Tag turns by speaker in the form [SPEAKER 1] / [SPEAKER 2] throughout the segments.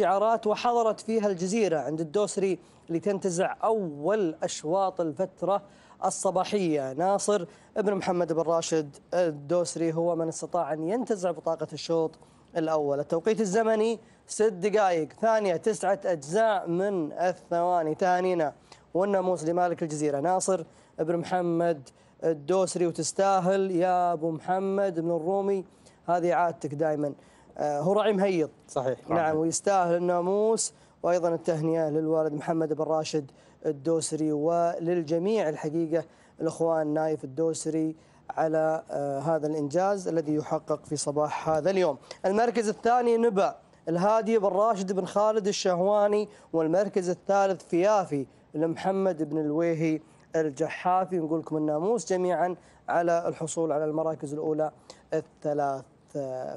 [SPEAKER 1] شعارات وحضرت فيها الجزيرة عند الدوسري لتنتزع أول أشواط الفترة الصباحية. ناصر بن محمد بن راشد الدوسري هو من استطاع أن ينتزع بطاقة الشوط الأول. التوقيت الزمني 6 دقائق ثانية 9 أجزاء من الثواني. تهانينا والناموس لمالك الجزيرة ناصر بن محمد الدوسري، وتستاهل يا أبو محمد بن الرومي، هذه عادتك دائما. هو راعي مهيض
[SPEAKER 2] صحيح،
[SPEAKER 1] نعم، ويستاهل الناموس، وأيضا التهنئة للوالد محمد بن راشد الدوسري وللجميع الحقيقة الأخوان نايف الدوسري على هذا الإنجاز الذي يحقق في صباح هذا اليوم. المركز الثاني نبأ الهادي بن راشد بن خالد الشهواني، والمركز الثالث فيافي لمحمد بن الويهي الجحافي. نقول لكم الناموس جميعا على الحصول على المراكز الأولى الثلاث.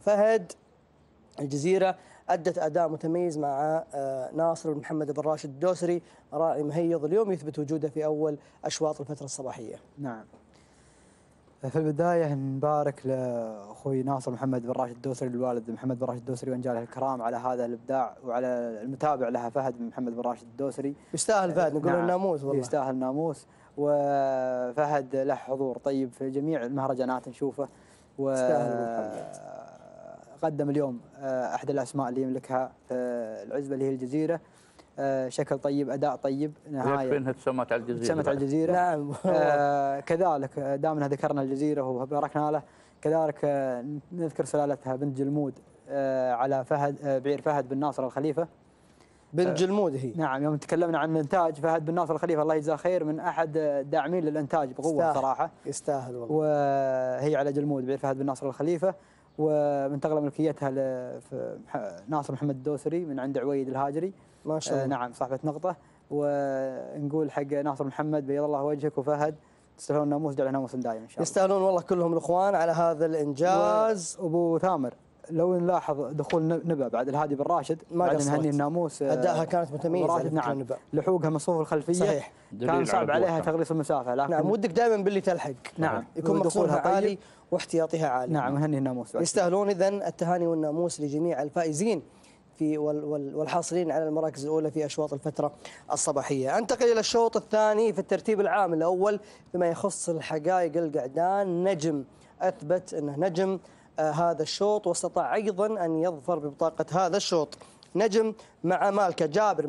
[SPEAKER 1] فهد الجزيرة أدت أداء متميز مع ناصر بن محمد بن راشد الدوسري، راعي مهيض اليوم يثبت وجوده في أول أشواط الفترة الصباحية.
[SPEAKER 2] نعم. في البداية نبارك لأخوي ناصر محمد بن راشد الدوسري، الوالد محمد بن راشد الدوسري وأنجاله الكرام على هذا الإبداع، وعلى المتابع لها فهد بن محمد بن راشد الدوسري.
[SPEAKER 1] يستاهل فهد، نقول
[SPEAKER 2] نعم،
[SPEAKER 1] الناموس والله
[SPEAKER 2] يستاهل الناموس. وفهد له حضور طيب في جميع المهرجانات نشوفه، قدم اليوم أحد الأسماء اللي يملكها في العزبة اللي هي الجزيرة، شكل طيب، أداء طيب،
[SPEAKER 3] نهاية تسمت على الجزيرة.
[SPEAKER 2] تسمت على الجزيرة
[SPEAKER 1] نعم.
[SPEAKER 2] كذلك دامنا ذكرنا الجزيرة وباركنا له، كذلك نذكر سلالتها بنت جلمود على فهد، بعير فهد بن ناصر الخليفة.
[SPEAKER 1] بنت جلمود هي.
[SPEAKER 2] نعم، يوم تكلمنا عن الإنتاج، فهد بن ناصر الخليفة الله يجزاه خير من أحد الداعمين للإنتاج بقوة صراحة.
[SPEAKER 1] يستاهل والله.
[SPEAKER 2] وهي على جلمود بعير فهد بن ناصر الخليفة، ومنتقله ملكيتها ناصر محمد الدوسري من عند عويد الهاجري
[SPEAKER 1] ما شاء الله.
[SPEAKER 2] نعم، صاحبة نقطة. ونقول حق ناصر محمد بيض الله وجهك وفهد تستاهلون الناموس، جعل ناموس دائما ان شاء الله.
[SPEAKER 1] يستاهلون والله كلهم الاخوان على هذا الانجاز.
[SPEAKER 2] ابو ثامر، لو نلاحظ دخول نبأ بعد الهادي بن راشد بعد نهني الناموس،
[SPEAKER 1] ادائها كانت متميزه.
[SPEAKER 2] نعم، لحوقها من الصفوف الخلفيه
[SPEAKER 1] صحيح،
[SPEAKER 2] كان صعب عليها تغليص المسافه، لكن
[SPEAKER 1] نعم ودك دائما باللي تلحق.
[SPEAKER 2] نعم،
[SPEAKER 1] يكون مقصودها عالي واحتياطها عالي.
[SPEAKER 2] نعم، نهني الناموس.
[SPEAKER 1] يستاهلون اذن التهاني والناموس لجميع الفائزين في والحاصلين على المراكز الأولى في أشواط الفترة الصباحية. أنتقل إلى الشوط الثاني في الترتيب العام. الأول فيما يخص الحقائق القعدان، نجم أثبت أنه نجم هذا الشوط، واستطاع أيضا أن يظفر ببطاقة هذا الشوط. نجم مع مالكة جابر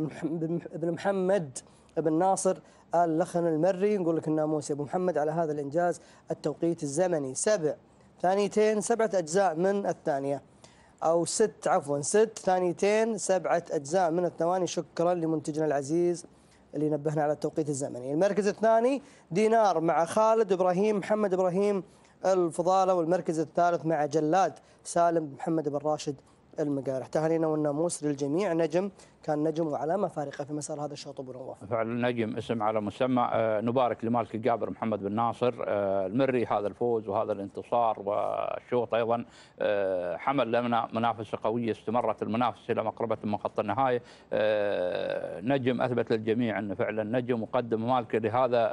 [SPEAKER 1] بن محمد بن ناصر اللخن المري. نقول لك الناموس يا أبو محمد على هذا الإنجاز. التوقيت الزمني 7 ثانيتين 7 أجزاء من الثانية، أو 6 ثانيتين 7 أجزاء من الثواني. شكرا لمنتجنا العزيز اللي نبهنا على التوقيت الزمني. المركز الثاني دينار مع خالد إبراهيم محمد إبراهيم الفضالة، والمركز الثالث مع جلاد سالم محمد بن راشد المقارح. تهانينا والناموس للجميع. نجم كان نجم وعلامة فارقة في مسار هذا الشوط أبو نواف.
[SPEAKER 3] فعلا نجم اسم على مسمى. نبارك لمالك جابر محمد بن ناصر المري هذا الفوز وهذا الانتصار، والشوط أيضا حمل لنا منافسة قوية، استمرت المنافسة إلى مقربة من خط النهاية. نجم أثبت للجميع أنه فعلا نجم، وقدم مالك لهذا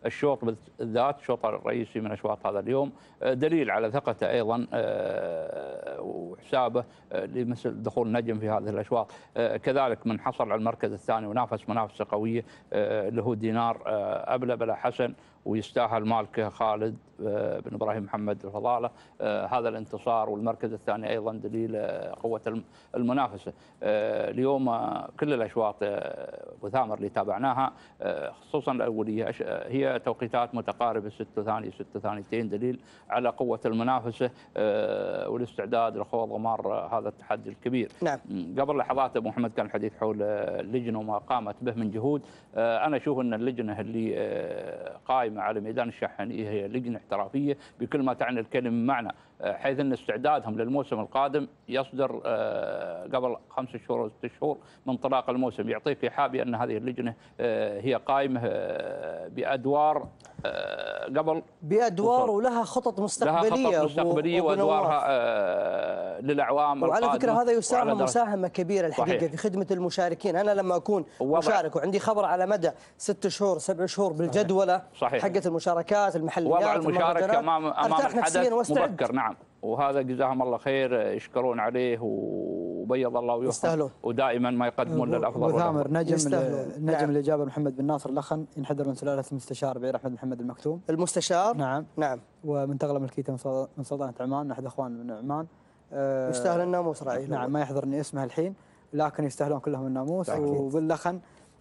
[SPEAKER 3] الشوط بالذات، الشوط الرئيسي من أشواط هذا اليوم، دليل على ثقته أيضا وحسابه لمثل دخول نجم في هذه الأشواط. كذلك من حصل على المركز الثاني ونافس منافسة قوية اللي هو دينار أبلة حسن، ويستاهل مالك خالد بن إبراهيم محمد الفضالة هذا الانتصار. والمركز الثاني أيضا دليل قوة المنافسة. اليوم كل الأشواط أبو ثامر اللي تابعناها خصوصا الأولية هي توقيتات متقاربة، 6 ثانية 6 ثانيتين، دليل على قوة المنافسة والاستعداد لخوض غمار هذا التحدي الكبير.
[SPEAKER 1] نعم.
[SPEAKER 3] قبل لحظات أبو محمد كان الحديث حول اللجنة وما قامت به من جهود. أنا أشوف أن اللجنة اللي قائمة على ميدان الشاحنية هي لجنة احترافية بكل ما تعني الكلمة معنى، حيث أن استعدادهم للموسم القادم يصدر قبل 5 شهور و 6 شهور من انطلاق الموسم. يعطيك إيحاء بأن هذه اللجنة هي قائمة بأدوار
[SPEAKER 1] بأدوار ولها خطط مستقبلية،
[SPEAKER 3] لها خطط مستقبلية وأدوارها للأعوام
[SPEAKER 1] وعلى
[SPEAKER 3] القادمة.
[SPEAKER 1] فكرة هذا يساهم مساهمة كبيرة الحقيقة صحيح. في خدمة المشاركين. أنا لما أكون مشارك وعندي خبر على مدى 6 شهور 7 شهور بالجدولة حقة المشاركات المحليات،
[SPEAKER 3] وضع المشاركة أمام الحدث مبكر. نعم. وهذا جزاهم الله خير، يشكرون عليه وبيض الله وجوههم،
[SPEAKER 1] يستاهلون.
[SPEAKER 3] ودائما ما يقدمون للافضل
[SPEAKER 2] أبو ثامر
[SPEAKER 1] يستاهلون.
[SPEAKER 2] النجم
[SPEAKER 1] نعم.
[SPEAKER 2] اللي جابر محمد بن ناصر لخن ينحدر من سلاله المستشار بعير احمد محمد المكتوم.
[SPEAKER 1] المستشار.
[SPEAKER 2] نعم.
[SPEAKER 1] نعم.
[SPEAKER 2] ومنتقله ملكيته من سلطنه عمان من احد اخوان من عمان.
[SPEAKER 1] يستاهل الناموس راعي.
[SPEAKER 2] نعم، ما يحضرني اسمه الحين، لكن يستاهلون كلهم الناموس.
[SPEAKER 1] أكيد.
[SPEAKER 2] وباللخن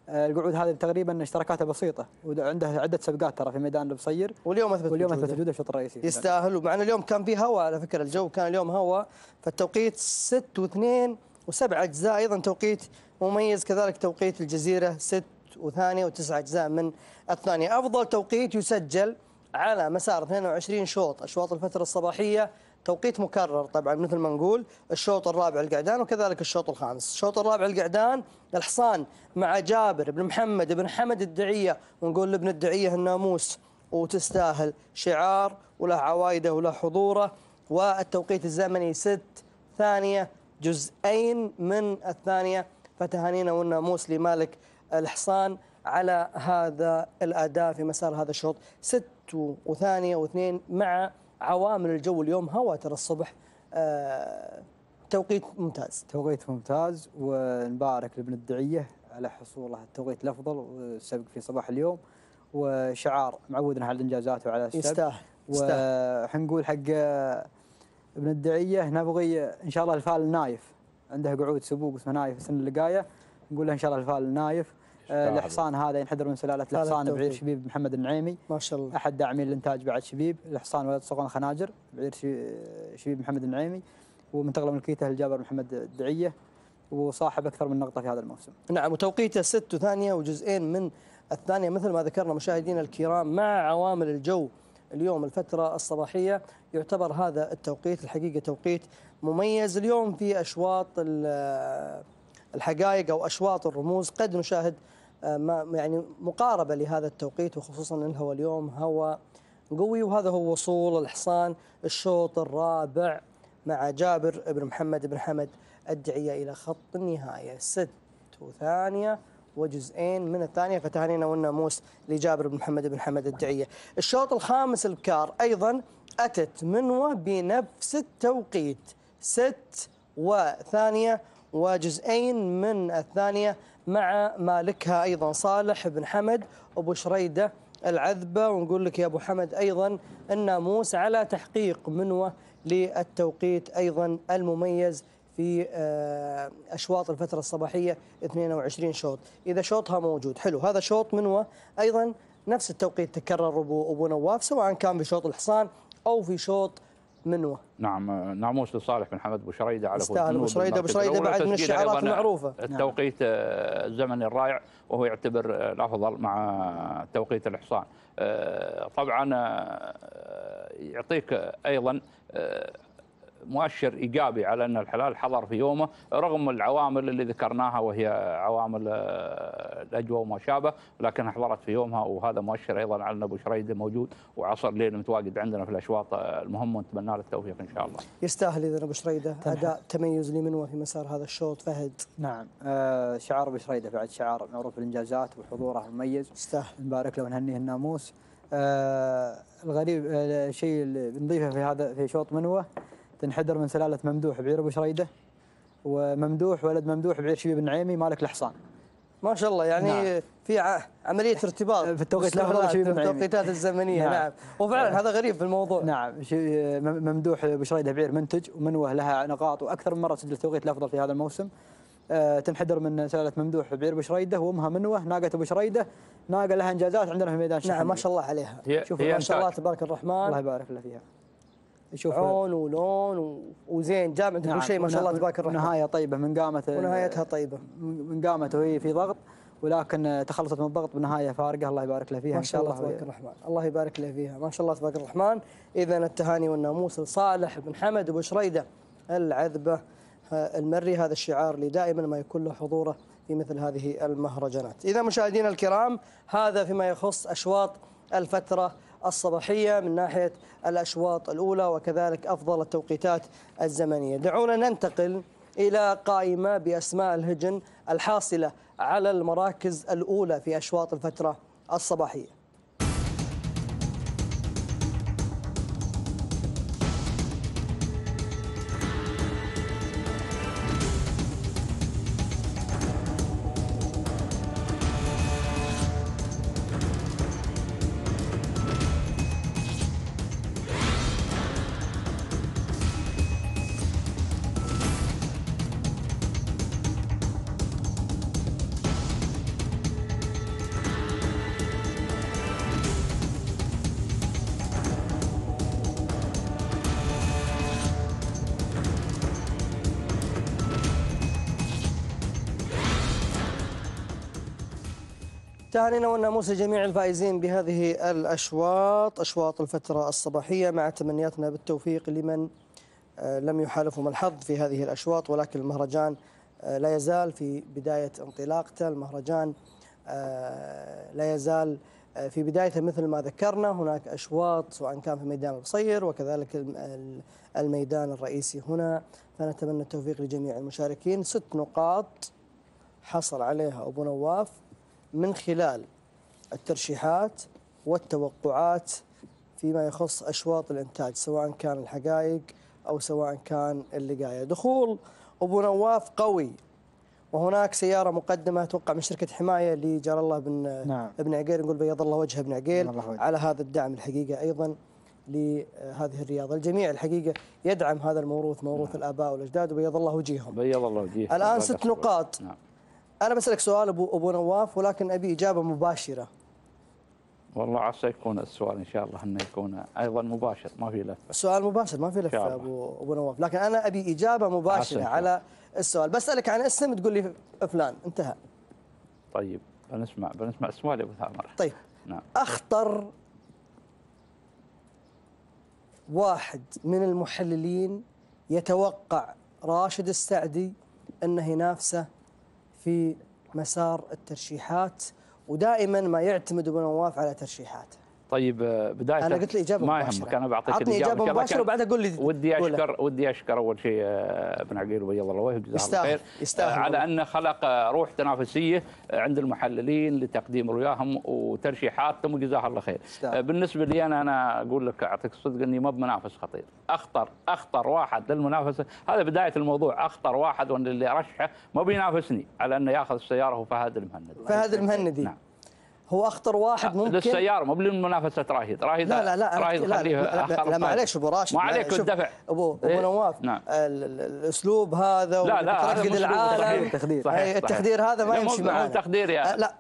[SPEAKER 2] القعود هذه تقريبا اشتراكاته بسيطه، وعنده عده سبقات ترى في ميدان البصير،
[SPEAKER 1] واليوم اثبت
[SPEAKER 2] وجوده الشوط الرئيسي.
[SPEAKER 1] يستاهل. ومعنا اليوم كان في هواء، على فكره الجو كان اليوم هواء، فالتوقيت 6 و2 و7 اجزاء، ايضا توقيت مميز، كذلك توقيت الجزيره 6 و8 و9 اجزاء من الثانيه. افضل توقيت يسجل على مسار 22 شوط اشواط الفتره الصباحيه، توقيت مكرر طبعا مثل ما نقول، الشوط الرابع القعدان وكذلك الشوط الخامس. الشوط الرابع القعدان الحصان مع جابر بن محمد بن حمد الدعيه، ونقول لابن الدعيه الناموس وتستاهل، شعار وله عوايده وله حضوره. والتوقيت الزمني 6 ثانيه جزئين من الثانيه، فتهانينا والناموس لمالك الحصان على هذا الاداء في مسار هذا الشوط. 6 وثانيه و2 مع عوامل الجو اليوم هواء ترى الصبح، توقيت ممتاز.
[SPEAKER 2] توقيت ممتاز، ونبارك لابن الدعيه على حصوله التوقيت الافضل والسبق في صباح اليوم، وشعار معودنا على الانجازات وعلى السبق.
[SPEAKER 1] يستاهل.
[SPEAKER 2] وحنقول حق ابن الدعيه نبغي ان شاء الله الفال النايف، عنده قعود سبوق اسمه نايف السنه اللي جايه، نقول له ان شاء الله الفال النايف. الحصان هذا ينحدر من سلاله الحصان بعير شبيب محمد النعيمي،
[SPEAKER 1] ما شاء الله،
[SPEAKER 2] احد داعمين الانتاج بعد شبيب. الحصان ولد صقون خناجر بعير شبيب محمد النعيمي، ومنتقله ملكيته لجابر محمد الدعيه، وصاحب اكثر من نقطه في هذا الموسم.
[SPEAKER 1] نعم، وتوقيته 6 ثانيه وجزئين من الثانيه مثل ما ذكرنا مشاهدينا الكرام. مع عوامل الجو اليوم الفتره الصباحيه يعتبر هذا التوقيت الحقيقه توقيت مميز. اليوم في اشواط الحقائق او اشواط الرموز قد نشاهد يعني مقاربه لهذا التوقيت، وخصوصا ان الهواء اليوم هواء قوي. وهذا هو وصول الحصان الشوط الرابع مع جابر بن محمد بن حمد الدعيه الى خط النهايه، 6 وثانيه وجزئين من الثانيه، فتهانينا والناموس لجابر بن محمد بن حمد الدعيه. الشوط الخامس البكار ايضا اتت منوه بنفس التوقيت، 6 وثانيه وجزئين من الثانيه، مع مالكها ايضا صالح بن حمد ابو شريده العذبه. ونقول لك يا ابو حمد ايضا الناموس على تحقيق منوه للتوقيت ايضا المميز في اشواط الفتره الصباحيه 22 شوط، اذا شوطها موجود حلو. هذا شوط منوه ايضا نفس التوقيت تكرر ابو نواف، سواء كان في شوط الحصان او في شوط منوه.
[SPEAKER 3] نعم، ناموس لصالح بن حمد ابو شريده على
[SPEAKER 1] يستاهل ابو شريده بعد من الشعارات المعروفه.
[SPEAKER 3] التوقيت الزمني الرائع، وهو يعتبر الافضل مع توقيت الحصان. طبعا يعطيك ايضا مؤشر ايجابي على ان الحلال حضر في يومه، رغم العوامل اللي ذكرناها وهي عوامل الاجواء وما شابه، لكنها حضرت في يومها، وهذا مؤشر ايضا على ان ابو شريده موجود وعصر ليل متواجد عندنا في الاشواط المهمه، ونتمنى له التوفيق ان شاء الله.
[SPEAKER 1] يستاهل اذا ابو شريده اداء تميز لمنوه في مسار هذا الشوط. فهد.
[SPEAKER 2] نعم، شعار ابو شريده بعد شعار معروف بالانجازات وحضوره مميز،
[SPEAKER 1] يستاهل،
[SPEAKER 2] نبارك له ونهنيه الناموس. الغريب الشيء اللي بنضيفه في شوط منوه، تنحدر من سلاله ممدوح بعير ابو شريده، وممدوح ولد ممدوح بعير شبيب النعيمي مالك الحصان.
[SPEAKER 1] ما شاء الله، يعني نعم. في عمليه ارتباط
[SPEAKER 2] في التوقيت
[SPEAKER 1] في التوقيتات الزمنيه. نعم. وفعلا هذا غريب في الموضوع.
[SPEAKER 2] نعم، ممدوح ابو شريده بعير منتج، ومنوه لها نقاط واكثر من مره سجل التوقيت الافضل في هذا الموسم. تنحدر من سلاله ممدوح بعير ابو شريده، وامها منوه ناقه ابو شريده، ناقه لها انجازات عندنا في ميدان شحن.
[SPEAKER 1] نعم، ما شاء الله عليها. شوف ما شاء الله تبارك الرحمن،
[SPEAKER 2] الله يبارك له فيها.
[SPEAKER 1] شوف عون ولون وزين جامع كل
[SPEAKER 2] نعم.
[SPEAKER 1] شيء ما شاء الله تبارك الرحمن.
[SPEAKER 2] ونهايه طيبه من قامته،
[SPEAKER 1] ونهايتها طيبه
[SPEAKER 2] من قامته وهي في ضغط، ولكن تخلصت من الضغط بنهايه فارقه. الله يبارك له فيها
[SPEAKER 1] ما شاء الله تبارك الرحمن. الله يبارك له فيها ما شاء الله تبارك الرحمن. اذا التهاني والناموس لصالح بن حمد ابو شريده العذبه المري، هذا الشعار اللي دائما ما يكون له حضوره في مثل هذه المهرجانات. اذا مشاهدينا الكرام، هذا فيما يخص اشواط الفتره الصباحيه من ناحيه الاشواط الاولى، وكذلك افضل التوقيتات الزمنيه. دعونا ننتقل الى قائمه باسماء الهجن الحاصله على المراكز الاولى في اشواط الفتره الصباحيه. تهانينا والناموس لجميع الفائزين بهذه الأشواط، أشواط الفترة الصباحية، مع تمنياتنا بالتوفيق لمن لم يحالفهم الحظ في هذه الأشواط. ولكن المهرجان لا يزال في بداية انطلاقته، المهرجان لا يزال في بدايته. مثل ما ذكرنا هناك أشواط سواء كان في ميدان القصير وكذلك الميدان الرئيسي هنا، فنتمنى التوفيق لجميع المشاركين. 6 نقاط حصل عليها أبو نواف من خلال الترشيحات والتوقعات فيما يخص أشواط الإنتاج، سواء كان الحقائق أو سواء كان اللقاية. دخول أبو نواف قوي، وهناك سيارة مقدمة أتوقع من شركة حماية لجار الله بن عقيل، نقول بيض الله وجه ابن عقيل على هذا الدعم الحقيقة أيضا لهذه الرياضة. الجميع الحقيقة يدعم هذا الموروث، موروث الآباء والأجداد، وبيض الله وجيههم.
[SPEAKER 3] بيض الله وجيه.
[SPEAKER 1] الآن 6 نقاط. أنا بسألك سؤال أبو نواف، ولكن أبي إجابة مباشرة.
[SPEAKER 3] والله عسى يكون السؤال إن شاء الله أنه يكون أيضا مباشر، ما في لفة.
[SPEAKER 1] سؤال مباشر ما في لفة أبو نواف، لكن أنا أبي إجابة مباشرة على السؤال. بسألك عن اسم تقول لي فلان، انتهى.
[SPEAKER 3] طيب بنسمع السؤال يا أبو ثامر.
[SPEAKER 1] طيب نعم. أخطر واحد من المحللين يتوقع راشد السعدي أنه ينافسه في مسار الترشيحات، ودائما ما يعتمد أبو نواف على ترشيحاته.
[SPEAKER 3] طيب بداية
[SPEAKER 1] أنا قلت لي إجابة
[SPEAKER 3] ما
[SPEAKER 1] مباشرة.
[SPEAKER 3] يهمك، أنا بعطيك
[SPEAKER 1] عطني إجابة مباشرة وبعدها قول لي.
[SPEAKER 3] ودي أشكر أول شيء ابن عقيل وبيض الله وجهه جزاه الله خير،
[SPEAKER 1] يستاهل
[SPEAKER 3] على أنه خلق روح تنافسية عند المحللين لتقديم رؤياهم وترشيحاتهم، وجزاه الله خير. بالنسبة لي أنا أقول لك أعطيك الصدق أني ما بمنافس خطير. أخطر واحد للمنافسة، هذا بداية الموضوع، أخطر واحد وأن اللي أرشحه ما بينافسني على أنه ياخذ السيارة هو فهد المهندي.
[SPEAKER 1] فهد المهندي نعم. هو اخطر واحد ممكن
[SPEAKER 3] للسياره، مو بالمنافسه راهيد.
[SPEAKER 1] لا معليش ابو راشد،
[SPEAKER 3] ما عليك الدفع
[SPEAKER 1] ابو نواف. نعم. الاسلوب هذا وترقد العالم، التخدير هذا ما يمشي معنا.
[SPEAKER 3] التخدير يا
[SPEAKER 1] لا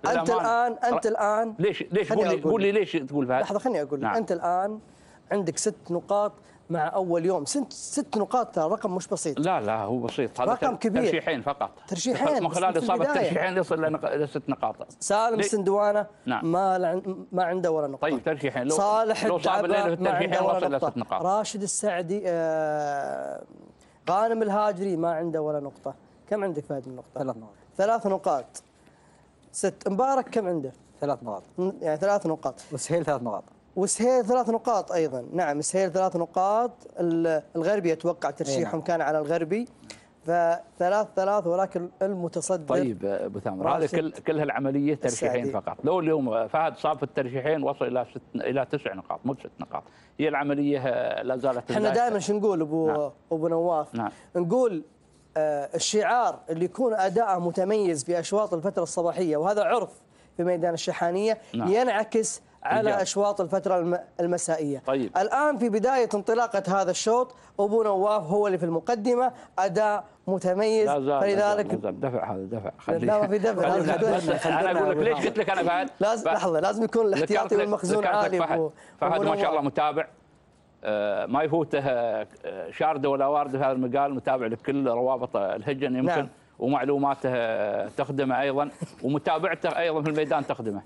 [SPEAKER 1] انت الان
[SPEAKER 3] ليش قول لي ليش تقول فهد؟
[SPEAKER 1] لحظه خليني اقول لك. انت الان عندك 6 نقاط مع اول يوم. 6 نقاط ترى رقم مش بسيط.
[SPEAKER 3] لا هو بسيط، هذا
[SPEAKER 1] رقم كبير.
[SPEAKER 3] ترشيحين فقط،
[SPEAKER 1] ترشيحين
[SPEAKER 3] من خلال اصابه ترشيحين يصل الى 6 نقاط.
[SPEAKER 1] سالم السندوانه نعم. ما عنده ولا نقطه.
[SPEAKER 3] طيب ترشيحين،
[SPEAKER 1] صالح
[SPEAKER 3] صاب الليله في الترشيحين وصل الى 6 نقاط.
[SPEAKER 1] راشد السعدي غانم الهاجري ما عنده ولا نقطه. كم عندك فهد من نقطه؟ 3 نقاط. 6 مبارك كم عنده؟
[SPEAKER 2] 3 نقاط،
[SPEAKER 1] يعني 3 نقاط.
[SPEAKER 2] وسهيل 3 نقاط.
[SPEAKER 1] وسهيل 3 نقاط ايضا. نعم سهيل 3 نقاط. الغربي اتوقع ترشيحهم كان على الغربي، ف3 ولكن المتصدر.
[SPEAKER 3] طيب ابو ثامر، هذه كل هالعمليه ترشيحين فقط. لو اليوم فهد صاب في الترشيحين وصل الى 9 نقاط مو 6 نقاط. هي العمليه لا زالت.
[SPEAKER 1] احنا دائما شو نقول ابو نواف؟
[SPEAKER 3] نعم.
[SPEAKER 1] نقول الشعار اللي يكون اداءه متميز في اشواط الفتره الصباحيه، وهذا عرف في ميدان الشحانيه، نعم. ينعكس على أشواط الفترة المسائية.
[SPEAKER 3] طيب.
[SPEAKER 1] الآن في بداية انطلاقة هذا الشوط أبو نواف هو اللي في المقدمة، أداء متميز، فلذلك
[SPEAKER 3] دفع هذا دفع.
[SPEAKER 1] لا ما في دفع.
[SPEAKER 3] أنا أقول لك ليش قلت لك أنا فهد؟
[SPEAKER 1] لحظة، لازم يكون الاحتياطي والمخزون عالي.
[SPEAKER 3] فهد ما شاء الله متابع، ما يفوته شاردة ولا واردة في هذا المجال، متابع لكل روابط الهجن يمكن. نعم. ومعلوماته تخدمه ايضا، ومتابعته ايضا في الميدان تخدمه.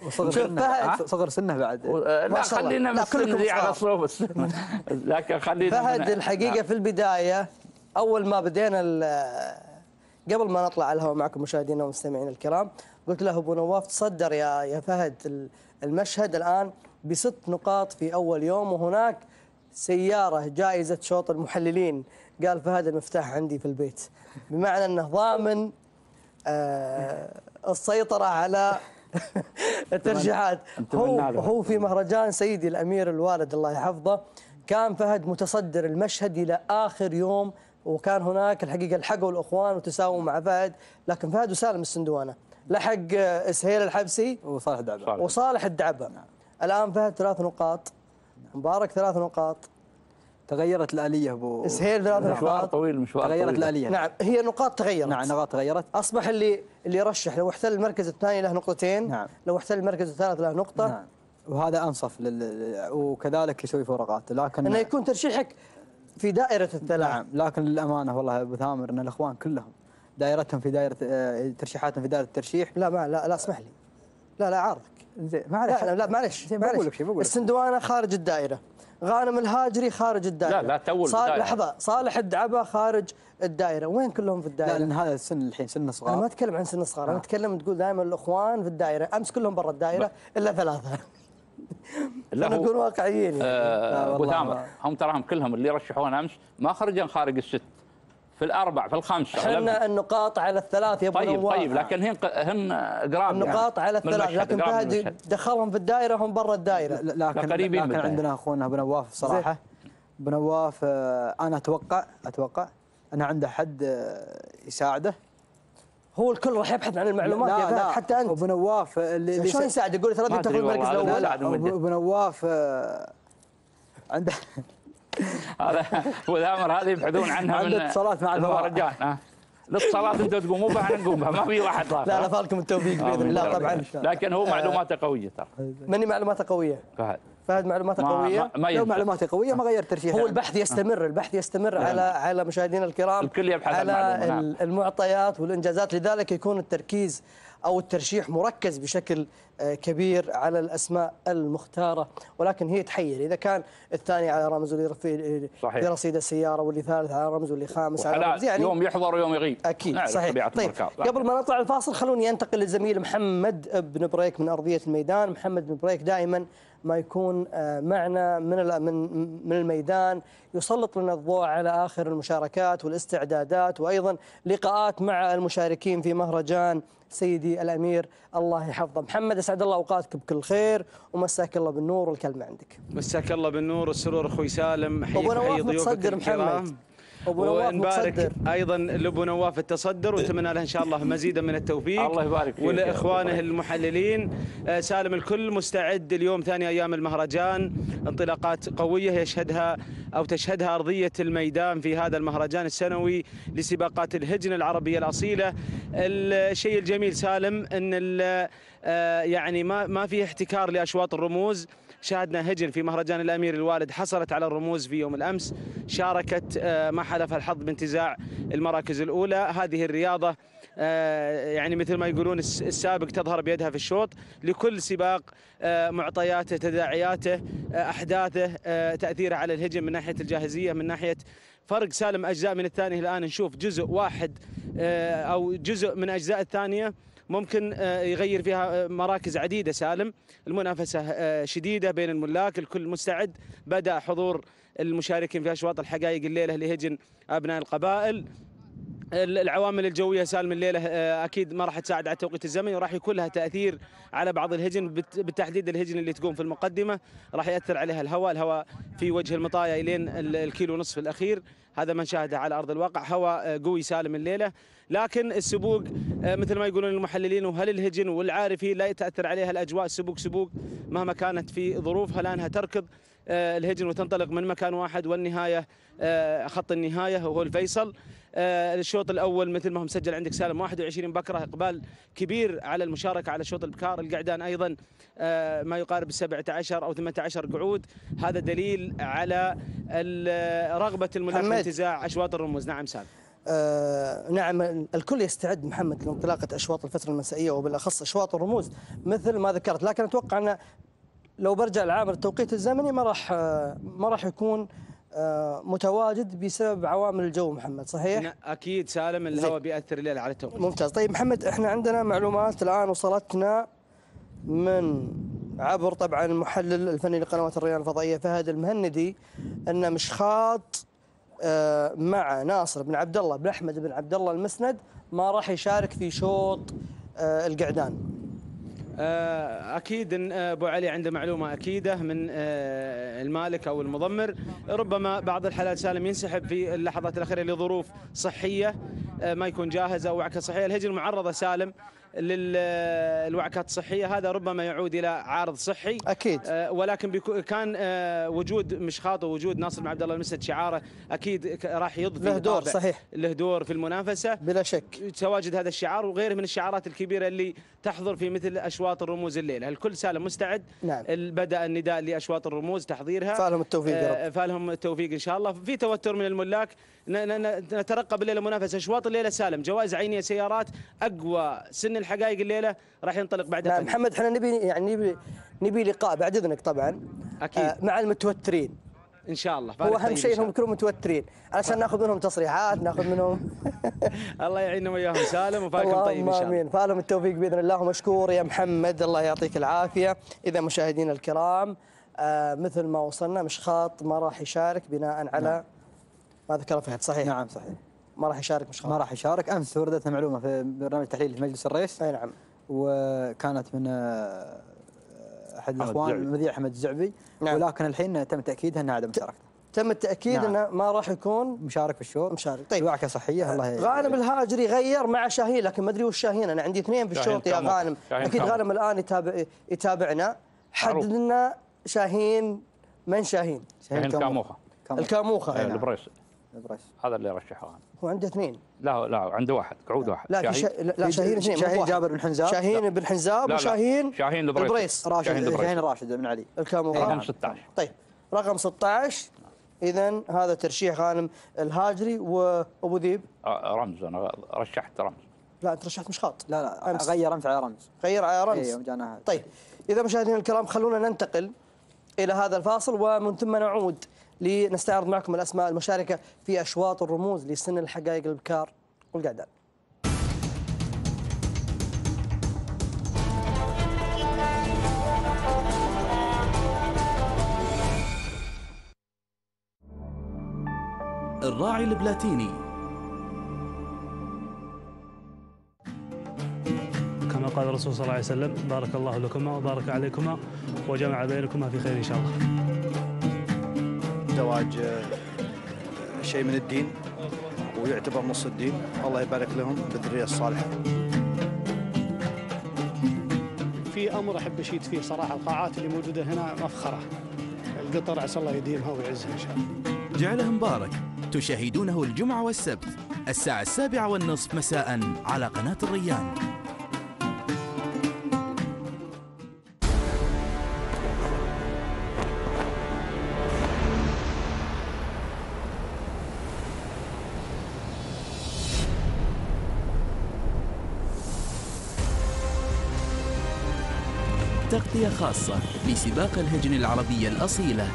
[SPEAKER 2] صغر سنه بعد.
[SPEAKER 3] لا خلينا من السن دي على صوب السن. لكن خلينا
[SPEAKER 1] فهد الحقيقه في البدايه اول ما بدينا قبل ما نطلع على الهواء معكم مشاهدينا ومستمعينا الكرام، قلت له ابو نواف تصدر يا فهد المشهد الان ب6 نقاط في اول يوم، وهناك سياره جائزه شوط المحللين. قال فهد المفتاح عندي في البيت، بمعنى أنه ضامن السيطرة على الترشيحات. هو في مهرجان سيدي الأمير الوالد الله يحفظه، كان فهد متصدر المشهد إلى آخر يوم، وكان هناك الحقيقة الحقوا الأخوان وتساووا مع فهد، لكن فهد وسالم السندوانة لحق سهيل الحبسي وصالح الدعبة. الآن فهد 3 نقاط، مبارك 3 نقاط.
[SPEAKER 2] تغيرت الآلية ابو
[SPEAKER 1] سهيل 3 نقاط.
[SPEAKER 3] مشوار طويل.
[SPEAKER 2] تغيرت الآلية.
[SPEAKER 1] نعم هي نقاط تغيرت.
[SPEAKER 2] نعم نقاط تغيرت.
[SPEAKER 1] أصبح اللي يرشح لو احتل المركز الثاني له نقطتين. نعم. لو احتل المركز الثالث له نقطة.
[SPEAKER 2] نعم. وهذا أنصف وكذلك يسوي فروقات، لكن
[SPEAKER 1] انه يكون ترشيحك في دائرة الثلاث.
[SPEAKER 2] نعم، لكن للأمانة والله أبو ثامر أن الأخوان كلهم دائرتهم في دائرة ترشيحاتهم في دائرة الترشيح.
[SPEAKER 1] لا اسمح لي، لا عارضك.
[SPEAKER 2] زين معلش.
[SPEAKER 1] لا معلش.
[SPEAKER 2] بقول لك شيء.
[SPEAKER 1] السندوانه خارج الدائره، غانم الهاجري خارج الدائره.
[SPEAKER 3] لا تول
[SPEAKER 1] لحظه، صالح الدعبه خارج الدائره، وين كلهم في الدائره؟
[SPEAKER 2] لا لان هذا السن الحين سن صغار.
[SPEAKER 1] انا ما اتكلم عن سن صغار، انا اتكلم تقول دائما الاخوان في الدائره، امس كلهم برا الدائره الا 3. نكون واقعيين
[SPEAKER 3] ابو ثامر، هم تراهم كلهم اللي رشحون امس ما خرجن خارج الست، في الاربع في الخمس.
[SPEAKER 1] احنا النقاط على الثلاث يا ابو نواف.
[SPEAKER 3] طيب لكن هن قراب.
[SPEAKER 1] النقاط على الثلاث، لكن فهد دخلهم في الدائره هم برا الدائره.
[SPEAKER 2] لكن عندنا اخونا ابو نواف صراحه. ابو نواف انا اتوقع ان عنده حد يساعده.
[SPEAKER 1] هو الكل راح يبحث عن المعلومات يا فهد، حتى انت.
[SPEAKER 2] ابو نواف اللي
[SPEAKER 1] شلون يساعد؟ يقول ترى انت تاخذ المركز الاول.
[SPEAKER 2] ابو نواف عنده
[SPEAKER 3] هذا ابو ثامر هذه يبحثون عنها من
[SPEAKER 2] اتصالات مع
[SPEAKER 3] المهرجان. الاتصالات انتم تقوموا بها احنا نقوم بها، ما في واحد ضاف.
[SPEAKER 1] لا فالكم التوفيق باذن الله طبعا.
[SPEAKER 3] لكن هو معلوماته قويه ترى.
[SPEAKER 1] مني معلوماته قويه. فهد معلوماته قويه.
[SPEAKER 2] لو معلوماته قويه ما غير ترشيحه.
[SPEAKER 1] هو البحث يستمر على مشاهدينا الكرام،
[SPEAKER 3] الكل يبحث
[SPEAKER 1] على المعطيات والانجازات، لذلك يكون التركيز او الترشيح مركز بشكل كبير على الاسماء المختاره، ولكن هي تحير اذا كان الثاني على رمز واللي في رصيد السياره، واللي ثالث على رمز، واللي خامس على رمز،
[SPEAKER 3] يعني يوم يحضر ويوم يغيب.
[SPEAKER 1] اكيد صحيح. طيب قبل ما نطلع الفاصل خلوني انتقل للزميل محمد بن بريك من ارضيه الميدان. محمد بن بريك دائما ما يكون معنا من الميدان، يسلط لنا الضوء على آخر المشاركات والاستعدادات، وأيضا لقاءات مع المشاركين في مهرجان سيدي الأمير الله يحفظه. محمد أسعد الله أوقاتك بكل خير، ومساك الله بالنور، والكلمة عندك.
[SPEAKER 4] مساك الله بالنور والسرور أخوي سالم، حي ضيوفك الكرام. ونبارك ايضا لابو نواف التصدر، ونتمنى له ان شاء الله مزيدا من التوفيق.
[SPEAKER 3] الله يبارك فيك.
[SPEAKER 4] ولاخوانه المحللين. سالم الكل مستعد اليوم ثاني ايام المهرجان، انطلاقات قويه يشهدها او تشهدها ارضيه الميدان في هذا المهرجان السنوي لسباقات الهجن العربيه الاصيله. الشيء الجميل سالم ان يعني ما في احتكار لاشواط الرموز. شاهدنا هجن في مهرجان الأمير الوالد حصلت على الرموز في يوم الأمس، شاركت ما حلف الحظ بانتزاع المراكز الأولى. هذه الرياضة يعني مثل ما يقولون السابق تظهر بيدها في الشوط. لكل سباق معطياته، تداعياته، أحداثه، تأثيره على الهجن من ناحية الجاهزية، من ناحية فرق سالم أجزاء من الثانية. الآن نشوف جزء واحد أو جزء من أجزاء الثانية ممكن يغير فيها مراكز عديدة. سالم المنافسة شديدة بين الملاك، الكل مستعد. بدأ حضور المشاركين في أشواط الحقائق الليلة لهجن أبناء القبائل. العوامل الجوية سالم الليلة أكيد ما راح تساعد على التوقيت الزمني، وراح يكون لها تأثير على بعض الهجن، بالتحديد الهجن اللي تقوم في المقدمة راح يأثر عليها الهواء في وجه المطايا إلين الكيلو ونصف الأخير. هذا ما نشاهده على أرض الواقع، هواء قوي سالم الليلة. لكن السبوق مثل ما يقولون المحللين وهل الهجن والعارفين لا يتأثر عليها الأجواء. السبوق سبوق مهما كانت في ظروفها، لأنها تركض الهجن وتنطلق من مكان واحد، والنهاية خط النهاية هو الفيصل. الشوط الأول مثل ما هو مسجل عندك سالم 21 بكرة، إقبال كبير على المشاركة على الشوط البكار. القعدان أيضا ما يقارب 17 أو 18 قعود. هذا دليل على رغبة الملاك في انتزاع أشواط الرموز. نعم سالم.
[SPEAKER 1] نعم الكل يستعد محمد لانطلاقة أشواط الفترة المسائية، وبالأخص أشواط الرموز مثل ما ذكرت. لكن أتوقع أن لو برجع لعامل التوقيت الزمني ما راح يكون متواجد بسبب عوامل الجو. محمد صحيح؟
[SPEAKER 4] أكيد سالم، الهواء بيأثر الليل على التوقيت.
[SPEAKER 1] ممتاز. طيب محمد، احنا عندنا معلومات الآن وصلتنا من عبر طبعا المحلل الفني لقنوات الريان الفضائية فهد المهندي أن مشخاط مع ناصر بن عبد الله بن أحمد بن عبد الله المسند ما راح يشارك في شوط القعدان.
[SPEAKER 4] أكيد أن أبو علي عنده معلومة أكيدة من المالك أو المضمر. ربما بعض الحالات سالم ينسحب في اللحظات الأخيرة لظروف صحية، ما يكون جاهز أو وعكة صحية. الهجن معرضة سالم للوعكات الصحية، هذا ربما يعود إلى عارض صحي
[SPEAKER 1] أكيد.
[SPEAKER 4] ولكن كان وجود مشخاط ووجود ناصر بن عبد الله المسند شعاره أكيد راح يضفي
[SPEAKER 1] له دور. صحيح،
[SPEAKER 4] له دور في المنافسة
[SPEAKER 1] بلا شك.
[SPEAKER 4] تواجد هذا الشعار وغيره من الشعارات الكبيرة اللي تحضر في مثل أشواط الرموز الليلة. الكل سالم مستعد.
[SPEAKER 1] نعم.
[SPEAKER 4] بدأ النداء لأشواط الرموز تحضيرها،
[SPEAKER 1] فالهم التوفيق يا رب.
[SPEAKER 4] فالهم التوفيق إن شاء الله. في توتر من الملاك، نترقب الليلة منافسة أشواط الليلة سالم، جوائز عينية، سيارات، أقوى سن الحقائق الليله راح ينطلق بعد
[SPEAKER 1] نعم
[SPEAKER 4] قليل.
[SPEAKER 1] محمد، احنا نبي لقاء بعد اذنك طبعا
[SPEAKER 4] اكيد
[SPEAKER 1] مع المتوترين
[SPEAKER 4] ان شاء الله.
[SPEAKER 1] هو اهم
[SPEAKER 4] طيب
[SPEAKER 1] شيء
[SPEAKER 4] إن شاء
[SPEAKER 1] انهم يكونوا متوترين علشان ناخذ منهم تصريحات، ناخذ منهم
[SPEAKER 4] الله يعيننا وياهم سالم وفاكم طيب ان شاء الله.
[SPEAKER 1] امين، فالهم التوفيق باذن الله. ومشكور يا محمد، الله يعطيك العافيه. اذا مشاهدينا الكرام مثل ما وصلنا مشخاط ما راح يشارك بناء على ما ذكر فهد، صحيح؟
[SPEAKER 2] نعم صحيح،
[SPEAKER 1] ما راح يشارك مشخاط.
[SPEAKER 2] ما راح يشارك. امس وردتنا معلومه في برنامج تحليل في مجلس الرئيس.
[SPEAKER 1] اي نعم.
[SPEAKER 2] وكانت من احد الاخوان المذيع احمد الزعبي.
[SPEAKER 1] نعم.
[SPEAKER 2] ولكن الحين تم تاكيدها انها عدم مشاركته.
[SPEAKER 1] تم التاكيد
[SPEAKER 2] نعم.
[SPEAKER 1] انه ما راح يكون
[SPEAKER 2] مشارك في الشوط.
[SPEAKER 1] مشارك. طيب
[SPEAKER 2] وعكه صحيه. الله
[SPEAKER 1] غانم الهاجري غير مع شاهين، لكن ما ادري وش شاهين. انا عندي اثنين في الشوط يا غانم. اكيد غانم الان يتابعنا. حدد لنا شاهين من شاهين.
[SPEAKER 3] شاهين كاموخه.
[SPEAKER 1] الكاموخه.
[SPEAKER 3] البريس.
[SPEAKER 2] البريس
[SPEAKER 3] هذا اللي رشحه انا.
[SPEAKER 1] هو عنده اثنين.
[SPEAKER 3] لا عنده واحد، قعود واحد.
[SPEAKER 1] لا شاهين اثنين.
[SPEAKER 2] شاهين جابر بن حنزاب.
[SPEAKER 1] شاهين بن حنزاب وشاهين
[SPEAKER 3] البريس.
[SPEAKER 2] شاهين راشد بن علي.
[SPEAKER 1] الكاموخه
[SPEAKER 3] رقم 16.
[SPEAKER 1] طيب رقم 16. اذا هذا ترشيح غانم الهاجري. وابو ذيب
[SPEAKER 3] رمز. انا رشحت رمز.
[SPEAKER 1] لا انت رشحت مشخاط.
[SPEAKER 2] لا غير رمز على رمز.
[SPEAKER 1] غير على رمز.
[SPEAKER 2] يوم جانا.
[SPEAKER 1] طيب اذا مشاهدينا الكرام خلونا ننتقل الى هذا الفاصل، ومن ثم نعود لنستعرض معكم الاسماء المشاركه في اشواط الرموز لسن الحقائق الابكار والقعدان.
[SPEAKER 5] الراعي البلاتيني.
[SPEAKER 6] كما قال الرسول صلى الله عليه وسلم: بارك الله لكما وبارك عليكما وجمع بينكما في خير إن شاء الله.
[SPEAKER 7] زواج شيء من الدين ويعتبر نص الدين، الله يبارك لهم بالذرية الصالحة.
[SPEAKER 8] في أمر أحب أشيد فيه صراحة، القاعات اللي موجودة هنا مفخرة. القطر عسى الله يديمها ويعزها إن شاء الله.
[SPEAKER 5] جعله مبارك تشاهدونه الجمعة والسبت الساعة 7:30 مساء على قناة الريان. تغطية خاصة لسباق الهجن العربية الأصيلة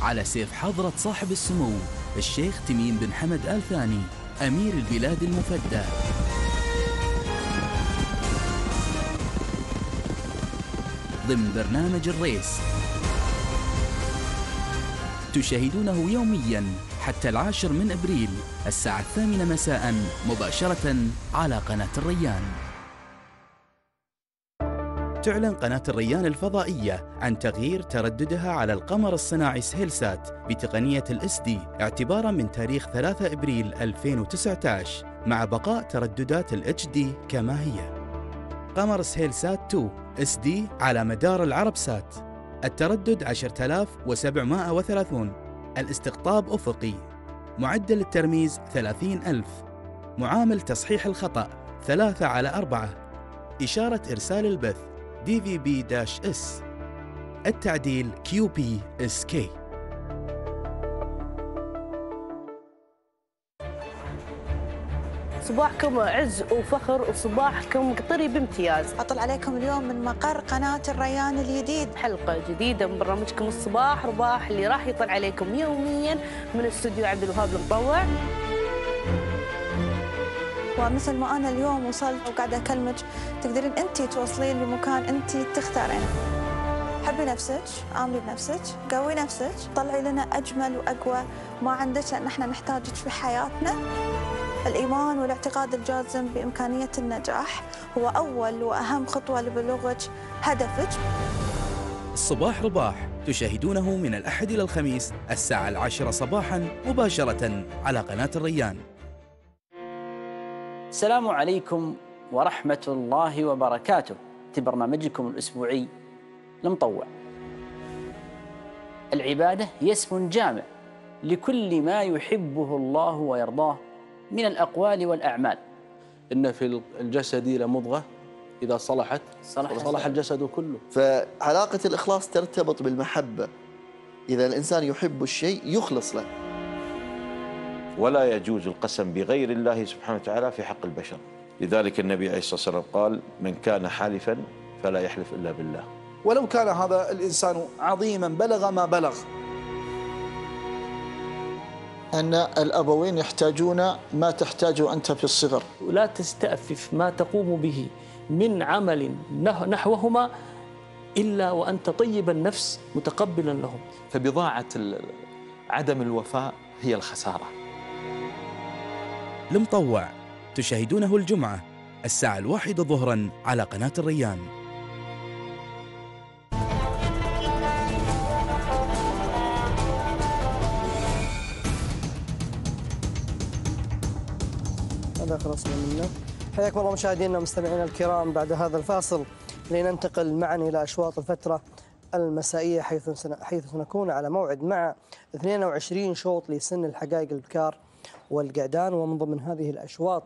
[SPEAKER 5] على سيف حضرة صاحب السمو الشيخ تميم بن حمد آل ثاني أمير البلاد المفدى. ضمن برنامج الريس تشاهدونه يومياً حتى 10 أبريل الساعة 8 مساء مباشرة على قناة الريان. تعلن قناة الريان الفضائية عن تغيير ترددها على القمر الصناعي سهيلسات بتقنية SD اعتباراً من تاريخ 3 أبريل 2019 مع بقاء ترددات HD كما هي. قمر سهيلسات 2 SD على مدار العربسات، التردد 10730، الاستقطاب أفقي، معدل الترميز 30,000، معامل تصحيح الخطأ 3/4، إشارة إرسال البث DVB-S، التعديل QP-SK.
[SPEAKER 9] صباحكم عز وفخر وصباحكم قطري بامتياز.
[SPEAKER 10] أطل عليكم اليوم من مقر قناة الريان الجديد،
[SPEAKER 9] حلقة جديدة من برنامجكم الصباح رباح اللي راح يطل عليكم يوميا من استوديو عبد الوهاب المطوع.
[SPEAKER 10] ومثل ما أنا اليوم وصلت وقاعدة أكلمك تقدرين أنت توصلين لمكان أنت تختارين. حبي نفسك، آمني بنفسك، قوي نفسك، طلعي لنا أجمل وأقوى ما عندك لأن احنا نحتاجك في حياتنا. الإيمان والاعتقاد الجازم بإمكانية النجاح هو أول وأهم خطوة لبلوغك هدفك.
[SPEAKER 5] الصباح رباح تشاهدونه من الأحد إلى الخميس الساعة 10 صباحا مباشرة على قناة الريان.
[SPEAKER 11] السلام عليكم ورحمة الله وبركاته. في برنامجكم الأسبوعي المطوع. العبادة هي اسم جامع لكل ما يحبه الله ويرضاه من الأقوال والأعمال.
[SPEAKER 12] إن في الجسد لمضغة إذا صلحت صلح الجسد كله.
[SPEAKER 13] فعلاقة الإخلاص ترتبط بالمحبة. إذا الإنسان يحب الشيء يخلص له.
[SPEAKER 14] ولا يجوز القسم بغير الله سبحانه وتعالى في حق البشر. لذلك النبي عليه الصلاة والسلام قال: من كان حالفا فلا يحلف إلا بالله.
[SPEAKER 15] ولو كان هذا الإنسان عظيما بلغ ما بلغ،
[SPEAKER 16] أن الأبوين يحتاجون ما تحتاجه أنت في الصغر.
[SPEAKER 17] ولا تستأفف ما تقوم به من عمل نحوهما إلا وأنت طيب النفس متقبلا لهم.
[SPEAKER 18] فبضاعة عدم الوفاء هي الخسارة.
[SPEAKER 5] المطوع تشاهدونه الجمعة الساعة 1 ظهرا على قناة الريان.
[SPEAKER 1] هذا خلصنا منه. حياكم الله مشاهدينا ومستمعينا الكرام. بعد هذا الفاصل لننتقل معا إلى أشواط الفترة المسائية، حيث سنكون على موعد مع 22 شوط لسن الحقائق البكار والقعدان، ومن ضمن هذه الأشواط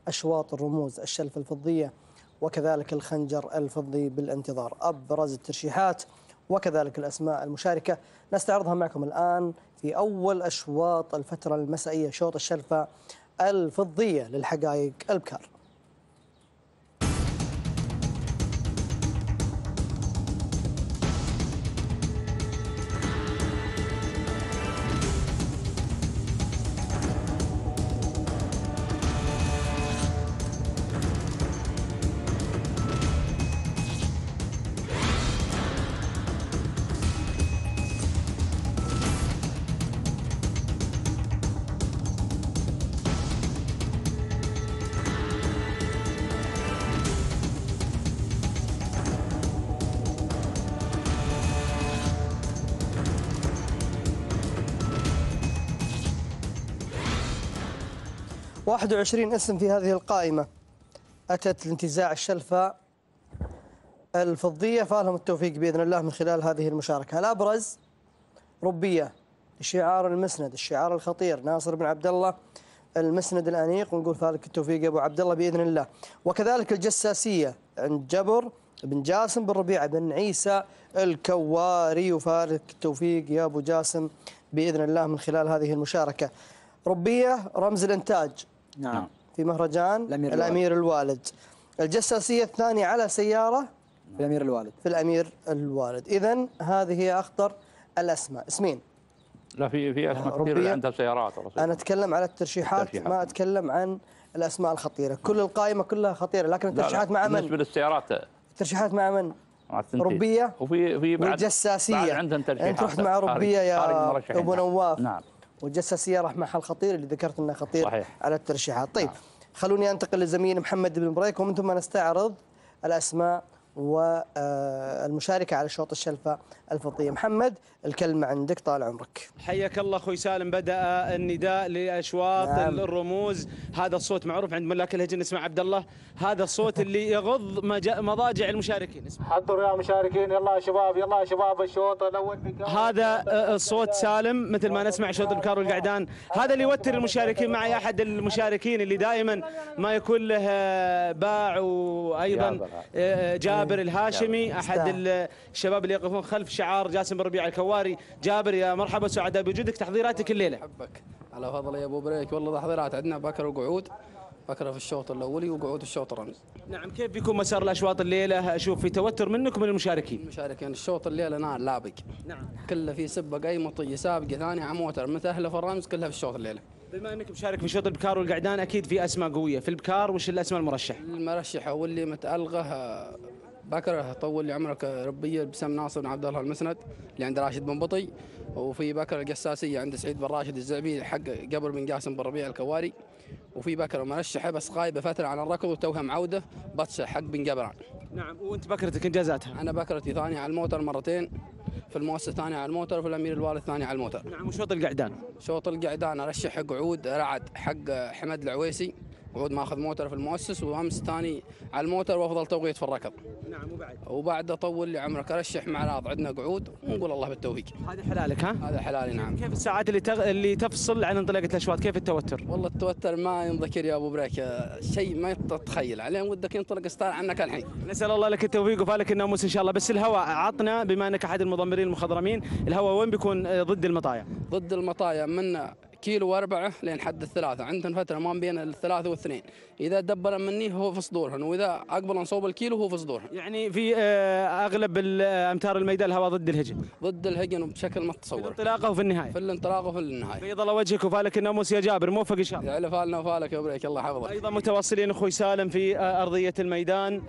[SPEAKER 1] أشواط الرموز، الشلف الفضية، وكذلك الخنجر الفضي بالانتظار. أبرز الترشيحات وكذلك الأسماء المشاركة نستعرضها معكم الآن في أول أشواط الفترة المسائية، شوط الشلفة الفضية للحقائق البكار. واحد 21 اسم في هذه القائمة أتت لانتزاع الشلفة الفضية، فالهم التوفيق بإذن الله من خلال هذه المشاركة. الأبرز ربية، الشعار المسند، الشعار الخطير، ناصر بن عبد الله المسند الأنيق، ونقول فالك التوفيق يا أبو عبد الله بإذن الله. وكذلك الجساسية عند جبر بن جاسم بن ربيعة بن عيسى الكواري، وفالك التوفيق يا أبو جاسم بإذن الله من خلال هذه المشاركة. ربية رمز الإنتاج،
[SPEAKER 2] نعم،
[SPEAKER 1] في مهرجان الأمير الوالد. الجساسية الثانية على سيارة
[SPEAKER 2] في الأمير الوالد،
[SPEAKER 1] في الأمير الوالد. إذن هذه هي أخطر الأسماء. اسمين؟
[SPEAKER 3] لا، في أسماء كثير اللي عندها سيارات.
[SPEAKER 1] أنا أتكلم على الترشيحات، ما أتكلم عن الأسماء الخطيرة. كل القائمة كلها خطيرة، لكن الترشيحات مع من؟
[SPEAKER 3] بالنسبة للسيارات
[SPEAKER 1] الترشيحات مع من؟
[SPEAKER 3] مع
[SPEAKER 1] ربية
[SPEAKER 3] وفي بعد
[SPEAKER 1] والجساسية.
[SPEAKER 3] بعد عندهم ترشيحات.
[SPEAKER 1] أنت رحت مع ربية يا أبو نواف.
[SPEAKER 3] نعم.
[SPEAKER 1] والجساسية راح معها الخطير اللي ذكرت أنه خطير.
[SPEAKER 3] صحيح.
[SPEAKER 1] على الترشيحات. طيب، خلوني أنتقل للزميل محمد بن بريك، ومن ثم نستعرض الأسماء والمشاركة على شوط الشلفة الفضية. محمد، الكلمة عندك، طال عمرك.
[SPEAKER 4] حياك الله أخوي سالم. بدأ النداء لأشواط الرموز. هذا الصوت معروف عند ملاك الهجن، اسمه عبد الله. هذا الصوت اللي يغض مضاجع المشاركين.
[SPEAKER 19] حضروا يا مشاركين، يلا يا شباب، يلا يا شباب، الشوط الأول.
[SPEAKER 4] هذا الصوت سالم مثل ما نسمع شوط البكار والقعدان. هذا اللي يوتر المشاركين. معي أحد المشاركين اللي دائما ما يكون له باع، وأيضا جابر الهاشمي، أحد الشباب اللي يقفون خلف شعار جاسم بن ربيعة الكواري. جابر يا مرحبا، سعداء بوجودك. تحضيراتك الليلة؟
[SPEAKER 20] حبك على فضل يا ابو بريك. والله تحضيرات عندنا بكره وقعود، بكره في الشوط الاولي وقعود الشوط الرمز.
[SPEAKER 4] نعم. كيف بيكون مسار الاشواط الليله؟ اشوف في توتر منك ومن المشاركين.
[SPEAKER 20] المشاركين الشوط الليله نار لابق.
[SPEAKER 4] نعم.
[SPEAKER 20] كله في سبه، قاي مطيه سابقه ثانيه على موتر متاهله في الرمز، كلها في الشوط الليله.
[SPEAKER 4] بما انك مشارك في شوط البكار والقعدان، اكيد في اسماء قويه في البكار. وش الاسماء المرشحه؟
[SPEAKER 20] المرشحه واللي متالقه بكره طول لي عمرك ربيه بسم ناصر بن عبد الله المسند اللي عند راشد بن بطي، وفي بكره القساسيه عند سعيد بن راشد الزعبي حق قبر بن قاسم بن ربيع الكواري، وفي بكره مرشحه بس غايبه فتره عن الركض وتوها معوده بطشه حق بن قبران.
[SPEAKER 4] نعم. وانت بكرتك انجازاتها؟
[SPEAKER 20] انا بكرتي ثانيه على الموتر مرتين، في المؤسسه ثانيه على الموتر، وفي الامير الوالد ثانيه على الموتر.
[SPEAKER 4] نعم. وشوط القعدان؟
[SPEAKER 20] شوط القعدان ارشح قعود رعد حق حمد العويسي، قعود ماخذ موتر في المؤسس، وامس ثاني على الموتر وافضل توقيت في الركض.
[SPEAKER 4] نعم.
[SPEAKER 20] وبعد طول لي عمرك ارشح مع راض عندنا قعود، ونقول الله بالتوفيق.
[SPEAKER 4] هذا حلالك ها؟
[SPEAKER 20] هذا حلالي نعم.
[SPEAKER 4] كيف الساعات اللي تفصل عن انطلاقه الاشواط؟ كيف التوتر؟
[SPEAKER 20] والله التوتر ما ينذكر يا ابو بريك، شيء ما تتخيل عليه، ودك ينطلق ستار عنك الحين.
[SPEAKER 4] نسال الله لك التوفيق وفالك الناموس ان شاء الله. بس الهواء عطنا، بما انك احد المضمرين المخضرمين، الهواء وين بيكون ضد المطايا؟
[SPEAKER 20] ضد المطايا من كيلو و4 لين حد ال3. عندنا فتره ما بين ال3 و2، اذا دبر مني هو في صدورهن، واذا عقب نصوب الكيلو هو في صدورهن.
[SPEAKER 4] يعني في اغلب امتار الميدان الهواء ضد الهجن.
[SPEAKER 20] ضد الهجن بشكل ما تتصور.
[SPEAKER 4] في الانطلاقه وفي النهايه.
[SPEAKER 20] في الانطلاقه وفي النهايه.
[SPEAKER 4] بيض الله وجهك وفالك الناموس يا جابر، موفق ان شاء الله.
[SPEAKER 20] يعلى فالنا وفالك يا بريك، الله يحفظك.
[SPEAKER 4] ايضا متواصلين اخوي سالم في ارضيه الميدان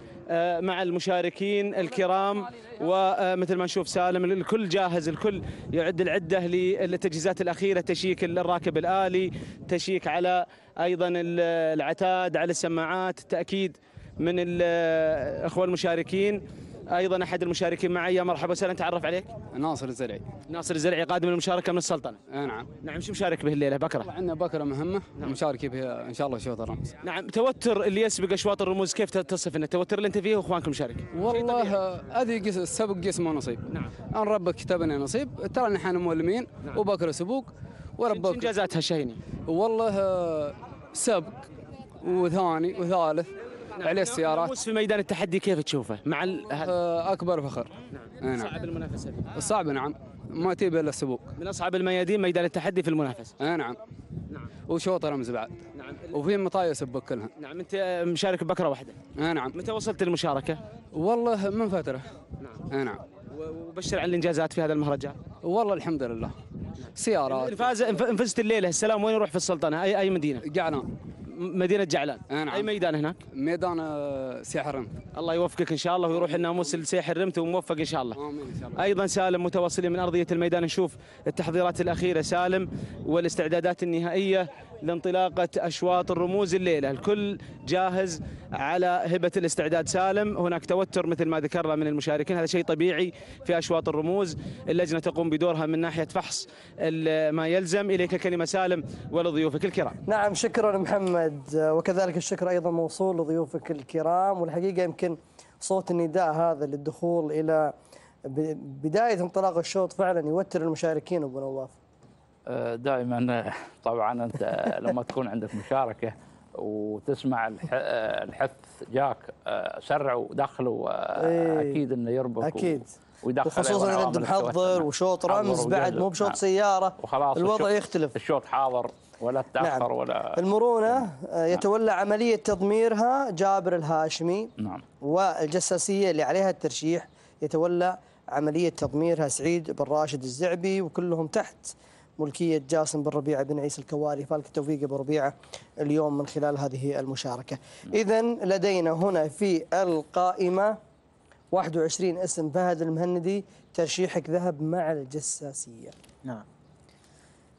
[SPEAKER 4] مع المشاركين الكرام، ومثل ما نشوف سالم الكل جاهز، الكل يعد العده للتجهيزات الاخيره، تشييك الراكب الالي، تشييك على ايضا العتاد، على السماعات، التاكيد من الاخوه المشاركين. ايضا احد المشاركين معي، يا مرحبا وسهلا، تعرف عليك.
[SPEAKER 20] ناصر الزرعي.
[SPEAKER 4] ناصر الزرعي قادم المشاركه من السلطنه.
[SPEAKER 20] نعم.
[SPEAKER 4] نعم، شو مشارك به الليله؟ بكره.
[SPEAKER 20] عندنا بكره مهمه مشاركه بها ان شاء الله شوط الرمز.
[SPEAKER 4] نعم، توتر اللي يسبق اشواط الرموز كيف تصف انه التوتر اللي انت فيه واخوانك المشاركين؟
[SPEAKER 20] والله هذه السبق قسم ونصيب.
[SPEAKER 4] نعم.
[SPEAKER 20] ان ربك كتبنا نصيب، ترى نحن مولمين. نعم. وبكره سبوق وربك.
[SPEAKER 4] انجازاتها الشهينه؟
[SPEAKER 20] والله سبق وثاني وثالث. نعم. عليه السيارات.
[SPEAKER 4] في ميدان التحدي كيف تشوفه مع
[SPEAKER 20] اكبر فخر.
[SPEAKER 4] نعم. صعب المنافسه فيه.
[SPEAKER 20] صعب نعم، ما تيبي الا السبوق.
[SPEAKER 4] من اصعب الميادين ميدان التحدي في المنافسه.
[SPEAKER 20] نعم.
[SPEAKER 4] نعم.
[SPEAKER 20] وشوط رمز بعد.
[SPEAKER 4] نعم.
[SPEAKER 20] وفي مطايا سبق كلها.
[SPEAKER 4] نعم. انت مشارك ببكره واحده.
[SPEAKER 20] نعم.
[SPEAKER 4] متى وصلت للمشاركه؟
[SPEAKER 20] والله من فتره.
[SPEAKER 4] نعم.
[SPEAKER 20] نعم.
[SPEAKER 4] وبشر عن الانجازات في هذا المهرجان.
[SPEAKER 20] والله الحمد لله. سيارات.
[SPEAKER 4] ان فزت الليله السلام وين يروح في السلطنه؟ اي مدينه؟
[SPEAKER 20] جعلان.
[SPEAKER 4] مدينه جعلان.
[SPEAKER 20] نعم.
[SPEAKER 4] اي ميدان هناك؟
[SPEAKER 20] ميدان سيح الرمت.
[SPEAKER 4] الله يوفقك ان شاء الله، ويروح الناموس لسيح الرمت وموفق ان شاء الله.
[SPEAKER 20] امين ان شاء الله.
[SPEAKER 4] ايضا سالم متواصلين من ارضيه الميدان، نشوف التحضيرات الاخيره سالم والاستعدادات النهائيه لانطلاقه اشواط الرموز الليله، الكل جاهز على هبه الاستعداد سالم. هناك توتر مثل ما ذكرنا من المشاركين، هذا شيء طبيعي في اشواط الرموز، اللجنه تقوم بدورها من ناحيه فحص ما يلزم. اليك كلمه سالم ولضيوفك الكرام.
[SPEAKER 1] نعم، شكرا محمد، وكذلك الشكر ايضا موصول لضيوفك الكرام. والحقيقه يمكن صوت النداء هذا للدخول الى بدايه انطلاق الشوط فعلا يوتر المشاركين. ابو نواف،
[SPEAKER 3] دائما طبعا انت لما تكون عندك مشاركه وتسمع الحث جاك سرعوا دخلوا، اكيد انه يربك
[SPEAKER 1] اكيد،
[SPEAKER 3] ويدخل،
[SPEAKER 1] خصوصا اذا انت محضر وشوط رمز بعد مو بشوط سياره
[SPEAKER 3] وخلاص
[SPEAKER 1] الوضع يختلف.
[SPEAKER 3] الشوط حاضر ولا تاخر.
[SPEAKER 1] نعم.
[SPEAKER 3] ولا
[SPEAKER 1] المرونه يتولى عمليه تضميرها جابر الهاشمي.
[SPEAKER 3] نعم.
[SPEAKER 1] والجساسيه اللي عليها الترشيح يتولى عمليه تضميرها سعيد بن راشد الزعبي، وكلهم تحت ملكيه جاسم بن ربيعه بن عيسى الكواري. فالك التوفيق ابو ربيعه اليوم من خلال هذه المشاركه. اذا لدينا هنا في القائمه 21 اسم. فهد المهندي ترشيحك ذهب مع الجساسيه.
[SPEAKER 2] نعم.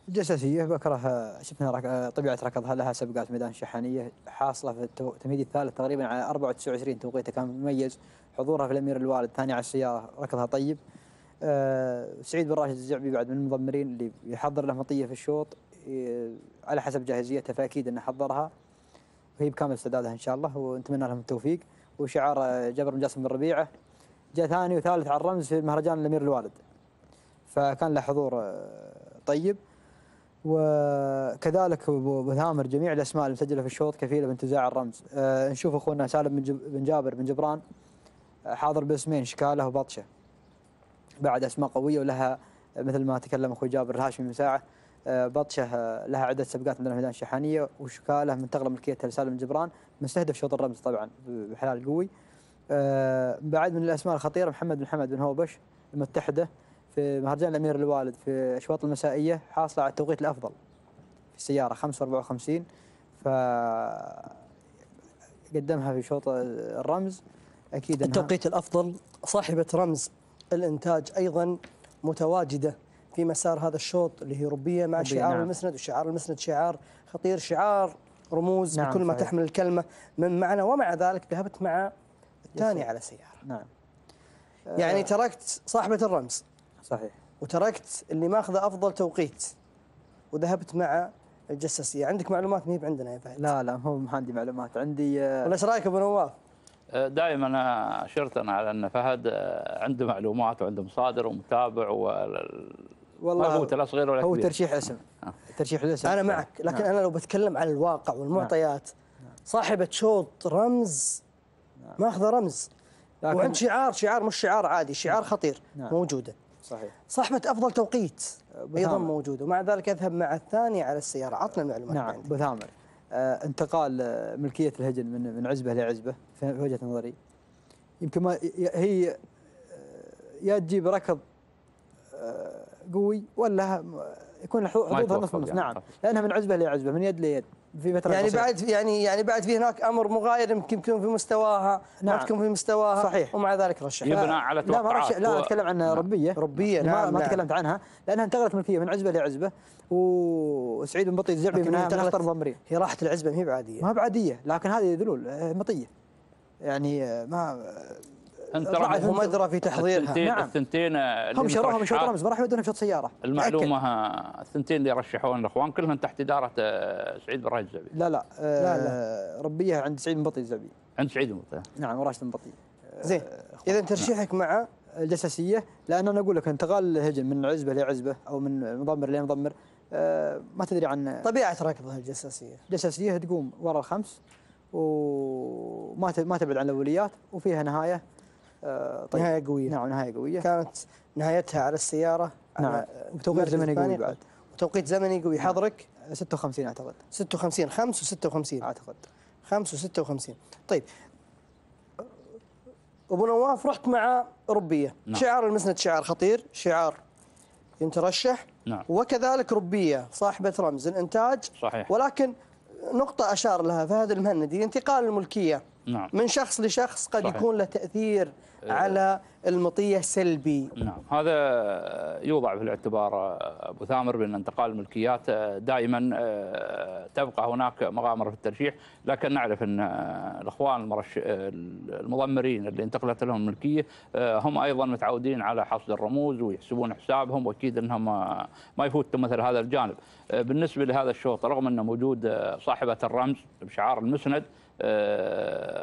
[SPEAKER 2] الجساسيه بكره شفنا طبيعه ركضها لها سبقات ميدان شحانيه، حاصله في التمهيد الثالث تقريبا على 24 توقيته كان مميز. حضورها في الامير الوالد، ثاني على السياره، ركضها طيب. سعيد بن راشد الزعبي بعد من المضمرين اللي يحضر له مطيه في الشوط على حسب جاهزيته، فاكيد انه حضرها وهي بكامل استعدادها ان شاء الله، ونتمنى لهم التوفيق. وشعار جابر بن جاسم بن ربيعه جاء ثاني وثالث على الرمز في مهرجان الامير الوالد، فكان له حضور طيب. وكذلك ابو ثامر جميع الاسماء المسجله في الشوط كفيله بانتزاع الرمز. نشوف اخونا سالم بن جابر بن جبران حاضر باسمين، شكاله وبطشه، بعد اسماء قويه ولها مثل ما تكلم اخوي جابر الهاشمي من ساعه. بطشه لها عده سبقات عندنا في ميدان الشحانيه، وشكاله منتقله ملكيتها لسالم بن جبران، مستهدف شوط الرمز طبعا بحلال قوي. بعد من الاسماء الخطيره محمد بن حمد بن هوبش المتحده في مهرجان الامير الوالد في اشواط المسائيه، حاصله على التوقيت الافضل في السياره 5:54، فقدمها في شوط الرمز. اكيد
[SPEAKER 1] التوقيت الافضل. صاحبه رمز الانتاج ايضا متواجده في مسار هذا الشوط اللي هي ربيه مع شعار. نعم. المسند، وشعار المسند شعار خطير، شعار رموز. نعم. بكل ما تحمل الكلمه من معنى، ومع ذلك ذهبت مع الثاني على سياره.
[SPEAKER 2] نعم.
[SPEAKER 1] يعني تركت صاحبه الرمز،
[SPEAKER 2] صحيح،
[SPEAKER 1] وتركت اللي ماخذه افضل توقيت وذهبت مع الجساسيه. عندك معلومات ما هي عندنا يا فهد؟
[SPEAKER 2] لا هو ما عندي معلومات، عندي
[SPEAKER 1] ولا ايش رايك ابو نواف؟
[SPEAKER 3] دائما اشرت انا على ان فهد عنده معلومات وعنده مصادر ومتابع
[SPEAKER 1] والله
[SPEAKER 3] ما هو لا صغير ولا
[SPEAKER 2] هو
[SPEAKER 3] كبير.
[SPEAKER 2] ترشيح اسم. ترشيح الاسم
[SPEAKER 1] انا معك، لكن انا لو بتكلم على الواقع والمعطيات، صاحبه شوط رمز ماخذه رمز، وعند شعار مش شعار عادي، شعار خطير موجوده.
[SPEAKER 2] صحيح.
[SPEAKER 1] صاحبة أفضل توقيت أيضا موجودة، ومع ذلك أذهب مع الثاني على السيارة. عطنا المعلومات.
[SPEAKER 2] نعم أبو ثامر، انتقال ملكية الهجن من عزبة لعزبة في وجهة نظري يمكن ما هي يا تجيب ركض قوي ولا يكون حظوظها نص نص. نعم، لأنها من عزبة لعزبة، من يد ليد في فترة
[SPEAKER 1] يعني
[SPEAKER 2] قصيرة.
[SPEAKER 1] بعد يعني بعد في هناك أمر مغاير يمكن يكون في مستواها.
[SPEAKER 2] نعم.
[SPEAKER 1] ما تكون في مستواها.
[SPEAKER 2] صحيح.
[SPEAKER 1] ومع ذلك رشح.
[SPEAKER 3] يبنى على توقعات.
[SPEAKER 2] لا أتكلم عن ربية.
[SPEAKER 1] نعم.
[SPEAKER 2] ما تكلمت عنها لأنها انتقلت ملكية من عزبة لعزبة، وسعيد بن بطي الزعبي من أخطر المضمرين.
[SPEAKER 1] هي راحت العزبة، ما هي بعادية.
[SPEAKER 2] ما هي بعادية، لكن هذه ذلول مطية يعني ما
[SPEAKER 3] انت
[SPEAKER 1] هم ادرى في تحضيرها.
[SPEAKER 3] نعم. الثنتين
[SPEAKER 2] هم شروها من شوط رمز، ما راح يودونها بشوط سياره.
[SPEAKER 3] المعلومه الثنتين اللي رشحوهم الاخوان كلهم تحت اداره سعيد بن راشد الزعبي.
[SPEAKER 2] لا ربيه عند سعيد بن بطي الزعبي.
[SPEAKER 3] عند سعيد بن بطي.
[SPEAKER 2] نعم، وراشد بن بطي.
[SPEAKER 1] زين، اذا ترشيحك مع
[SPEAKER 2] الجساسيه، لان انا اقول لك انتقال الهجن من عزبه لعزبه او من مضمر لمضمر ما تدري عن
[SPEAKER 1] طبيعه ركضها الجساسيه.
[SPEAKER 2] الجساسيه تقوم وراء الخمس وما تبعد عن الاوليات، وفيها نهايه
[SPEAKER 1] طيب. نهاية قوية.
[SPEAKER 2] نعم، نهاية قوية.
[SPEAKER 1] كانت نهايتها على السيارة.
[SPEAKER 2] نعم. وتوقيت زمني قوي بعد.
[SPEAKER 1] وتوقيت زمني قوي. حضرك
[SPEAKER 2] 56 أعتقد.
[SPEAKER 1] 56 5 و56
[SPEAKER 2] أعتقد.
[SPEAKER 1] 5 و56. طيب أبو نواف، رحت مع ربية.
[SPEAKER 3] نعم.
[SPEAKER 1] شعار المسند شعار خطير، شعار ينترشح.
[SPEAKER 3] نعم.
[SPEAKER 1] وكذلك ربية صاحبة رمز الإنتاج.
[SPEAKER 3] صحيح.
[SPEAKER 1] ولكن نقطة أشار لها فهد المهندي، انتقال الملكية
[SPEAKER 3] نعم.
[SPEAKER 1] من شخص لشخص قد
[SPEAKER 3] صحيح.
[SPEAKER 1] يكون له تأثير على المطية سلبي.
[SPEAKER 3] نعم، هذا يوضع في الاعتبار أبو ثامر بأن انتقال الملكيات دائما تبقى هناك مغامرة في الترشيح، لكن نعرف أن الأخوان المضمرين اللي انتقلت لهم الملكية هم أيضا متعودين على حصد الرموز ويحسبون حسابهم، وأكيد أنهم ما يفوتوا مثل هذا الجانب. بالنسبة لهذا الشوط، رغم أنه موجود صاحبة الرمز بشعار المسند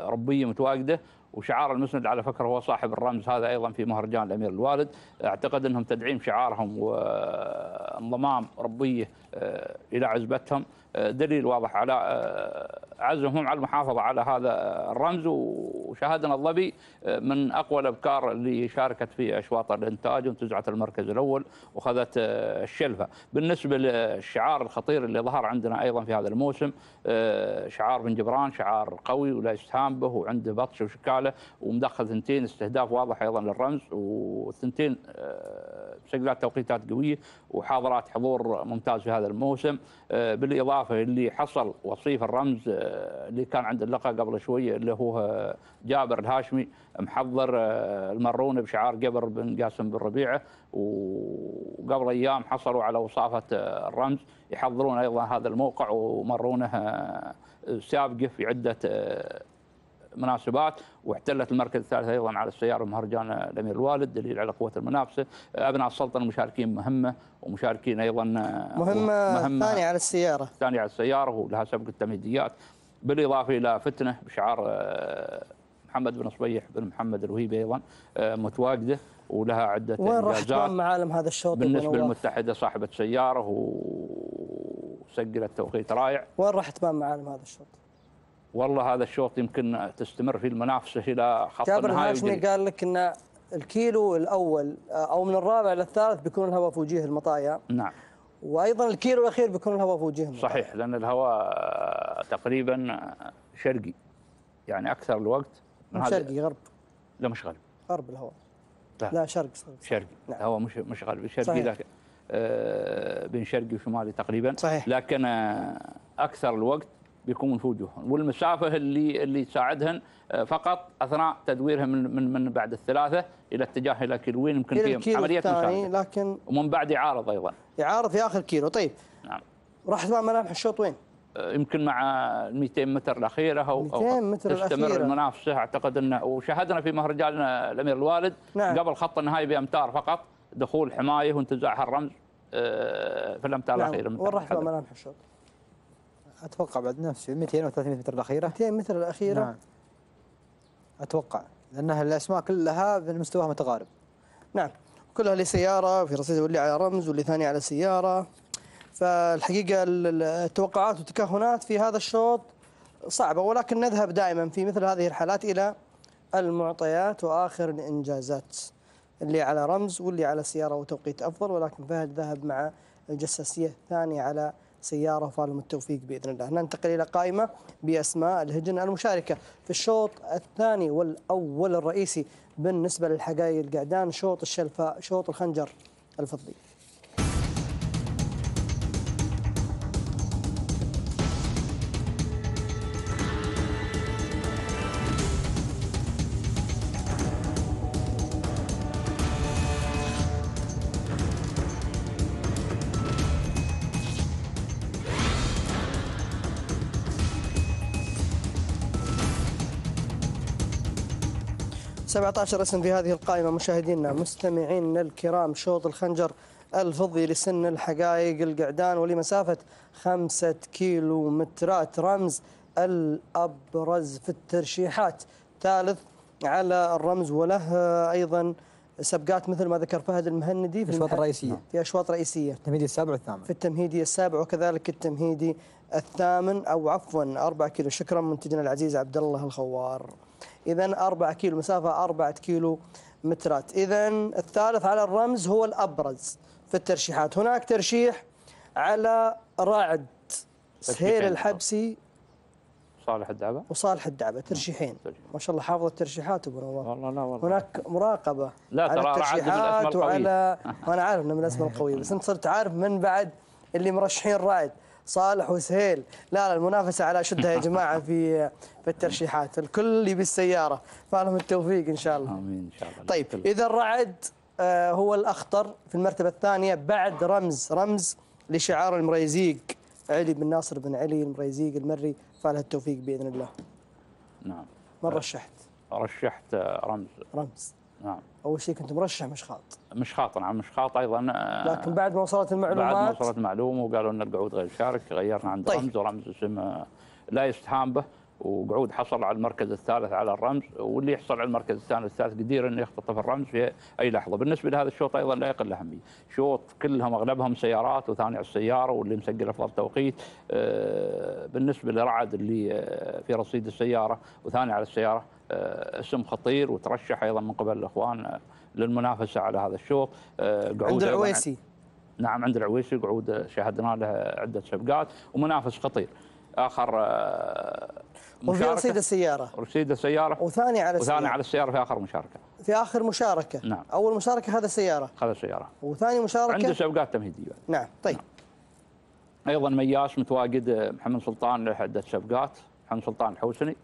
[SPEAKER 3] ربية متواجدة، وشعار المسند على فكرة هو صاحب الرمز هذا أيضا في مهرجان الأمير الوالد. أعتقد أنهم تدعيم شعارهم وانضمام ربية إلى عزبتهم دليل واضح على عزمهم على المحافظة على هذا الرمز. وشاهدنا الظبي من أقوى الأبكار اللي شاركت في أشواط الإنتاج وانتزعت المركز الأول وأخذت الشلفة. بالنسبة للشعار الخطير اللي ظهر عندنا أيضا في هذا الموسم، شعار بن جبران، شعار قوي ولا يستهان به وعنده بطش وشكالة ومدخل ثنتين، استهداف واضح أيضا للرمز، والثنتين مسجلات توقيتات قوية وحاضرات حضور ممتاز في هذا الموسم. بالإضافة اللي حصل وصيف الرمز اللي كان عند اللقاء قبل شوية اللي هو جابر الهاشمي محضر المرونة بشعار جبر بن قاسم بن ربيعة، وقبل أيام حصلوا على وصافة الرمز، يحضرون أيضا هذا الموقع ومرونه سابقة في عدة مناسبات، واحتلت المركز الثالث ايضا على السياره بمهرجان الامير الوالد، دليل على قوه المنافسه. ابناء السلطنه مشاركين مهمه، ومشاركين ايضا
[SPEAKER 1] مهمه ثانيه على السياره،
[SPEAKER 3] ثانيه على السياره ولها سبق التمهيديات، بالاضافه الى فتنه بشعار محمد بن صبيح بن محمد الوهيبي ايضا متواجده ولها عده
[SPEAKER 1] وين رحت معالم هذا الشوط؟
[SPEAKER 3] بالنسبه للمتحده صاحبه سياره وسجلت توقيت رائع.
[SPEAKER 1] وين رحت معالم هذا الشوط؟
[SPEAKER 3] والله هذا الشوط يمكن تستمر في المنافسه الى خط النهايه.
[SPEAKER 1] جابر الهاشمي قال لك ان الكيلو الاول او من الرابع للثالث بيكون الهواء في وجيه المطايا.
[SPEAKER 3] نعم.
[SPEAKER 1] وايضا الكيلو الاخير بيكون الهواء في وجيه المطايا.
[SPEAKER 3] صحيح، لان الهواء تقريبا شرقي، يعني اكثر الوقت
[SPEAKER 1] من شرقي غرب.
[SPEAKER 3] لا مش غربي.
[SPEAKER 1] غرب الهواء. لا شرق.
[SPEAKER 3] شرقي. نعم. الهواء مش غربي، شرقي. لكن بين شرقي وشمالي تقريبا.
[SPEAKER 1] صحيح.
[SPEAKER 3] لكن اكثر الوقت بيكون من وجوههم، والمسافه اللي تساعدهن فقط اثناء تدويرهم من بعد الثلاثه الى اتجاه الى كيلوين، يمكن في عمليه مساعده،
[SPEAKER 1] لكن
[SPEAKER 3] ومن بعد يعارض ايضا.
[SPEAKER 1] يعارض في اخر كيلو. طيب.
[SPEAKER 3] نعم.
[SPEAKER 1] رحت مع ملامح الشوط وين؟
[SPEAKER 3] يمكن مع 200 متر الاخيره او
[SPEAKER 1] 200 متر
[SPEAKER 3] تستمر
[SPEAKER 1] الأخيرة.
[SPEAKER 3] المنافسه. اعتقد انه وشاهدنا في مهرجان الامير الوالد.
[SPEAKER 1] نعم.
[SPEAKER 3] قبل خط النهايه بامتار فقط دخول حمايه وانتزاعها الرمز في الامتار الاخيره.
[SPEAKER 1] وين رحت مع ملامح الشوط؟
[SPEAKER 2] اتوقع بعد نفس 200 و 300 متر الاخيره.
[SPEAKER 1] 200 متر الاخيره.
[SPEAKER 2] نعم. اتوقع لانها الاسماء كلها مستواها متقارب.
[SPEAKER 1] نعم، كلها لي سياره في رصيد، واللي على رمز واللي ثاني على سياره. فالحقيقه التوقعات والتكهنات في هذا الشوط صعبه، ولكن نذهب دائما في مثل هذه الحالات الى المعطيات واخر الانجازات. اللي على رمز واللي على سيارة وتوقيت أفضل، ولكن فهد ذهب مع الجساسية الثانية على سيارة، وفالهم التوفيق بإذن الله. ننتقل إلى قائمة بأسماء الهجن المشاركة في الشوط الثاني والأول الرئيسي بالنسبة للحقائق القعدان، شوط الشلفاء، شوط الخنجر الفضي. سبعة عشر اسم في هذه القائمة مشاهدينا مستمعينا الكرام. شوط الخنجر الفضي لسن الحقائق القعدان ولمسافة 5 كيلومترات، رمز الأبرز في الترشيحات، ثالث على الرمز، وله أيضا سبقات مثل ما ذكر فهد المهندي في
[SPEAKER 2] الأشواط الرئيسية،
[SPEAKER 1] في أشواط رئيسية،
[SPEAKER 2] التمهيدي السابع والثامن،
[SPEAKER 1] في التمهيدي السابع وكذلك التمهيدي الثامن، أو عفوا 4 كيلو. شكرا منتجنا العزيز عبد الله الخوار. إذا 4 كيلو، مسافة 4 كيلو مترات. إذا الثالث على الرمز هو الأبرز في الترشيحات. هناك ترشيح على رعد، سهيل الحبسي،
[SPEAKER 3] صالح الدعبة
[SPEAKER 1] وصالح الدعبة، ترشيحين ما شاء الله حافظ الترشيحات ابو نواف.
[SPEAKER 3] والله لا والله.
[SPEAKER 1] هناك مراقبة
[SPEAKER 3] لا
[SPEAKER 1] على
[SPEAKER 3] ترى
[SPEAKER 1] الترشيحات وعلى، وانا عارف انه من الاسماء القوية، بس انت صرت عارف من بعد اللي مرشحين رعد، صالح وسهيل. لا المنافسة على شدها يا جماعة في الترشيحات، الكل يبي السيارة، فلهم التوفيق إن شاء الله.
[SPEAKER 3] آمين إن شاء الله.
[SPEAKER 1] طيب إذا الرعد هو الأخطر في المرتبة الثانية بعد رمز لشعار المريزيق علي بن ناصر بن علي المريزيق المري، فله التوفيق بإذن الله.
[SPEAKER 3] نعم.
[SPEAKER 1] من رشحت؟
[SPEAKER 3] رشحت رمز. نعم.
[SPEAKER 1] أول شيء كنت مرشح
[SPEAKER 3] مش خاط. نعم مش خاط أيضا،
[SPEAKER 1] لكن بعد ما وصلت المعلومات،
[SPEAKER 3] بعد ما وصلت المعلومة وقالوا أن القعود غير شارك، غيرنا عند
[SPEAKER 1] طيب.
[SPEAKER 3] رمز، ورمز اسم لا يستهان به، وقعود حصل على المركز الثالث على الرمز، واللي يحصل على المركز الثاني والثالث قدير انه يختطف الرمز في اي لحظه. بالنسبه لهذا الشوط ايضا لا يقل اهميه، شوط كلهم اغلبهم سيارات، وثاني على السياره واللي مسجل افضل توقيت. بالنسبه لرعد اللي في رصيد السياره وثاني على السياره، اسم خطير وترشح ايضا من قبل الاخوان للمنافسه على هذا الشوط.
[SPEAKER 1] عند العويسي.
[SPEAKER 3] نعم عند العويسي، قعود شاهدنا له عده سبقات ومنافس خطير. اخر
[SPEAKER 1] وفي رصيد السياره، وثاني على
[SPEAKER 3] السياره في اخر مشاركه،
[SPEAKER 1] في اخر مشاركه.
[SPEAKER 3] نعم.
[SPEAKER 1] اول مشاركه هذا السياره،
[SPEAKER 3] وثاني
[SPEAKER 1] مشاركه
[SPEAKER 3] عنده سبقات تمهيديه.
[SPEAKER 1] نعم. طيب.
[SPEAKER 3] نعم. ايضا مياس متواجد محمد سلطان له عده سبقات، محمد سلطان الحوسني،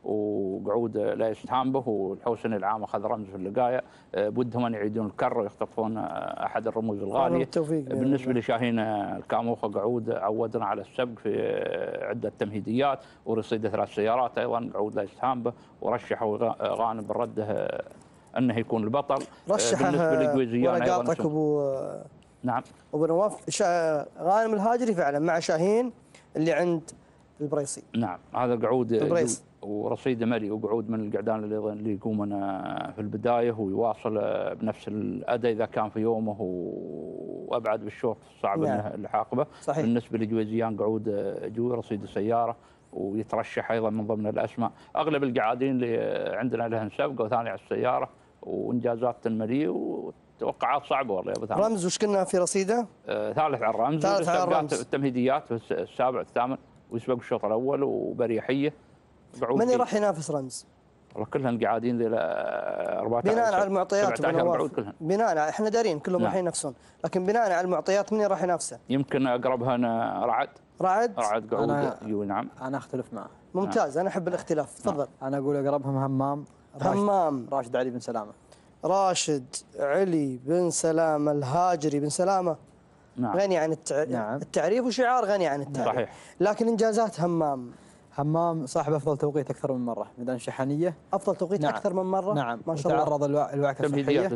[SPEAKER 3] وقعود لا يستهان به، والحوسني العام اخذ رمز في اللقايه، بدهم ان يعيدون الكر ويختطفون احد الرموز الغاليه. بالنسبه لشاهين الكاموخه، قعود عودنا على السبق في عده تمهيديات ورصيد 3 سيارات، ايضا قعود لا يستهان به، ورشحوا غانم بالرده انه يكون البطل.
[SPEAKER 1] رشحه
[SPEAKER 3] بالنسبه للجويزيان
[SPEAKER 1] ايضا قاطعك ابو
[SPEAKER 3] نعم
[SPEAKER 1] ابو نواف، غانم الهاجري فعلا مع شاهين اللي عند البريصي.
[SPEAKER 3] نعم هذا قعود ورصيد ملي، وقعود من القعدان اللي يقومون في البدايه ويواصل بنفس الاداء اذا كان في يومه، وابعد بالشوط صعب انه اللحاق به. بالنسبه لجويزيان قعود جوي رصيد السياره، ويترشح ايضا من ضمن الاسماء. اغلب القعادين اللي عندنا لهم سبق وثاني على السياره وانجازات تنمليه وتوقعات صعبه والله يا ابو ثامر.
[SPEAKER 1] رمز وش كنا في رصيده؟
[SPEAKER 3] ثالث على الرمز،
[SPEAKER 1] ثالث على الرمز،
[SPEAKER 3] التمهيديات في السابع والثامن، ويسبق الشوط الاول وبريحيه.
[SPEAKER 1] من راح ينافس رمز؟
[SPEAKER 3] والله كلهم قاعدين ل 14
[SPEAKER 1] بناء على المعطيات بناء احنا دارين كلهم راح ينافسون، لكن بناء على المعطيات من راح ينافسه؟
[SPEAKER 3] يمكن اقربها رعد
[SPEAKER 1] قعود
[SPEAKER 3] يقول. نعم
[SPEAKER 2] انا اختلف معه.
[SPEAKER 1] ممتاز. انا احب الاختلاف. تفضل.
[SPEAKER 2] انا اقول اقربهم همام راشد علي بن سلامه.
[SPEAKER 1] راشد علي بن سلامه الهاجري بن سلامه.
[SPEAKER 3] نعم.
[SPEAKER 1] غني عن التعريف وشعار غني عن التعريف.
[SPEAKER 3] صحيح.
[SPEAKER 1] لكن انجازات
[SPEAKER 2] همام صاحب افضل توقيت اكثر من مره، ميدان شحنيه
[SPEAKER 1] افضل توقيت. نعم. اكثر من مره.
[SPEAKER 2] نعم.
[SPEAKER 1] ما شاء الله.
[SPEAKER 2] تعرض الوعكه صحيه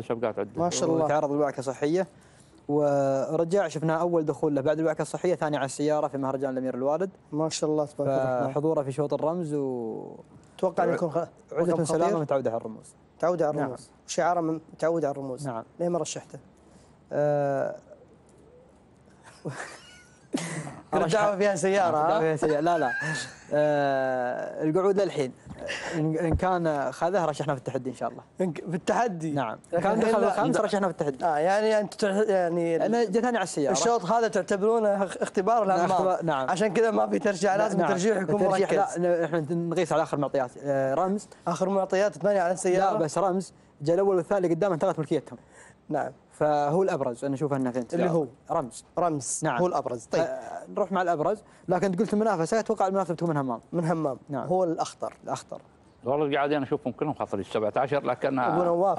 [SPEAKER 1] ما شاء الله،
[SPEAKER 2] تعرض الوعكه صحيه، ورجع شفناه اول دخول له بعد الوعكه الصحيه، ثاني على السياره في مهرجان الامير الوالد.
[SPEAKER 1] ما شاء الله تبارك الله.
[SPEAKER 2] حضوره في شوط الرمز
[SPEAKER 1] اتوقع انه يكون
[SPEAKER 2] عودة بن سلامه متعوده على الرموز.
[SPEAKER 1] تعود على الرموز. نعم. شعاره متعود على الرموز.
[SPEAKER 2] نعم.
[SPEAKER 1] ليه ما رشحته؟ كل دعوة فيها سيارة.
[SPEAKER 2] دعوة فيها سيارة. لا القعود للحين إن كان خذه رشحنا في التحدي إن شاء الله.
[SPEAKER 1] في التحدي؟
[SPEAKER 2] نعم. كان دخل الخامس رشحنا في التحدي.
[SPEAKER 1] يعني أنت يعني
[SPEAKER 2] أنا جتني على السيارة.
[SPEAKER 1] الشوط هذا تعتبرونه اختبار الهمام.
[SPEAKER 2] نعم.
[SPEAKER 1] عشان كذا ما في ترجيح، لازم ترجيح يكون مركز.
[SPEAKER 2] لا احنا نقيس على آخر معطيات. رمز.
[SPEAKER 1] آخر معطيات 8 على السيارة.
[SPEAKER 2] لا بس رمز جاء الأول والثاني قدام انتقلت ملكيتهم.
[SPEAKER 1] نعم.
[SPEAKER 2] فهو الابرز انا اشوف انه فين
[SPEAKER 1] اللي هو
[SPEAKER 2] رمز.
[SPEAKER 1] نعم. هو الابرز. طيب
[SPEAKER 2] نروح مع الابرز، لكن انت قلت المنافسه اتوقع المنافسه بتكون من همام.
[SPEAKER 1] نعم. هو الاخطر.
[SPEAKER 3] والله القاعدين اشوفهم كلهم خاطري 17 لكن
[SPEAKER 1] ابو نواف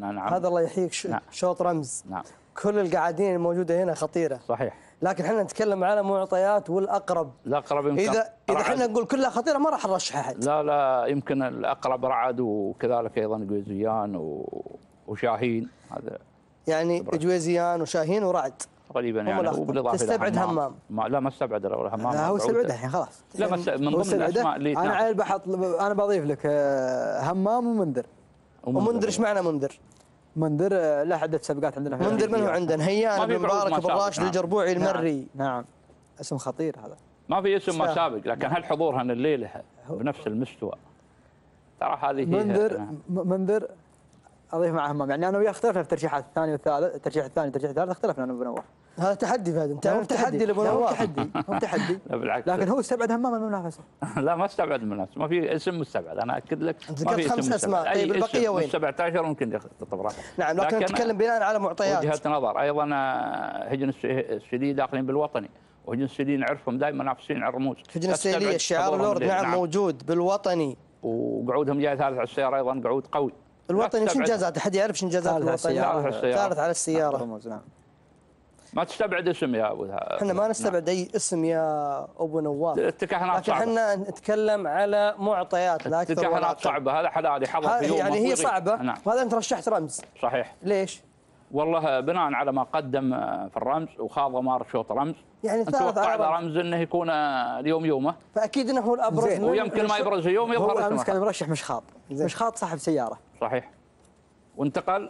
[SPEAKER 3] نعم.
[SPEAKER 1] هذا الله يحييك.
[SPEAKER 3] نعم.
[SPEAKER 1] شوط رمز.
[SPEAKER 3] نعم.
[SPEAKER 1] كل القاعدين الموجوده هنا خطيره.
[SPEAKER 3] صحيح.
[SPEAKER 1] لكن احنا نتكلم على معطيات والاقرب.
[SPEAKER 3] الاقرب يمكن
[SPEAKER 1] اذا احنا نقول كلها خطيره ما راح نرشح احد.
[SPEAKER 3] لا يمكن الاقرب رعد، وكذلك ايضا جويزيان وشاهين. هذا
[SPEAKER 1] يعني جويزيان وشاهين ورعد
[SPEAKER 3] تقريبا يعني، وبالاضافه
[SPEAKER 1] تستبعد همام.
[SPEAKER 3] لا ما استبعد همام.
[SPEAKER 2] لا هو استبعده الحين خلاص.
[SPEAKER 3] لا من ضمن الاسماء اللي
[SPEAKER 2] انا عيل بحط، انا بضيف لك همام ومنذر.
[SPEAKER 1] ومنذر ايش معنى منذر؟
[SPEAKER 2] منذر له عده سباقات عندنا.
[SPEAKER 1] منذر من هو عندنا؟ هيان بن مبارك بن راشد الجربوعي المري.
[SPEAKER 2] نعم اسم خطير هذا.
[SPEAKER 3] ما في اسم ما سابق، لكن هل حضورها الليله بنفس المستوى؟ ترى هذه
[SPEAKER 2] منذر اضيف مع همام. يعني انا وياه اختلفنا في الترشيحات الثاني والثالث، الترشيح الثاني والترشيح الثالث اختلفنا انا وابو نواف.
[SPEAKER 1] هذا تحدي فهد، انت تحدي لابو نواف.
[SPEAKER 2] هو تحدي
[SPEAKER 3] لا بالعكس،
[SPEAKER 2] لكن هو استبعد همام من المنافسه.
[SPEAKER 3] لا ما استبعد من المنافسه، ما في اسم مستبعد، انا اكد لك.
[SPEAKER 1] انت ذكرت 5 اسماء. طيب البقيه وين؟
[SPEAKER 3] 17 ممكن تعتبرها.
[SPEAKER 1] نعم لكن نتكلم بناء على معطيات.
[SPEAKER 3] وجهه نظر ايضا. هجن السيلي داخلين بالوطني، وهجن السيلي نعرفهم دائما منافسين على الرموز.
[SPEAKER 1] هجن السيلي الشعار اللورد نعم موجود بالوطني،
[SPEAKER 3] وقعودهم جاي ثالث على السياره ايضا قعود قوي.
[SPEAKER 1] الوطني وش انجازاته؟ حد يعرف شو انجازات الوطني؟ ثالث على السياره.
[SPEAKER 3] ما تستبعد اسم يا ابو
[SPEAKER 1] احنا ما نستبعد اي اسم يا ابو نواف، لكن احنا نتكلم على معطيات لا اكثر ولا اقل.
[SPEAKER 3] صعبه، هذا حلالي حظر في يوم
[SPEAKER 1] يعني هي صعبه.
[SPEAKER 3] نعم.
[SPEAKER 1] وهذا انت رشحت رمز.
[SPEAKER 3] صحيح.
[SPEAKER 1] ليش؟
[SPEAKER 3] والله بناء على ما قدم في الرمز وخاض مار شوط رمز،
[SPEAKER 1] يعني
[SPEAKER 3] اتوقع رمز انه يكون اليوم يومه،
[SPEAKER 1] فاكيد انه هو الابرز.
[SPEAKER 3] ويمكن ما يبرز اليوم يظهر
[SPEAKER 2] اسمه. هو امس كان مرشح مشخاط صاحب سياره.
[SPEAKER 3] صحيح. وانتقل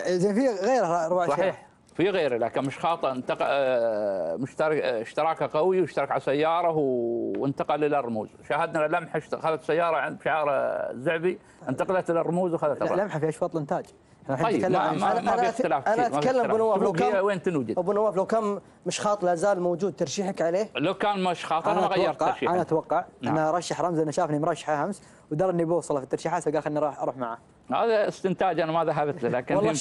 [SPEAKER 2] زين في غيره ربع.
[SPEAKER 3] صحيح في غيره، لكن مش خاطئ. انتقل اشتراكه قوي، واشترك على سياره وانتقل الى الرموز. شاهدنا لمحه خذت سياره عند شعار الزعبي، انتقلت الى الرموز وخذت
[SPEAKER 2] لمحه في اشواط الانتاج.
[SPEAKER 3] طيب ما في اختلاف.
[SPEAKER 1] انا اتكلم ابو نواف، لو كان
[SPEAKER 3] وين تنوجد
[SPEAKER 1] ابو نواف لو كان مشخاط لا زال موجود ترشيحك عليه؟
[SPEAKER 3] لو كان مشخاط انا غيرت ترشيحي.
[SPEAKER 2] انا اتوقع انه رشح رمز، انه شافني مرشحه امس ودرى اني بوصله في الترشيحات فقال خليني اروح معه.
[SPEAKER 3] هذا استنتاج انا ما ذهبت له، لكن
[SPEAKER 1] والله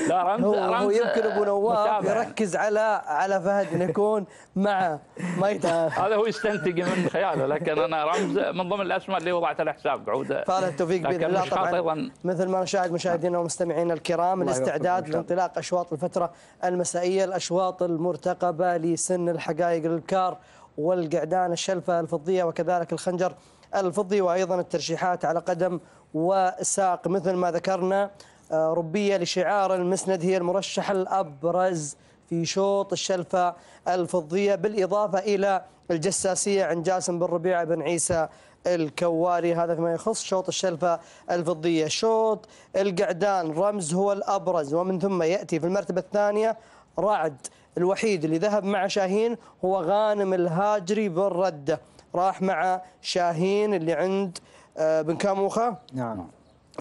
[SPEAKER 3] لا رمز
[SPEAKER 1] هو يمكن ابو نواف يركز على فهد انه يكون معه ما
[SPEAKER 3] هذا هو يستنتج من خياله، لكن انا رمز من ضمن الاسماء اللي وضعت على حساب قعود.
[SPEAKER 1] فعلا التوفيق باذن الله. طبعا مثل ما نشاهد مشاهدينا ومستمعينا الكرام، الاستعداد لانطلاق اشواط الفتره المسائيه، الاشواط المرتقبه لسن الحقائق الابكار والقعدان الشلفه الفضيه وكذلك الخنجر الفضي، وايضا الترشيحات على قدم وساق. مثل ما ذكرنا ربيه لشعار المسند هي المرشح الابرز في شوط الشلفه الفضيه، بالاضافه الى الجساسيه عند جاسم بن ربيعه بن عيسى الكواري. هذا فيما يخص شوط الشلفه الفضيه. شوط القعدان رمز هو الابرز، ومن ثم ياتي في المرتبه الثانيه رعد. الوحيد اللي ذهب مع شاهين هو غانم الهاجري بن رده، راح مع شاهين اللي عند بن كاموخه.
[SPEAKER 2] نعم.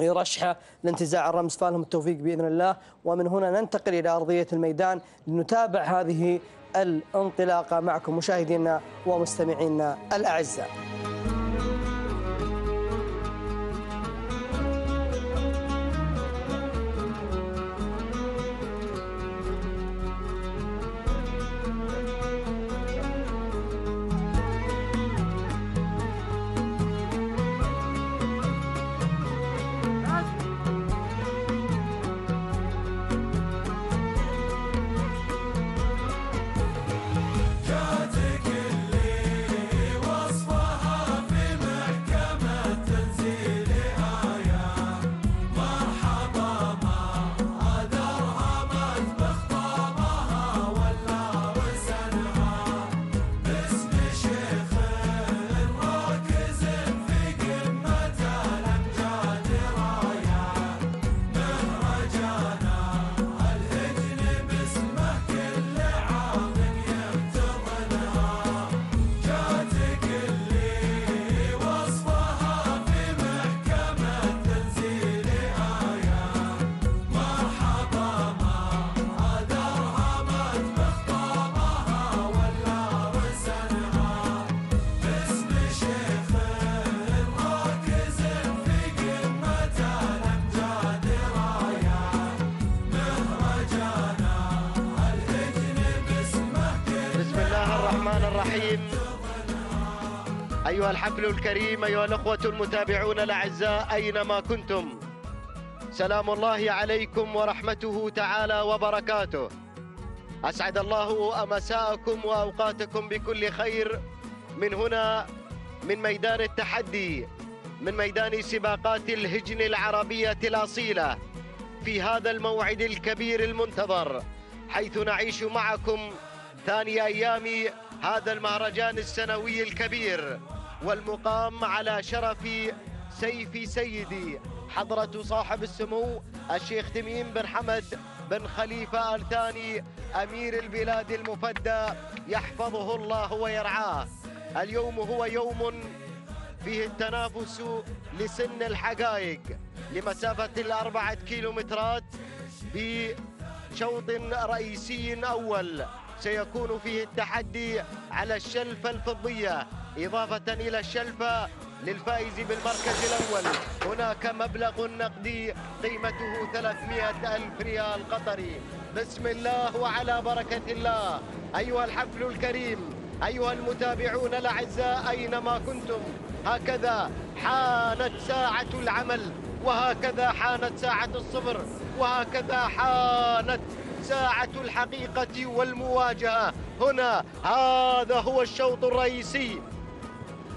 [SPEAKER 1] يرشحه لانتزاع الرمز، فالهم التوفيق باذن الله. ومن هنا ننتقل الى ارضيه الميدان لنتابع هذه الانطلاقه معكم مشاهدينا ومستمعينا الاعزاء.
[SPEAKER 21] جاتك اللي وصفها الرحيم. أيها الحفل الكريم، أيها الأخوة المتابعون الأعزاء أينما كنتم، سلام الله عليكم ورحمته تعالى وبركاته. أسعد الله مساءكم وأوقاتكم بكل خير من هنا، من ميدان التحدي، من ميدان سباقات الهجن العربية الأصيلة، في هذا الموعد الكبير المنتظر، حيث نعيش معكم ثاني أيام هذا المهرجان السنوي الكبير، والمقام على شرف سيف سيدي حضرة صاحب السمو الشيخ تميم بن حمد بن خليفة آل ثاني أمير البلاد المفدى، يحفظه الله ويرعاه. اليوم هو يوم فيه التنافس لسن الحقائق لمسافة 4 كيلومترات بشوط رئيسي أول، سيكون فيه التحدي على الشلفة الفضية إضافة إلى الشلفة للفائز بالمركز الأول. هناك مبلغ نقدي قيمته 300,000 ريال قطري. بسم الله وعلى بركة الله. أيها الحفل الكريم، أيها المتابعون الأعزاء أينما كنتم، هكذا حانت ساعة العمل، وهكذا حانت ساعة الصبر، وهكذا حانت ساعة الحقيقة والمواجهة. هنا هذا هو الشوط الرئيسي،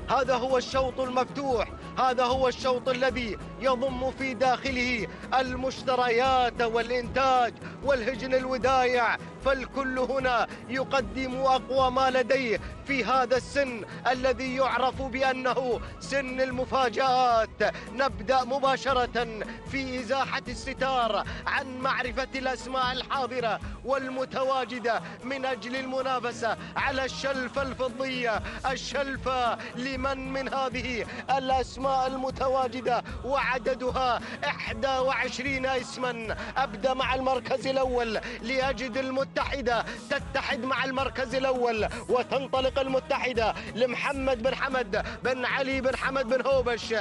[SPEAKER 21] هذا هو الشوط المفتوح، هذا هو الشوط الذي يضم في داخله المشتريات والإنتاج والهجن الودايع، فالكل هنا يقدم أقوى ما لديه في هذا السن الذي يعرف بأنه سن المفاجآت. نبدأ مباشرة في إزاحة الستار عن معرفة الأسماء الحاضرة والمتواجدة من أجل المنافسة على الشلفة الفضية. الشلفة لمن من هذه الأسماء المتواجدة وعددها 21 اسما. أبدأ مع المركز الأول لأجد المتحدة تتحد مع المركز الأول، وتنطلق المتحدة لمحمد بن حمد بن علي بن حمد بن هوبش،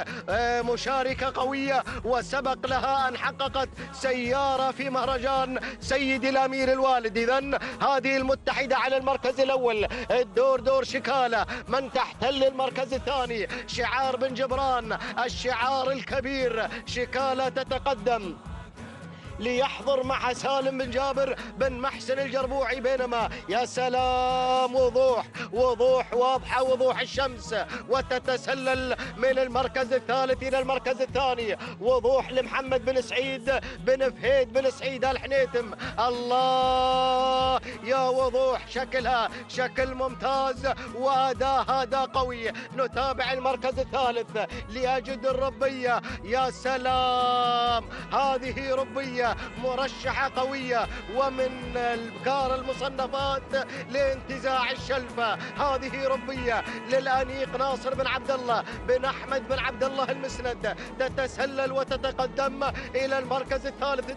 [SPEAKER 21] مشاركة قوية وسبق لها أن حققت سيارة في مهرجان سيد الأمير الوالد. إذن هذه المتحدة على المركز الأول. الدور دور شكالة، من تحتل المركز الثاني شعار بن جبران، الشعار الكبير. شكالة تتقدم ليحضر مع سالم بن جابر بن محسن الجربوعي، بينما يا سلام وضوح واضحة، وضوح الشمس، وتتسلل من المركز الثالث إلى المركز الثاني. وضوح لمحمد بن سعيد بن فهيد بن سعيد الحنيتم. الله يا وضوح، شكلها شكل ممتاز وأداء أداء قوي. نتابع المركز الثالث لأجد الربية. يا سلام، هذه ربية مرشحة قوية ومن البكار المصنفات لانتزاع الشلفة. هذه ربية للأنيق ناصر بن عبد الله بن أحمد بن عبد الله المسند. تتسلل وتتقدم إلى المركز الثالث،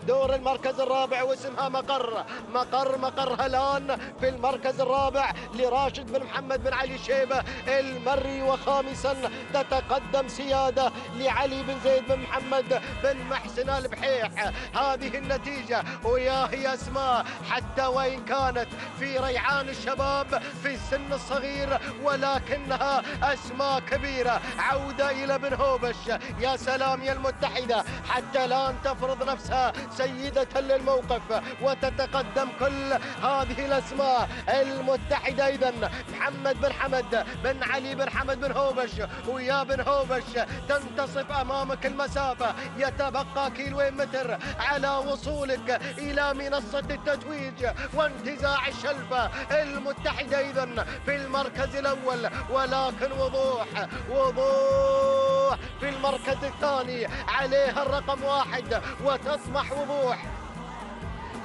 [SPEAKER 21] دور المركز الرابع، واسمها مقرها الآن في المركز الرابع لراشد بن محمد بن علي الشيبة المري. وخامسا تتقدم سيادة لعلي بن زيد بن محمد بن محسن البحيح. هذه النتيجة، ويا هي أسماء حتى وإن كانت في ريعان الشباب في السن الصغير، ولكنها أسماء كبيرة. عودة إلى بن هوبش. يا سلام يا المتحدة، حتى الآن تفرض نفسها سيدة للموقف وتتقدم كل هذه الأسماء المتحدة. إذن محمد بن حمد بن علي بن حمد بن هوبش، ويا بن هوبش تنتصف أمامك المسافة، يتبقى كيلوين متر على وصولك إلى منصة التتويج وانتزاع الشلفة. المتحدة إذن في المركز الأول، ولكن وضوح في المركز الثاني، عليها الرقم 1 وتطمح وضوح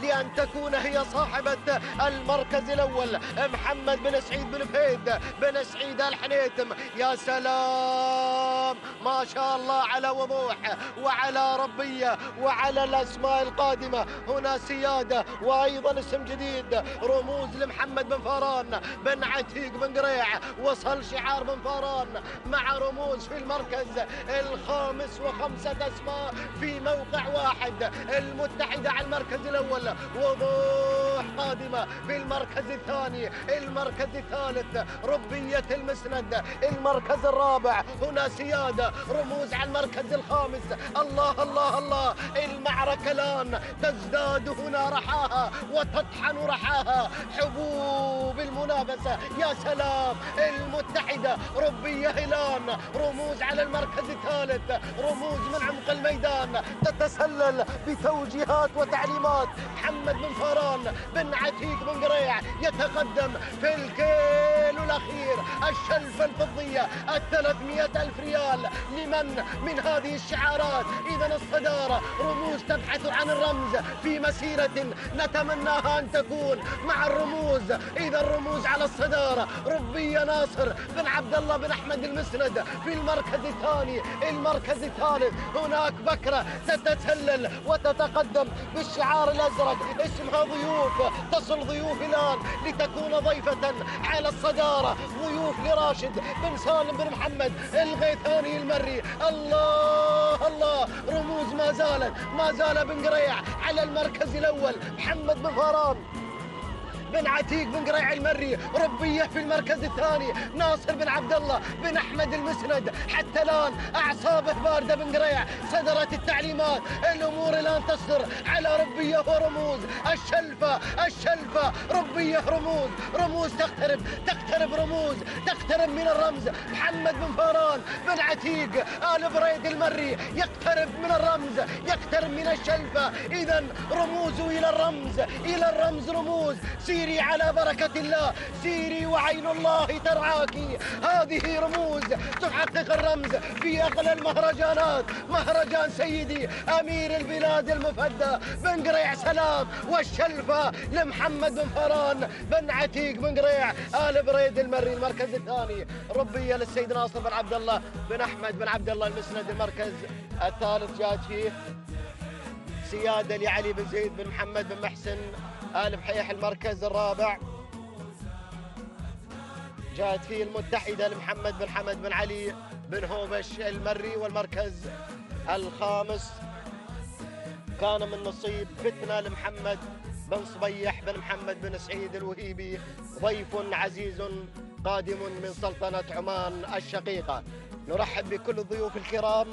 [SPEAKER 21] لأن تكون هي صاحبة المركز الأول. محمد بن سعيد بن فهيد بن سعيد الحنيتم. يا سلام، ما شاء الله على وضوح وعلى ربية وعلى الأسماء القادمة. هنا سيادة وأيضا اسم جديد، رموز لمحمد بن فاران بن عتيق بن قريع. وصل شعار بن فاران مع رموز في المركز الخامس، وخمسة أسماء في موقع واحد. المتحدة على المركز الأول، وضوح قادمة في المركز الثاني، المركز الثالث ربية المسند، المركز الرابع هنا سيادة، رموز على المركز الخامس. الله الله الله، المعركة الآن تزداد هنا رحاها وتطحن رحاها، حبوب المنافسة. يا سلام، المتحدة ربية الآن رموز على المركز الثالث، رموز من عمق الميدان تتسلل بتوجيهات وتعليمات. محمد بن فاران بن عتيق بن قريع يتقدم في الكيلو الأخير، الشلفة الفضية 300,000 ريال. لمن من هذه الشعارات؟ إذا الصدارة، رموز تبحث عن الرمز في مسيرة نتمناها أن تكون مع الرموز. إذا الرموز على الصدارة، ربية ناصر بن عبد الله بن أحمد المسند في المركز الثاني، المركز الثالث هناك بكرة تتسلل وتتقدم بالشعار الأزرق، اسمها ضيوف. تصل ضيوف الآن لتكون ضيفة على الصدارة، ضيوف لراشد بن سالم بن محمد الغيثاني المري. الله الله، رموز ما زال بن قريع على المركز الأول، محمد بن فاران بن عتيق بن قريع المري. ربية في المركز الثاني، ناصر بن عبد الله بن أحمد المسند. حتى الآن أعصابه باردة بن قريع، صدرت التعليمات، الأمور الآن تصدر على ربية ورموز. الشلفة ربية رموز تقترب رموز، تقترب من الرمز. محمد بن فاران بن عتيق آل بريد المري يقترب من الرمز، يقترب من الشلفة. إذا رموز إلى الرمز رموز. سيري على بركة الله، سيري وعين الله ترعاك. هذه رموز تحقق الرمز في أغلى المهرجانات، مهرجان سيدي أمير البلاد المفدى بن قريع سلام. والشلفة لمحمد بن فاران بن عتيق بن قريع آل بريد المري. المركز الثاني ربية للسيد ناصر بن عبد الله بن أحمد بن عبد الله المسند. المركز الثالث جاءت فيه سيادة لعلي بن زيد بن محمد بن محسن آل بحيح. المركز الرابع جاءت فيه المتحدة لمحمد بن حمد بن علي بن هوبش المري. والمركز الخامس كان من نصيب فتنة لمحمد بن صبيح بن محمد بن سعيد الوهيبي، ضيف عزيز قادم من سلطنة عمان الشقيقة. نرحب بكل الضيوف الكرام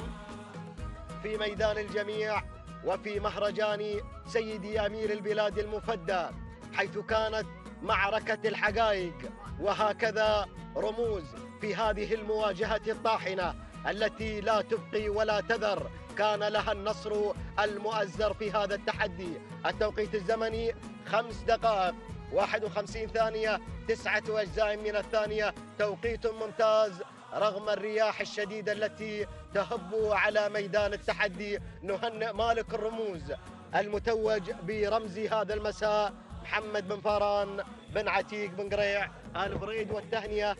[SPEAKER 21] في ميدان الجميع وفي مهرجان سيدي أمير البلاد المفدى، حيث كانت معركة الحقائق. وهكذا رموز في هذه المواجهة الطاحنة التي لا تبقي ولا تذر، كان لها النصر المؤزر في هذا التحدي. التوقيت الزمني 5 دقائق 51 ثانية 9 أجزاء من الثانية، توقيت ممتاز رغم الرياح الشديدة التي تهب على ميدان التحدي. نهنئ مالك الرموز المتوج برمز هذا المساء محمد بن فاران بن عتيق بن قريع آل بريد، والتهنئة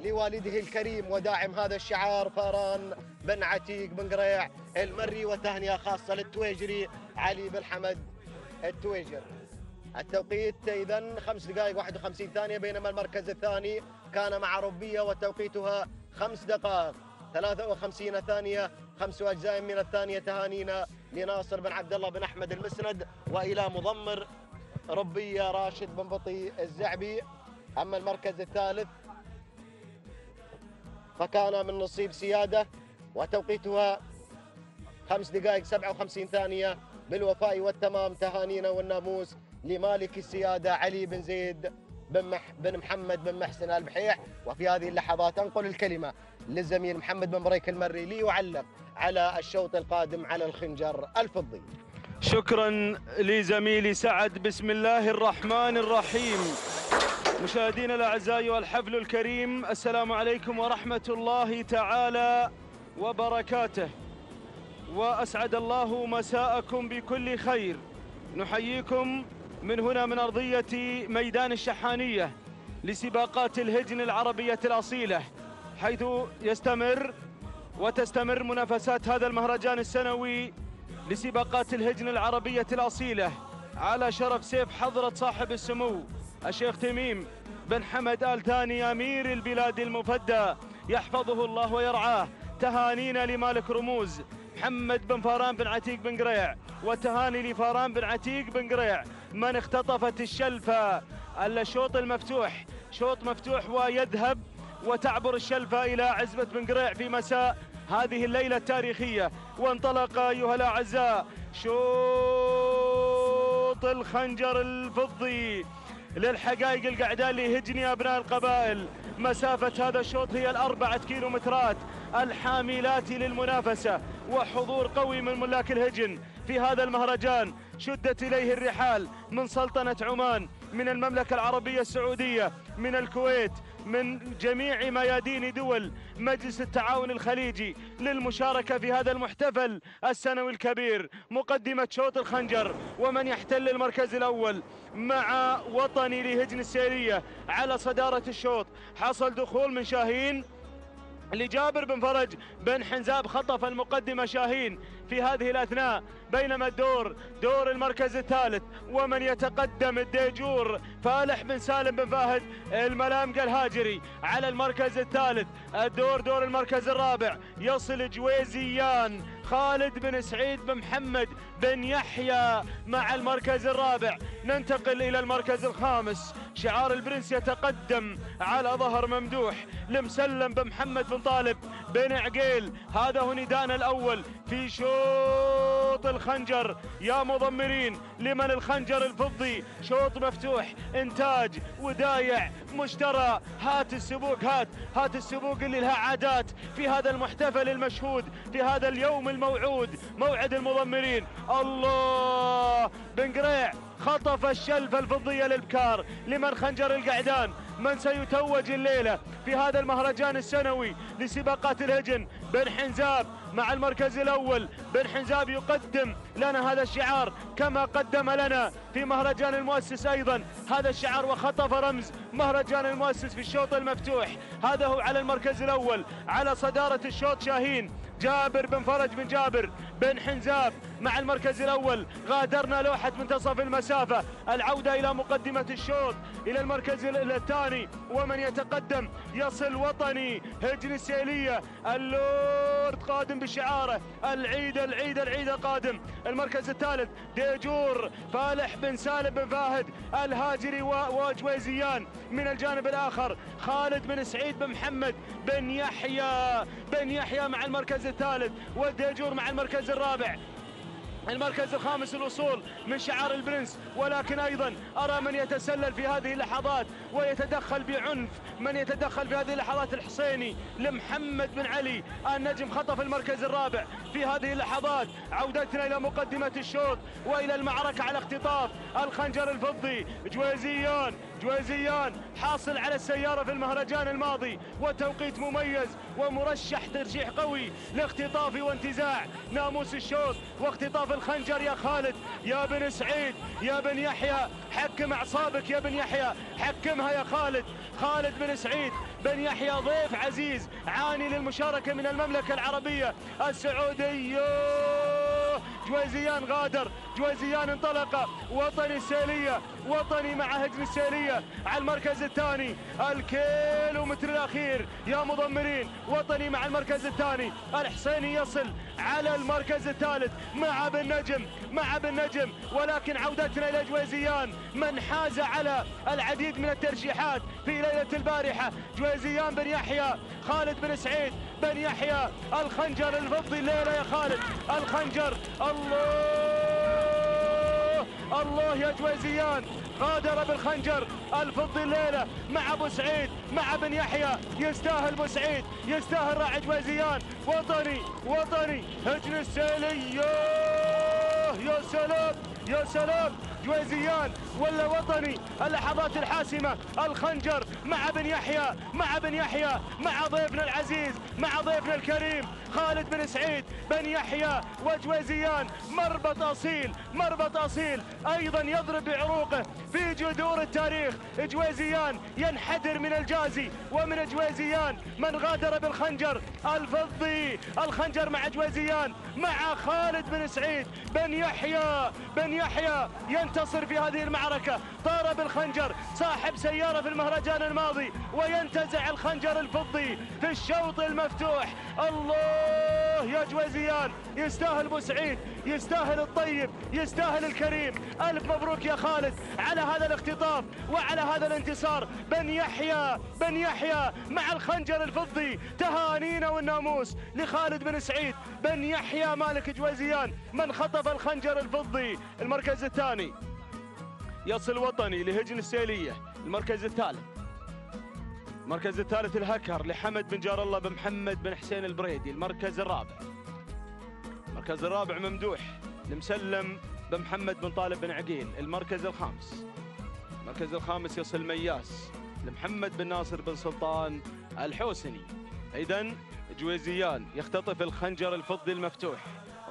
[SPEAKER 21] لوالده الكريم وداعم هذا الشعار فاران بن عتيق بن قريع المري، وتهنئة خاصة للتويجري علي بن حمد التويجر. التوقيت إذن 5 دقائق 51 ثانية، بينما المركز الثاني كان مع ربية وتوقيتها 5 دقائق 53 ثانية 5 أجزاء من الثانية. تهانينا لناصر بن عبد الله بن أحمد المسند وإلى مضمر ربية راشد بن بطي الزعبي. أما المركز الثالث فكان من نصيب سيادة وتوقيتها 5 دقائق 57 ثانية بالوفاء والتمام. تهانينا والناموس لمالك السيادة علي بن زيد بن محمد بن محسن آل بحيح. وفي هذه اللحظات أنقل الكلمة للزميل محمد بن بريك المري ليعلق على الشوط القادم على الخنجر الفضي.
[SPEAKER 4] شكرا لزميلي سعد. بسم الله الرحمن الرحيم. مشاهدينا الأعزاء والحفل الكريم، السلام عليكم ورحمة الله تعالى وبركاته، وأسعد الله مساءكم بكل خير. نحييكم من هنا من أرضية ميدان الشحانية لسباقات الهجن العربية الأصيلة، حيث يستمر وتستمر منافسات هذا المهرجان السنوي لسباقات الهجن العربية الأصيلة على شرف سيف حضرة صاحب السمو الشيخ تميم بن حمد آل ثاني أمير البلاد المفدى يحفظه الله ويرعاه. تهانينا لمالك رموز محمد بن فاران بن عتيق بن قريع، وتهاني لفاران بن عتيق بن قريع من اختطفت الشلفة. الشوط المفتوح شوط مفتوح ويذهب وتعبر الشلفة إلى عزبة بن قريع في مساء هذه الليلة التاريخية. وانطلق أيها الأعزاء شوط الخنجر الفضي للحقائق القعدان لهجني أبناء القبائل. مسافة هذا الشوط هي 4 كيلومترات الحاملات للمنافسة، وحضور قوي من ملاك الهجن في هذا المهرجان. شدت إليه الرحال من سلطنة عمان، من المملكة العربية السعودية، من الكويت، من جميع ميادين دول مجلس التعاون الخليجي للمشاركة في هذا المحتفل السنوي الكبير. مقدمة شوط الخنجر ومن يحتل المركز الأول مع وطني لهجن السيرية على صدارة الشوط. حصل دخول من شاهين لجابر بن فرج بن حنزاب، خطف المقدمة شاهين في هذه الأثناء، بينما دور المركز الثالث ومن يتقدم الديجور فالح بن سالم بن فهد الملامقة الهاجري على المركز الثالث. دور المركز الرابع يصل جويزيان خالد بن سعيد بن محمد بن يحيى مع المركز الرابع. ننتقل إلى المركز الخامس. شعار البرنس يتقدم على ظهر ممدوح لمسلم بن محمد بن طالب بن عقيل. هذا هو ندانا الأول في شوط الخنجر يا مضمرين لمن الخنجر الفضي. شوط مفتوح، إنتاج ودايع مشترى. هات السبوق، هات السبوق اللي لها عادات في هذا المحتفل المشهود، في هذا اليوم الموعود، موعد المضمرين. الله بن قريع خطف الشلفة الفضية للبكار لمن خنجر القعدان، من سيتوج الليلة في هذا المهرجان السنوي لسباقات الهجن. بن حنزاب مع المركز الأول. بن حنزاب يقدم لنا هذا الشعار كما قدم لنا في مهرجان المؤسس أيضا هذا الشعار، وخطف رمز مهرجان المؤسس في الشوط المفتوح. هذا هو على المركز الأول. على صدارة الشوط شاهين جابر بن فرج بن جابر بن حنزاب مع المركز الأول. غادرنا لوحة منتصف المسافة، العودة إلى مقدمة الشوط إلى المركز الثاني، ومن يتقدم يصل وطني هجن السيلية. اللورد قادم بشعاره العيد قادم. المركز الثالث ديجور فالح بن سالم بن فاهد الهاجري وجويزيان. من الجانب الآخر خالد بن سعيد بن محمد بن يحيى مع المركز الثالث، والديجور مع المركز الرابع. المركز الخامس الوصول من شعار البرنس، ولكن أيضا أرى من يتسلل في هذه اللحظات ويتدخل بعنف، من يتدخل في هذه اللحظات الحسيني لمحمد بن علي النجم، خطف المركز الرابع في هذه اللحظات. عودتنا إلى مقدمة الشوط وإلى المعركة على اختطاف الخنجر الفضي. جويزيان حاصل على السيارة في المهرجان الماضي، وتوقيت مميز ومرشح ترشيح قوي لاختطاف وانتزاع ناموس الشوط واختطاف الخنجر. يا خالد، يا بن سعيد، يا بن يحيى، حكم أعصابك يا بن يحيى، حكمها يا خالد. خالد بن سعيد بن يحيى ضيف عزيز عاني للمشاركة من المملكة العربية السعودية. جويزيان غادر، جويزيان انطلق. وطني السيلية، وطني مع هجن السيلية على المركز الثاني. الكيلومتر الأخير يا مضمرين، وطني مع المركز الثاني. الحسيني يصل على المركز الثالث مع بن نجم، ولكن عودتنا إلى جويزيان من حاز على العديد من الترشيحات في ليلة البارحة. جويزيان بن يحيى، خالد بن سعيد بن يحيى. الخنجر الفضي الليلة يا خالد، الخنجر. الله يا جويزيان، غادر بالخنجر الفضي الليلة مع ابو سعيد، مع بن يحيى. يستاهل ابو سعيد، يستاهل راعي جويزيان. وطني هجن السيلية. يا سلام، جويزيان ولا وطني. اللحظات الحاسمة، الخنجر مع بن يحيى، مع بن يحيى، مع ضيفنا العزيز، مع ضيفنا الكريم خالد بن سعيد بن يحيى وجويزيان. مربط أصيل، مربط أصيل أيضا يضرب بعروقه في جذور التاريخ. جويزيان ينحدر من الجازي ومن جويزيان من غادر بالخنجر الفضي. الخنجر مع جويزيان مع خالد بن سعيد بن يحيى. بن يحيى ينتصر في هذه المعركة، طار بالخنجر صاحب سيارة في المهرجان الماضي وينتزع الخنجر الفضي في الشوط المفتوح. الله يا جويزيان، يستاهل ابو سعيد، يستاهل الطيب، يستاهل الكريم. الف مبروك يا خالد على هذا الاختطاف وعلى هذا الانتصار. بن يحيى، بن يحيى مع الخنجر الفضي. تهانينا والناموس لخالد بن سعيد بن يحيى مالك جويزيان من خطف الخنجر الفضي. المركز الثاني يصل وطني لهجن السيلية. المركز الثالث، المركز الثالث الهكر لحمد بن جار الله بن محمد بن حسين البريدي. المركز الرابع، المركز الرابع ممدوح لمسلم بن محمد بن طالب بن عقيل. المركز الخامس، المركز الخامس يصل مياس لمحمد بن ناصر بن سلطان الحوسني. إذن جويزيان يختطف الخنجر الفضي المفتوح.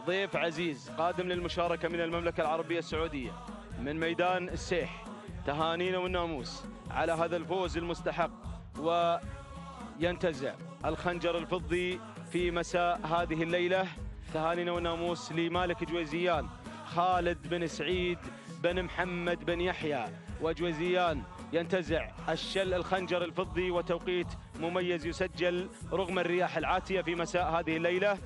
[SPEAKER 4] ضيف عزيز قادم للمشاركة من المملكة العربية السعودية من ميدان السيح. تهانينا والناموس على هذا الفوز المستحق، وينتزع الخنجر الفضي في مساء هذه الليلة. تهانينا والناموس لمالك جويزيان خالد بن سعيد بن محمد بن يحيى. وجويزيان ينتزع الخنجر الفضي، وتوقيت مميز يسجل رغم الرياح العاتية في مساء هذه الليلة.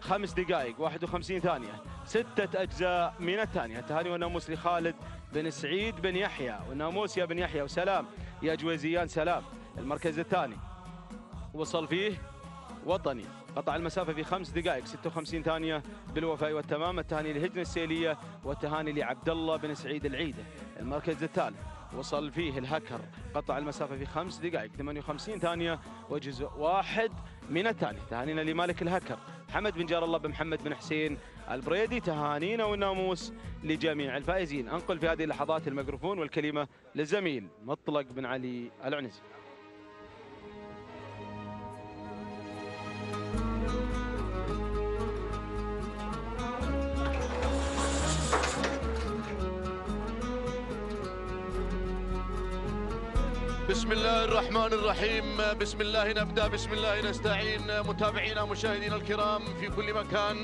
[SPEAKER 4] 5 دقائق 51 ثانية 6 أجزاء من الثانية. تهاني والناموس لخالد بن سعيد بن يحيى، والناموس يا بن يحيى وسلام يا جويزيان سلام. المركز الثاني وصل فيه وطني، قطع المسافة في 5 دقائق 56 ثانية بالوفاء والتمام. التهاني لهجن السيلية والتهاني لعبد الله بن سعيد العيدة. المركز الثالث وصل فيه الهكر، قطع المسافة في 5 دقائق 58 ثانية وجزء واحد من الثانية. تهانينا لمالك الهكر حمد بن جار الله بن محمد بن حسين البريدي. تهانينا والناموس لجميع الفائزين. أنقل في هذه اللحظات الميكروفون والكلمة للزميل مطلق بن علي العنزي.
[SPEAKER 6] بسم الله الرحمن الرحيم، بسم الله نبدأ، بسم الله نستعين. متابعينا مشاهدينا الكرام في كل مكان،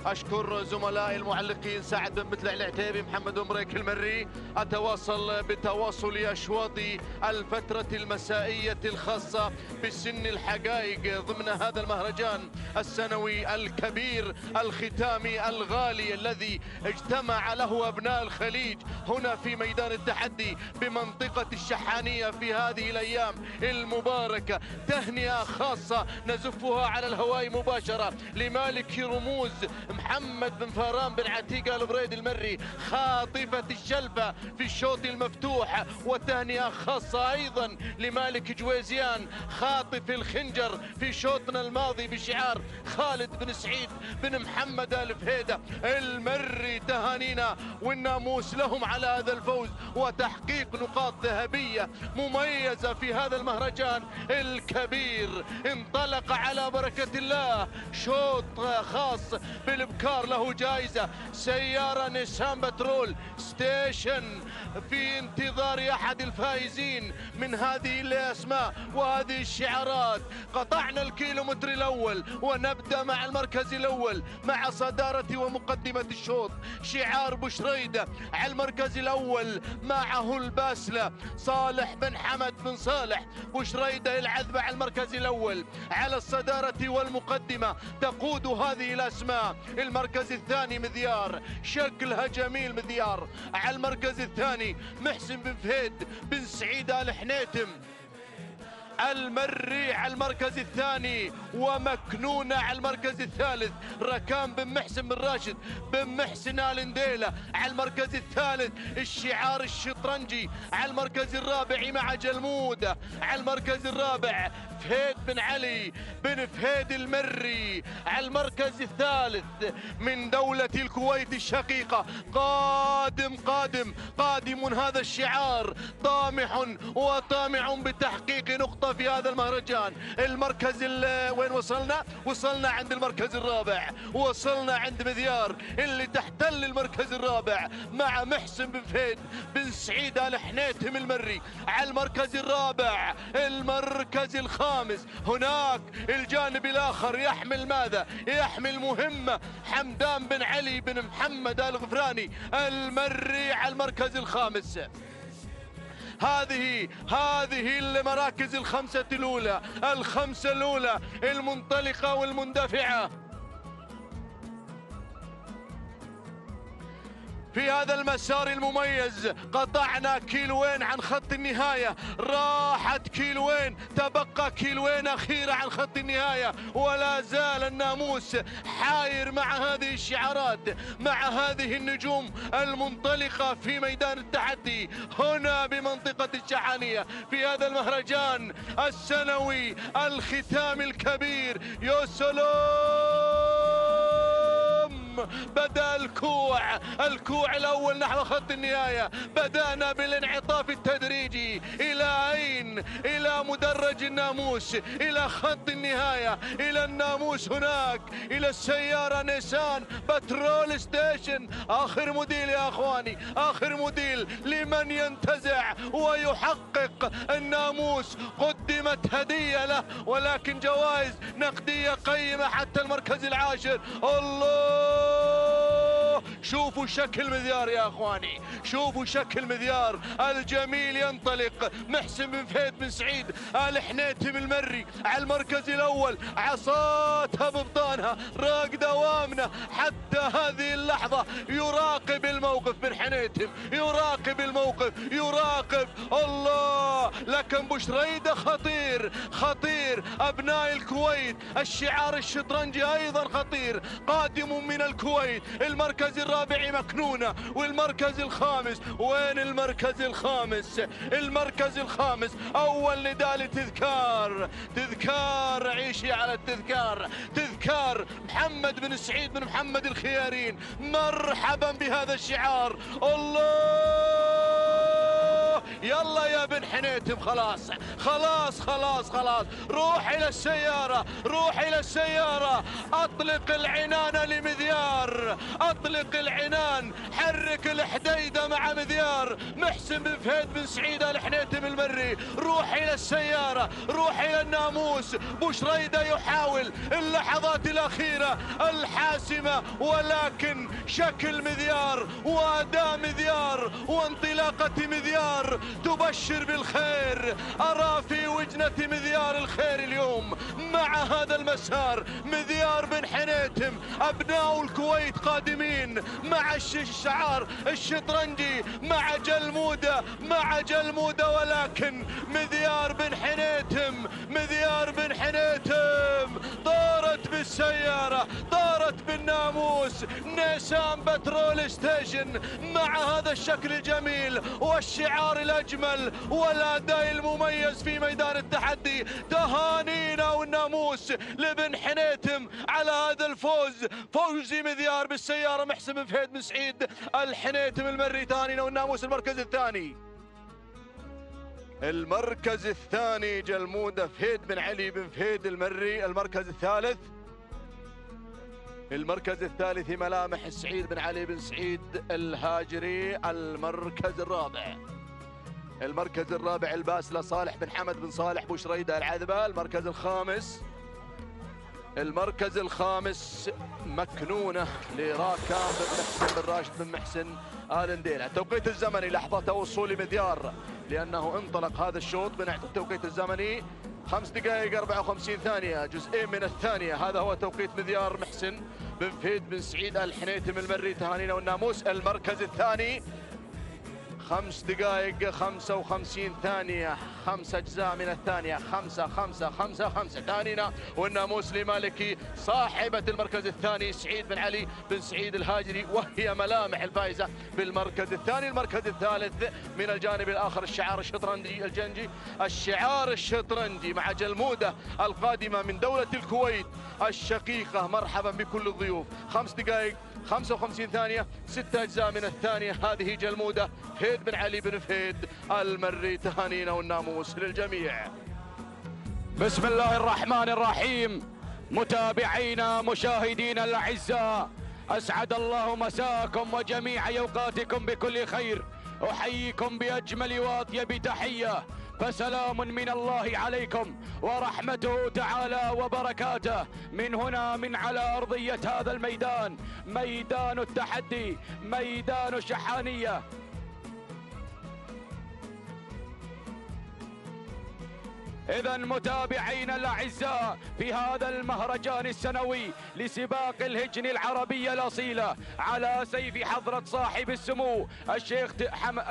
[SPEAKER 6] أشكر زملائي المعلقين سعد بن بتلع العتيبي، محمد بن بريك المري. أتواصل بتواصل أشواط الفترة المسائية الخاصة بسن الحقائق ضمن هذا المهرجان السنوي الكبير الختامي الغالي الذي اجتمع له أبناء الخليج هنا في ميدان التحدي بمنطقة الشحانية في هذه الأيام المباركة. تهنئة خاصة نزفها على الهواء مباشرة لمالك رموز محمد بن فاران بن عتيقة البريدي المري خاطفة الشلبة في الشوط المفتوح. وتهنئة خاصة أيضا لمالك جويزيان خاطف الخنجر في شوطنا الماضي بشعار خالد بن سعيد بن محمد آل فهيدة المري. تهانينا والناموس لهم على هذا الفوز وتحقيق نقاط ذهبية مميزة في هذا المهرجان الكبير. انطلق على بركة الله شوط خاص بالابكار له جائزة سيارة نيسان بترول ستيشن في انتظار أحد الفائزين من هذه الأسماء وهذه الشعارات. قطعنا الكيلومتر الأول ونبدأ مع المركز الأول مع صدارة ومقدمة الشوط شعار بشريدة. على المركز الأول معه الباسلة صالح بن حمد بن صالح بشريدة العذبة على المركز الأول. على الصدارة والمقدمة تقود هذه الأسماء. المركز الثاني مذيار شكلها جميل مذيار. على المركز الثاني محسن بن فهيد بن سعيد آل حنيتم المري على المركز الثاني، ومكنونة على المركز الثالث ركان بن محسن بن راشد بن محسن آل نديلة على المركز الثالث. الشعار الشطرنجي على المركز الرابع مع جلمودة. على المركز الرابع فهيد بن علي بن فهيد المري على المركز الثالث من دولة الكويت الشقيقة. قادم هذا الشعار، طامح وطامع بتحقيق نقطة في هذا المهرجان. المركز وين وصلنا؟ وصلنا عند المركز الرابع، وصلنا عند مذيار اللي تحتل المركز الرابع مع محسن بن فهيد بن سعيد آل حنيتم المري على المركز الرابع. المركز الخامس هناك الجانب الآخر يحمل ماذا؟ يحمل مهمة حمدان بن علي بن محمد آل غفراني المري على المركز الخامس. هذه المراكز الخمسة الأولى المنطلقة والمندفعة في هذا المسار المميز. قطعنا كيلوين عن خط النهاية، راحت كيلوين، تبقى كيلوين أخيرة عن خط النهاية، ولا زال الناموس حاير مع هذه الشعارات، مع هذه النجوم المنطلقة في ميدان التحدي هنا بمنطقة الشحانية في هذا المهرجان السنوي الختام الكبير. يا سلام، بدأ الكوع الأول نحو خط النهاية. بدأنا بالانعطاف التدريجي إلى أين؟ إلى مدرج الناموس، إلى خط النهاية، إلى الناموس هناك، إلى السيارة نيسان بترول ستيشن. آخر موديل يا أخواني، آخر موديل لمن ينتزع ويحقق الناموس. قدمت هدية له ولكن جوائز نقدية قيمة حتى المركز العاشر. الله، شوفوا شكل مذيار يا اخواني، شوفوا شكل مذيار الجميل. ينطلق محسن بن فهيد بن سعيد آل حنيتم المري على المركز الاول، عصاتها ببطانها، راق دوامنا حتى هذه اللحظة يراقب الموقف بن حنيتم، يراقب الموقف، يراقب. الله، لكن بشريدة خطير أبناء الكويت. الشعار الشطرنجي أيضا خطير، قادم من الكويت. المركز الرابع مكنونة، والمركز الخامس وين؟ المركز الخامس أول نداء لتذكار عيشي على تذكار محمد بن سعيد بن محمد الخيارين. مرحبا بهذا الشعار. الله، يلا يا بن حنيتم، خلاص، روح إلى السيارة، أطلق العنان لمذيار، أطلق العنان، حرك الحديدة مع مذيار محسن بن فهيد بن سعيد آل حنيتم المري. روح إلى السيارة، روح إلى الناموس. بشريدة يحاول اللحظات الأخيرة الحاسمة، ولكن شكل مذيار وأداء مذيار وانطلاقة مذيار تبشر بالخير. أرى في وجنة مذيار الخير اليوم مع هذا المسار. مذيار بن حنيتم، أبناء الكويت قادمين مع الشعار الشطرنجي، مع جلمودة، ولكن مذيار بن حنيتم طارت بالسيارة، طارت بالناموس. نيسان بترول ستيشن مع هذا الشكل الجميل والشعار الأجمل والأداء المميز في ميدان التحدي. تهانينا والناموس لبن حنيتم على هذا الفوز، فوز مذيار بالسيارة محسن بن فهيد بن سعيد آل حنيتم المري. تهانينا والناموس. المركز الثاني جلمودة فهيد بن علي بن فهيد المري. المركز الثالث ملامح السعيد بن علي بن سعيد الهاجري. المركز الرابع الباسلة صالح بن حمد بن صالح بشريدة العذبة. المركز الخامس مكنونة لراكان بن محسن بن راشد بن محسن آل نديلة. التوقيت الزمني لحظة وصول مذيار، لأنه انطلق هذا الشوط بنعت التوقيت الزمني 5 دقائق 54 ثانية جزئين من الثانية. هذا هو توقيت مذيار محسن بن فهيد بن سعيد آل حنيتم المري. تهانينا والناموس. المركز الثاني 5 دقائق 55 ثانية، 5 أجزاء من الثانية، 5 5 5 5. تهانينا والناموس لمالكي صاحبة المركز الثاني سعيد بن علي بن سعيد الهاجري، وهي ملامح الفائزة بالمركز الثاني. المركز الثالث من الجانب الآخر الشعار الشطرنجي الجنجي، الشعار الشطرنجي مع جلمودة القادمة من دولة الكويت الشقيقة. مرحبا بكل الضيوف. 5 دقائق 55 ثانية، 6 أجزاء من الثانية. هذه جلمودة فهيد بن علي بن فهيد المري. تهانينا والناموس للجميع.
[SPEAKER 3] بسم الله الرحمن الرحيم. متابعينا مشاهدينا الأعزاء، أسعد الله مساءكم وجميع أوقاتكم بكل خير. أحييكم بأجمل وأطيب تحية، فسلام من الله عليكم ورحمته تعالى وبركاته من هنا من على أرضية هذا الميدان، ميدان التحدي، ميدان الشحانية. إذا متابعينا الأعزاء، في هذا المهرجان السنوي لسباق الهجن العربية الأصيلة على سيف حضرة صاحب السمو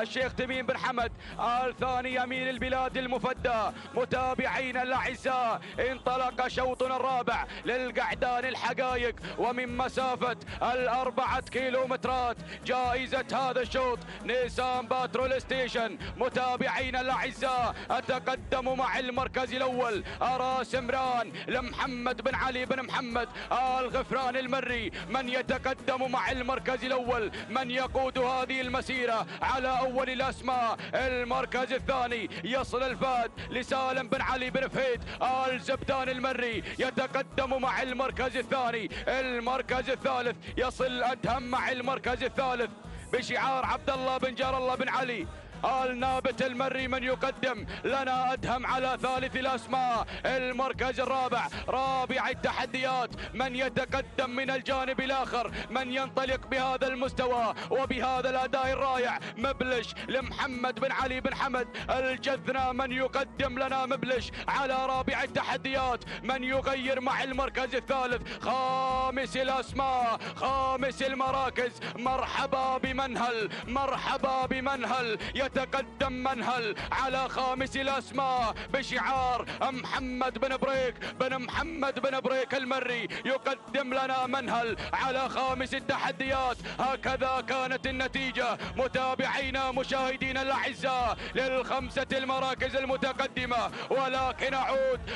[SPEAKER 3] الشيخ تميم بن حمد آل ثاني أمين البلاد المفدى. متابعينا الأعزاء، انطلق شوطنا الرابع للقعدان الحقائق، ومن مسافة 4 كيلومترات. جائزة هذا الشوط نيسان باترول ستيشن. متابعينا الأعزاء، أتقدم مع المركز الأول أرى سمران لمحمد بن علي بن محمد آل غفران المري. من يتقدم مع المركز الأول، من يقود هذه المسيرة على أول الأسماء. المركز الثاني يصل الفهد لسالم بن علي بن فهيد آل زبدان المري، يتقدم مع المركز الثاني. المركز الثالث يصل أدهم مع المركز الثالث بشعار عبد الله بن جار الله بن علي آل نابت المري. من يقدم لنا أدهم على ثالث الأسماء. المركز الرابع رابع التحديات، من يتقدم من الجانب الآخر، من ينطلق بهذا المستوى وبهذا الأداء الرائع. مبلش لمحمد بن علي بن حمد الجذنة، من يقدم لنا مبلش على رابع التحديات. من يغير مع المركز الثالث، خامس الأسماء، خامس المراكز. مرحبا بمنهل، مرحبا بمنهل. يتقدم منهل على خامس الأسماء بشعار محمد بن بريك بن محمد بن بريك المري. يقدم لنا منهل على خامس التحديات. هكذا كانت النتيجة متابعينا مشاهدينا الأعزاء للخمسة المراكز المتقدمة. ولكن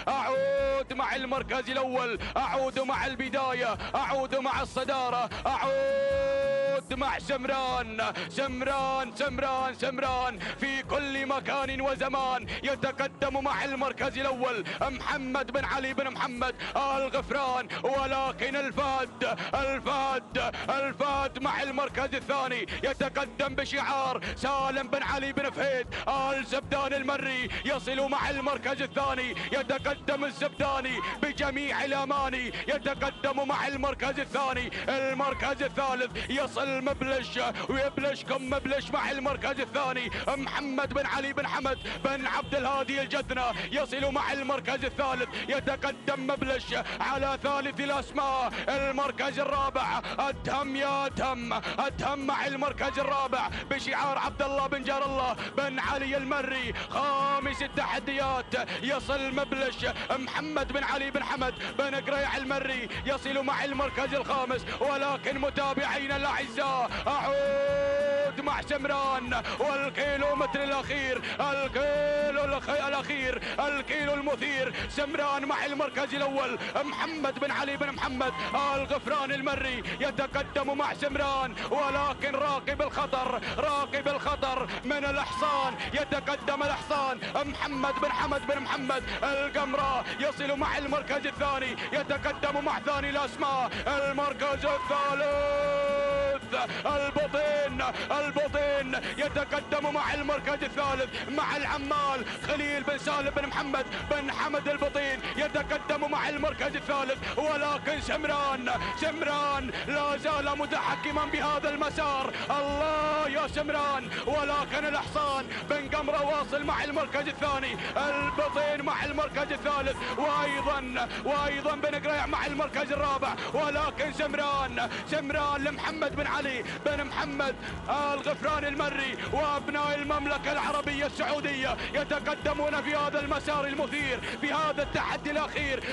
[SPEAKER 3] أعود مع المركز الأول، أعود مع البداية، أعود مع الصدارة، أعود مع سمران. سمران سمران سمران في كل مكان وزمان. يتقدم مع المركز الأول محمد بن علي بن محمد آل غفران. ولكن الفهد مع المركز الثاني يتقدم بشعار سالم بن علي بن فهيد آل زبدان المري. يصل مع المركز الثاني، يتقدم الزبداني بجميع الأماني. يتقدم مع المركز الثاني. المركز الثالث يصل مبلش، ويبلشكم مبلش مع المركز الثاني. محمد بن علي بن حمد بن عبد الهادي الجذنة يصل مع المركز الثالث. يتقدم مبلش على ثالث الأسماء. المركز الرابع أدهم يا أدهم مع المركز الرابع بشعار عبد الله بن جار الله بن علي المري. خامس التحديات يصل مبلش محمد بن علي بن حمد بن قريع المري، يصل مع المركز الخامس. ولكن متابعينا الأعزاء، أعود مع سمران والكيلومتر الأخير، الكيلو المثير. سمران مع المركز الأول محمد بن علي بن محمد آل غفران المري يتقدم مع سمران. ولكن راقب الخطر من الأحصان. يتقدم الأحصان محمد بن حمد بن محمد القمرة، يصل مع المركز الثاني. يتقدم مع ثاني الأسماء. المركز الثالث البطين يتقدم مع المركز الثالث مع العمال خليل بن سالم بن محمد بن حمد البطين. يتقدم مع المركز الثالث. ولكن سمران لا زال متحكما بهذا المسار. الله يا سمران. ولكن الأحصان بن قمرة واصل مع المركز الثاني. البطين مع المركز الثالث، وأيضا بن قريع مع المركز الرابع. ولكن سمران لمحمد بن علي
[SPEAKER 7] علي بن محمد الغفراني المري وأبناء المملكة العربية السعودية يتقدمون في هذا المسار المثير في هذا التحدي الأخير.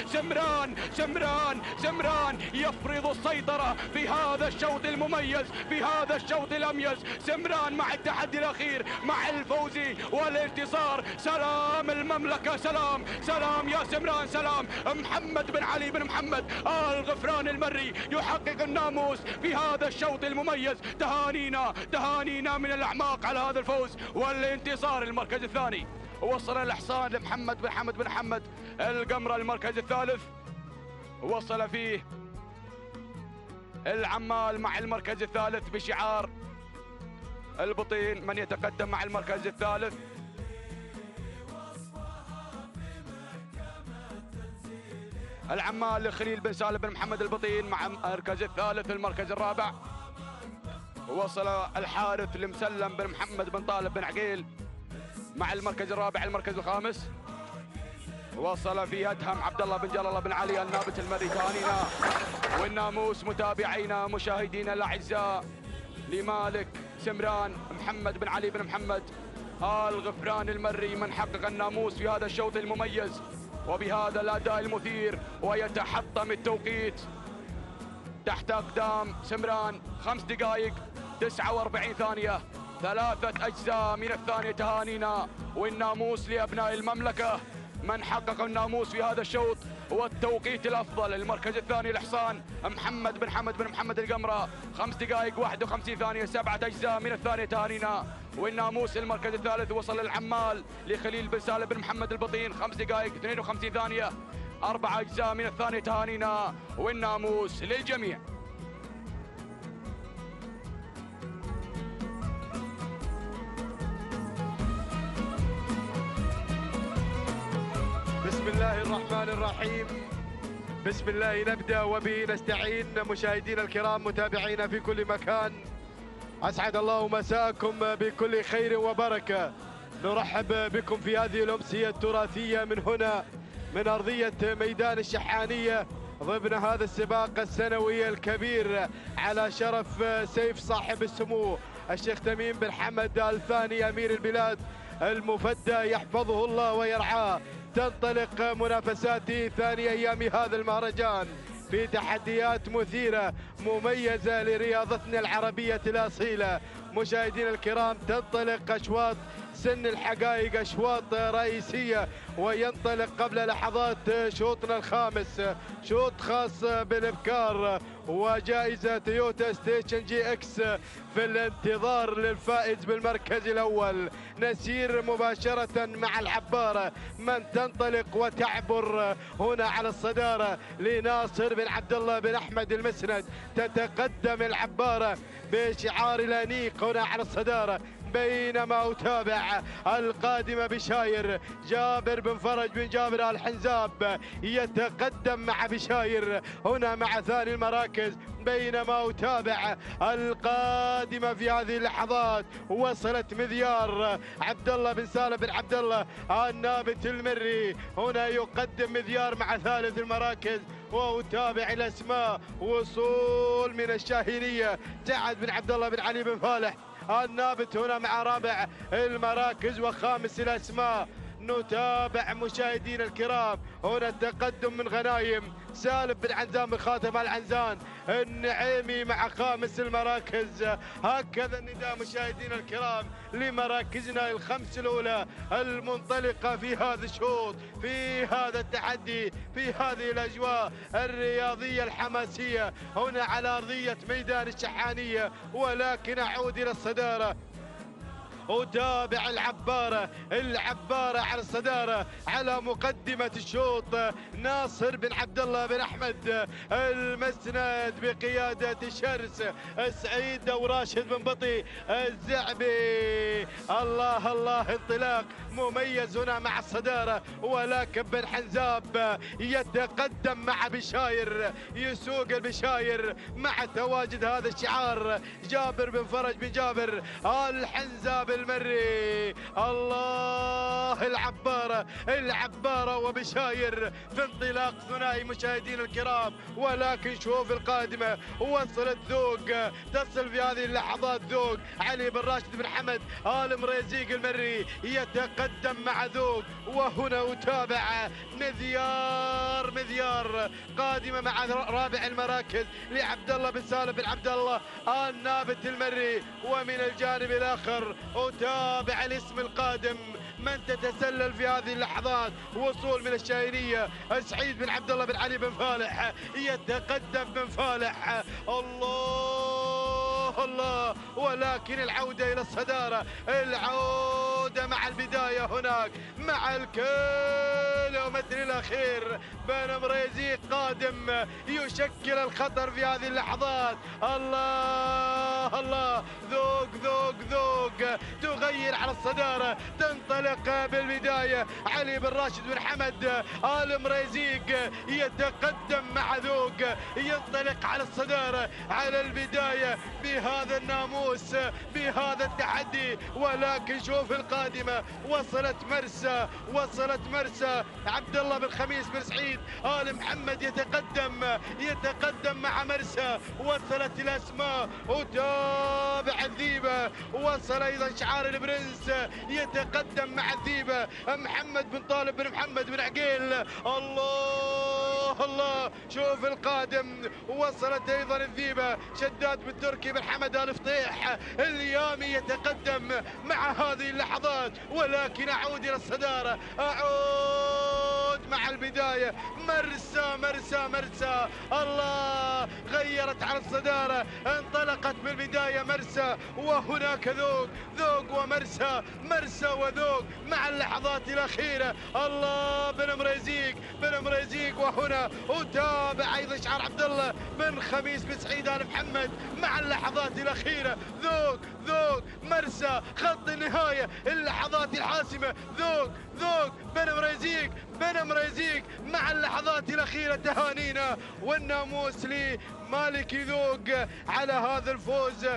[SPEAKER 7] سمران يفرض السيطرة في هذا الشوط المميز، في هذا الشوط الأميز. سمران مع التحدي الأخير، مع الفوز والانتصار. سلام المملكة، سلام يا سمران، سلام. محمد بن علي بن محمد الغفراني المري يحقق الناموس في هذا الشوط المميز. تهانينا من الأعماق على هذا الفوز والانتصار. المركز الثاني وصل الإحصان لمحمد بن حمد بن حمد القمرة. المركز الثالث وصل فيه العمال مع المركز الثالث بشعار البطين. من يتقدم مع المركز الثالث؟ العمال لخليل بن سالم بن محمد البطين مع المركز الثالث. المركز الرابع وصل الحارث لمسلم بن محمد بن طالب بن عقيل مع المركز الرابع. المركز الخامس وصل في أدهم عبد الله بن جلال بن علي النابت المري. تهانينا والناموس متابعينا مشاهدينا الأعزاء لمالك سمران محمد بن علي بن محمد الغفراني المري من حقق الناموس في هذا الشوط المميز وبهذا الأداء المثير. ويتحطم التوقيت تحت أقدام سمران 5 دقائق 49 ثانية 3 أجزاء من الثانية. تهانينا والناموس لأبناء المملكة من حقق الناموس في هذا الشوط والتوقيت الأفضل. المركز الثاني الإحصان محمد بن حمد بن محمد القمرة 5 دقائق 51 ثانية 7 أجزاء من الثانية. تهانينا والناموس. المركز الثالث وصل العمال لخليل بن سالم بن محمد البطين 5 دقائق 52 ثانية 4 أجزاء من الثانية. تهانينا والناموس للجميع.
[SPEAKER 21] بسم الله الرحمن الرحيم. بسم الله نبدأ وبه نستعين. مشاهدينا الكرام متابعينا في كل مكان، أسعد الله مساءكم بكل خير وبركة. نرحب بكم في هذه الأمسية التراثية من هنا من أرضية ميدان الشحانية ضمن هذا السباق السنوي الكبير على شرف سيف صاحب السمو الشيخ تميم بن حمد الثاني أمير البلاد المفدى يحفظه الله ويرعاه. تنطلق منافسات ثاني أيام هذا المهرجان في تحديات مثيرة مميزة لرياضتنا العربية الأصيلة. مشاهدينا الكرام، تنطلق أشواط سن الحقائق، أشواط رئيسية، وينطلق قبل لحظات شوطنا الخامس، شوط خاص بالإبكار وجائزة تويوتا ستيشن جي اكس في الانتظار للفائز بالمركز الأول. نسير مباشرة مع العبارة من تنطلق وتعبر هنا على الصدارة لناصر بن عبد الله بن أحمد المسند. تتقدم العبارة بشعار الأنيق هنا على الصدارة، بينما أتابع القادمة بشاير جابر بن فرج بن جابر الحنزاب يتقدم مع بشاير هنا مع ثاني المراكز. بينما أتابع القادمة في هذه اللحظات وصلت مذيار عبد الله بن سالم بن عبد الله النابت المري، هنا يقدم مذيار مع ثالث المراكز. وأتابع الأسماء، وصول من الشاهينية سعد بن عبد الله بن علي بن فالح النابت هنا مع رابع المراكز وخامس الأسماء. نتابع مشاهدينا الكرام هنا التقدم من غنايم سالم بن عنزان بن خاتم العنزان النعيمي مع خامس المراكز. هكذا النداء مشاهدينا الكرام لمراكزنا الخمس الأولى المنطلقة في هذا الشوط، في هذا التحدي، في هذه الأجواء الرياضية الحماسية هنا على أرضية ميدان الشحانية. ولكن أعود إلى الصدارة، أتابع العبارة على الصدارة على مقدمة الشوط ناصر بن عبد الله بن أحمد المسند بقيادة شرس سعيد وراشد بن بطي الزعبي. الله انطلاق مميز هنا مع الصدارة، ولكن بن حنزاب يتقدم مع بشاير، يسوق البشاير مع تواجد هذا الشعار جابر بن فرج بن جابر الحنزاب
[SPEAKER 6] المري. الله العبارة وبشاير في انطلاق ثنائي مشاهدين الكرام. ولكن شوف القادمة وصلت ذوق، تصل في هذه اللحظات ذوق. علي بن راشد بن حمد آل مريزيق المري يتقدم مع ذوق. وهنا أتابع مذيار قادمة مع رابع المراكز لعبد الله بن سالم بن عبد الله آل نابت المري. ومن الجانب الآخر أتابع الاسم القادم من تتسلل في هذه اللحظات. وصول من الشاهينية سعيد بن عبد الله بن علي بن فالح يتقدم بن فالح. الله ولكن العودة إلى الصدارة، العودة مع البداية هناك مع الكيلومتر الأخير. بن مريزيق قادم يشكل الخطر في هذه اللحظات. الله ذوق تغير على الصدارة، تنطلق بالبداية. علي بن راشد بن حمد آل مريزيق يتقدم مع ذوق، ينطلق على الصدارة على البداية بهذا الناموس بهذا التحدي. ولكن شوف القادمة، وصلت مرسى عبد الله بن خميس بن سعيد آل محمد يتقدم مع مرسى. وصلت الأسماء وتابع الذيبة. وصل أيضا شعار البرنس يتقدم مع الذيبة محمد بن طالب بن محمد بن عقيل. الله شوف القادم. وصلت أيضا الذيبة شداد بن تركي بن حمد آل فطيح اليامي يتقدم مع هذه اللحظات. ولكن أعود إلى الصدارة، أعود مع البداية. مرسى الله غيرت على الصدارة، انطلقت بالبداية مرسى. وهناك ذوق ومرسى وذوق مع اللحظات الأخيرة. الله بن مريزيق وهنا أتابع أيضا شعار عبد الله بن خميس بن سعيد آل محمد مع اللحظات الأخيرة. ذوق مرسى خط النهاية، اللحظات الحاسمة. ذوق بن مريزيق مع اللحظات الأخيرة. تهانينا والناموس لمالك ذوق على هذا الفوز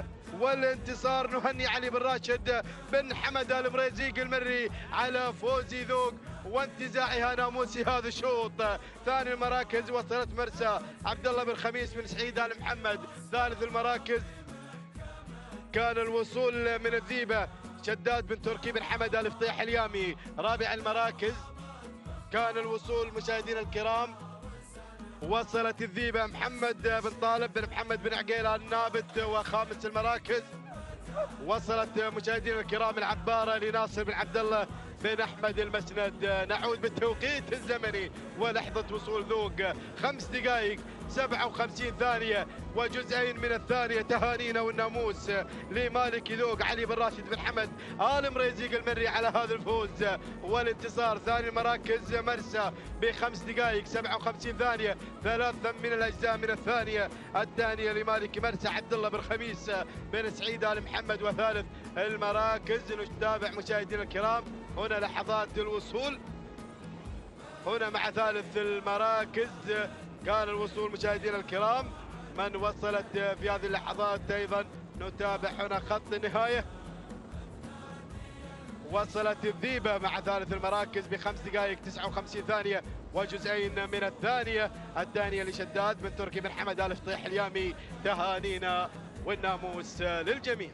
[SPEAKER 6] والانتصار. نهني علي بن راشد بن حمد آل مريزيق المري على فوز ذوق وانتزاعها ناموس هذا الشوط. ثاني المراكز وصلت مرسى عبد الله بن خميس بن سعيد آل محمد. ثالث المراكز كان الوصول من الذيبة شداد بن تركي بن حمد آل فطيح اليامي. رابع المراكز كان الوصول مشاهدينا الكرام وصلت الذيبة محمد بن طالب بن محمد بن عقيل آل نابت. وخامس المراكز وصلت مشاهدينا الكرام العبارة لناصر بن عبد الله بن أحمد المسند. نعود بالتوقيت الزمني ولحظة وصول ذوق 5 دقائق 57 ثانية وجزئين من الثانية. تهانينا والناموس لمالك ذوق علي بن راشد بن حمد آل مريزيق المري على هذا الفوز والانتصار. ثاني المراكز مرسى ب5 دقائق 57 ثانية، 3 من الأجزاء من الثانية الثانية لمالك مرسى عبد الله بن خميس بن سعيد آل محمد. وثالث المراكز نتابع مشاهدينا الكرام هنا لحظات الوصول. هنا مع ثالث المراكز كان الوصول مشاهدينا الكرام من وصلت في هذه اللحظات. أيضا نتابع هنا خط النهاية. وصلت الذيبة مع ثالث المراكز ب5 دقائق 59 ثانية وجزئين من الثانية لشداد بن تركي بن حمد آل فطيح اليامي. تهانينا والناموس للجميع.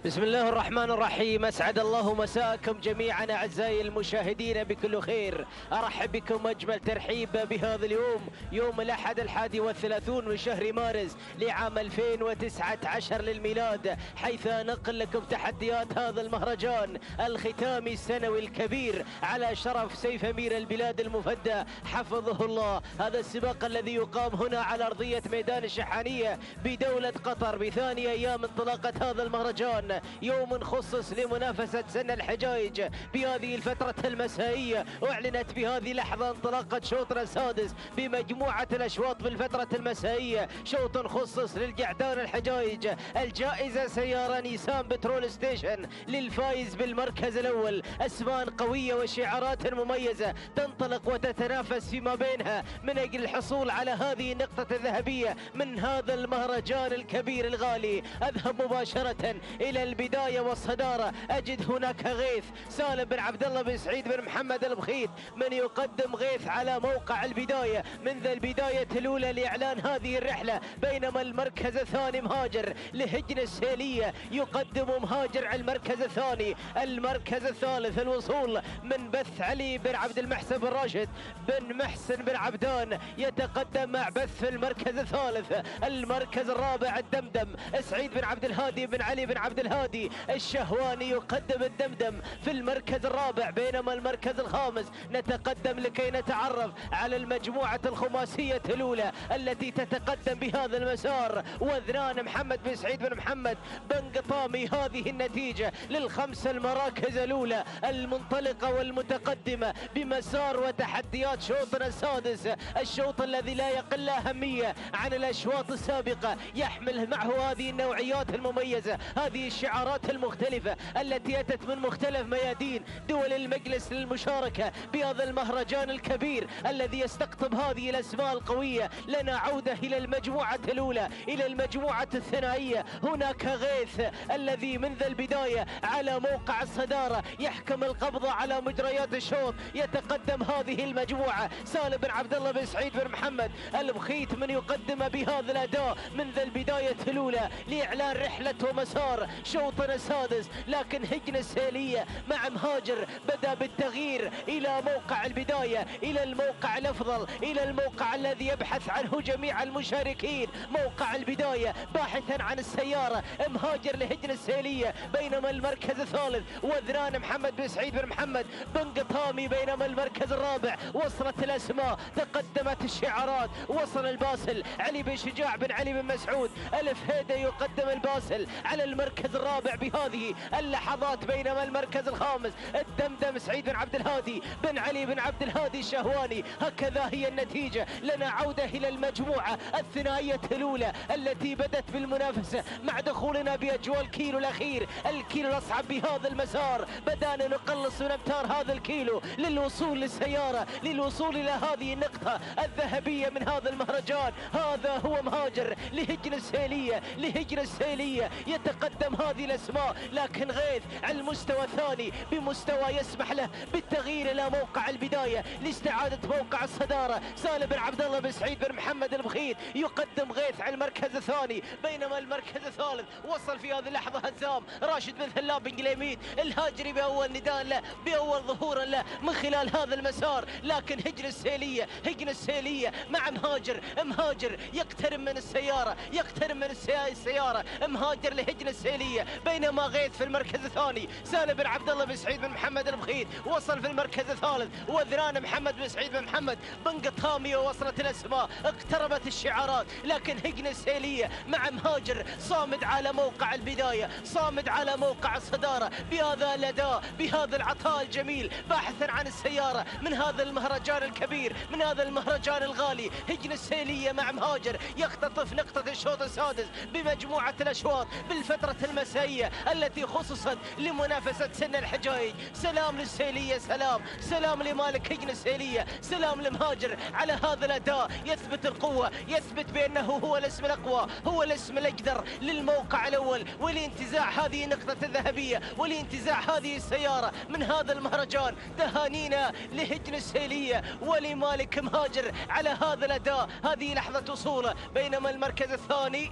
[SPEAKER 8] بسم الله الرحمن الرحيم. أسعد الله مساءكم جميعا أعزائي المشاهدين بكل خير. أرحب بكم أجمل ترحيب بهذا اليوم، يوم الأحد 31 من شهر مارس لعام 2019 للميلاد، حيث نقل لكم تحديات هذا المهرجان الختامي السنوي الكبير على شرف سيف أمير البلاد المفدى حفظه الله. هذا السباق الذي يقام هنا على أرضية ميدان الشحانية بدولة قطر بثاني أيام انطلاقة هذا المهرجان، يوم خصص لمنافسة سن الحجايج بهذه الفترة المسائية. أعلنت بهذه اللحظة انطلاقة شوطنا السادس بمجموعة الأشواط بالفترة المسائية، شوط خصص للجعدان الحجايج. الجائزة سيارة نيسان بترول ستيشن للفائز بالمركز الأول. أسمان قوية وشعارات مميزة تنطلق وتتنافس فيما بينها من أجل الحصول على هذه النقطة الذهبية من هذا المهرجان الكبير الغالي. أذهب مباشرة إلى إلى البداية والصدارة. أجد هناك غيث سالم بن عبد الله بن سعيد بن محمد البخيت من يقدم غيث على موقع البداية منذ البداية الأولى لإعلان هذه الرحلة، بينما المركز الثاني مهاجر لهجن السيلية يقدم مهاجر على المركز الثاني. المركز الثالث الوصول من بث علي بن عبد المحسن بن راشد بن محسن بن عبدان يتقدم مع بث في المركز الثالث. المركز الرابع الدمدم سعيد بن عبد الهادي بن علي بن عبد الهادي الشهواني يقدم الدمدم في المركز الرابع، بينما المركز الخامس نتقدم لكي نتعرف على المجموعة الخماسية الأولى التي تتقدم بهذا المسار. وذنان محمد بن سعيد بن محمد بن قطامي. هذه النتيجة للخمس المراكز الأولى المنطلقة والمتقدمة بمسار وتحديات شوطنا السادس، الشوط الذي لا يقل أهمية عن الأشواط السابقة، يحمل معه هذه النوعيات المميزة، هذه الشعارات المختلفة التي أتت من مختلف ميادين دول المجلس للمشاركة بهذا المهرجان الكبير الذي يستقطب هذه الأسماء القوية. لنا عودة إلى المجموعة الأولى، إلى المجموعة الثنائية. هناك غيث الذي منذ البداية على موقع الصدارة يحكم القبضة على مجريات الشوط. يتقدم هذه المجموعة سالم بن عبد الله بن سعيد بن محمد البخيت من يقدم بهذا الأداء منذ البداية الأولى لإعلان رحلة ومسار شوطنا السادس. لكن هجن السيلية مع مهاجر بدأ بالتغيير إلى موقع البداية، إلى الموقع الأفضل، إلى الموقع الذي يبحث عنه جميع المشاركين، موقع البداية باحثا عن السيارة. مهاجر لهجن السيلية، بينما المركز الثالث وذنان محمد بن سعيد بن محمد بن قطامي، بينما المركز الرابع وصلت الأسماء، تقدمت الشعارات. وصل الباسل علي بن شجاع بن علي بن مسعود الفهيدة يقدم الباسل على المركز الرابع بهذه اللحظات، بينما المركز الخامس الدمدم سعيد بن عبد الهادي بن علي بن عبد الهادي الشهواني. هكذا هي النتيجة. لنا عودة إلى المجموعة الثنائية الأولى التي بدت بالمنافسة مع دخولنا بأجواء الكيلو الأخير، الكيلو الأصعب بهذا المسار. بدأنا نقلص من أمتار هذا الكيلو للوصول للسيارة، للوصول إلى هذه النقطة الذهبية من هذا المهرجان. هذا هو مهاجر لهجن السيلية، لهجن السيلية يتقدم هذه الأسماء. لكن غيث على المستوى الثاني بمستوى يسمح له بالتغيير إلى موقع البداية لاستعادة موقع الصدارة. سالم بن عبد الله بن سعيد بن محمد البخيت يقدم غيث على المركز الثاني، بينما المركز الثالث وصل في هذه اللحظة هزام راشد بن ثلاب بن قليميد الهاجري بأول نداء له، بأول ظهور له من خلال هذا المسار. لكن هجن السيلية، هجن السيلية مع مهاجر، مهاجر يقترب من السيارة، يقترب من السيارة، مهاجر لهجن السيلية، بينما غيث في المركز الثاني. سالم بن عبد الله بن سعيد بن محمد البخيت وصل في المركز الثالث، وذنان محمد بن سعيد بن محمد بن قطامي ووصلت الأسماء، اقتربت الشعارات. لكن هجن السيلية مع مهاجر صامد على موقع البداية، صامد على موقع الصدارة بهذا الأداء، بهذا العطاء الجميل، باحثا عن السيارة من هذا المهرجان الكبير، من هذا المهرجان الغالي. هجن السيلية مع مهاجر يختطف نقطة الشوط السادس بمجموعة الأشواط بالفترة المسائية التي خصصت لمنافسة سن الحجايج. سلام للسيلية، سلام، سلام لمالك هجن السيلية، سلام لمهاجر على هذا الأداء. يثبت القوة، يثبت بأنه هو الاسم الأقوى، هو الاسم الأقدر للموقع الأول ولانتزاع هذه النقطة الذهبية ولانتزاع هذه السيارة من هذا المهرجان. تهانينا لهجن السيلية ولمالك مهاجر على هذا الأداء. هذه لحظة وصوله، بينما المركز الثاني،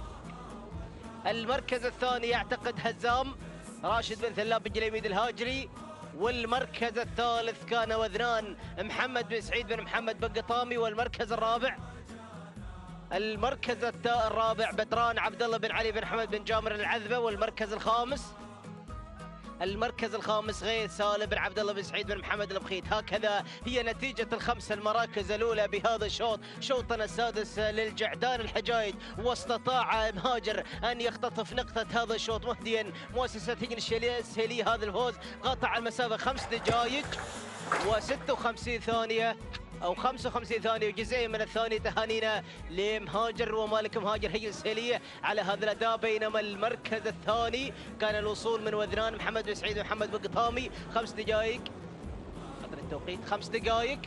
[SPEAKER 8] المركز الثاني يعتقد هزام راشد بن ثلاب بن جليميد الهاجري، والمركز الثالث كان وذنان محمد بن سعيد بن محمد بن قطامي، والمركز الرابع، المركز الرابع بدران عبد الله بن علي بن حمد بن جامر العذبة، والمركز الخامس، المركز الخامس غيث سالم بن عبد الله بن سعيد بن محمد البخيت. هكذا هي نتيجة الخمس المراكز الأولى بهذا الشوط، شوطنا السادس للجعدان الحجايج. واستطاع مهاجر أن يختطف نقطة هذا الشوط مهديا مؤسسة هجن السيلية هذا الفوز. قاطع المسافة 5 دقائق و56 ثانية أو 55 ثانية وجزئين من الثانية. تهانينا لمهاجر ومالك مهاجر هجن السيلية على هذا الأداء. بينما المركز الثاني كان الوصول من وذنان محمد بن سعيد محمد بن قطامي. 5 دقائق قدر التوقيت، 5 دقائق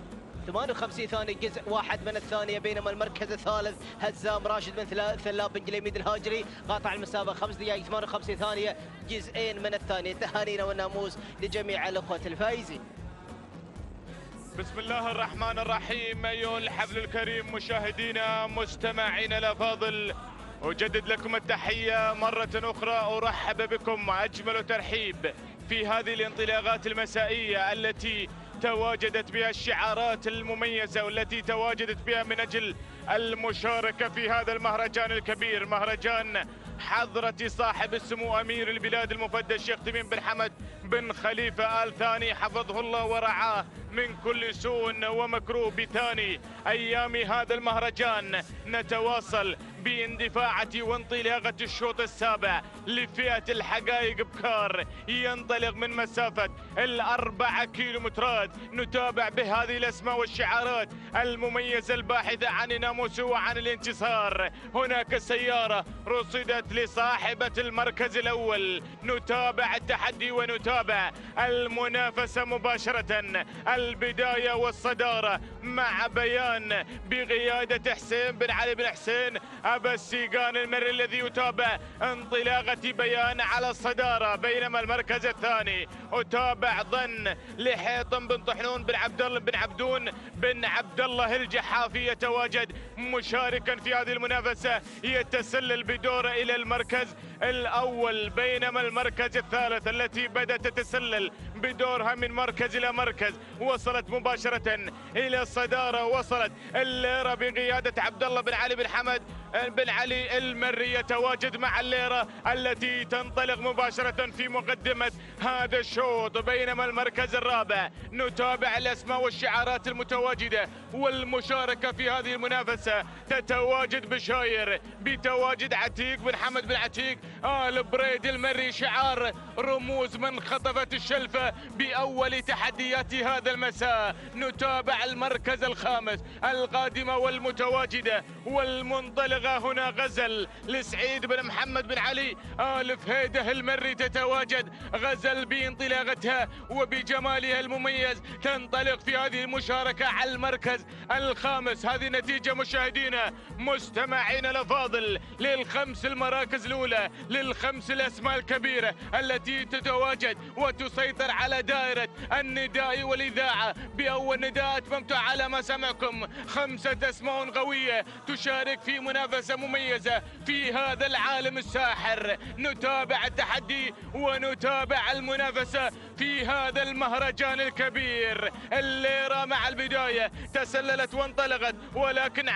[SPEAKER 8] 58 ثانية جزء واحد من الثانية، بينما المركز الثالث هزام راشد بن ثلاب بن جليميد الهاجري قاطع المسافة 5 دقائق 58 ثانية جزئين من الثانية. تهانينا والناموس لجميع الأخوة الفائزين.
[SPEAKER 9] بسم الله الرحمن الرحيم. أيها الحفل الكريم مشاهدينا مستمعينا الأفاضل، أجدد لكم التحية مرة أخرى، أرحب بكم أجمل ترحيب في هذه الانطلاقات المسائية التي تواجدت بها الشعارات المميزة والتي تواجدت بها من أجل المشاركة في هذا المهرجان الكبير، مهرجان حضرة صاحب السمو أمير البلاد المفدى الشيخ تميم بن حمد بن خليفة آل ثاني حفظه الله ورعاه من كل سوء ومكروه. بثاني أيام هذا المهرجان نتواصل باندفاعة وانطلاقة الشوط السابع لفئة الحقائق بكار، ينطلق من مسافة 4 كيلومترات. نتابع بهذه الأسماء والشعارات المميزة الباحثة عن الناموس وعن الانتصار. هناك سيارة رصدت لصاحبة المركز الأول. نتابع التحدي ونتابع المنافسة مباشرة. البداية والصدارة مع بيان بقيادة حسين بن علي بن حسين أبا السيقان المري الذي يتابع انطلاقة بيان على الصدارة، بينما المركز الثاني أتابع ظن لحيطم بن طحنون بن عبد الله بن عبدون بن عبد الله الجحافي يتواجد مشاركا في هذه المنافسة، يتسلل بدوره إلى المركز الأول، بينما المركز الثالث التي بدأت تتسلل بدورها من مركز إلى مركز وصلت مباشرة إلى الصدارة. وصلت الليرة بقيادة عبد الله بن علي بن حمد بن علي المري يتواجد مع الليرة التي تنطلق مباشرة في مقدمة هذا الشوط، بينما المركز الرابع نتابع الأسماء والشعارات المتواجدة والمشاركة في هذه المنافسة. تتواجد بشاير بتواجد عتيق بن حمد بن عتيق آل بريد المري، شعار رموز من خطفت الشلفة بأول تحديات هذا المساء. نتابع المركز الخامس القادمة والمتواجدة والمنطلقة هنا غزل لسعيد بن محمد بن علي آل فهيده المري، تتواجد غزل بانطلاقتها وبجمالها المميز تنطلق في هذه المشاركة على المركز الخامس. هذه نتيجة مشاهدينا مستمعينا الأفاضل للخمس المراكز الأولى، للخمس الأسماء الكبيرة التي تتواجد وتسيطر على دائرة النداء والإذاعة. بأول نداء أتممت على مسامعكم 5 أسماء قوية تشارك في منافسة مميزة في هذا العالم الساحر. نتابع التحدي ونتابع المنافسة في هذا المهرجان الكبير. الليرة مع البداية تسللت وانطلقت، ولكن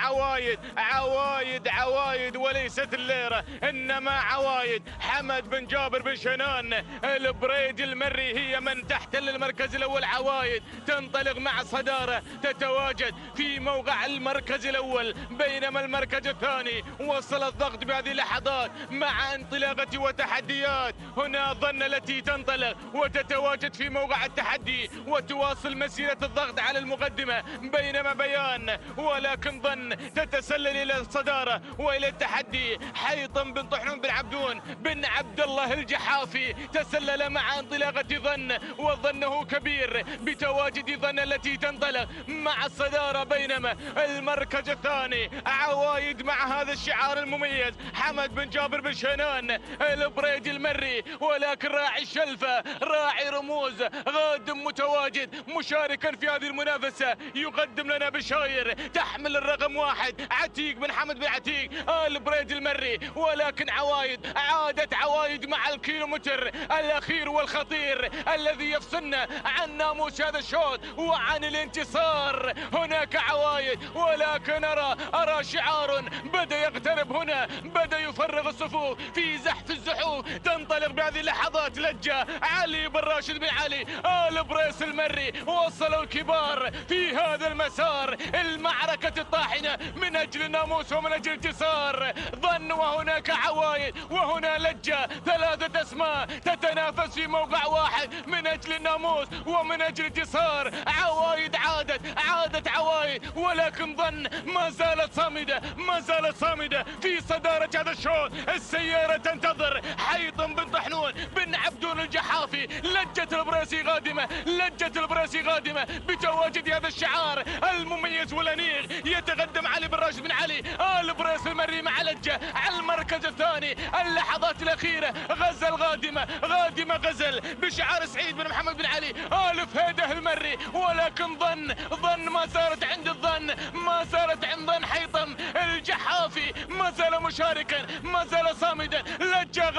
[SPEAKER 9] عوايد وليست الليرة إنما عوايد حمد بن جابر بن شنان البريد المري هي من تحتل المركز الأول. عوايد تنطلق مع صدارة، تتواجد في موقع المركز الأول، بينما المركز الثاني وصل الضغط بهذه اللحظات مع انطلاقة وتحديات. هنا ظن التي تنطلق وتتواجد في موقع التحدي وتواصل مسيرة الضغط على المقدمة، بينما بيان ولكن ظن تتسلل إلى الصدارة وإلى التحدي. حيطم بن طحنون بن عبدون بن عبد الله الجحافي تسلل مع انطلاقة ظن، وظنه كبير بتواجد ظن التي تنطلق مع الصدارة، بينما المركز الثاني عوايد مع هذا الشعار المميز حمد بن جابر بن شنان البريد المري، ولكن راعي الشلفة راعي رموز غادم متواجد مشاركا في هذه المنافسة. يقدم لنا بشاير تحمل الرقم 1 عتيق بن حمد بن عتيق البريد المري، ولكن عادت عوايد مع الكيلومتر الأخير والخطير الذي يفصلنا عن ناموس هذا الشوط وعن الانتصار. هناك عوايد ولكن أرى شعار بدأ يقترب هنا، بدأ يفرغ الصفوف في زحف الزحوف. تنطلق بهذه اللحظات لجة علي بن راشد بن علي آل بريس المري. وصلوا الكبار في هذا المسار، المعركة الطاحنة من أجل الناموس ومن أجل انتصار ظن، وهناك عوايد وهنا لجة ثلاثة أسماء تتنافس في موقع واحد من أجل الناموس ومن أجل انتصار. عوايد عادت عوايد، ولكن ظن ما زالت صامدة في صدارة هذا الشوط. السيارة تنتظر حيطم بن طحنون بن عبدون الجحافي. لجة البريسي غادمة بتواجد هذا الشعار المميز والأنيق. يتقدم علي بن راشد بن علي آل بريس المري مع لجة على المركز الثاني. اللحظات الأخيرة غزل غادمة غزل بشعار سعيد بن محمد بن علي آل فهيده المري، ولكن ظن ما زالت عند ظن حيطم الجحافي. ما زال مشاركا، ما زال صامدا. لجة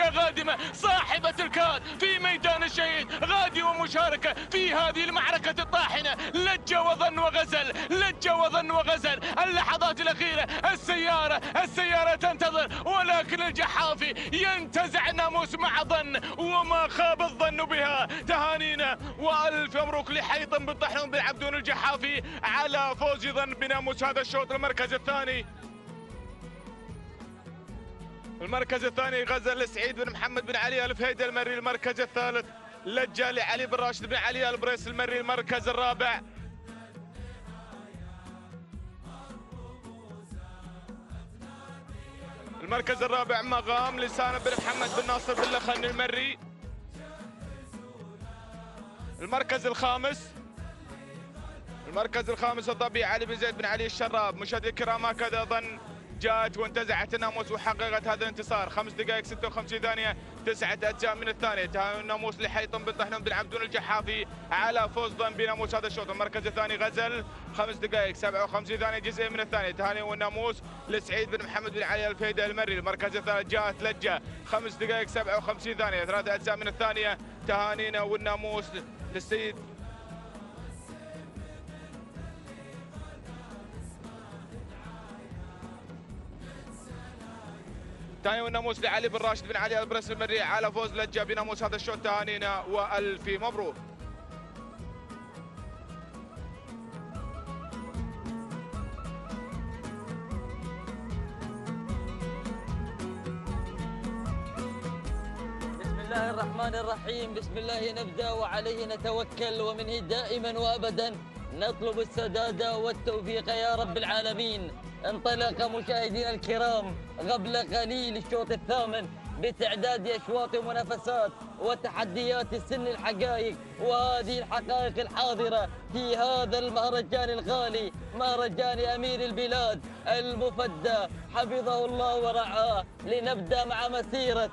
[SPEAKER 9] غادمة صاحبة الكاد في ميدان الشهيد، غادي ومشاركة في هذه المعركة الطاحنة. لجة وظن وغزل. اللحظات الأخيرة السيارة تنتظر، ولكن الجحافي ينتزع الناموس مع ظن، وما خاب الظن بها. تهانينا وألف مبروك لحيطم بن طحنون بن عبدون الجحافي على فوز ظن بناموس هذا الشوط. المركز الثاني غزل سعيد بن محمد بن علي آل فهيده المري. المركز الثالث لجة لعلي بن راشد بن علي آل بريس المري. المركز الرابع مغام لسان بن محمد بن ناصر بن لخن المري. المركز الخامس الضبي علي بن زيد بن علي الشراب. مشاهدي الكرام، هكذا ظن جاءت وانتزعت الناموس وحققت هذا الانتصار. 5 دقائق 56 ثانية 9 أجزاء من الثانية. تهاني الناموس لحيطم بن طحنون بن عبدون الجحافي على فوز ظن بناموس هذا الشوط. المركز الثاني غزل 5 دقائق 57 ثانية جزء من الثانية. تهاني والناموس لسعيد بن محمد بن علي آل فهيده المري. المركز الثالث جاءت لجة 5 دقائق 57 ثانية 3 أجزاء من الثانية. تهانينا والناموس للسيد تهاني والناموس لعلي بن راشد بن علي آل بريس المري على فوز لجة بناموس هذا الشوط. تهانينا وألف مبروك.
[SPEAKER 10] بسم الله الرحمن الرحيم. بسم الله نبدأ وعليه نتوكل، ومنه دائما وأبدا نطلب السداد والتوفيق يا رب العالمين. انطلق مشاهدينا الكرام قبل قليل الشوط الثامن بتعداد أشواط ومنافسات وتحديات السن الحقائق، وهذه الحقائق الحاضرة في هذا المهرجان الغالي، مهرجان أمير البلاد المفدى حفظه الله ورعاه. لنبدأ مع مسيرة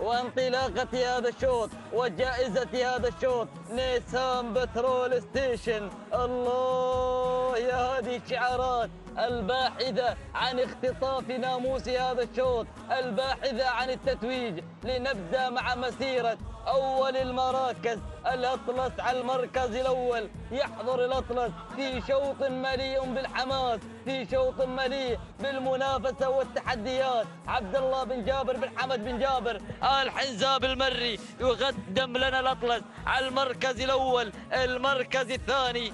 [SPEAKER 10] وانطلاقة هذا الشوط وجائزة هذا الشوط نيسان بترول ستيشن. الله يا هذه الشعارات الباحثة عن اختطاف ناموس هذا الشوط، الباحثة عن التتويج. لنبدأ مع مسيرة أول المراكز. الأطلس على المركز الأول، يحضر الأطلس في شوط مليء بالحماس، في شوط مليء بالمنافسة والتحديات. عبد الله بن جابر بن حمد بن جابر آل حنزاب المري يقدم لنا الأطلس على المركز الأول. المركز الثاني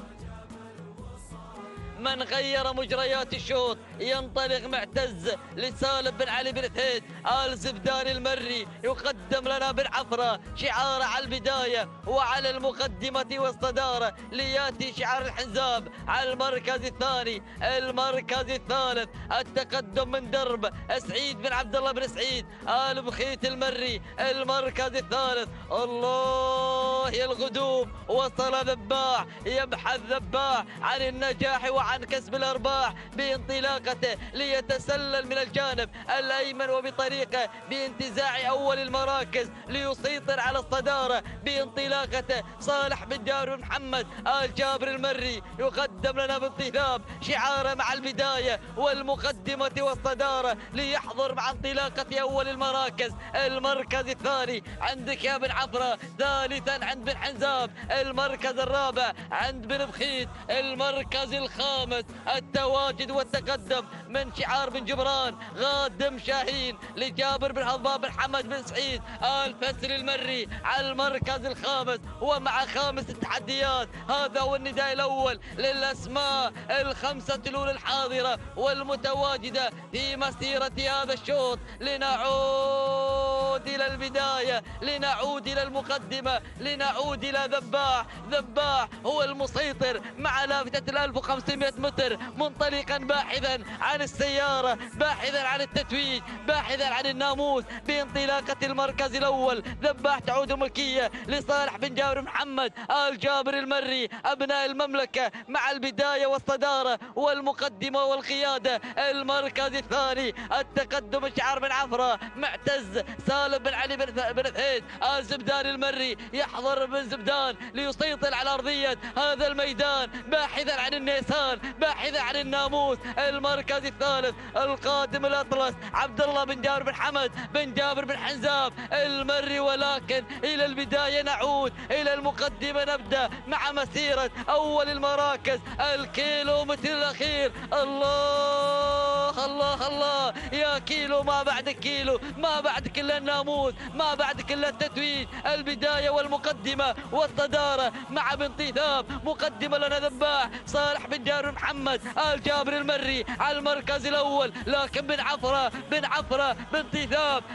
[SPEAKER 10] من غير مجريات الشوط ينطلق معتز لسالم بن علي بن ثيد آل زبدان المري، يقدم لنا بالعفرة شعار على البداية وعلى المقدمة والصدارة، لياتي شعار الحنزاب على المركز الثاني. المركز الثالث التقدم من درب سعيد بن عبد الله بن سعيد آل بخيت المري. المركز الثالث الله يا الغدوم، وصل ذباح يبحث ذباح عن النجاح وعن كسب الأرباح بانطلاقته ليتسلل من الجانب الأيمن، وبطريقة بانتزاع أول المراكز ليسيطر على الصدارة بانطلاقته. صالح بن جابر بن محمد آل جابر المري يقدم لنا بانتثاب شعاره مع البداية والمقدمة والصدارة ليحضر مع انطلاقة أول المراكز. المركز الثاني عندك يا بن عفرة، ثالثا عند بن حنزاب، المركز الرابع عند بن بخيت، المركز الخامس الخامس. التواجد والتقدم من شعار بن جبران غادم شاهين لجابر بن هضبان بن حمد بن سعيد آل فسل المري على المركز الخامس ومع خامس التحديات. هذا هو النداء الأول للأسماء الخمسة الأولى الحاضرة والمتواجدة في مسيرة هذا الشوط. لنعود إلى البداية، لنعود إلى المقدمة، لنعود إلى ذباح. ذباح هو المسيطر مع لافتة 1500 متر، منطلقا باحثا عن السيارة، باحثا عن التتويج، باحثا عن الناموس بانطلاقة المركز الأول. ذباح تعود الملكية لصالح بن جابر محمد آل جابر المري أبناء المملكة مع البداية والصدارة والمقدمة والقيادة. المركز الثاني التقدم شعار بن عفرة معتز سالم بن علي بن ثهيد آل زبدان المري يحضر بن زبدان ليسيطر على أرضية هذا الميدان باحثا عن النيسان، باحثا عن الناموس. المركز الثالث القادم الأطلس عبد الله بن جابر بن حمد بن جابر بن حنزاب المري. ولكن إلى البداية نعود، إلى المقدمة نبدأ مع مسيرة أول المراكز الكيلومتر الأخير. الله الله الله يا كيلو ما بعد كيلو، ما بعد كل الناموس، ما بعد كل التتويج. البداية والمقدمة والصدارة مع بن طيثام، مقدمة لنا ذباح صالح بن جابر محمد آل جابر المري على المركز الأول. لكن بن عفرة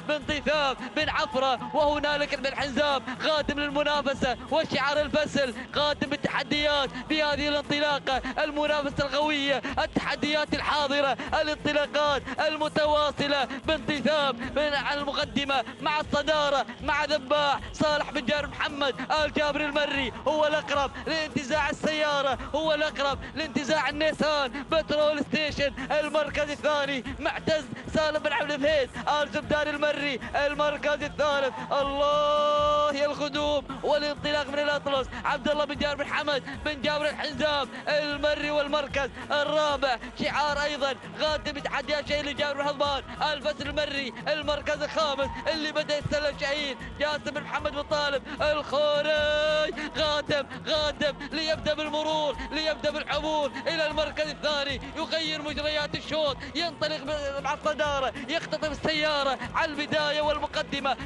[SPEAKER 10] بن طيثام بن عفرة وهنالك بن حنزاب قادم للمنافسة وشعار الفسل قادم بالتحديات بهذه الانطلاقة المنافسة القوية، التحديات الحاضرة، الانطلاقات المتواصلة. بن طيثام على المقدمة مع الصدارة مع ذباح صالح بن جابر محمد آل جابر المري هو الأقرب لانتزاع السيارة، هو الأقرب لانتزاع النيسان بترول ستيشن. المركز الثاني معتز سالم بن عبد الفهيد آل زبدان المري. المركز الثالث الله يا الخدوم والانطلاق من الأطلس عبد الله بن جابر بن حمد بن جابر الحنزاب المري. والمركز الرابع شعار أيضا غادم بتحديات شهيد لجابر بن هضبان آل فسل المري. المركز الخامس اللي بدأ يتسلل شهيد جاسم بن محمد بن طالب الخوري غادم ليبدأ بالمرور، ليبدأ بالعبور إلى المركز الثاني، يغير مجريات الشوط، ينطلق مع الصدارة، يختطف السيارة على البداية والمقدمة.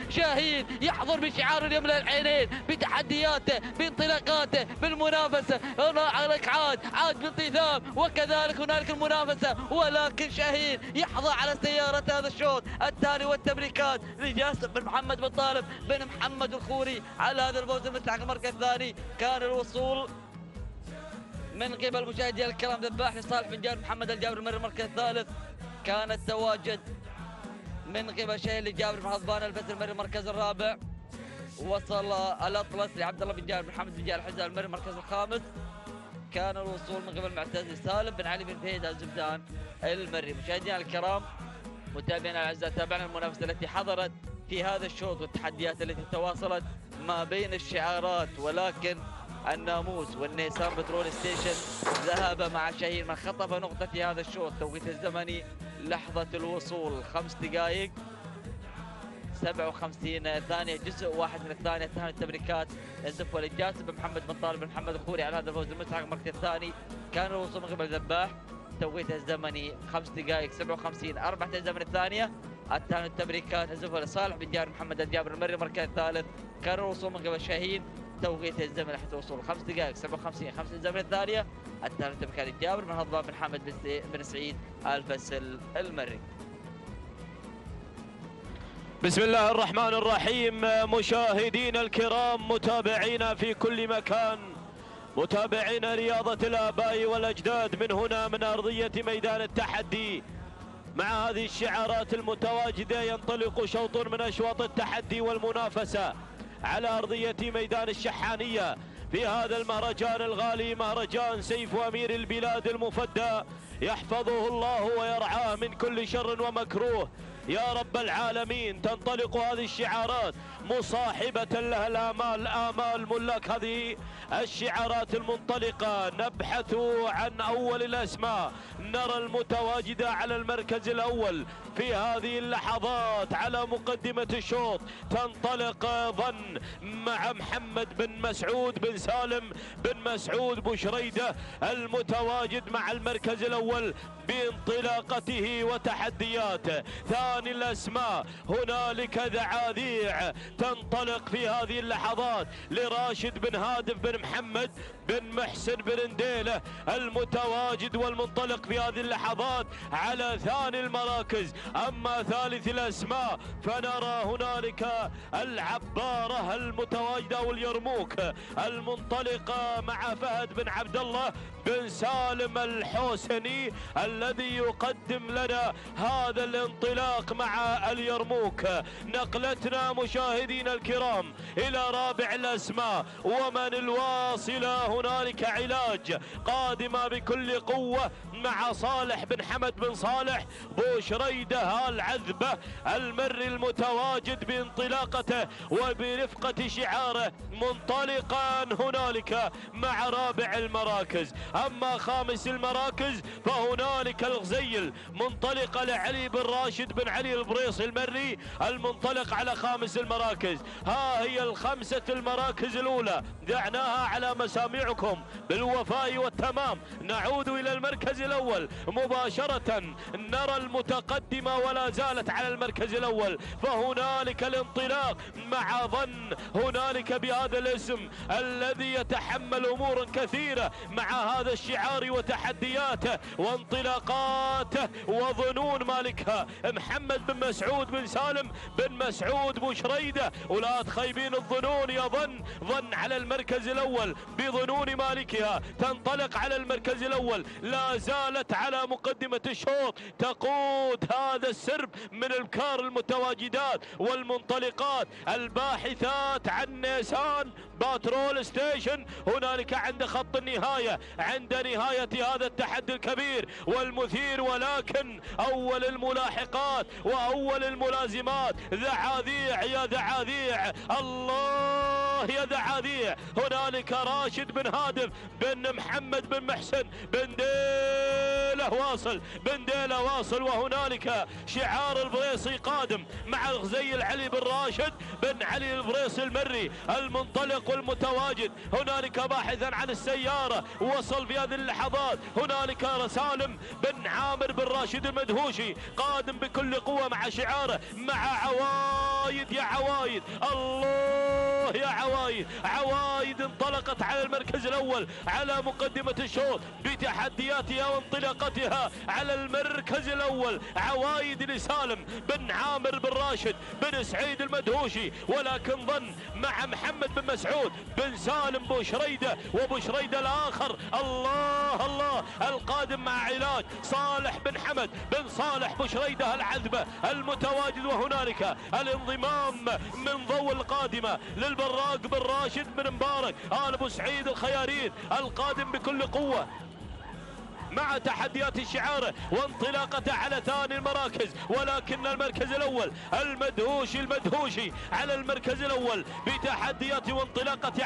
[SPEAKER 10] شاهين يحضر بشعار يملأ العينين بتحدياته بانطلاقاته بالمنافسة. هناك عاد بن طيثام وكذلك هنالك المنافسة، ولكن شاهين يحظى على سيارة هذا الشوط الثاني والتبريكات لجاسم بن محمد بن طالب بن محمد الخوري على هذا الفوز الملتحق. المركز الثاني كان الوصول من قبل مشاهدي الكرام ذباح لصالح بن جابر محمد الجابر المري. المركز الثالث كان التواجد من قبل شهيد لجابر بن هضبان الفسل المري. المركز الرابع وصل الأطلس لعبد الله بن جابر محمد بن جابر الحنزاب المري. المركز الخامس كان الوصول من قبل معتز سالم بن علي بن فهيد الزبدان المري. مشاهدينا الكرام متابعينا الاعزاء، تابعنا المنافسه التي حضرت في هذا الشوط والتحديات التي تواصلت ما بين الشعارات، ولكن الناموس والنيسان بترول ستيشن ذهب مع شاهين من خطف نقطة في هذا الشوط. توقيت الزمني لحظة الوصول 5 دقائق 57 ثانية، جزء واحد من الثانية. تهم التبريكات الزفوة لجاسم بن محمد بن طالب بن محمد الخوري على هذا الفوز الملتحق. المركز الثاني كان الوصول من قبل ذباح، توقيت الزمني 5 دقائق 57 4 الزمن الثانية. التهم التبريكات الزفوة لصالح بن جابر محمد الجابر المري. المركز الثالث كان الوصول من قبل شاهين، توقيت الزمن حتى وصول 5 دقائق 57 5 الزمن الثانية. التهم التبريكات الجابر بن هضبان بن حمد بن سعيد آل فسل المري.
[SPEAKER 11] بسم الله الرحمن الرحيم. مشاهدينا الكرام، متابعينا في كل مكان، متابعينا رياضة الآباء والأجداد من هنا من أرضية ميدان التحدي. مع هذه الشعارات المتواجدة ينطلق شوط من أشواط التحدي والمنافسة على أرضية ميدان الشحانية في هذا المهرجان الغالي، مهرجان سيف أمير البلاد المفدى، يحفظه الله ويرعاه من كل شر ومكروه. يا رب العالمين. تنطلق هذه الشعارات مصاحبة لها الآمال، آمال ملاك هذه الشعارات المنطلقة. نبحث عن أول الأسماء، نرى المتواجدة على المركز الأول في هذه اللحظات على مقدمة الشوط. تنطلق ظن مع محمد بن مسعود بن سالم بن مسعود بشريدة المتواجد مع المركز الأول بانطلاقته وتحدياته. ثاني الأسماء هنالك ذعاذيع تنطلق في هذه اللحظات لراشد بن هادف بن محمد بن محسن بن نديلة المتواجد والمنطلق في هذه اللحظات على ثاني المراكز. أما ثالث الأسماء فنرى هنالك العبارة المتواجدة واليرموك المنطلقة مع فهد بن عبد الله بن سالم الحوسني الذي يقدم لنا هذا الانطلاق مع اليرموك. نقلتنا مشاهدينا الكرام إلى رابع الأسماء ومن الواصلة. هنالك علاج قادمة بكل قوة مع صالح بن حمد بن صالح بوشريدة العذبة المري المتواجد بانطلاقته وبرفقة شعاره منطلقا هنالك مع رابع المراكز. أما خامس المراكز فهنالك الغزيل منطلقة لعلي بن راشد بن علي البريصي المري المنطلق على خامس المراكز. ها هي الخمسة المراكز الأولى دعناها على مسامعكم بالوفاء والتمام. نعود إلى المركز الأول مباشرة. نرى المتقدمة ولا زالت على المركز الأول، فهنالك الانطلاق مع ظن هنالك بهذا الاسم الذي يتحمل أمورا كثيرة مع هذا الشعار وتحدياته وانطلاقاته وظنون مالكها. محمد بن مسعود بن سالم بن مسعود بوشريدة ولا تخيبين الظنون يا ظن على المركز الأول بظنون مالكها. تنطلق على المركز الأول، لا زالت على مقدمة الشوط تقود هذا السرب من البكار المتواجدات والمنطلقات الباحثات عن نيسان باترول ستيشن هنالك عند خط النهاية، عند نهاية هذا التحدي الكبير والمثير. ولكن أول الملاحقات وأول الملازمات ذعاذيع يا ذعاذيع، الله يا ذعاذيع. هنالك راشد بن هادف بن محمد بن محسن بن ديلة واصل وهنالك شعار البريصي قادم مع الغزيل علي بن راشد بن علي البريصي المري المنطلق والمتواجد. هنالك باحثا عن السيارة وصل في هذه اللحظات. هنالك سالم بن عامر بن راشد المدهوشي قادم بكل قوة مع شعاره مع عوايد يا عوايد، الله يا عوايد انطلقت على المركز الأول على مقدمة الشوط بتحدياتها وانطلاقتها على المركز الأول. عوايد لسالم بن عامر بن راشد بن سعيد المدهوشي، ولكن ظن مع محمد بن مسعود بن سالم بوشريدة وبوشريدة الآخر. الله القادم مع علاج صالح بن حمد بن صالح بوشريدة العذبة المتواجد. وهنالك الانضمام من ضوء القادمة للبراق بن راشد بن مبارك آل ابو سعيد الخيارين القادم بكل قوة مع تحديات الشعار وانطلاقته على ثاني المراكز. ولكن المركز الأول المدهوشي على المركز الأول بتحديات وانطلاقة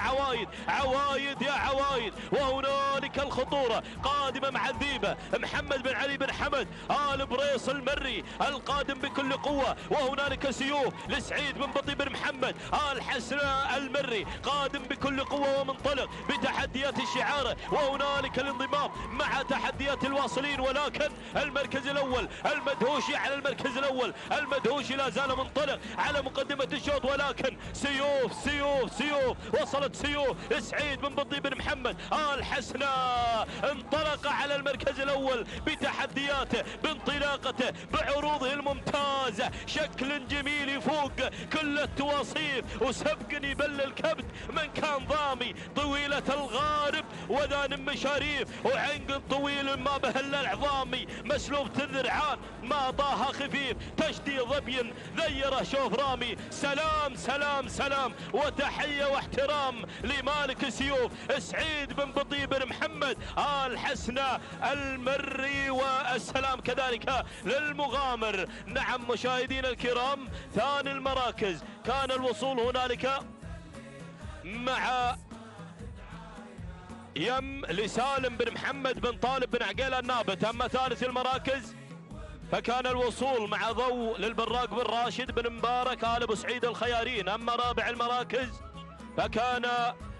[SPEAKER 11] عوايد يا عوايد. وهنالك الخطورة قادمة مع الذيبة محمد بن علي بن حمد آل بريص المري القادم بكل قوة. وهنالك سيوف لسعيد بن بطي بن محمد آل حسناء المري قادم بكل قوة ومنطلق بتحديات الشعار. وهنالك الانضمام مع تحديات الواصلين. ولكن المركز الأول المدهوشي على المركز الأول، المدهوشي لا زال منطلق على مقدمة الشوط. ولكن سيوف وصلت سيوف سعيد بن بطي بن محمد آل حسناء انطلق على المركز الأول بتحدياته بانطلاقته بعروضه الممتازة، شكل جميل يفوق كل التواصيف وسبق يبل الكبد من كان ضامي طويلة الغارب وذان مشاريف وعنق طويل ما بهل العظامي مسلوب الذرعان ما طاها خفيف تشتي ظبي ذيره شوف رامي. سلام وتحية واحترام لمالك سيوف سعيد بن بطي بن محمد آل حسناء المري والسلام كذلك هنالك للمغامر. نعم مشاهدينا الكرام، ثاني المراكز كان الوصول هنالك مع يم لسالم بن محمد بن طالب بن عقيل النابت. أما ثالث المراكز فكان الوصول مع ضوء للبراق بن راشد بن مبارك آل أبو سعيد الخيارين. أما رابع المراكز فكان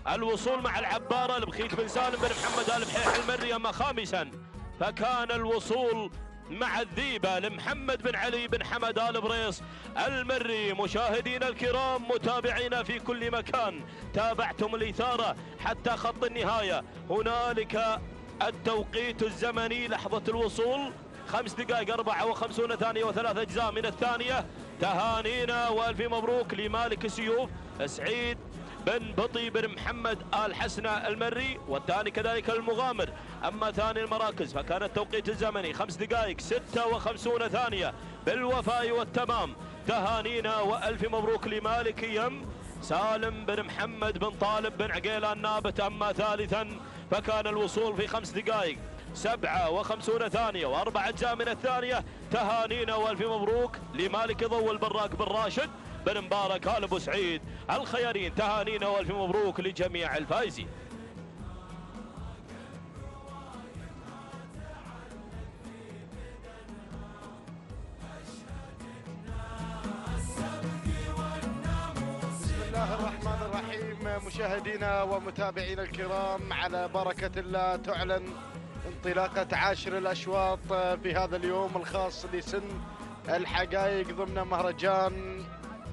[SPEAKER 11] الوصول مع العبارة لبخيت بن سالم بن محمد آل بحيح المري. أما خامسا فكان الوصول مع الذيبة لمحمد بن علي بن حمد آل بريص المري. مشاهدينا الكرام متابعينا في كل مكان، تابعتم الإثارة حتى خط النهاية. هنالك التوقيت الزمني لحظة الوصول 5 دقائق 54 ثانية و3 أجزاء من الثانية. تهانينا والف مبروك لمالك السيوف سعيد بن بطي بن محمد آل حسنة المري، والثاني كذلك المغامر. أما ثاني المراكز فكان التوقيت الزمني 5 دقائق 56 ثانية بالوفاء والتمام. تهانينا والف مبروك لمالك يم سالم بن محمد بن طالب بن عقيل النابت. أما ثالثا فكان الوصول في 5 دقائق 57 ثانية و4 أجزاء من الثانية. تهانينا والف مبروك لمالك ضوء البراق بن راشد بن مبارك آل أبو سعيد الخيارين. تهانينا والف مبروك لجميع الفائزين.
[SPEAKER 6] بسم الله الرحمن الرحيم. مشاهدينا ومتابعينا الكرام، على بركة الله تعلن انطلاقة 10 الأشواط في هذا اليوم الخاص لسن الحقائق ضمن مهرجان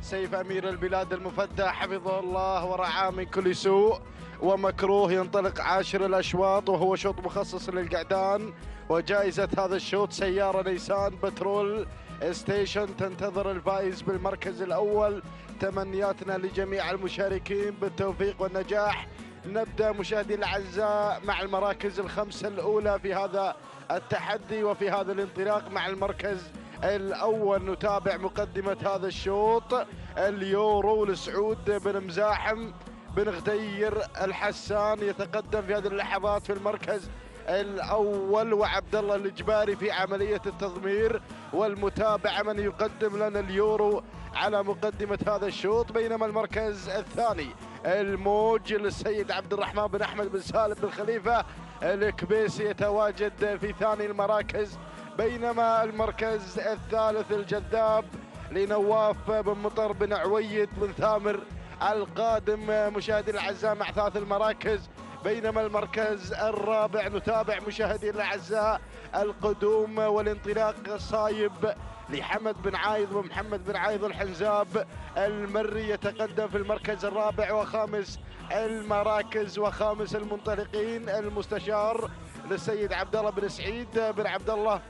[SPEAKER 6] سيف أمير البلاد المفدى حفظه الله ورعاه من كل سوء ومكروه. ينطلق 10 الأشواط وهو شوط مخصص للقعدان، وجائزة هذا الشوط سيارة نيسان بترول ستيشن تنتظر الفائز بالمركز الأول. تمنياتنا لجميع المشاركين بالتوفيق والنجاح. نبدأ مشاهدينا الأعزاء مع المراكز الخمسة الأولى في هذا التحدي وفي هذا الانطلاق. مع المركز الأول نتابع مقدمة هذا الشوط اليورو لسعود بن مزاحم بن غدير الحسان يتقدم في هذه اللحظات في المركز الأول، وعبد الله الإجباري في عملية التضمير والمتابعة من يقدم لنا اليورو على مقدمة هذا الشوط. بينما المركز الثاني الموج للسيد عبد الرحمن بن أحمد بن سالم بن خليفة الكبيسي يتواجد في ثاني المراكز. بينما المركز الثالث الجذاب لنواف بن مطر بن عويد بن ثامر القادم مشاهدينا الأعزاء مع ثلاث المراكز. بينما المركز الرابع نتابع مشاهدينا الأعزاء القدوم والانطلاق الصايب لحمد بن عايض ومحمد بن عايض الحنزاب المري يتقدم في المركز الرابع وخامس المراكز. وخامس المنطلقين المستشار للسيد عبد الله بن سعيد بن عبد الله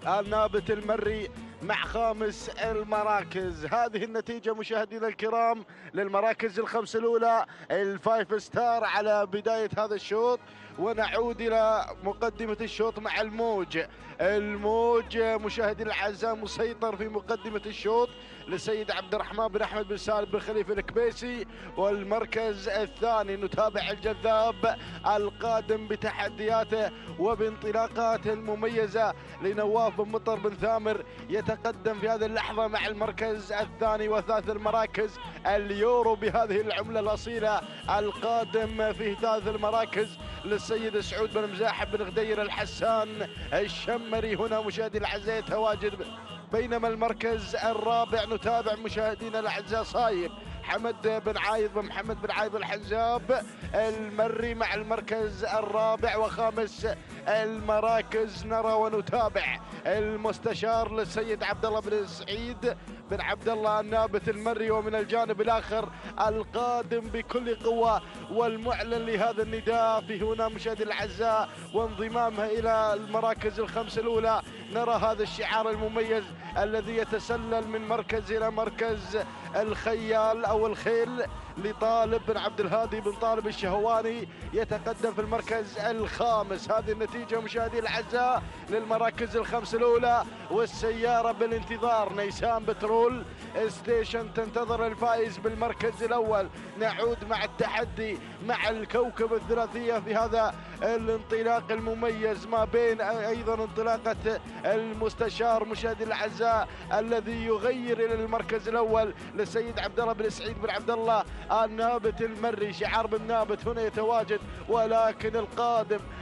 [SPEAKER 6] النابت المري مع خامس المراكز. هذه النتيجة مشاهدينا الكرام للمراكز الخمس الأولى الفايف ستار على بداية هذا الشوط. ونعود إلى مقدمة الشوط مع الموج. الموج مشاهدينا الأعزاء مسيطر في مقدمة الشوط للسيد عبد الرحمن بن أحمد بن سالم بن خليفة الكبيسي. والمركز الثاني نتابع الجذاب القادم بتحدياته وبانطلاقاته المميزة لنواف بن مطر بن ثامر يتقدم في هذه اللحظة مع المركز الثاني وثالث المراكز. اليورو بهذه العملة الأصيلة القادم في ثالث المراكز للسيد سعود بن مزاحم بن غدير الحسان الشمري. هنا مشاهدينا الأعزاء تواجد. بينما المركز الرابع نتابع مشاهدينا الأعزاء صايب حمد بن عايض بن محمد بن عايض الحنزاب المري مع المركز الرابع وخامس المراكز. نرى ونتابع المستشار للسيد عبد الله بن سعيد بن عبد الله النابت المري، ومن الجانب الآخر القادم بكل قوة والمعلن لهذا النداء في هنا مشاهدينا الأعزاء وانضمامها إلى المراكز الخمس الأولى. نرى هذا الشعار المميز الذي يتسلل من مركز إلى مركز. الخيال أو الخيل لطالب بن عبد الهادي بن طالب الشهواني يتقدم في المركز الخامس. هذه النتيجة مشاهدينا الأعزاء للمراكز الخمس الأولى. والسيارة بالانتظار نيسان بترول ستيشن تنتظر الفائز بالمركز الأول. نعود مع التحدي مع الكوكب الثلاثية في هذا
[SPEAKER 12] الانطلاق المميز ما بين أيضا انطلاقة المستشار مشاهدينا الأعزاء الذي يغير إلى المركز الأول للسيد عبد الله بن سعيد بن عبد الله النابت المري. شعار بن نابت هنا يتواجد، ولكن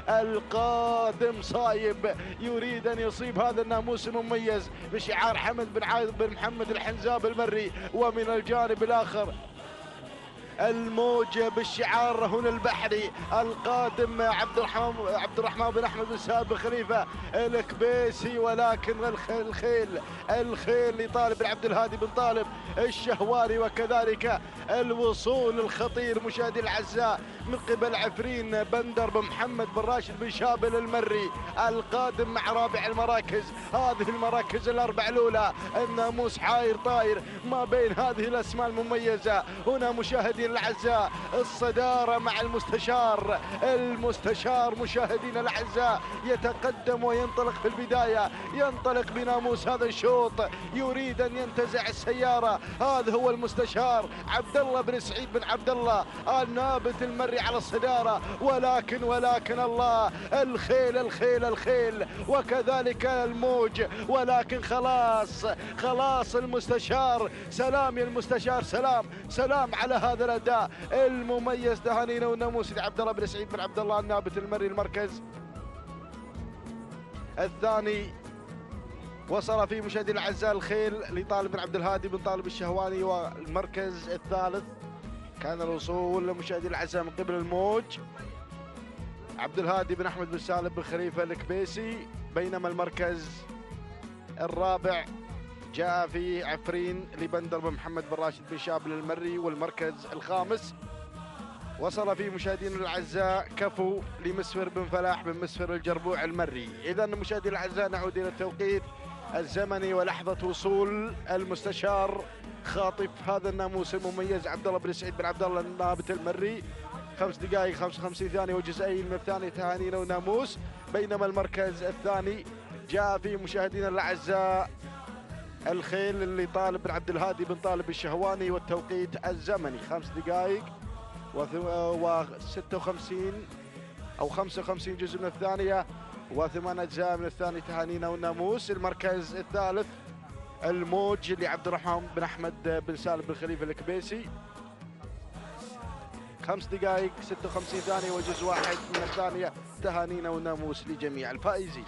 [SPEAKER 12] القادم صايب يريد أن يصيب هذا الناموس المميز بشعار حمد بن عايض بن محمد الحنزاب المري. ومن الجانب الآخر الموج بالشعار هنا البحري القادم عبد الرحمن بن احمد بن سالم بن خليفه الكبيسي، ولكن الخيل لطالب بن عبد الهادي بن طالب الشهواري، وكذلك الوصول الخطير مشاهدينا الاعزاء من قبل عفرين بندر بن محمد بن راشد بن شابل المري القادم مع رابع المراكز. هذه المراكز الاربع الاولى الناموس حاير طاير ما بين هذه الاسماء المميزه. هنا مشاهدينا الاعزاء الصداره مع المستشار مشاهدينا الاعزاء يتقدم وينطلق في البدايه، ينطلق بناموس هذا الشوط، يريد ان ينتزع السياره. هذا هو المستشار عبد الله بن سعيد بن عبد الله النابت المري على الصداره، ولكن الله الخيل وكذلك الموج، ولكن خلاص المستشار. سلام يا المستشار، سلام على هذا الاداء المميز. تهانينا والناموس لعبد الله بن سعيد بن عبد الله النابت المري. المركز الثاني وصل فيه مشاهدينا الاعزاء الخيل لطالب بن عبد الهادي بن طالب الشهواني. والمركز الثالث كان الوصول لمشاهدينا الاعزاء من قبل الموج عبد الهادي بن احمد بن سالم بن خليفه الكبيسي. بينما المركز الرابع جاء فيه عفرين لبندر بن محمد بن راشد بن شابل المري. والمركز الخامس وصل فيه مشاهدينا الاعزاء كفو لمسفر بن فلاح بن مسفر الجربوع المري. اذا مشاهدينا الاعزاء نعود الى التوقيت الزمني ولحظه وصول المستشار خاطف هذا الناموس المميز عبد الله بن سعيد بن عبد الله النابت المري. 5 دقائق 55 ثانيه وجزئين من الثانيه. تهانينا وناموس. بينما المركز الثاني جاء فيه مشاهدينا الاعزاء الخيل اللي طالب بن عبد الهادي بن طالب الشهواني. والتوقيت الزمني 5 دقائق و56 او 55 جزء من الثانيه و8 اجزاء من الثانيه. تهانينا والناموس. المركز الثالث الموج لعبد الرحمن بن احمد بن سالم بن خليفه الكبيسي. 5 دقائق 56 ثانيه وجزء واحد من الثانيه. تهانينا والناموس لجميع الفائزين.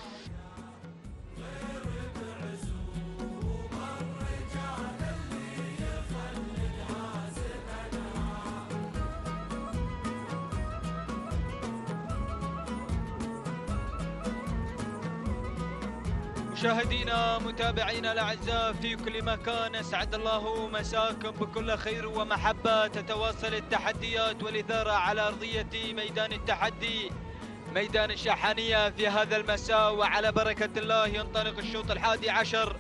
[SPEAKER 22] مشاهدينا متابعينا الاعزاء في كل مكان، اسعد الله مساكم بكل خير ومحبه. تتواصل التحديات والاثاره على ارضيه ميدان التحدي ميدان الشاحنيه في هذا المساء، وعلى بركه الله ينطلق الشوط 11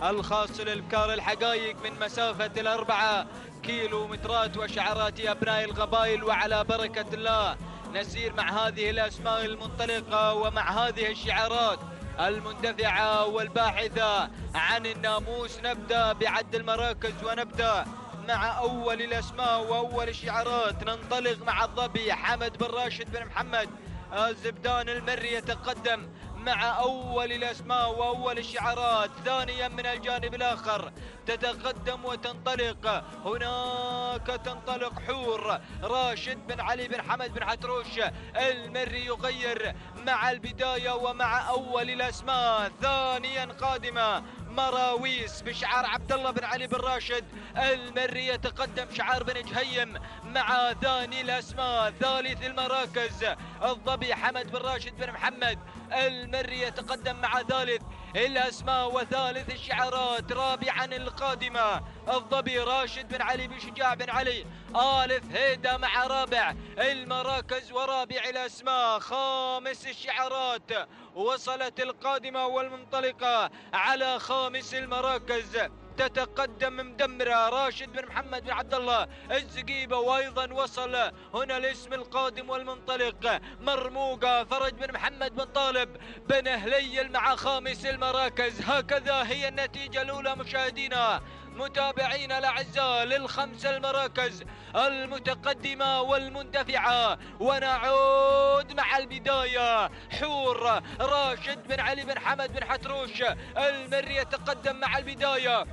[SPEAKER 22] الخاص للابكار الحقائق من مسافه 4 كيلومترات وشعارات ابناء القبائل. وعلى بركه الله نسير مع هذه الاسماء المنطلقه ومع هذه الشعارات المندفعة والباحثة عن الناموس. نبدأ بعد المراكز ونبدأ مع أول الأسماء وأول الشعارات. ننطلق مع الظبي حمد بن راشد بن محمد الزبدان المري يتقدم مع أول الأسماء وأول الشعارات. ثانيا من الجانب الآخر تتقدم وتنطلق، هناك تنطلق حور راشد بن علي بن حمد بن حتروش المري يغير مع البداية ومع أول الأسماء. ثانيا قادمة مراويس بشعار عبد الله بن علي بن راشد المري يتقدم شعار بن جهيم مع ثاني الأسماء. ثالث المراكز الظبي حمد بن راشد بن محمد المري يتقدم مع ثالث الأسماء وثالث الشعارات. رابعا القادمة الظبي راشد بن علي بن شجاع بن علي آلف هيدا مع رابع المراكز ورابع الأسماء. خامس الشعارات وصلت القادمة والمنطلقة على خامس المراكز. تتقدم مدمرة راشد بن محمد بن عبد الله الزقيبة، وايضا وصل هنا الاسم القادم والمنطلق مرموقة فرج بن محمد بن طالب بن هليل مع خامس المراكز. هكذا هي النتيجة الأولى مشاهدينا متابعينا الاعزاء للخمس المراكز المتقدمه والمندفعه. ونعود مع البدايه. حور راشد بن علي بن حمد بن حتروش المري يتقدم مع البدايه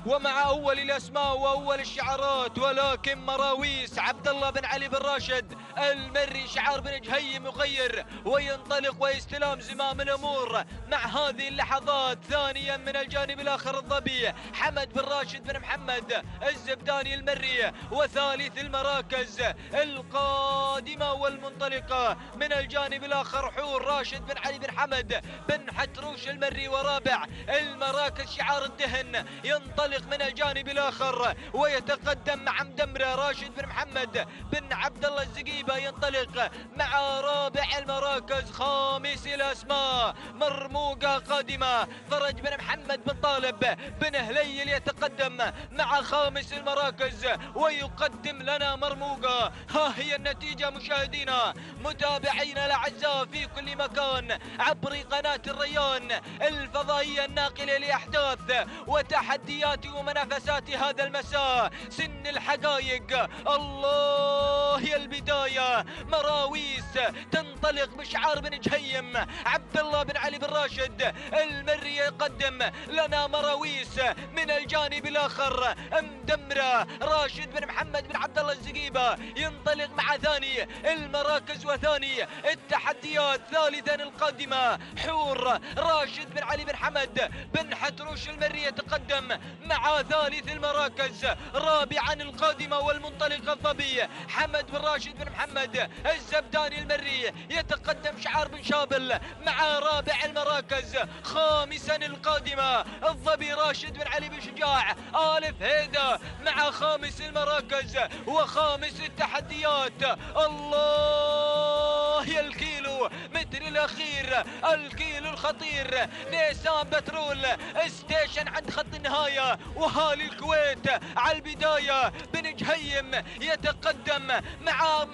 [SPEAKER 22] ومع أول الأسماء وأول الشعارات، ولكن مراويس عبد الله بن علي بن راشد المري شعار بن جهيم يغير وينطلق ويستلام زمام الأمور مع هذه اللحظات. ثانيا من الجانب الآخر الظبي حمد بن راشد بن محمد الزبداني المري. وثالث المراكز القادمة والمنطلقة من الجانب الآخر حور راشد بن علي بن حمد بن حتروش المري. ورابع المراكز شعار الدهن ينطلق من الجانب الآخر ويتقدم مع مدمرة راشد بن محمد بن عبد الله الزقيبة. ينطلق مع رابع المراكز. خامس الأسماء مرموقة قادمة فرج بن محمد بن طالب بن هليل يتقدم مع خامس المراكز ويقدم لنا مرموقة. ها هي النتيجة مشاهدينا متابعينا الأعزاء في كل مكان عبر قناة الريان الفضائية الناقلة لأحداث وتحديات ومنافسات هذا المساء. سن الحقائق الله هي البداية. مراويس تنطلق بشعار بن جهيم. عبد الله بن علي بن راشد المري يقدم لنا مراويس. من الجانب الآخر مدمرة راشد بن محمد بن عبد الله الزقيبة ينطلق مع ثاني المراكز وثاني التحديات. ثالثا القادمة حور راشد بن علي بن حمد بن حتروش المري يتقدم مع ثالث المراكز. رابعا القادمة والمنطلقة الظبي حمد بن راشد بن محمد الزبداني المري يتقدم شعار بن شابل مع رابع المراكز. خامسا القادمة الظبي راشد بن علي بن شجاع آلف هيدا مع خامس المراكز وخامس التحديات. الله يا الكيلو متر الأخير الكيلو الخطير. نيسان بترول ستيشن عند خط النهاية وهالي الكويت على البداية. بن جهيم يتقدم مع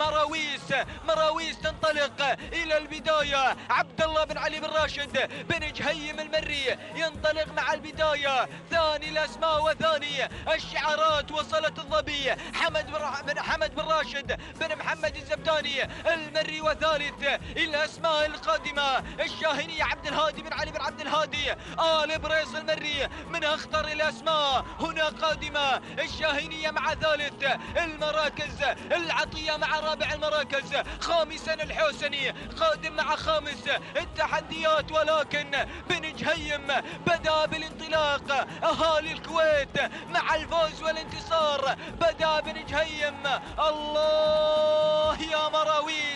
[SPEAKER 22] مراويس تنطلق إلى البداية. عبد الله بن علي بن راشد بن جهيم المري ينطلق مع البداية. ثاني الأسماء وثاني الشعارات. وصلت الظبي حمد بن راشد بن محمد الزبداني المري. وثالث الأسماء القادمة الشاهينية عبد الهادي بن علي بن عبد الهادي آل بريص المري. من أخطر الأسماء هنا قادمة الشاهينية مع ثالث المراكز. العطية مع رابع المراكز. خامسا الحوسني قادم مع خامس التحديات. ولكن بن جهيم بدأ بالانطلاق. أهالي الكويت مع الفوز والانتصار. بدأ بن جهيم. الله يا مراويس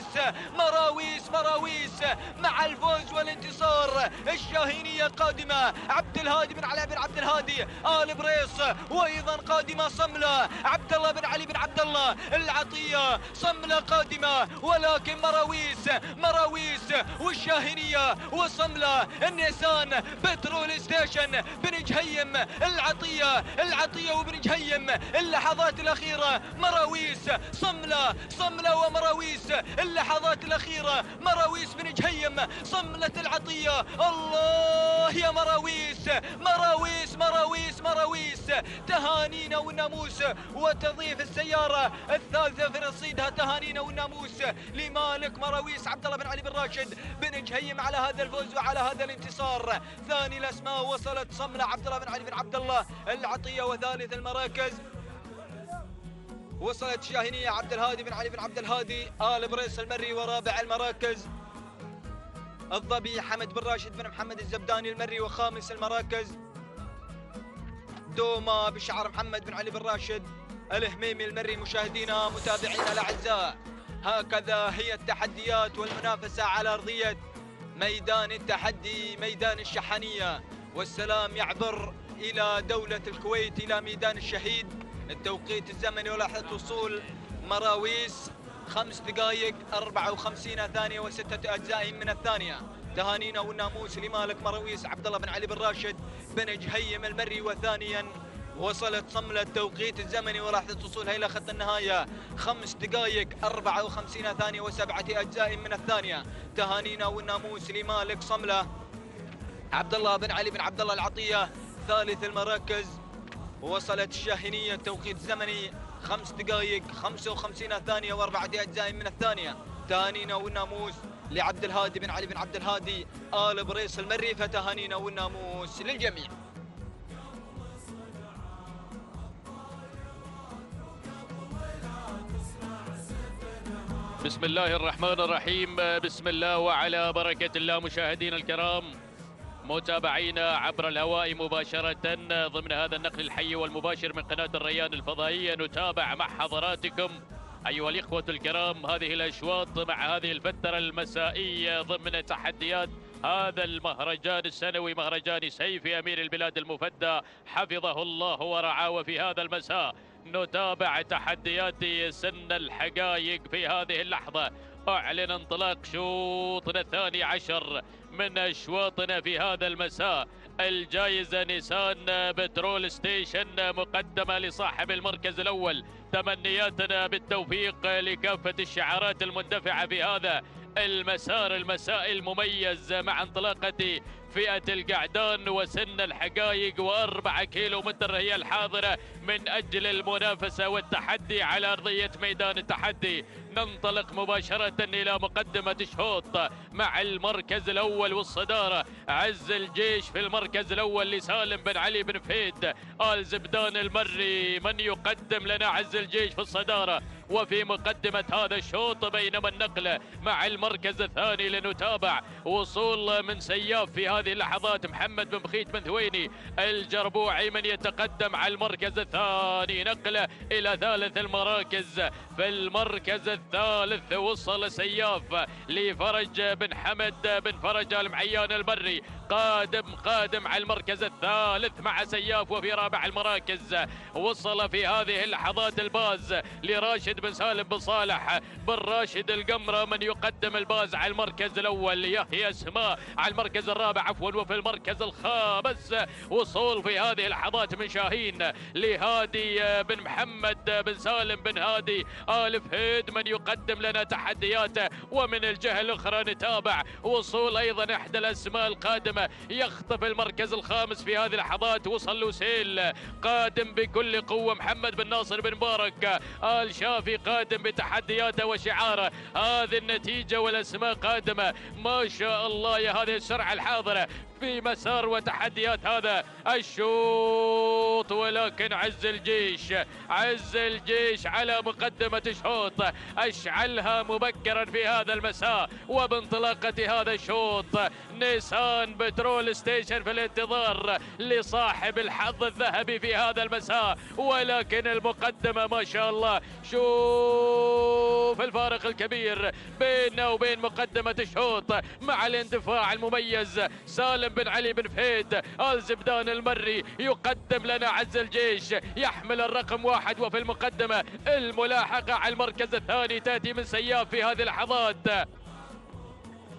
[SPEAKER 22] مع الفوز والانتصار. الشاهينية قادمة عبد الهادي بن علي بن عبد الهادي آل بريص. وأيضا قادمة صملة عبد الله بن علي بن عبد الله العطية. صملة قادمة ولكن مراويس والشاهينية وصملة النيسان بترول ستيشن بن جهيم العطية وبن جهيم. اللحظات الأخيرة مراويس صملة ومراويس. اللحظات الأخيرة مراويس بن جهيم صملة العطية. الله يا مراويس تهانينا والناموس. وتضيف السيارة الثالثة في رصيدها تهانينا والناموس لمالك مراويس عبد الله بن علي بن راشد بن جهيم على هذا الفوز وعلى هذا الانتصار. ثاني الأسماء وصلت صملة عبد الله بن علي بن عبد الله العطية. وثالث المراكز وصلت شاهينية عبد الهادي بن علي بن عبد الهادي آل بريص المري. ورابع المراكز الظبي حمد بن راشد بن محمد الزبداني المري. وخامس المراكز دوما بشعر محمد بن علي بن راشد الهميمي المري. مشاهدينا متابعينا الأعزاء هكذا هي التحديات والمنافسة على أرضية ميدان التحدي ميدان الشحنية. والسلام يعبر إلى دولة الكويت إلى ميدان الشهيد. التوقيت الزمني ولحظة وصول مراويس 5 دقائق 54 ثانية و6 أجزاء من الثانية. تهانينا والناموس لمالك مراويس عبد الله بن علي بن راشد بن جهيم المري. وثانيا وصلت صملة التوقيت الزمني ولحظة وصولها إلى خط النهاية 5 دقائق 54 ثانية و7 أجزاء من الثانية. تهانينا والناموس لمالك صملة عبد الله بن علي بن عبد الله العطية. ثالث المراكز. وصلت الشاهينية توقيت زمني 5 دقائق 55 ثانية و4 أجزاء من الثانية. تهانينا والناموس لعبد الهادي بن علي بن عبد الهادي آل بريص المري، فتهانينا والناموس للجميع.
[SPEAKER 13] بسم الله الرحمن الرحيم، بسم الله وعلى بركة الله. مشاهدينا الكرام، متابعينا عبر الهواء مباشرة ضمن هذا النقل الحي والمباشر من قناة الريان الفضائية، نتابع مع حضراتكم أيها الإخوة الكرام هذه الأشواط مع هذه الفترة المسائية ضمن تحديات هذا المهرجان السنوي، مهرجان سيف أمير البلاد المفدى حفظه الله ورعاه. وفي هذا المساء نتابع تحديات سن الحقائق. في هذه اللحظة أعلن انطلاق شوطنا 12 من أشواطنا في هذا المساء. الجائزة نيسان بترول ستيشن مقدمة لصاحب المركز الأول. تمنياتنا بالتوفيق لكافة الشعارات المندفعة في هذا المسار المسائي المميز مع انطلاقة فئة القعدان وسن الحقائق. و4 كيلومتر هي الحاضرة من أجل المنافسة والتحدي على أرضية ميدان التحدي. ننطلق مباشرة إلى مقدمة الشوط مع المركز الأول والصدارة. عز الجيش في المركز الأول لسالم بن علي بن فهد آل زبدان المري. من يقدم لنا عز الجيش في الصدارة وفي مقدمة هذا الشوط، بينما النقلة مع المركز الثاني لنتابع وصول من سياف في هذه اللحظات محمد بن بخيت بن ثويني الجربوعي من يتقدم على المركز الثاني. نقلة إلى ثالث المراكز. في المركز الثالث وصل سياف لفرج بن حمد بن فرج المعيان البري، قادم على المركز الثالث مع سياف. وفي رابع المراكز وصل في هذه اللحظات الباز لراشد بن سالم بن صالح بن راشد القمرة من يقدم الباز على المركز الأول. يحيى اسماء على المركز الرابع عفوا. وفي المركز الخامس وصول في هذه اللحظات من شاهين لهادي بن محمد بن سالم بن هادي آل فهد من يقدم لنا تحدياته. ومن الجهة الأخرى نتابع وصول أيضا إحدى الأسماء القادمة يخطف المركز الخامس في هذه اللحظات. وصل لوسيل قادم بكل قوة. محمد بن ناصر بن مبارك آل شافي قادم بتحدياته وشعاره. هذه النتيجة والأسماء قادمة ما شاء الله يا هذه السرعة الحاضرة في مسار وتحديات هذا الشوط. ولكن عز الجيش على مقدمة الشوط أشعلها مبكرا في هذا المساء. وبانطلاقة هذا الشوط نيسان بترول ستيشن في الانتظار لصاحب الحظ الذهبي في هذا المساء. ولكن المقدمة ما شاء الله، شوف الفارق الكبير بيننا وبين مقدمة الشوط مع الاندفاع المميز. سالم بن علي بن فهد آل زبدان المري يقدم لنا عز الجيش يحمل الرقم 1. وفي المقدمة الملاحقة على المركز الثاني تأتي من سياف في هذه اللحظات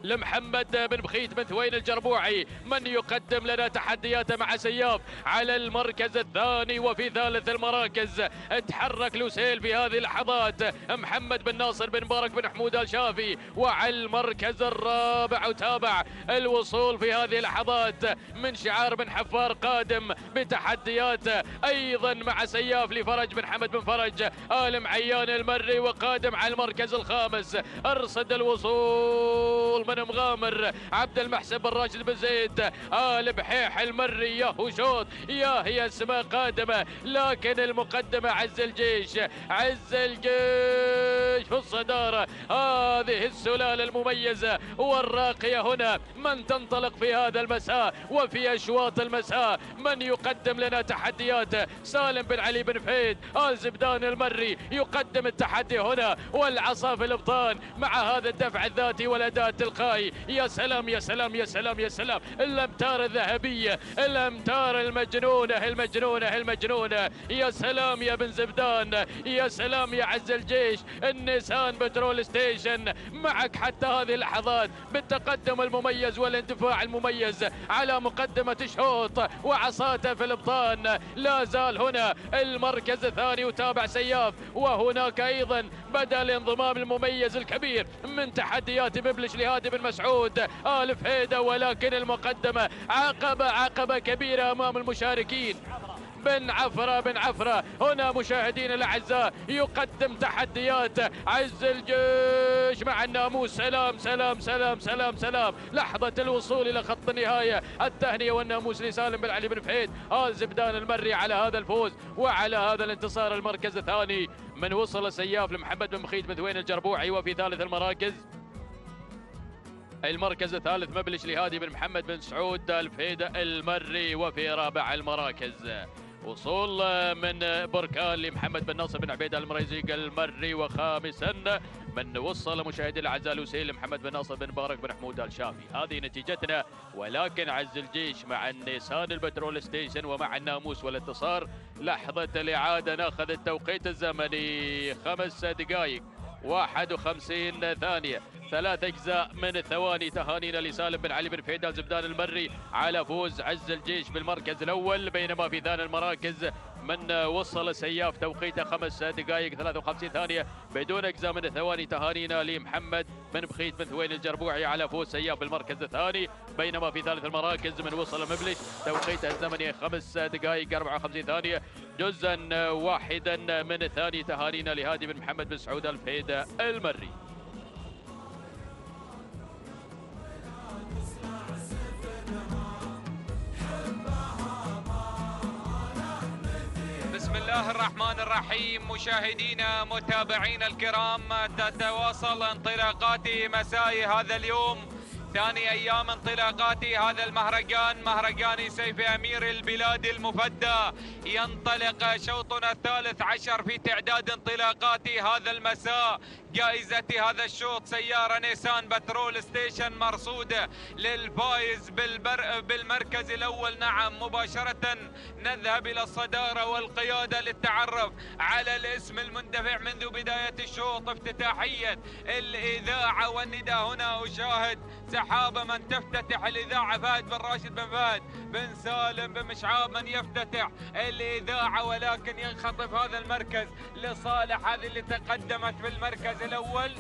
[SPEAKER 13] لمحمد بن بخيت بن ثوين الجربوعي من يقدم لنا تحدياته مع سياف على المركز الثاني. وفي ثالث المراكز اتحرك لوسيل في هذه اللحظات محمد بن ناصر بن مبارك بن حمود الشافي. وعلى المركز الرابع وتابع الوصول في هذه اللحظات من شعار بن حفار قادم بتحدياته أيضا مع سياف لفرج بن حمد بن فرج آل معيان المري وقادم على المركز الخامس. أرصد الوصول من مغامر عبد المحسن بن راشد بن زيد آل بحيح المري. يا هو شوط يا هي اسماء قادمة، لكن المقدمة عز الجيش في الصدارة. هذه السلالة المميزة والراقية هنا من تنطلق في هذا المساء وفي أشواط المساء. من يقدم لنا تحدياته سالم بن علي بن فهد آل زبدان المري يقدم التحدي هنا والعصا في الابطان مع هذا الدفع الذاتي والأداء التلقائي. يا سلام يا سلام يا سلام يا سلام، الأمتار الذهبية، الأمتار المجنونة. يا سلام يا بن زبدان، يا سلام يا عز الجيش. النيسان بترول ستيشن معك حتى هذه اللحظات بالتقدم المميز والاندفاع المميز على مقدمة الشوط وعصاته في الابطان. لا زال هنا المركز الثاني وتابع سياف. وهناك أيضا بدأ الانضمام المميز الكبير من تحديات ببلش لهادي الهادي بن مسعود آل فهيدة، ولكن المقدمة عقبة كبيرة أمام المشاركين. بن عفرة هنا مشاهدينا الأعزاء يقدم تحديات. عز الجيش مع الناموس. سلام. لحظة الوصول إلى خط النهاية. التهنئة والناموس لسالم بن علي بن فهيد آل زبدان المري على هذا الفوز وعلى هذا الانتصار. المركز الثاني من وصل سياف لمحمد بن مخيت بن ثوين الجربوعي. وفي ثالث المركز الثالث مبلش لهادي بن محمد بن سعود الفهيدة المري. وفي رابع المراكز وصول من بركان لمحمد بن ناصر بن عبيد المريزيق المري. وخامسا من وصل مشاهدي الاعزاء الوسيل محمد بن ناصر بن مبارك بن حمود الشافي. هذه نتيجتنا، ولكن عز الجيش مع النيسان البترول ستيشن ومع الناموس والانتصار. لحظة الإعادة ناخذ التوقيت الزمني 5 دقائق 51 ثانية 3 أجزاء من الثواني. تهانينا لسالم بن علي بن فهيد آل زبدان المري على فوز عز الجيش بالمركز الأول. بينما في ثاني المراكز من وصل سياف توقيته 5 دقائق 53 ثانية بدون أجزاء من الثواني. تهانينا لمحمد بن مخيت بن ثوين الجربوعي على فوز سياف بالمركز الثاني. بينما في ثالث المراكز من وصل مبلش توقيته الزمني 5 دقائق 54 ثانية جزءا واحدا من الثاني. تهانينا لهادي بن محمد بن سعود الفهيدة المري.
[SPEAKER 14] بسم الله الرحمن الرحيم. مشاهدينا متابعينا الكرام، تتواصل انطلاقات مساء هذا اليوم، ثاني أيام انطلاقات هذا المهرجان، مهرجان سيف أمير البلاد المفدى. ينطلق شوطنا الثالث عشر في تعداد انطلاقات هذا المساء. جائزة هذا الشوط سيارة نيسان بترول ستيشن مرصودة للفائز بالمركز الأول. نعم، مباشرة نذهب إلى الصدارة والقيادة للتعرف على الاسم المندفع منذ بداية الشوط. افتتاحية الإذاعة والنداء. هنا أشاهد سحابة من تفتتح الإذاعة فهد بن راشد بن فهد بن سالم بن مشعاب من يفتتح الإذاعة، ولكن ينخطف هذا المركز لصالح هذه اللي تقدمت في المركز الأول.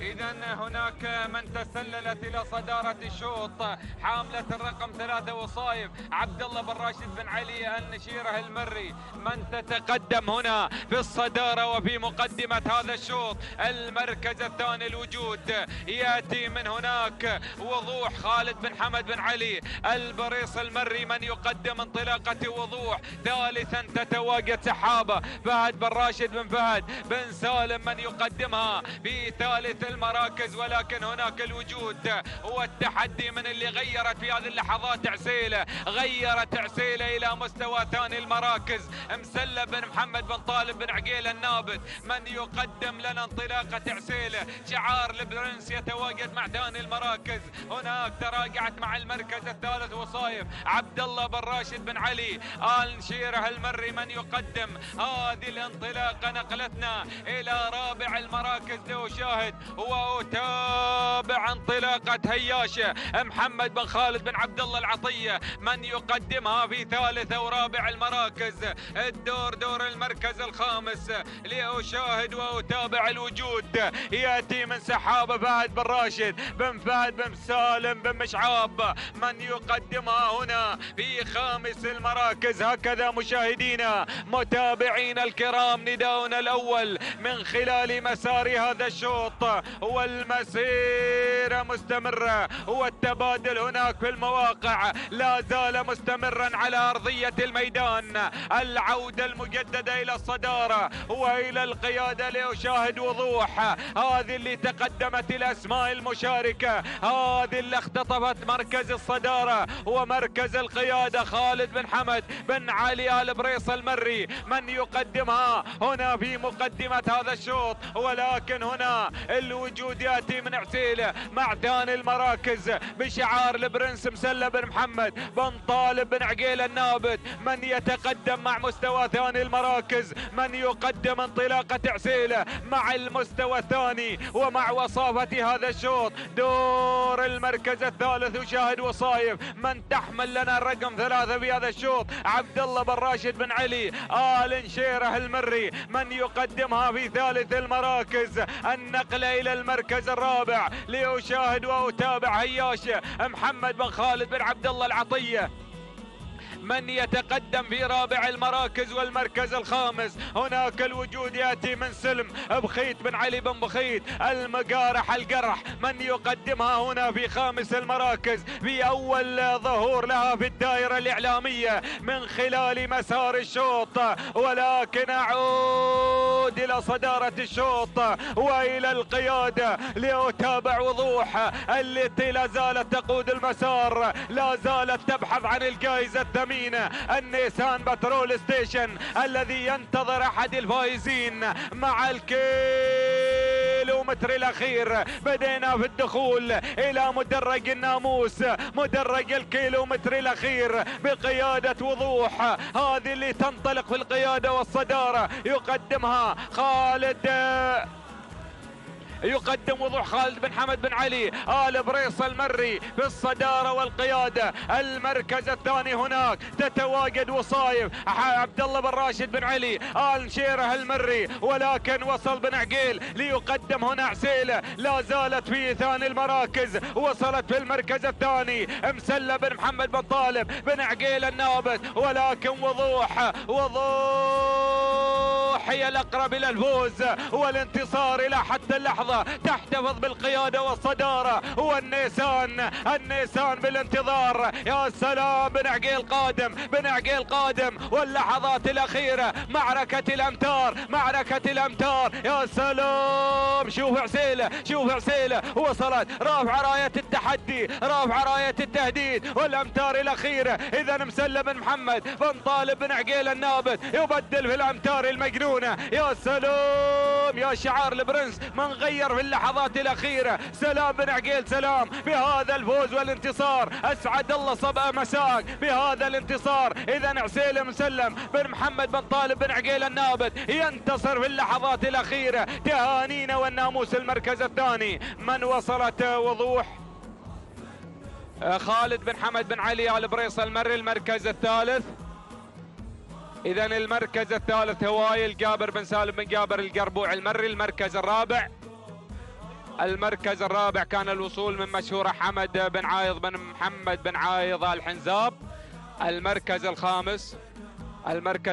[SPEAKER 14] إذا هناك من تسللت إلى صدارة الشوط حاملة الرقم 3 وصايف عبد الله بن راشد بن علي النشيره المري من تتقدم هنا في الصدارة وفي مقدمة هذا الشوط. المركز الثاني الوجود يأتي من هناك وضوح خالد بن حمد بن علي البريص المري من يقدم انطلاقة وضوح. ثالثا تتواجد سحابة فهد بن راشد بن فهد بن سالم من يقدمها في ثالث المراكز. ولكن هناك الوجود والتحدي من اللي غيرت في هذه اللحظات عسيلة، غيرت عسيلة إلى مستوى ثاني المراكز. مسلب بن محمد بن طالب بن عقيل النابت من يقدم لنا انطلاقة عسيلة. شعار البرنس يتواجد مع ثاني المراكز. هناك تراجعت مع المركز الثالث وصايف عبد الله بن راشد بن علي آل نشيره المري من يقدم هذه الانطلاقة. نقلتنا إلى رابع المراكز لأشاهد وأتابع انطلاقة هياشة محمد بن خالد بن عبد الله العطية من يقدمها في ثالث ورابع المراكز. دور المركز الخامس لأشاهد وأتابع الوجود يأتي من سحابة فهد بن راشد بن فهد بن سالم بن مشعاب من يقدمها هنا في خامس المراكز. هكذا مشاهدينا متابعينا الكرام نداؤنا الأول من خلال مسار هذا الشوط والمسيرة مستمرة والتبادل هناك في المواقع لا زال مستمرا على أرضية الميدان. العودة المجددة إلى الصدارة وإلى القيادة لأشاهد وضوح. هذه اللي تقدمت الأسماء المشاركة، هذه اللي اختطفت مركز الصدارة ومركز القيادة. خالد بن حمد بن علي آل بريص المري من يقدمها هنا في مقدمة هذا الشوط. ولكن هنا الوجود يأتي من عسيلة مع ثاني المراكز بشعار البرنس مسلب بن محمد بن طالب بن عقيل النابت من يتقدم مع مستوى ثاني المراكز. من يقدم انطلاقة عسيلة مع المستوى الثاني ومع وصافة هذا الشوط. دور المركز الثالث وشاهد وصايف من تحمل لنا الرقم 3 في هذا الشوط عبد الله بن راشد بن علي آل نشيره المري من يقدمها في ثالث المراكز. النقلة إلى المركز الرابع لأشاهد وأتابع هياش محمد بن خالد بن عبد الله العطية من يتقدم في رابع المراكز. والمركز الخامس هناك الوجود يأتي من سلم بخيت بن علي بن بخيت المقارح القرح من يقدمها هنا في خامس المراكز في أول ظهور لها في الدائرة الإعلامية من خلال مسار الشوط. ولكن أعود إلى صدارة الشوط وإلى القيادة لأتابع وضوح التي لا زالت تقود المسار، لا زالت تبحث عن الجائزة الثمينة النيسان بترول ستيشن الذي ينتظر أحد الفائزين مع الكيلومتر الأخير. بدينا في الدخول إلى مدرج الناموس، مدرج الكيلومتر الأخير بقيادة وضوح، هذه اللي تنطلق في القيادة والصدارة يقدمها يقدم وضوح خالد بن حمد بن علي آل بريص المري في الصدارة والقيادة. المركز الثاني هناك تتواجد وصايف عبد الله بن راشد بن علي آل نشيره المري، ولكن وصل بن عقيل ليقدم هنا عسيلة لا زالت في ثاني المراكز. وصلت في المركز الثاني مسلة بن محمد بن طالب بن عقيل النابت، ولكن وضوح هي الأقرب إلى الفوز والانتصار إلى حتى اللحظة، تحتفظ بالقيادة والصدارة. والنيسان بالانتظار. يا سلام، بن عقيل قادم واللحظات الأخيرة، معركة الأمتار. يا سلام، شوف عسيلة وصلت، رافع راية التحدي، رافع راية التهديد والأمتار الأخيرة. إذا مسلم بن محمد بن طالب بن عقيل النابت يبدل في الأمتار المجنونة. يا سلام، يا شعار البرنس من غير في اللحظات الأخيرة. سلام بن عقيل، سلام بهذا الفوز والانتصار. أسعد الله صبأ مساك بهذا الانتصار. إذا عسيلة مسلم بن محمد بن طالب بن عقيل النابت ينتصر في اللحظات الأخيرة. تهانينا والناموس المركز الثاني. من وصلت وضوح خالد بن حمد بن علي آل بريص المري المركز الثالث. إذا المركز الثالث هوايل جابر بن سالم بن جابر القربوع المري. المركز الرابع كان الوصول من مشهورة حمد بن عايض بن محمد بن عايض الحنزاب. المركز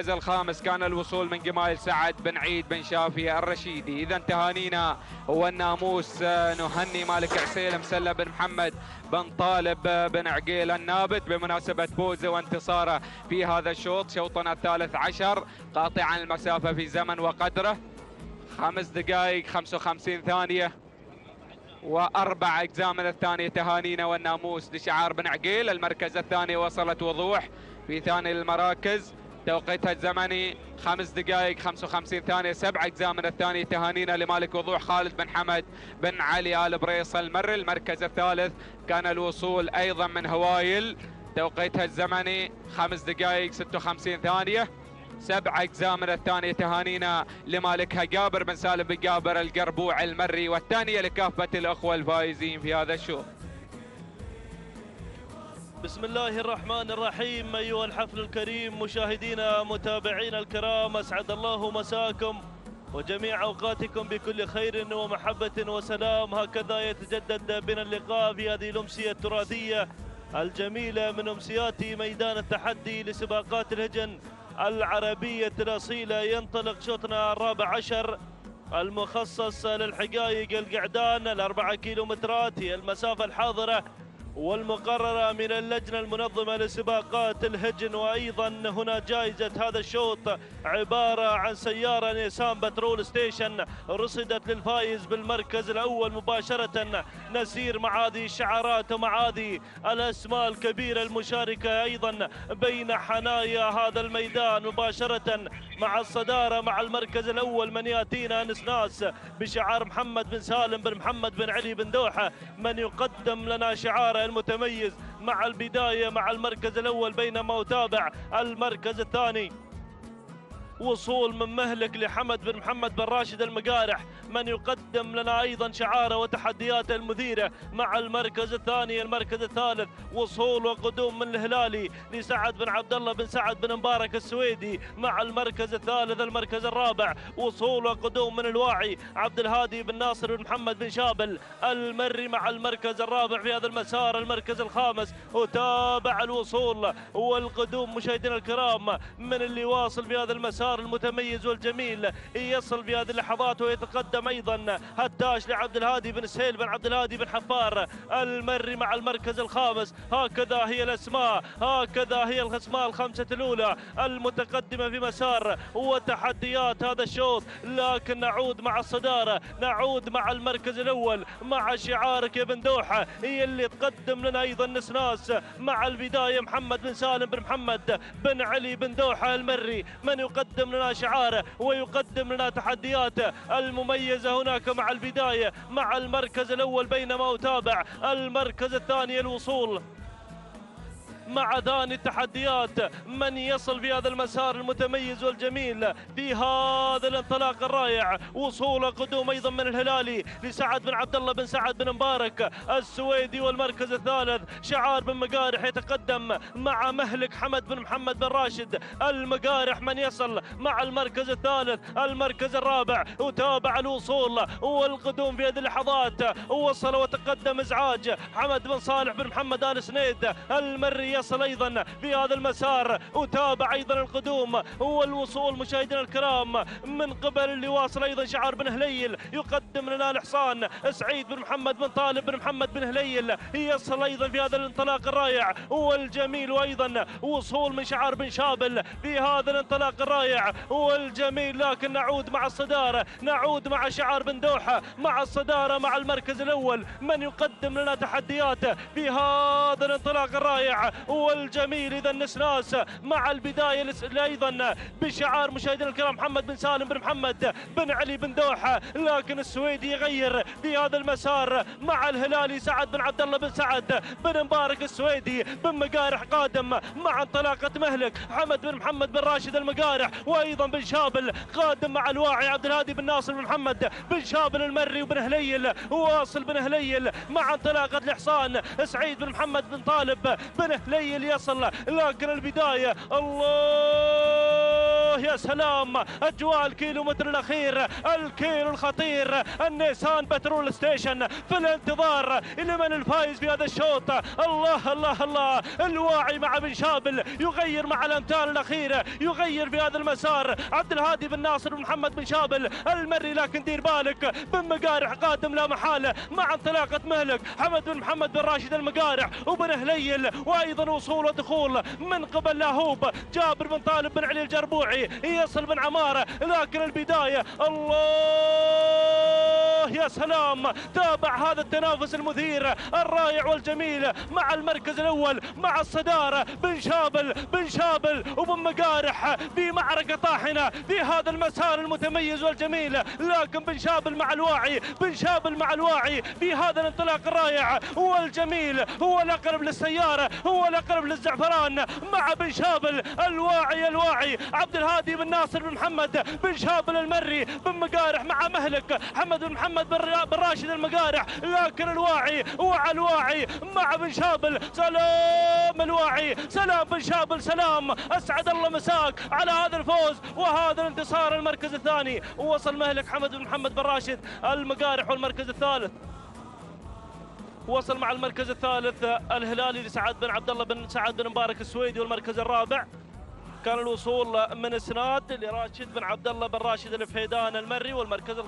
[SPEAKER 14] الخامس كان الوصول من جمايل سعد بن عيد بن شافي الرشيدي. إذا تهانينا والناموس نهني مالك عسيل مسلم بن محمد بن طالب بن عقيل النابت بمناسبة فوزه وانتصاره في هذا الشوط، شوطنا الثالث عشر قاطعا المسافة في زمن وقدره 5 دقائق 55 ثانية و4 أجزاء من الثانية. تهانينا والناموس لشعار بن عقيل. المركز الثاني وصلت وضوح في ثاني المراكز، توقيتها الزمني 5 دقائق 55 ثانية 7 أجزاء من الثانية. تهانينا لمالك وضوح خالد بن حمد بن علي آل بريص المري. المركز الثالث كان الوصول أيضا من هوايل، توقيتها الزمني 5 دقائق 56 ثانية 7 أجزاء من الثانية. تهانينا لمالكها جابر بن سالم بن جابر القربوع المري، والثانية لكافة الأخوة الفائزين في هذا الشوط.
[SPEAKER 11] بسم الله الرحمن الرحيم. أيها الحفل الكريم، مشاهدينا متابعينا الكرام، أسعد الله مساكم وجميع أوقاتكم بكل خير ومحبة وسلام. هكذا يتجدد بنا اللقاء في هذه الأمسية التراثية الجميلة من أمسيات ميدان التحدي لسباقات الهجن العربية الأصيلة. ينطلق شوطنا الرابع عشر المخصص للحقائق القعدان. ال4 كيلومترات هي المسافة الحاضرة والمقررة من اللجنة المنظمة لسباقات الهجن. وأيضا هنا جائزة هذا الشوط عبارة عن سيارة نيسان بترول ستيشن رصدت للفائز بالمركز الأول مباشرة. نسير مع هذه الشعارات ومع هذه الأسماء الكبيرة المشاركة أيضا بين حنايا هذا الميدان مباشرة مع الصدارة مع المركز الأول. من يأتينا نسناس بشعار محمد بن سالم بن محمد بن علي بن دوحة، من يقدم لنا شعار المتميز مع البداية مع المركز الأول، بينما أتابع المركز الثاني وصول من مهلك لحمد بن محمد بن راشد المقارح، من يقدم لنا أيضا شعاره وتحدياته المثيرة مع المركز الثاني. المركز الثالث وصول وقدوم من الهلالي لسعد بن عبد الله بن سعد بن مبارك السويدي مع المركز الثالث. المركز الرابع وصول وقدوم من الواعي عبد الهادي بن ناصر بن محمد بن شابل المري مع المركز الرابع في هذا المسار. المركز الخامس وتابع الوصول والقدوم مشاهدينا الكرام من اللي واصل في هذا المسار المتميز والجميل، يصل في هذه اللحظات ويتقدم ايضا هداش لعبد الهادي بن سهيل بن عبد الهادي بن حفار المري مع المركز الخامس. هكذا هي الاسماء، هكذا هي الاسماء الخمسه الاولى المتقدمه في مسار وتحديات هذا الشوط. لكن نعود مع الصداره، نعود مع المركز الاول مع شعارك يا بن دوحه، هي اللي تقدم لنا ايضا نسناس مع البدايه محمد بن سالم بن محمد بن علي بن دوحه المري، من يقدم لنا شعاره ويقدم لنا تحدياته المميزه هناك مع البدايه مع المركز الاول، بينما أتابع المركز الثاني الوصول مع ثاني التحديات، من يصل في هذا المسار المتميز والجميل في هذا الانطلاق الرائع. وصول قدوم ايضا من الهلالي لسعد بن عبد الله بن سعد بن مبارك السويدي، والمركز الثالث شعار بن مقارح يتقدم مع مهلك حمد بن محمد بن راشد المقارح، من يصل مع المركز الثالث. المركز الرابع وتابع الوصول والقدوم في هذه اللحظات، وصل وتقدم ازعاج حمد بن صالح بن محمد آل سنيد المري، يصل ايضا في هذا المسار. وتابع ايضا القدوم والوصول مشاهدينا الكرام من قبل اللي واصل ايضا شعار بن هليل، يقدم لنا الحصان سعيد بن محمد بن طالب بن محمد بن هليل، يصل ايضا في هذا الانطلاق الرائع والجميل. وايضا وصول من شعار بن شابل في هذا الانطلاق الرائع والجميل. لكن نعود مع الصداره، نعود مع شعار بن دوحه مع الصداره مع المركز الاول، من يقدم لنا تحدياته في هذا الانطلاق الرائع والجميل. اذا نسناس مع البدايه ايضا بشعار مشاهدينا الكرام محمد بن سالم بن محمد بن علي بن دوحه، لكن السويدي يغير في هذا المسار مع الهلالي سعد بن عبد الله بن سعد بن مبارك السويدي بن مقارح، قادم مع انطلاقه مهلك حمد بن محمد بن راشد المقارح، وايضا بن شابل قادم مع الواعي عبد الهادي بن ناصر بن محمد بن شابل المري، وبن هليل واصل بن هليل مع انطلاقه الحصان سعيد بن محمد بن طالب بن هليل يصل. لكن البدايه الله يا سلام، اجواء الكيلومتر الاخير، الكيلو الخطير، النيسان بترول ستيشن في الانتظار لمن الفايز في هذا الشوط. الله الله الله، الواعي مع بن شابل يغير مع الامتار الاخيره، يغير في هذا المسار عبد الهادي بن ناصر بن محمد بن شابل المري. لكن دير بالك بن مقارح قادم لا محاله مع انطلاقه مهلك حمد بن محمد بن راشد المقارح وبن هليل، وايضا وصول ودخول من قبل لاهوب جابر بن طالب بن علي الجربوعي، يصل بن عماره. لكن البدايه الله يا سلام، تابع هذا التنافس المثير الرائع والجميل مع المركز الاول مع الصداره بن شابل وبن مقارح في معركه طاحنه في هذا المسار المتميز والجميل. لكن بن شابل مع الواعي، بن شابل مع الواعي في هذا الانطلاق الرائع والجميل، هو الاقرب للسياره، هو الاقرب للزعفران مع بن شابل. الواعي عبد الهادي بن ناصر بن محمد بن شابل المري بن مقارح مع مهلك حمد بن محمد بن راشد المقارح. لكن الواعي الواعي مع بن شابل، سلام الواعي، سلام بن شابل، سلام، اسعد الله مساك على هذا الفوز وهذا الانتصار. المركز الثاني وصل مهلك حمد بن محمد بن راشد المقارح، والمركز الثالث وصل مع المركز الثالث الهلالي لسعد بن عبد الله بن سعد بن مبارك السويدي، والمركز الرابع كان الوصول من اسناد لراشد بن عبد الله بن راشد الفهيدان المري، والمركز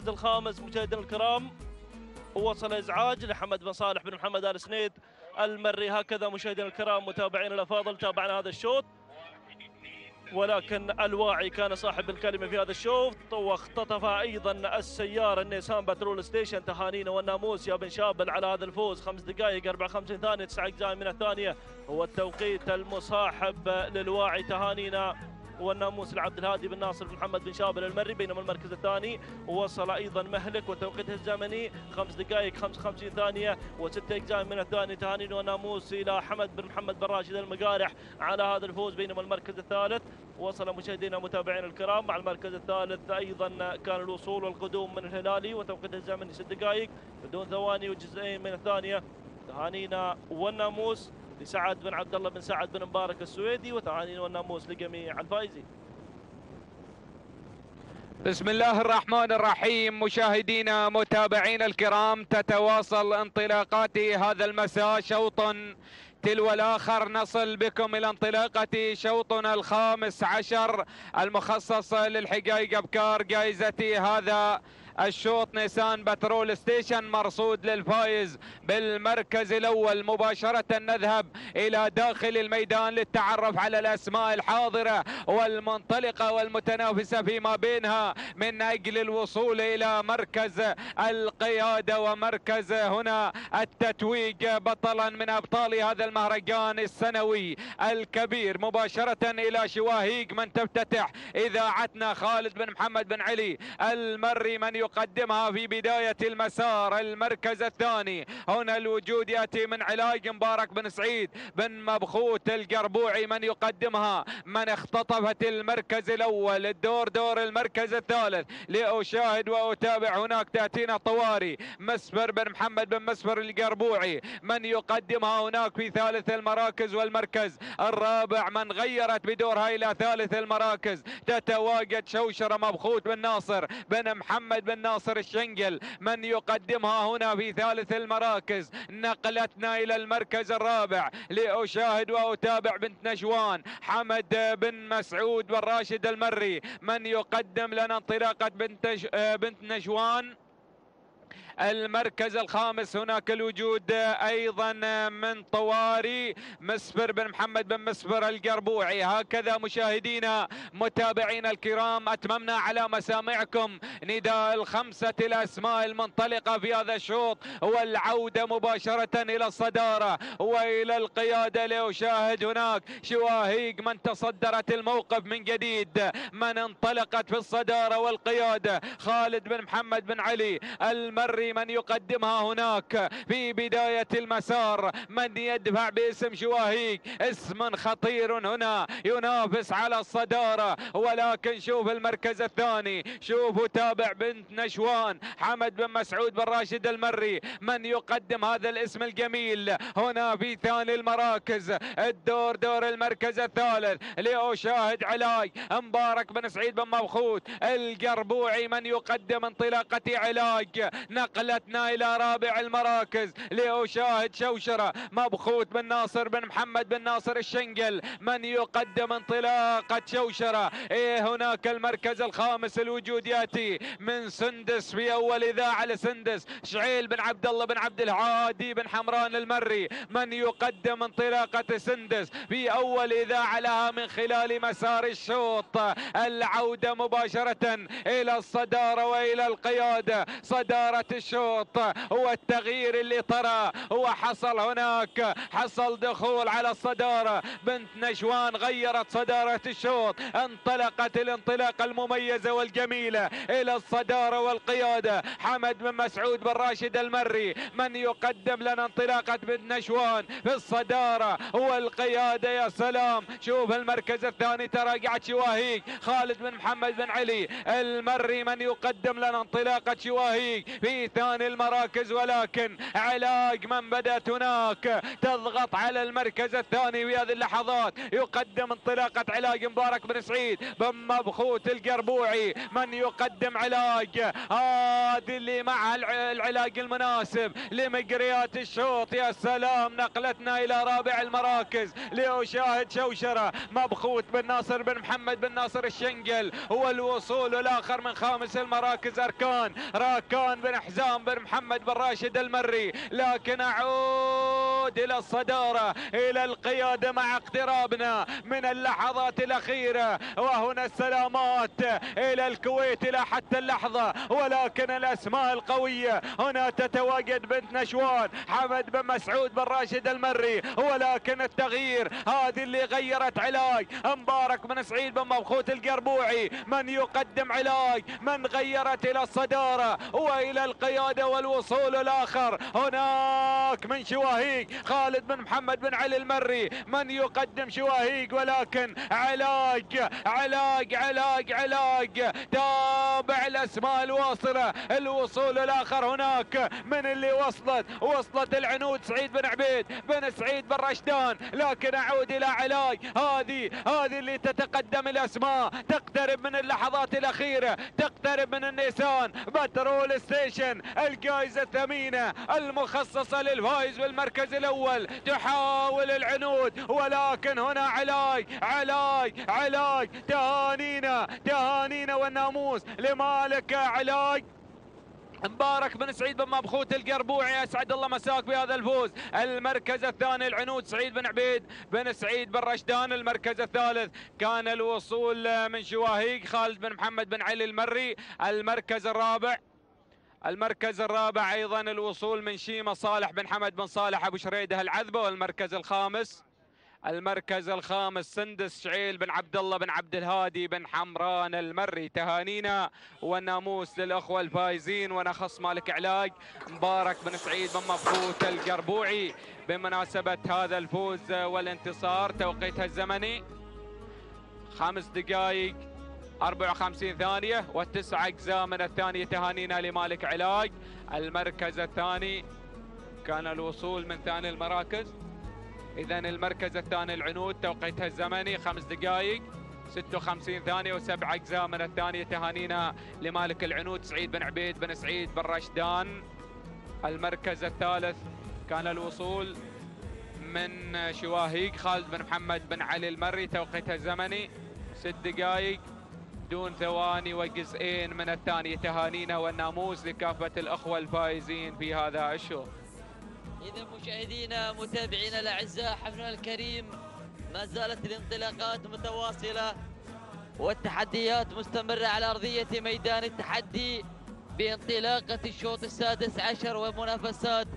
[SPEAKER 11] الخامس مشاهدينا الكرام وصل ازعاج لحمد بن صالح بن محمد آل سنيد المري. هكذا مشاهدينا الكرام متابعينا الافاضل تابعنا هذا الشوط، ولكن الواعي كان صاحب الكلمة في هذا الشوط، واختطف أيضا السيارة النيسان بترول ستيشن. تهانينا والناموس يا بن شابل على هذا الفوز. 5 دقائق 54 ثانية 9 أجزاء من الثانية هو التوقيت المصاحب للواعي. تهانينا
[SPEAKER 15] والناموس لعبد الهادي بن ناصر بن محمد بن شابل المري. بينما المركز الثاني وصل أيضا مهلك وتوقيته الزمني 5 دقائق 55 ثانية و6 أجزاء من الثاني. تهاني والناموس إلى حمد بن محمد بن راشد المقارح على هذا الفوز. بينما المركز الثالث وصل مشاهدينا متابعينا الكرام مع المركز الثالث أيضا كان الوصول والقدوم من الهلالي وتوقيته الزمني 6 دقائق بدون ثواني وجزئين من الثانية. تهانينا والناموس لسعد بن عبد الله بن سعد بن مبارك السويدي، وتهانينا والناموس لجميع الفائزين.
[SPEAKER 14] بسم الله الرحمن الرحيم. مشاهدينا متابعينا الكرام، تتواصل انطلاقات هذا المساء شوط تلو الآخر. نصل بكم إلى انطلاقة شوطنا الخامس عشر المخصص للحقائق أبكار. جائزة هذا الشوط نيسان بترول ستيشن مرصود للفائز بالمركز الأول. مباشرة نذهب إلى داخل الميدان للتعرف على الأسماء الحاضرة والمنطلقة والمتنافسة فيما بينها من أجل الوصول إلى مركز القيادة ومركز هنا التتويج بطلا من أبطال هذا المهرجان السنوي الكبير. مباشرة إلى شواهيق من تفتتح إذاعتنا خالد بن محمد بن علي المري من يقدمها في بداية المسار. المركز الثاني هنا الوجود يأتي من علاج مبارك بن سعيد بن مبخوت القربوعي من يقدمها من اختطفت المركز الأول. الدور دور المركز الثالث لأشاهد وأتابع. هناك تأتينا طواري مسفر بن محمد بن مسفر القربوعي من يقدمها هناك في ثالث المراكز. والمركز الرابع من غيرت بدورها إلى ثالث المراكز تتواجد شوشرة مبخوت بن ناصر بن محمد بن ناصر الشنقل من يقدمها هنا في ثالث المراكز. نقلتنا إلى المركز الرابع لأشاهد وأتابع بنت نشوان حمد بن مسعود بن راشد المري من يقدم لنا انطلاقة بنت نشوان. المركز الخامس هناك الوجود ايضا من طواري مسفر بن محمد بن مسفر القربوعي. هكذا مشاهدينا متابعينا الكرام اتممنا على مسامعكم نداء الخمسة الاسماء المنطلقة في هذا الشوط والعودة مباشرة الى الصدارة والى القيادة. لأشاهد هناك شواهيق من تصدرت الموقف من جديد من انطلقت في الصدارة والقيادة. خالد بن محمد بن علي المري من يقدمها هناك في بداية المسار من يدفع باسم شواهيق، اسم خطير هنا ينافس على الصدارة. ولكن شوف المركز الثاني، شوفوا تابع بنت نشوان حمد بن مسعود بن راشد المري من يقدم هذا الاسم الجميل هنا في ثاني المراكز. الدور دور المركز الثالث لأشاهد علاج مبارك بن سعيد بن مبخوت القربوعي من يقدم انطلاقة علاج. نقلتنا إلى رابع المراكز لأشاهد شوشرة مبخوت بن ناصر بن محمد بن ناصر الشنقل من يقدم انطلاقة شوشرة. هناك المركز الخامس الوجود يأتي من سندس في أول إذاعة لسندس شعيل بن عبد الله بن عبد الهادي بن حمران المري من يقدم انطلاقة سندس في أول إذاعة لها من خلال مسار الشوط. العودة مباشرة إلى الصدارة وإلى القيادة. صدارة الشوط هو التغيير اللي طرى، هو حصل هناك، حصل دخول على الصدارة. بنت نشوان غيرت صدارة الشوط، انطلقت الانطلاقة المميزة والجميلة إلى الصدارة والقيادة. حمد بن مسعود بن راشد المري من يقدم لنا انطلاقة بنت نشوان في الصدارة والقيادة. يا سلام، شوف المركز الثاني تراجعت شواهيق. خالد بن محمد بن علي المري من يقدم لنا انطلاقة شواهيق في ثاني المراكز. ولكن علاج من بدأت هناك تضغط على المركز الثاني في هذه اللحظات. يقدم انطلاقة علاج مبارك بن سعيد بن مبخوت القربوعي من يقدم علاج. هذه اللي مع العلاج المناسب لمجريات الشوط. يا سلام، نقلتنا إلى رابع المراكز لأشاهد شوشرة مبخوت بن ناصر بن محمد بن ناصر الشنقل. هو الوصول الآخر من خامس المراكز راكان بن حزام بن محمد بن راشد المري. لكن أعود إلى الصدارة إلى القيادة مع اقترابنا من اللحظات الأخيرة. وهنا السلامات إلى الكويت إلى حتى اللحظة، ولكن الأسماء القوية هنا تتواجد بنت نشوان حمد بن مسعود بن راشد المري، ولكن التغيير هذه اللي غيرت علاج مبارك بن سعيد بن مبخوت القربوعي من يقدم علاج، من غيرت إلى الصدارة وإلى القيادة والوصول الآخر هناك من شواهيق خالد بن محمد بن علي المري من يقدم شواهيق، ولكن علاج علاج علاج علاج. تابع الأسماء الواصلة، الوصول الآخر هناك من اللي وصلت العنود سعيد بن عبيد بن سعيد بن رشدان، لكن أعود إلى علاج. هذه اللي تتقدم الأسماء، تقترب من اللحظات الأخيرة، تقترب من النيسان بترول ستيشن، الجائزة الثمينة المخصصة للفائز بالمركز الأول. تحاول العنود، ولكن هنا علاج علاج علاج. تهانينا والناموس لمالك علاج مبارك بن سعيد بن مبخوت القربوعي، اسعد الله مساك بهذا الفوز. المركز الثاني العنود سعيد بن عبيد بن سعيد بن رشدان. المركز الثالث كان الوصول من شواهيق خالد بن محمد بن علي المري. المركز الرابع ايضا الوصول من شيمة صالح بن حمد بن صالح ابو شريده العذبه. والمركز الخامس سندس شعيل بن عبد الله بن عبد الهادي بن حمران المري. تهانينا والناموس للاخوه الفايزين، ونخص مالك علاج مبارك بن سعيد بن مبخوت القربوعي بمناسبه هذا الفوز والانتصار. توقيتها الزمني 5 دقائق 54 ثانيه و9 اجزاء من الثانيه. تهانينا لمالك علاج. المركز الثاني كان الوصول من ثاني المراكز، إذا المركز الثاني العنود توقيتها الزمني 5 دقائق 56 ثانية و7 أجزاء من الثانية. تهانينا لمالك العنود سعيد بن عبيد بن سعيد بن رشدان. المركز الثالث كان الوصول من شواهيق خالد بن محمد بن علي المري، توقيتها الزمني 6 دقائق دون ثواني وجزئين من الثانية. تهانينا والناموس لكافة الأخوة الفائزين في هذا الشوط.
[SPEAKER 10] إذا مشاهدينا متابعينا الأعزاء حفلنا الكريم، ما زالت الانطلاقات متواصلة والتحديات مستمرة على أرضية ميدان التحدي بانطلاقة الشوط السادس عشر ومنافسات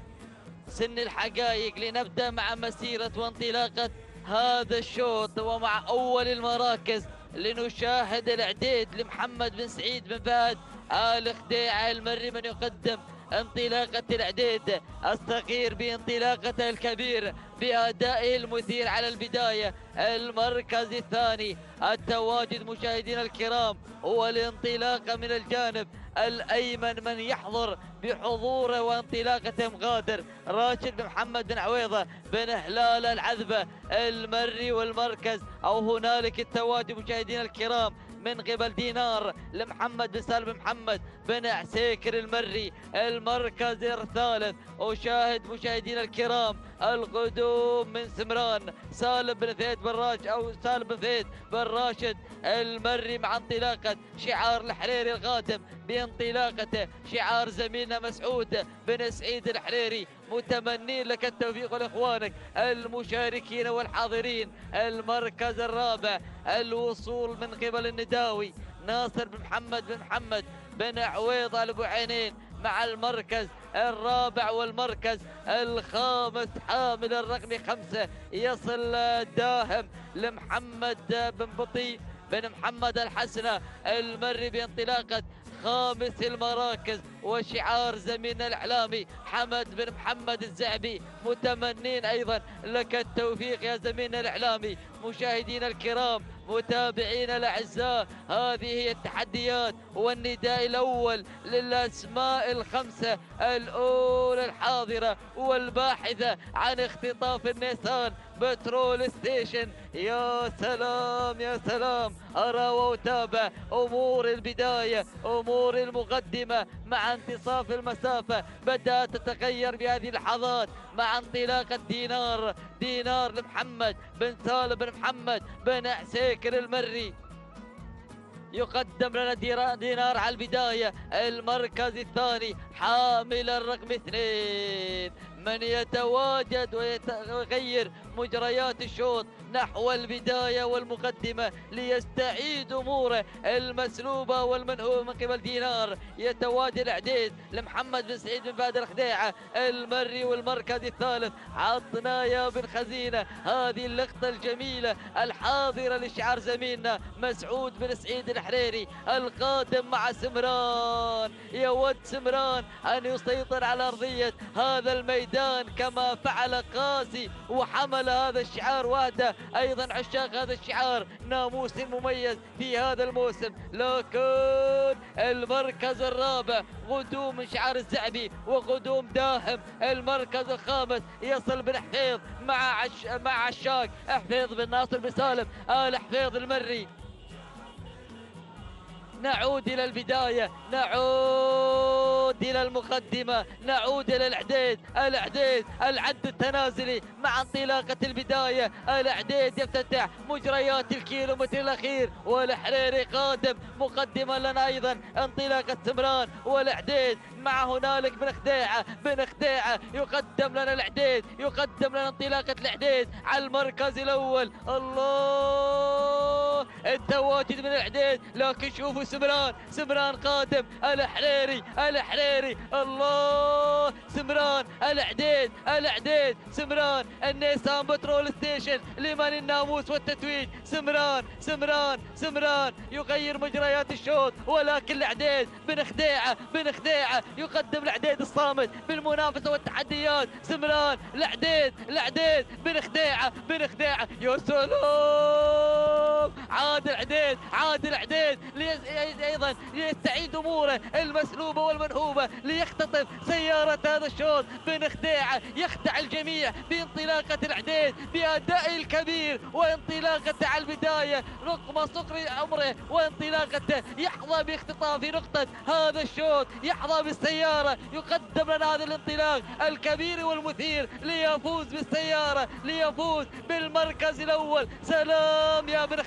[SPEAKER 10] سن الحقائق. لنبدأ مع مسيرة وانطلاقة هذا الشوط ومع أول المراكز لنشاهد الإعداد لمحمد بن سعيد بن فهد آل خديعة المري من يقدم انطلاقة الإعداد الصغير بانطلاقته الكبير بأدائه المثير على البداية. المركز الثاني التواجد مشاهدينا الكرام والانطلاقة من الجانب الأيمن من يحضر بحضوره وانطلاقته مغادر راشد بن محمد بن عويضة بن هلال العذبة المري. والمركز أو هنالك التواجد مشاهدينا الكرام من قبل دينار لمحمد بن سالم بن محمد بن عسيكر المري. المركز الثالث أشاهد مشاهدينا الكرام القدوم من سمران سالم بن ثيد بن راشد أو سالم بن ثيد بن راشد المري مع انطلاقة شعار الحريري القادم بانطلاقته شعار زميلنا مسعود بن سعيد الحريري. متمنين لك التوفيق ولإخوانك المشاركين والحاضرين. المركز الرابع الوصول من قبل النداوي ناصر بن محمد بن محمد بن عويضة الأبو عينين مع المركز الرابع. والمركز الخامس حامل الرقم 5 يصل داهم لمحمد بن بطيء بن محمد الحسنة المري بانطلاقة خامس المراكز وشعار زميلنا الإعلامي حمد بن محمد الزعبي. متمنين أيضا لك التوفيق يا زميلنا الإعلامي. مشاهدينا الكرام متابعينا الأعزاء، هذه هي التحديات والنداء الأول للأسماء الخمسة الأولى الحاضرة والباحثة عن اختطاف النيسان بترول ستيشن. يا سلام يا سلام، أرى وأتابع أمور البداية أمور المقدمة مع انتصاف المسافة بدأت تتغير بهذه اللحظات مع انطلاقة دينار لمحمد بن سالم بن محمد بن عسيكر المري. يقدم لنا دينار على البداية. المركز الثاني حامل الرقم 2 من يتواجد ويغير مجريات الشوط نحو البداية والمقدمة ليستعيد أموره المسلوبة والمنهوبة من قبل دينار. يتواجد العديد لمحمد بن سعيد بن فهد الخديعة المري والمركز الثالث عطنايا بن خزينة. هذه اللقطة الجميلة الحاضرة لشعار زميلنا مسعود بن سعيد الحريري القادم مع سمران. يود سمران أن يسيطر على أرضية هذا الميدان كما فعل قاسي وحمل هذا الشعار وحده. أيضا عشاق هذا الشعار ناموس مميز في هذا الموسم. لكن المركز الرابع غدوم من شعار الزعبي وغدوم داهم. المركز الخامس يصل بن حفيظ مع عشاق حفيظ بن ناصر بن سالم آل حفيظ المري. نعود إلى البداية، نعود إلى المقدمة، نعود إلى العديد العد التنازلي مع انطلاقة البداية. العديد يفتتح مجريات الكيلومتر الأخير والحريري قادم مقدما لنا أيضا انطلاقة سمران والعديد مع هنالك بن خديعة يقدم لنا العديد، يقدم لنا انطلاقة العديد على المركز الأول. الله التواجد من العديد، لكن شوفوا سمران قادم. الحريري الله سمران العديد سمران النيسان بترول ستيشن لمن الناموس والتتويج. سمران يغير مجريات الشوط، ولكن العديد بن خديعة يقدم العديد الصامت بالمنافسة والتحديات. سمران العديد بن خديعة يا سلام. عاد العديد ايضا ليستعيد اموره المسلوبه والمنهوبه ليختطف سياره هذا الشوط. بن خديعة يخدع الجميع بانطلاقه العديد بادائه الكبير وانطلاقته على البدايه رغم صغر عمره وانطلاقته يحظى باختطاف نقطه هذا الشوط، يحظى بالسياره. يقدم لنا هذا الانطلاق الكبير والمثير ليفوز بالسياره، ليفوز بالمركز الاول. سلام يا بن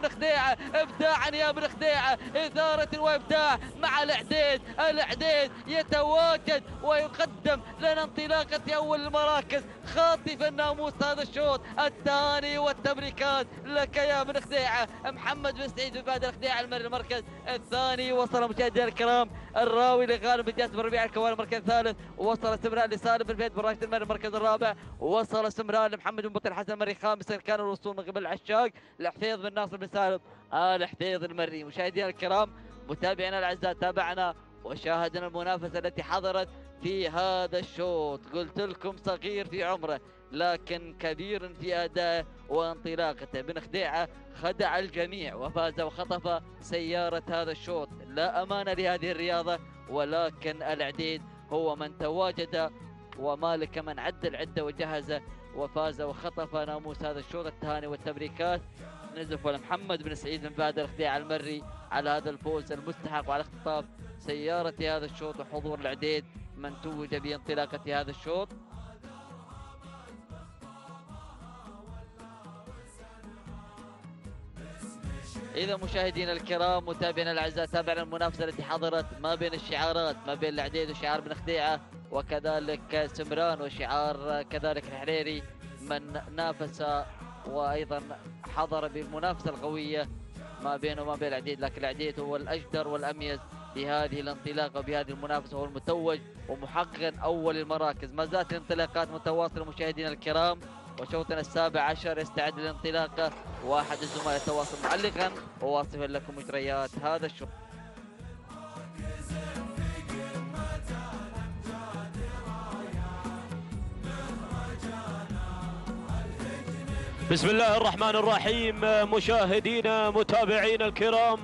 [SPEAKER 10] خديعة، ابداعا يا بن خديعة، اثاره وابداع مع العديد يتواجد ويقدم لنا انطلاقه اول المراكز خاطف الناموس هذا الشوط الثاني. والتبريكات لك يا بن خديعة. محمد بن سعيد بن فهد الخديعة المري المركز الثاني. وصل مشاهدينا الكرام الراوي لغالب بن جاسم الربيع الكواري المركز الثالث. ووصل سمران لسالم بن فهد بن راشد المري المركز الرابع. ووصل سمران لمحمد بن بطل حسن المري خامسا. كان الوصول من قبل العشاق لحفيظ بن ناصر بن سالم آل حفيظ المري. مشاهدينا الكرام متابعينا الاعزاء، تابعنا وشاهدنا المنافسه التي حضرت في هذا الشوط. قلت لكم صغير في عمره لكن كبير في ادائه وانطلاقته. بن خديعة خدع الجميع وفاز وخطف سياره هذا الشوط. لا امان لهذه الرياضه، ولكن العديد هو من تواجد ومالك من عد العده وجهزه وفاز وخطف ناموس هذا الشوط. التهاني والتبريكات نزف لمحمد بن سعيد بن فهد الخديعة المري على هذا الفوز المستحق وعلى اختطاف سيارة هذا الشوط وحضور العديد من توج بانطلاقة هذا الشوط. إذا مشاهدينا الكرام متابعينا الأعزاء، تابعنا المنافسة التي حضرت ما بين الشعارات ما بين العديد وشعار بن خديعة وكذلك سمران وشعار كذلك الحريري من نافس وأيضا حضر بالمنافسة القوية ما بينه وما بين العديد. لكن العديد هو الأجدر والأميز بهذه الانطلاقة وبهذه المنافسة، هو المتوج ومحقق أول المراكز. ما زالت الانطلاقات متواصلة مشاهدينا الكرام، وشوطنا السابع عشر يستعد للانطلاقة، واحد الزملاء يتواصل معلقا وواصفا لكم مجريات هذا الشوط.
[SPEAKER 11] بسم الله الرحمن الرحيم. مشاهدينا متابعينا الكرام،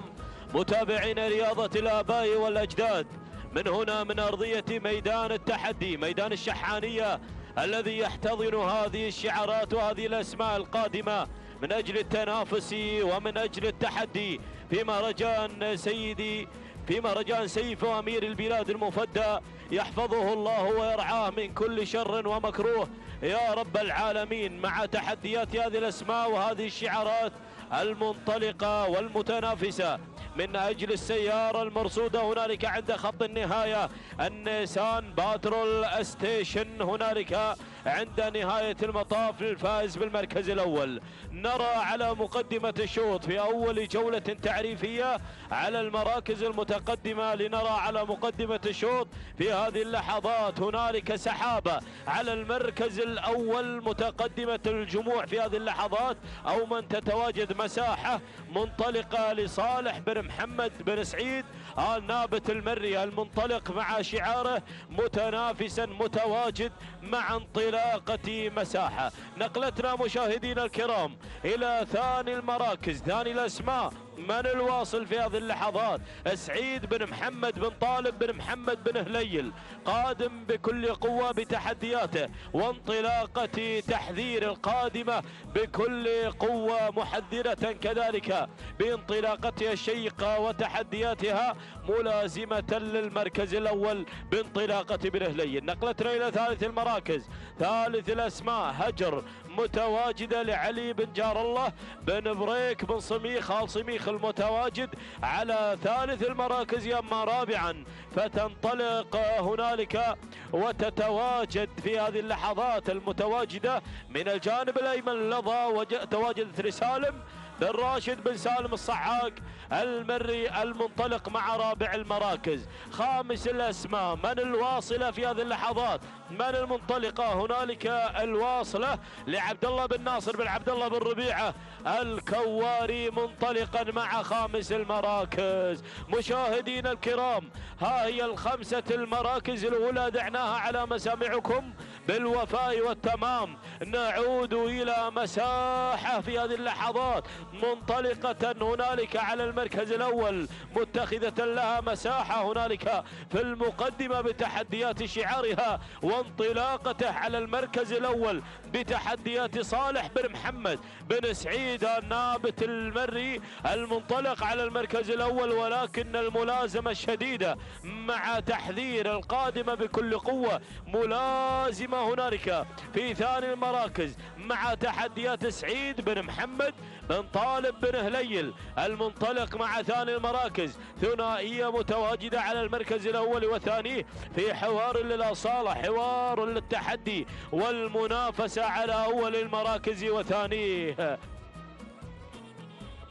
[SPEAKER 11] متابعين رياضة الآباء والأجداد، من هنا من أرضية ميدان التحدي، ميدان الشحانية الذي يحتضن هذه الشعارات وهذه الأسماء القادمة من أجل التنافس ومن أجل التحدي في مهرجان سيدي، في مهرجان سيف أمير البلاد المفدى، يحفظه الله ويرعاه من كل شر ومكروه يا رب العالمين، مع تحديات هذه الأسماء وهذه الشعارات المنطلقة والمتنافسة من أجل السيارة المرصودة هنالك عند خط النهاية النيسان باترول ستيشن هنالك عند نهاية المطاف للفائز بالمركز الأول. نرى على مقدمة الشوط في أول جولة تعريفية على المراكز المتقدمة، لنرى على مقدمة الشوط في هذه اللحظات هنالك سحابة على المركز الأول متقدمة الجموع في هذه اللحظات، أو من تتواجد مساحة منطلقة لصالح بن محمد بن سعيد النابت المري المنطلق مع شعاره متنافسا متواجد مع انطلاقة مساحة. نقلتنا مشاهدينا الكرام إلى ثاني المراكز، ثاني الأسماء من الواصل في هذه اللحظات سعيد بن محمد بن طالب بن محمد بن هليل، قادم بكل قوة بتحدياته وانطلاقة تحذير القادمة بكل قوة، محذرة كذلك بانطلاقتها الشيقة وتحدياتها ملازمة للمركز الأول بانطلاقة بن هليل. نقلتنا إلى ثالث المراكز، ثالث الأسماء هجر متواجدة لعلي بن جار الله بن بريك بن صميخ آل صميخ المتواجد على ثالث المراكز. يما رابعا فتنطلق هنالك وتتواجد في هذه اللحظات المتواجدة من الجانب الأيمن لظى تواجدت لسالم بن راشد بن سالم الصعاق المري المنطلق مع رابع المراكز. خامس الأسماء من الواصلة في هذه اللحظات، من المنطلقة هنالك الواصلة لعبد الله بن ناصر بن عبد الله بن ربيعة الكواري منطلقا مع خامس المراكز. مشاهدينا الكرام ها هي الخمسة المراكز الأولى دعناها على مسامعكم بالوفاء والتمام. نعود إلى مساحة في هذه اللحظات منطلقة هنالك على المركز الأول متخذة لها مساحة هنالك في المقدمة بتحديات شعارها وانطلاقته على المركز الأول بتحديات صالح بن محمد بن سعيد النابت المري المنطلق على المركز الأول، ولكن الملازمة الشديدة مع تحذير القادمة بكل قوة ملازمة هنالك في ثاني المراكز مع تحديات سعيد بن محمد بن طالب بن هليل المنطلق مع ثاني المراكز. ثنائية متواجدة على المركز الأول وثانيه في حوار للأصالة، حوار للتحدي والمنافسة على أول المراكز وثانيه.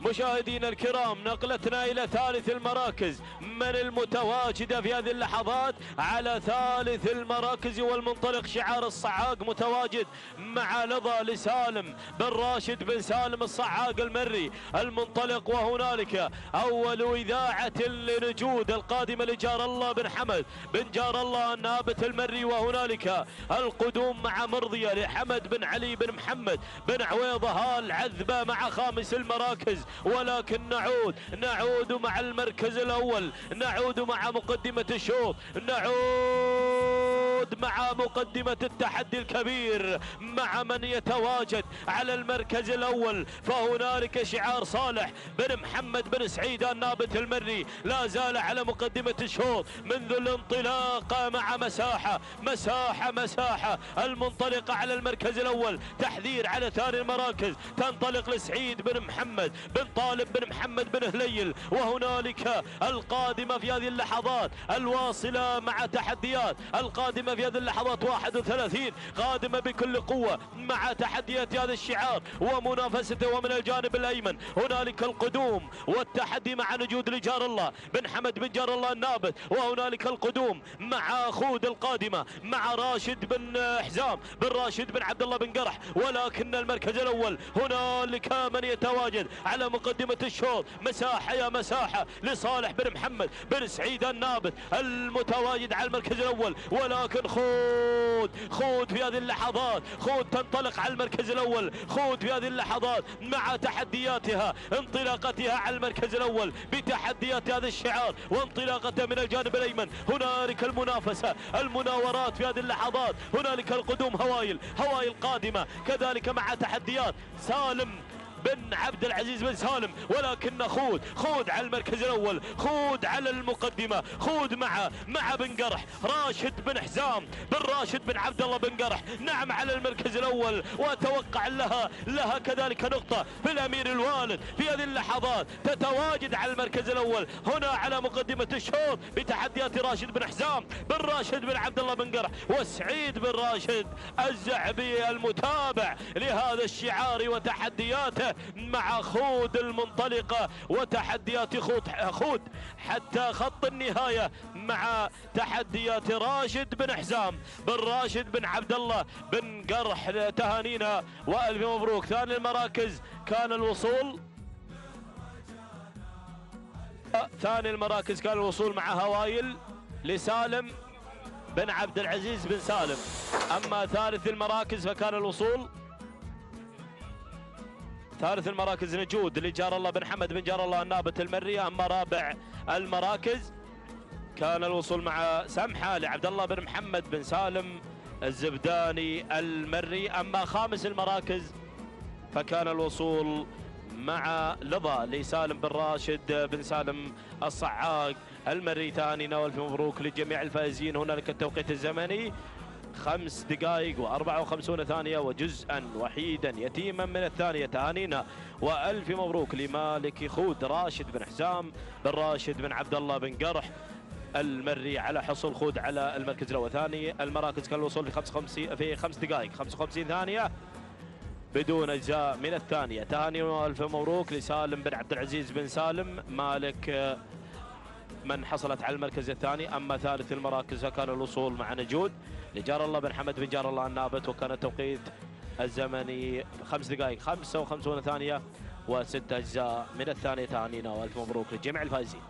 [SPEAKER 11] مشاهدينا الكرام نقلتنا إلى ثالث المراكز، من المتواجدة في هذه اللحظات على ثالث المراكز والمنطلق شعار الصعاق متواجد مع لظى لسالم بن راشد بن سالم الصعاق المري المنطلق، وهنالك أول إذاعة لنجود القادمة لجار الله بن حمد بن جار الله النابت المري، وهنالك القدوم مع مرضية لحمد بن علي بن محمد بن عويضة العذبة مع خامس المراكز. ولكن نعود مع المركز الأول، نعود مع مقدمة الشوط، نعود مع مقدمة التحدي الكبير مع من يتواجد على المركز الأول. فهنالك شعار صالح بن محمد بن سعيد النابت المري لا زال على مقدمة الشوط منذ الانطلاق مع مساحة المنطلقة على المركز الأول. تحذير على ثاني المراكز، تنطلق لسعيد بن محمد بن طالب بن محمد بن هليل، وهنالك القادمة في هذه اللحظات الواصلة مع تحديات القادمة في هذه اللحظات 31 قادمة بكل قوة مع تحديات هذا الشعار ومنافسته. ومن الجانب الأيمن هنالك القدوم والتحدي مع نجود لجار الله بن حمد بن جار الله النابت، وهنالك القدوم مع خود القادمة مع راشد بن حزام بن راشد بن عبد الله بن قرح. ولكن المركز الأول هنالك من يتواجد على مقدمة الشوط مساحة لصالح بن محمد بن سعيد النابت المتواجد على المركز الأول. ولكن خود في هذه اللحظات، خود تنطلق على المركز الأول، خود في هذه اللحظات مع تحدياتها انطلاقتها على المركز الأول بتحديات هذا الشعار وانطلاقته من الجانب الأيمن. هنالك المنافسة المناورات في هذه اللحظات، هنالك القدوم هوايل قادمة كذلك مع تحديات سالم بن عبد العزيز بن سالم، ولكن خود على المركز الاول، خود على المقدمه، خود مع بن قرح راشد بن حزام بن راشد بن عبد الله بن قرح، نعم على المركز الاول، واتوقع لها كذلك نقطه في الامير الوالد في هذه اللحظات، تتواجد على المركز الاول هنا على مقدمه الشوط بتحديات راشد بن حزام بن راشد بن عبد الله بن قرح وسعيد بن راشد الزعبي المتابع لهذا الشعار وتحدياته مع خود المنطلقه وتحديات خود حتى خط النهايه مع تحديات راشد بن حزام بن راشد بن عبد الله بن قرح. تهانينا والف مبروك. ثاني المراكز كان الوصول مع هوايل لسالم بن عبد العزيز بن سالم. اما ثالث المراكز نجود لجار الله بن حمد بن جار الله النابت المري. اما رابع المراكز كان الوصول مع سمحه لعبد الله بن محمد بن سالم الزبداني المري. اما خامس المراكز فكان الوصول مع لظى لسالم بن راشد بن سالم الصعاق المري. تهانينا والف مبروك لجميع الفائزين. هنالك التوقيت الزمني 5 دقائق و54 ثانية وجزءا وحيدا يتيما من الثانية. تهانينا والف مبروك لمالك خود راشد بن حزام بن راشد بن عبد الله بن قرح المري على حصول خود على المركز الاول. ثاني المراكز كان الوصول في 5 دقائق 55 ثانية بدون اجزاء من الثانية. تهانينا والف مبروك لسالم بن عبد العزيز بن سالم مالك من حصلت على المركز الثاني. اما ثالث المراكز كان الوصول مع نجود لجار الله بن حمد بن جار الله النابت، وكان التوقيت الزمني 5 دقائق 55 ثانية و6 اجزاء من الثانية. تهانينا والف مبروك لجميع الفائزين.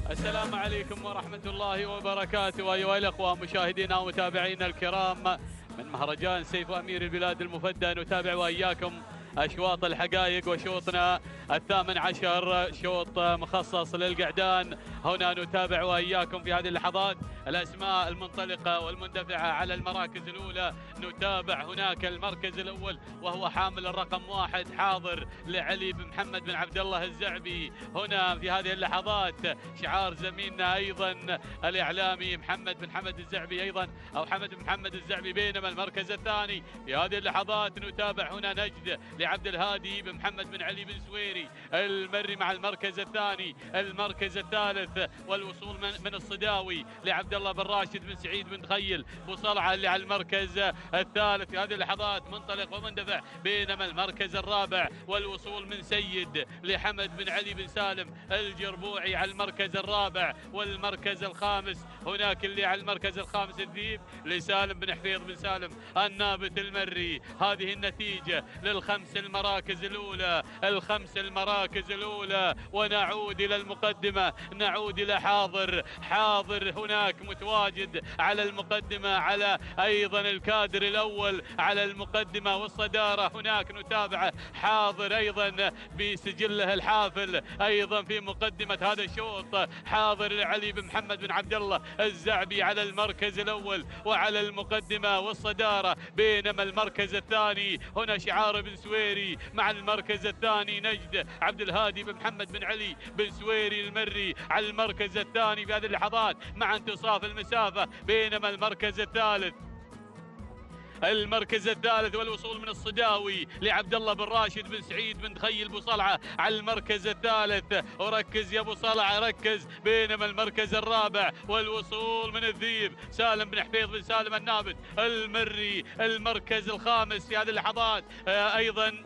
[SPEAKER 9] السلام عليكم ورحمة الله وبركاته أيها الأخوة مشاهدينا ومتابعينا الكرام من مهرجان سيف أمير البلاد المفدى. نتابع وإياكم أشواط الحقائق وشوطنا 18 شوط مخصص للقعدان. هنا نتابع وإياكم في هذه اللحظات الأسماء المنطلقة والمندفعة على المراكز الأولى. نتابع هناك المركز الأول وهو حامل الرقم 1 حاضر لعلي بن محمد بن عبد الله الزعبي. هنا في هذه اللحظات شعار زميلنا أيضا الإعلامي محمد بن حمد الزعبي أيضا أو حمد بن محمد الزعبي. بينما المركز الثاني في هذه اللحظات نتابع هنا نجد لعبد الهادي بن محمد بن علي بن سويري المري مع المركز الثاني. المركز الثالث والوصول من الصداوي لعبد الله بن راشد بن سعيد بن خيل بصلعه اللي على المركز الثالث في هذه اللحظات منطلق ومندفع. بينما المركز الرابع والوصول من سيد لحمد بن علي بن سالم الجربوعي على المركز الرابع. والمركز الخامس هناك اللي على المركز الخامس الذيب لسالم بن حفيظ بن سالم النابت المري. هذه النتيجة للخمس المراكز الأولى ونعود إلى المقدمة، نعود إلى حاضر هناك متواجد على المقدمة، على أيضا الكادر الأول على المقدمة والصدارة. هناك نتابع حاضر أيضا بسجله الحافل أيضا في مقدمة هذا الشوط. حاضر لعلي بن محمد بن عبد الله الزعبي على المركز الأول وعلى المقدمة والصدارة. بينما المركز الثاني هنا شعار بن سويري مع المركز الثاني نجد عبد الهادي بن محمد بن علي بن سويري المري على المركز الثاني في هذه اللحظات مع انتصاف المسافة. بينما المركز الثالث والوصول من الصداوي لعبد الله بن راشد بن سعيد بن خيل بصلعه على المركز الثالث. وركز يا ابو صلعه ركز. بينما المركز الرابع والوصول من الذيب سالم بن حفيظ بن سالم النابت المري. المركز الخامس في هذه اللحظات ايضا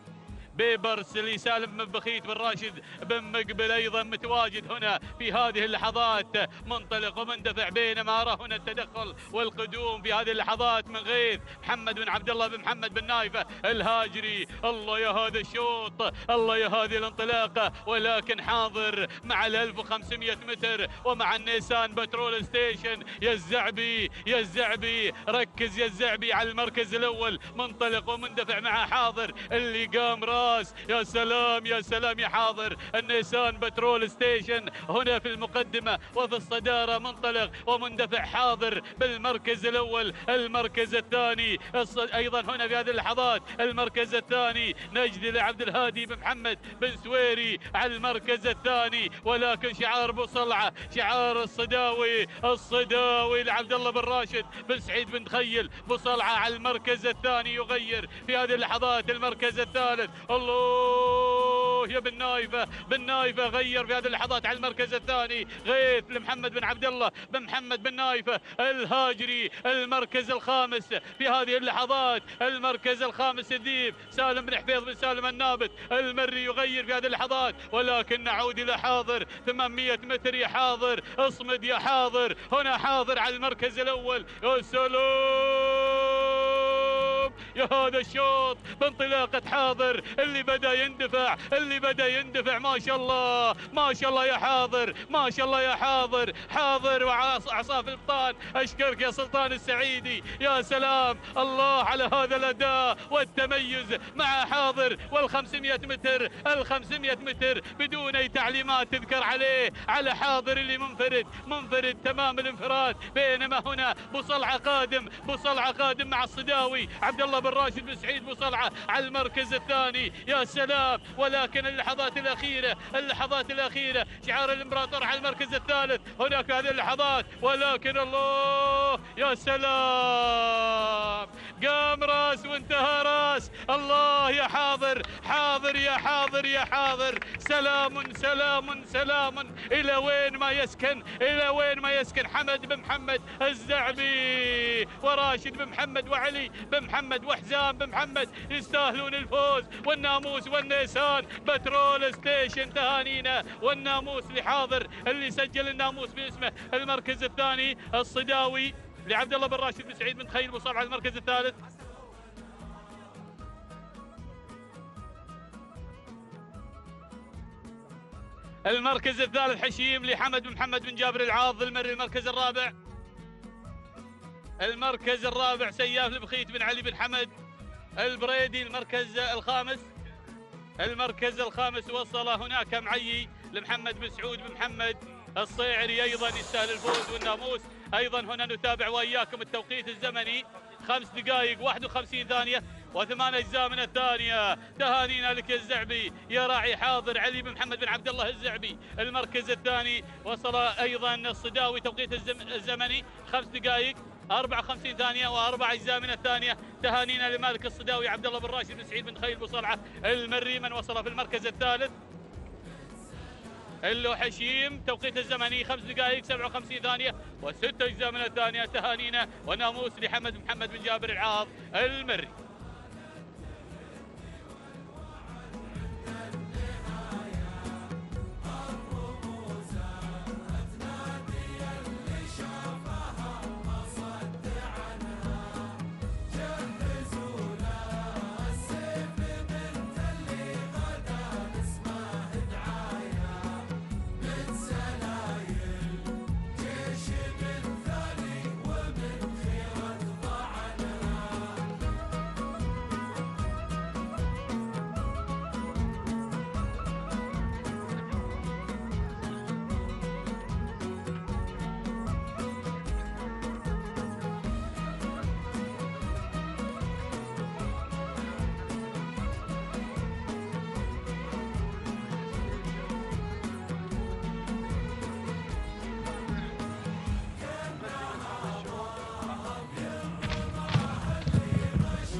[SPEAKER 9] بيبرس لسالم بن بخيت بن راشد بن مقبل ايضا متواجد هنا في هذه اللحظات منطلق ومندفع. بينما ارى هنا التدخل والقدوم في هذه اللحظات من غيث محمد بن عبد الله بن محمد بن نايفه الهاجري. الله يا هذا الشوط، الله يا هذه الانطلاقه. ولكن حاضر مع 1500 متر ومع النيسان بترول ستيشن. يا الزعبي ركز يا الزعبي على المركز الاول منطلق ومندفع مع حاضر اللي قام
[SPEAKER 13] الراس. يا سلام يا سلام يا حاضر. النيسان بترول ستيشن هنا في المقدمة وفي الصدارة، منطلق ومندفع حاضر بالمركز الأول. المركز الثاني أيضا هنا في هذه اللحظات المركز الثاني نجد لعبد الهادي بن محمد بن سويري على المركز الثاني، ولكن شعار ابو صلعه شعار الصداوي لعبد الله بن راشد بن سعيد بن تخيل. ابو صلعه على المركز الثاني يغير في هذه اللحظات المركز الثالث. الله يا بن نايفه غير في هذه اللحظات على المركز الثاني. غيث لمحمد بن عبد الله بن محمد بن نايفه الهاجري المركز الخامس في هذه اللحظات. المركز الخامس الذيب سالم بن حفيظ بن سالم النابت المري يغير في هذه اللحظات، ولكن نعود الى حاضر 800 متر يا حاضر. اصمد يا حاضر. هنا حاضر على المركز الاول. يا سلام يا هذا الشوط بانطلاقة حاضر اللي بدأ يندفع. ما شاء الله يا حاضر، ما شاء الله يا حاضر وعصاف الابطال. اشكرك يا سلطان السعيدي. يا سلام الله على هذا الاداء والتميز مع حاضر. وال500 متر بدون اي تعليمات تذكر على حاضر اللي منفرد تمام الانفراد. بينما هنا ابو صلعه قادم مع الصداوي عبد الله بن راشد بن سعيد. ابو صلعه على المركز الثاني. يا سلام. ولكن اللحظات الاخيره شعار الامبراطور على المركز الثالث. هناك هذه اللحظات، ولكن الله يا سلام قام راس وانتهى راس. الله يا حاضر يا حاضر. سلام الى وين ما يسكن حمد بن محمد الزعبي وراشد بن محمد وعلي بن محمد وحزام بن محمد يستاهلون الفوز. والناموس والنيسان بترول ستيشن تهانينا. والناموس لحاضر اللي سجل الناموس باسمه. المركز الثاني الصداوي لعبد الله بن راشد بن سعيد بن تخيل. مصاب على المركز الثالث. المركز الثالث حشيم لحمد بن محمد بن جابر العاض المري. المركز الرابع سياف البخيت بن علي بن حمد البريدي. المركز الخامس وصل هناك معي لمحمد بن سعود بن محمد الصيعري أيضا يستاهل الفوز والناموس. أيضا هنا نتابع وإياكم التوقيت الزمني 5 دقائق 51 ثانية و8 أجزاء من الثانية. تهانينا لك يا الزعبي يا راعي حاضر علي بن محمد بن عبد الله الزعبي. المركز الثاني وصل أيضا الصداوي توقيت الزمني 5 دقائق 54 ثانية و4 أجزاء من الثانية. تهانينا لمالك الصداوي عبد الله بن راشد بن سعيد بن تخيل بن صلعة المري من وصل في المركز الثالث. اللو حشيم توقيت الزمني 5 دقائق 57 ثانية و6 أجزاء من الثانية. تهانينا وناموس لحمد بن محمد بن جابر العاض المري.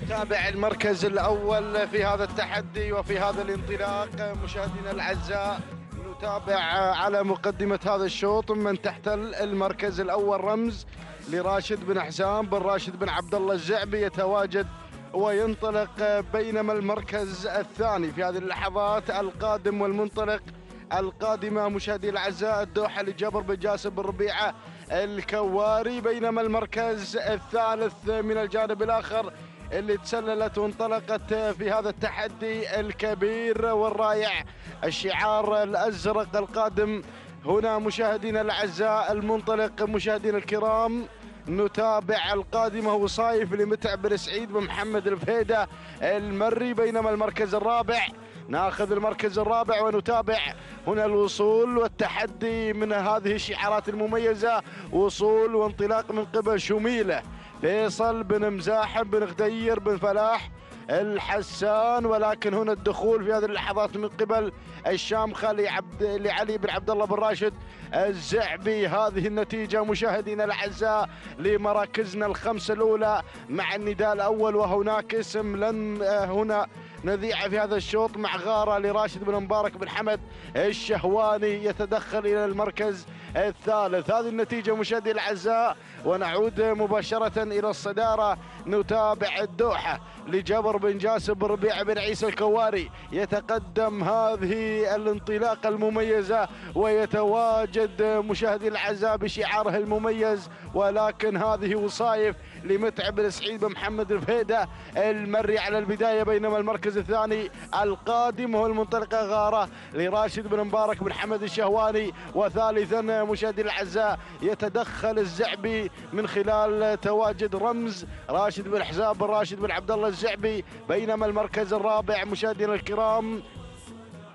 [SPEAKER 12] نتابع المركز الأول في هذا التحدي وفي هذا الانطلاق. مشاهدينا الأعزاء نتابع على مقدمة هذا الشوط من تحتل المركز الأول رمز لراشد بن حزام بن راشد بن عبد الله الزعبي يتواجد وينطلق. بينما المركز الثاني في هذه اللحظات القادم والمنطلق القادمة مشاهدي الأعزاء الدوحة لجبر بن جاسم بن ربيعة الكواري. بينما المركز الثالث من الجانب الآخر اللي تسللت وانطلقت في هذا التحدي الكبير والرائع الشعار الأزرق القادم هنا مشاهدينا الأعزاء المنطلق مشاهدينا الكرام نتابع القادمة وصايف لمتعب بن سعيد بن محمد الفهيدة المري، بينما المركز الرابع ناخذ المركز الرابع ونتابع هنا الوصول والتحدي من هذه الشعارات المميزة، وصول وانطلاق من قبل شميلة فيصل بن مزاحم بن غدير بن فلاح الحسان، ولكن هنا الدخول في هذه اللحظات من قبل الشامخة لعلي بن عبد الله بن راشد الزعبي. هذه النتيجة مشاهدينا الأعزاء لمراكزنا الخمسة الأولى مع النداء الأول، وهناك اسم لن هنا نذيع في هذا الشوط مع غارة لراشد بن مبارك بن حمد الشهواني يتدخل إلى المركز الثالث. هذه النتيجة مشاهدينا الأعزاء، ونعود مباشرة إلى الصدارة. نتابع الدوحة لجبر بن جاسم بن ربيع بن عيسى الكواري، يتقدم هذه الانطلاقة المميزة ويتواجد مشاهدينا الأعزاء بشعاره المميز، ولكن هذه وصايف لمتعب بن سعيد بن محمد الفهيدة المري على البداية، بينما المركز الثاني القادم هو المنطلقة غارة لراشد بن مبارك بن حمد الشهواني، وثالثا مشاهدينا الأعزاء يتدخل الزعبي من خلال تواجد رمز راشد بن حزاب بن راشد بن عبد الله الزعبي، بينما المركز الرابع مشاهدينا الكرام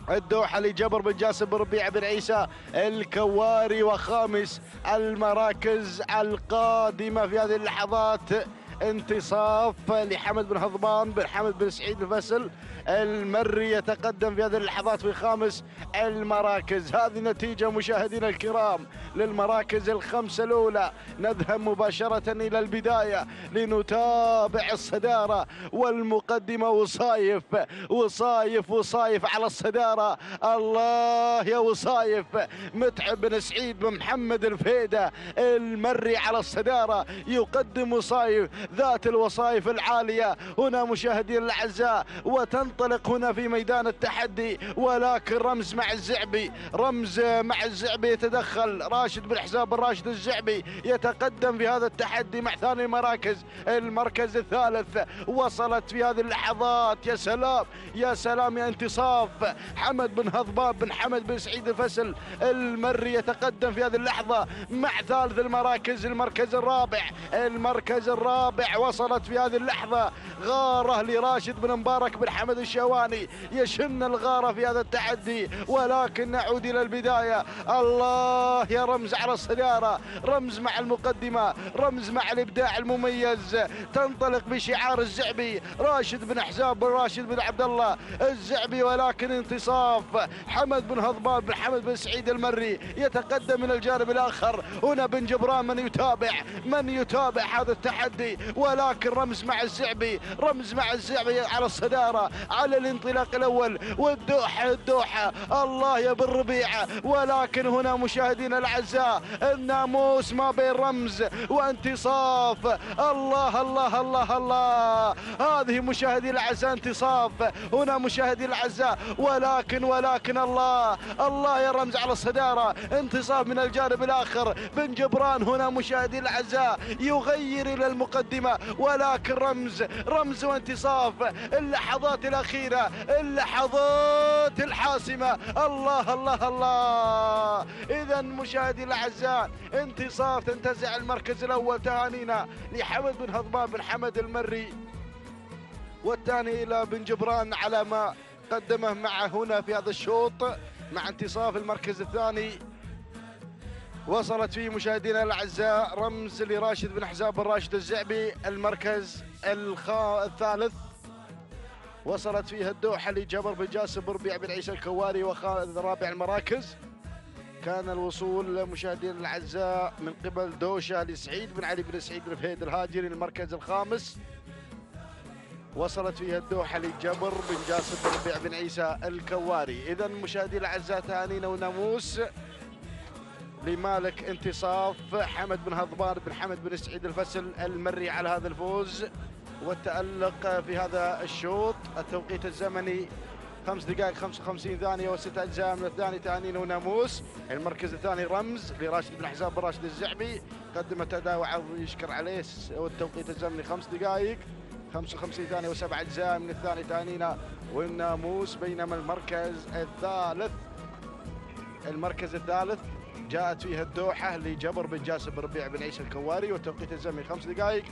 [SPEAKER 12] الدوحة لجبر بن جاسم بن ربيع بن عيسى الكواري، وخامس المراكز القادمة في هذه اللحظات انتصاف لحمد بن هضبان بن حمد بن سعيد الفسل المري، يتقدم في هذه اللحظات في خامس المراكز. هذه نتيجة مشاهدينا الكرام للمراكز الخمسة الأولى. نذهب مباشرة إلى البداية لنتابع الصدارة والمقدمة. وصايف وصايف وصايف على الصدارة، الله يا وصايف. متعب بن سعيد بن محمد الفهيدة المري على الصدارة، يقدم وصايف ذات الوصايف العالية هنا مشاهدينا الأعزاء، وتنطلق هنا في ميدان التحدي، ولكن رمز مع الزعبي، رمز مع الزعبي يتدخل. راشد بن حزاب بن راشد الزعبي يتقدم في هذا التحدي مع ثاني المراكز. المركز الثالث وصلت في هذه اللحظات، يا سلام يا سلام يا انتصاف، حمد بن هضبان بن حمد بن سعيد الفسل المري يتقدم في هذه اللحظة مع ثالث المراكز. المركز الرابع، المركز الرابع وصلت في هذه اللحظة غارة لراشد بن مبارك بن حمد الشهواني، يشن الغارة في هذا التحدي. ولكن نعود إلى البداية، الله يا رمز على الصدارة، رمز مع المقدمة، رمز مع الإبداع المميز. تنطلق بشعار الزعبي راشد بن حزاب بن راشد بن عبد الله الزعبي، ولكن انتصاف حمد بن هضبان بن حمد بن سعيد المري يتقدم من الجانب الآخر. هنا بن جبران من يتابع هذا التحدي، ولكن رمز مع الزعبي، رمز مع الزعبي على الصدارة على الانطلاق الأول. والدوحة الله يا بن ربيعة، ولكن هنا مشاهدينا الأعزاء الناموس ما بين رمز وانتصاف. الله الله الله الله، هذه مشاهدينا الأعزاء انتصاف هنا مشاهدينا الأعزاء، ولكن الله يا رمز على الصدارة. انتصاف من الجانب الآخر، بن جبران هنا مشاهدينا الأعزاء يغير إلى المقدمة، ولكن رمز وانتصاف. اللحظات الأخيرة، اللحظات الحاسمة، الله الله الله. إذا مشاهدي الأعزاء انتصاف تنتزع المركز الأول. تهانينا لحمد بن هضبان بن حمد المري، والثاني إلى بن جبران على ما قدمه مع هنا في هذا الشوط مع انتصاف. المركز الثاني وصلت فيه مشاهدينا الأعزاء رمز لراشد بن حزاب بن راشد الزعبي. المركز الثالث وصلت فيها الدوحة لجبر بن جاسم بن ربيع بن عيسى الكواري، وخالد رابع المراكز. كان الوصول مشاهدينا الأعزاء من قبل دوشة لسعيد بن علي بن سعيد الفهيد الهاجري. المركز الخامس وصلت فيها الدوحة لجبر بن جاسم بن ربيع بن عيسى الكواري. إذا مشاهدينا الأعزاء تهانينا وناموس لمالك انتصاف حمد بن هضبان بن حمد بن سعيد الفسل المري على هذا الفوز والتألق في هذا الشوط. التوقيت الزمني 5 دقائق 55 ثانية و6 أجزاء من الثاني. تهانينا وناموس. المركز الثاني رمز لراشد بن حزاب بن راشد الزعبي، قدمت أداء وعرض يشكر عليه، والتوقيت الزمني 5 دقائق 55 ثانية و7 أجزاء من الثاني. تهانينا والناموس. بينما المركز الثالث جاءت فيها الدوحة لجبر بن جاسم بن ربيع بن عيسى الكواري، وتوقيت الزمني 5 دقائق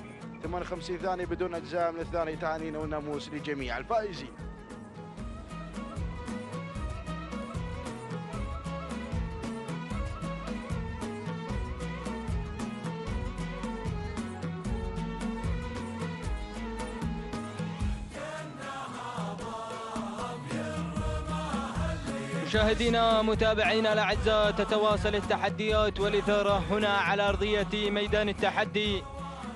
[SPEAKER 12] 58 ثانية بدون أجزاء من الثاني تهانينا والناموس لجميع الفائزين.
[SPEAKER 22] مشاهدينا متابعينا الاعزاء، تتواصل التحديات والاثاره هنا على ارضيه ميدان التحدي،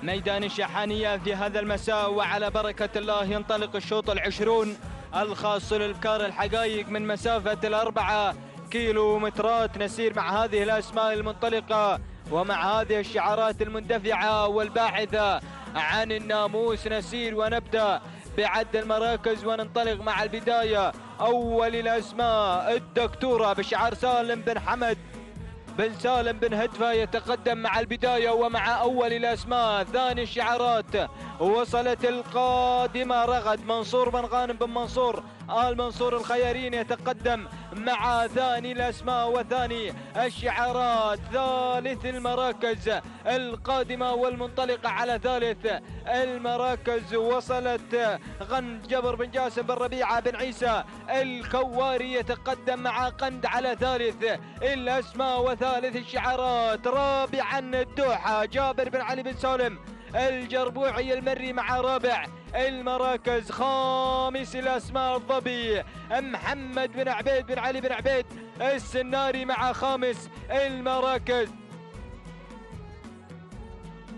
[SPEAKER 22] ميدان الشحانيه في هذا المساء، وعلى بركه الله ينطلق الشوط العشرون الخاص للابكار الحقائق من مسافه 4 كيلومترات. نسير مع هذه الاسماء المنطلقه ومع هذه الشعارات المندفعه والباحثه عن الناموس. نسير ونبدا بعد المراكز وننطلق مع البدايه. أول الأسماء الدكتورة بشعار سالم بن حمد بن سالم بن هدفة يتقدم مع البداية، ومع أول الأسماء ثاني الشعارات وصلت القادمة رغد منصور بن غانم بن منصور آل منصور الخيارين يتقدم مع ثاني الأسماء وثاني الشعارات. ثالث المراكز القادمة والمنطلقة على ثالث المراكز وصلت قند جبر بن جاسم بن ربيعة بن عيسى الكواري يتقدم مع قند على ثالث الأسماء وثالث الشعارات. رابعا الدوحة جابر بن علي بن سالم الجربوعي المري مع رابع المراكز. خامس الأسماء الظبي محمد بن عبيد بن علي بن عبيد السناري مع خامس المراكز.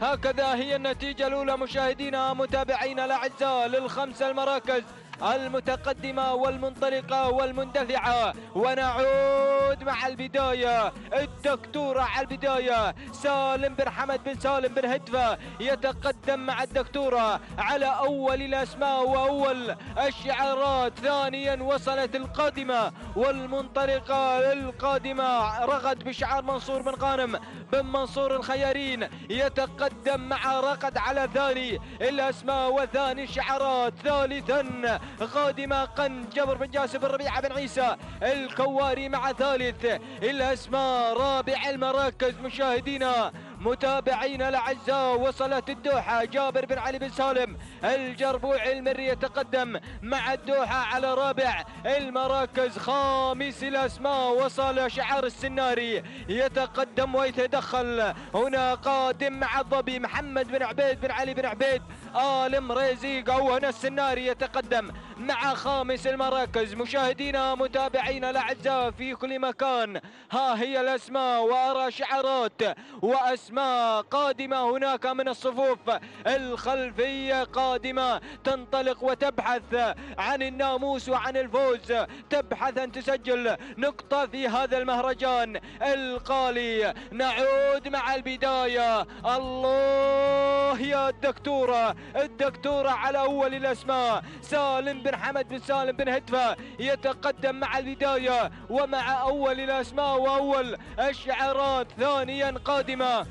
[SPEAKER 22] هكذا هي النتيجة الأولى مشاهدينا متابعينا الأعزاء للخمسة المراكز المتقدمة والمنطلقة والمندفعة. ونعود مع البداية. الدكتورة على البداية سالم بن حمد بن سالم بن هدفة يتقدم مع الدكتورة على أول الأسماء وأول الشعارات. ثانيا وصلت القادمة والمنطلقة القادمة رغد بشعار منصور بن غانم بن منصور الخيارين يتقدم مع رغد على ثاني الأسماء وثاني الشعارات. ثالثا قادمة قند جبر بن جاسم بن ربيعة بن عيسى الكواري مع ثالث الأسماء. رابع المراكز مشاهدينا متابعينا الاعزاء وصلت الدوحة جابر بن علي بن سالم الجربوعي المري يتقدم مع الدوحة على رابع المراكز. خامس الأسماء وصل شعار السناري يتقدم ويتدخل هنا قادم مع الظبي محمد بن عبيد بن علي بن عبيد آل مريزيق أو هنا السناري يتقدم مع خامس المراكز. مشاهدينا متابعينا الاعزاء في كل مكان، ها هي الأسماء وأرى شعارات وأسماء قادمة هناك من الصفوف الخلفية قادمة تنطلق وتبحث عن الناموس وعن الفوز، تبحث أن تسجل نقطة في هذا المهرجان القالي. نعود مع البداية. الله يا الدكتورة، الدكتورة على أول الأسماء سالم بن حمد بن سالم بن هدفة يتقدم مع البداية ومع أول الأسماء وأول الشعارات. ثانيا قادمة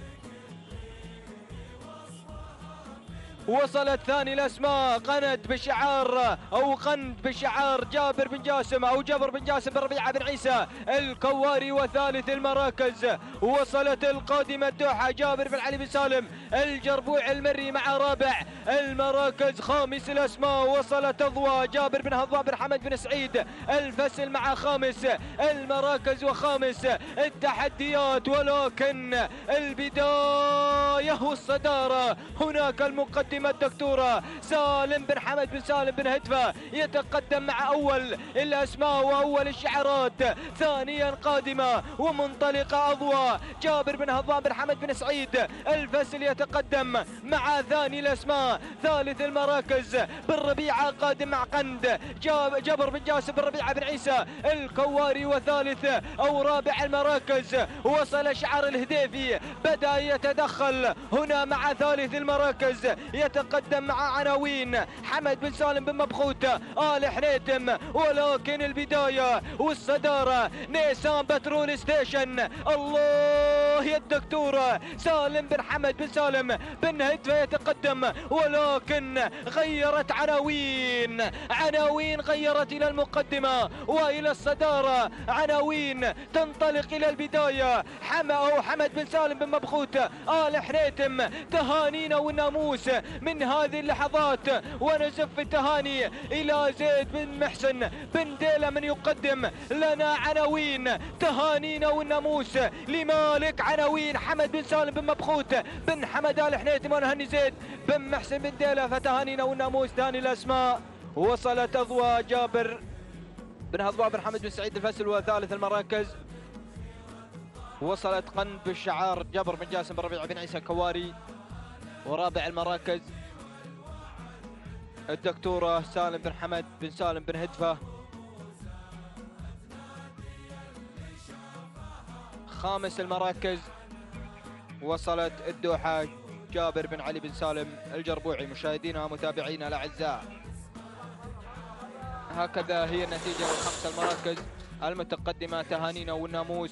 [SPEAKER 22] وصلت ثاني الأسماء قند بشعار أو قند بشعار جابر بن جاسم أو جبر بن جاسم بن ربيعة بن عيسى الكواري. وثالث المراكز وصلت القادمة الدوحة جابر بن علي بن سالم الجربوع المري مع رابع المراكز. خامس الأسماء وصلت أضواء جابر بن هضواء بن حمد بن سعيد الفسل مع خامس المراكز وخامس التحديات. ولكن البداية والصدارة هناك المقدمة الدكتورة سالم بن حمد بن سالم بن هدفة يتقدم مع أول الأسماء وأول الشعارات. ثانيا قادمة ومنطلقة أضواء جابر بن هضام بن حمد بن سعيد الفسل يتقدم مع ثاني الأسماء. ثالث المراكز بن ربيعة قادم مع قند جبر بن جاسم بن ربيعة بن عيسى الكواري. وثالث أو رابع المراكز وصل شعار الهديفي بدأ يتدخل هنا مع ثالث المراكز يتقدم مع عناوين حمد بن سالم بن مبخوت آل حنيتم. ولكن البداية والصدارة نيسان بترول ستيشن. الله
[SPEAKER 14] وهي الدكتور سالم بن حمد بن سالم بن هدفة يتقدم، ولكن غيرت عناوين غيرت إلى المقدمة وإلى الصدارة، عناوين تنطلق إلى البداية. حمد بن سالم بن مبخوت آل حنيتم، تهانينا والناموس من هذه اللحظات، ونزف التهاني إلى زيد بن محسن بن ديلة من يقدم لنا عناوين تهانينا والناموس لمالك عناوين حمد بن سالم بن مبخوت بن حمد آل حنيتم، ونهني زيد بن محسن بن ديلة. فتهانينا والناموس ثاني الأسماء. وصلت أضواء جابر بن هضباء بن حمد بن سعيد الفسل وثالث المراكز. وصلت قند بالشعار جابر بن جاسم بن ربيع بن عيسى الكواري. ورابع المراكز الدكتورة سالم بن حمد بن سالم بن هدفة. خامس المراكز وصلت الدوحة جابر بن علي بن سالم الجربوعي. مشاهدينا ومتابعينا الأعزاء، هكذا هي النتيجة للخمس المراكز المتقدمة. تهانينا والناموس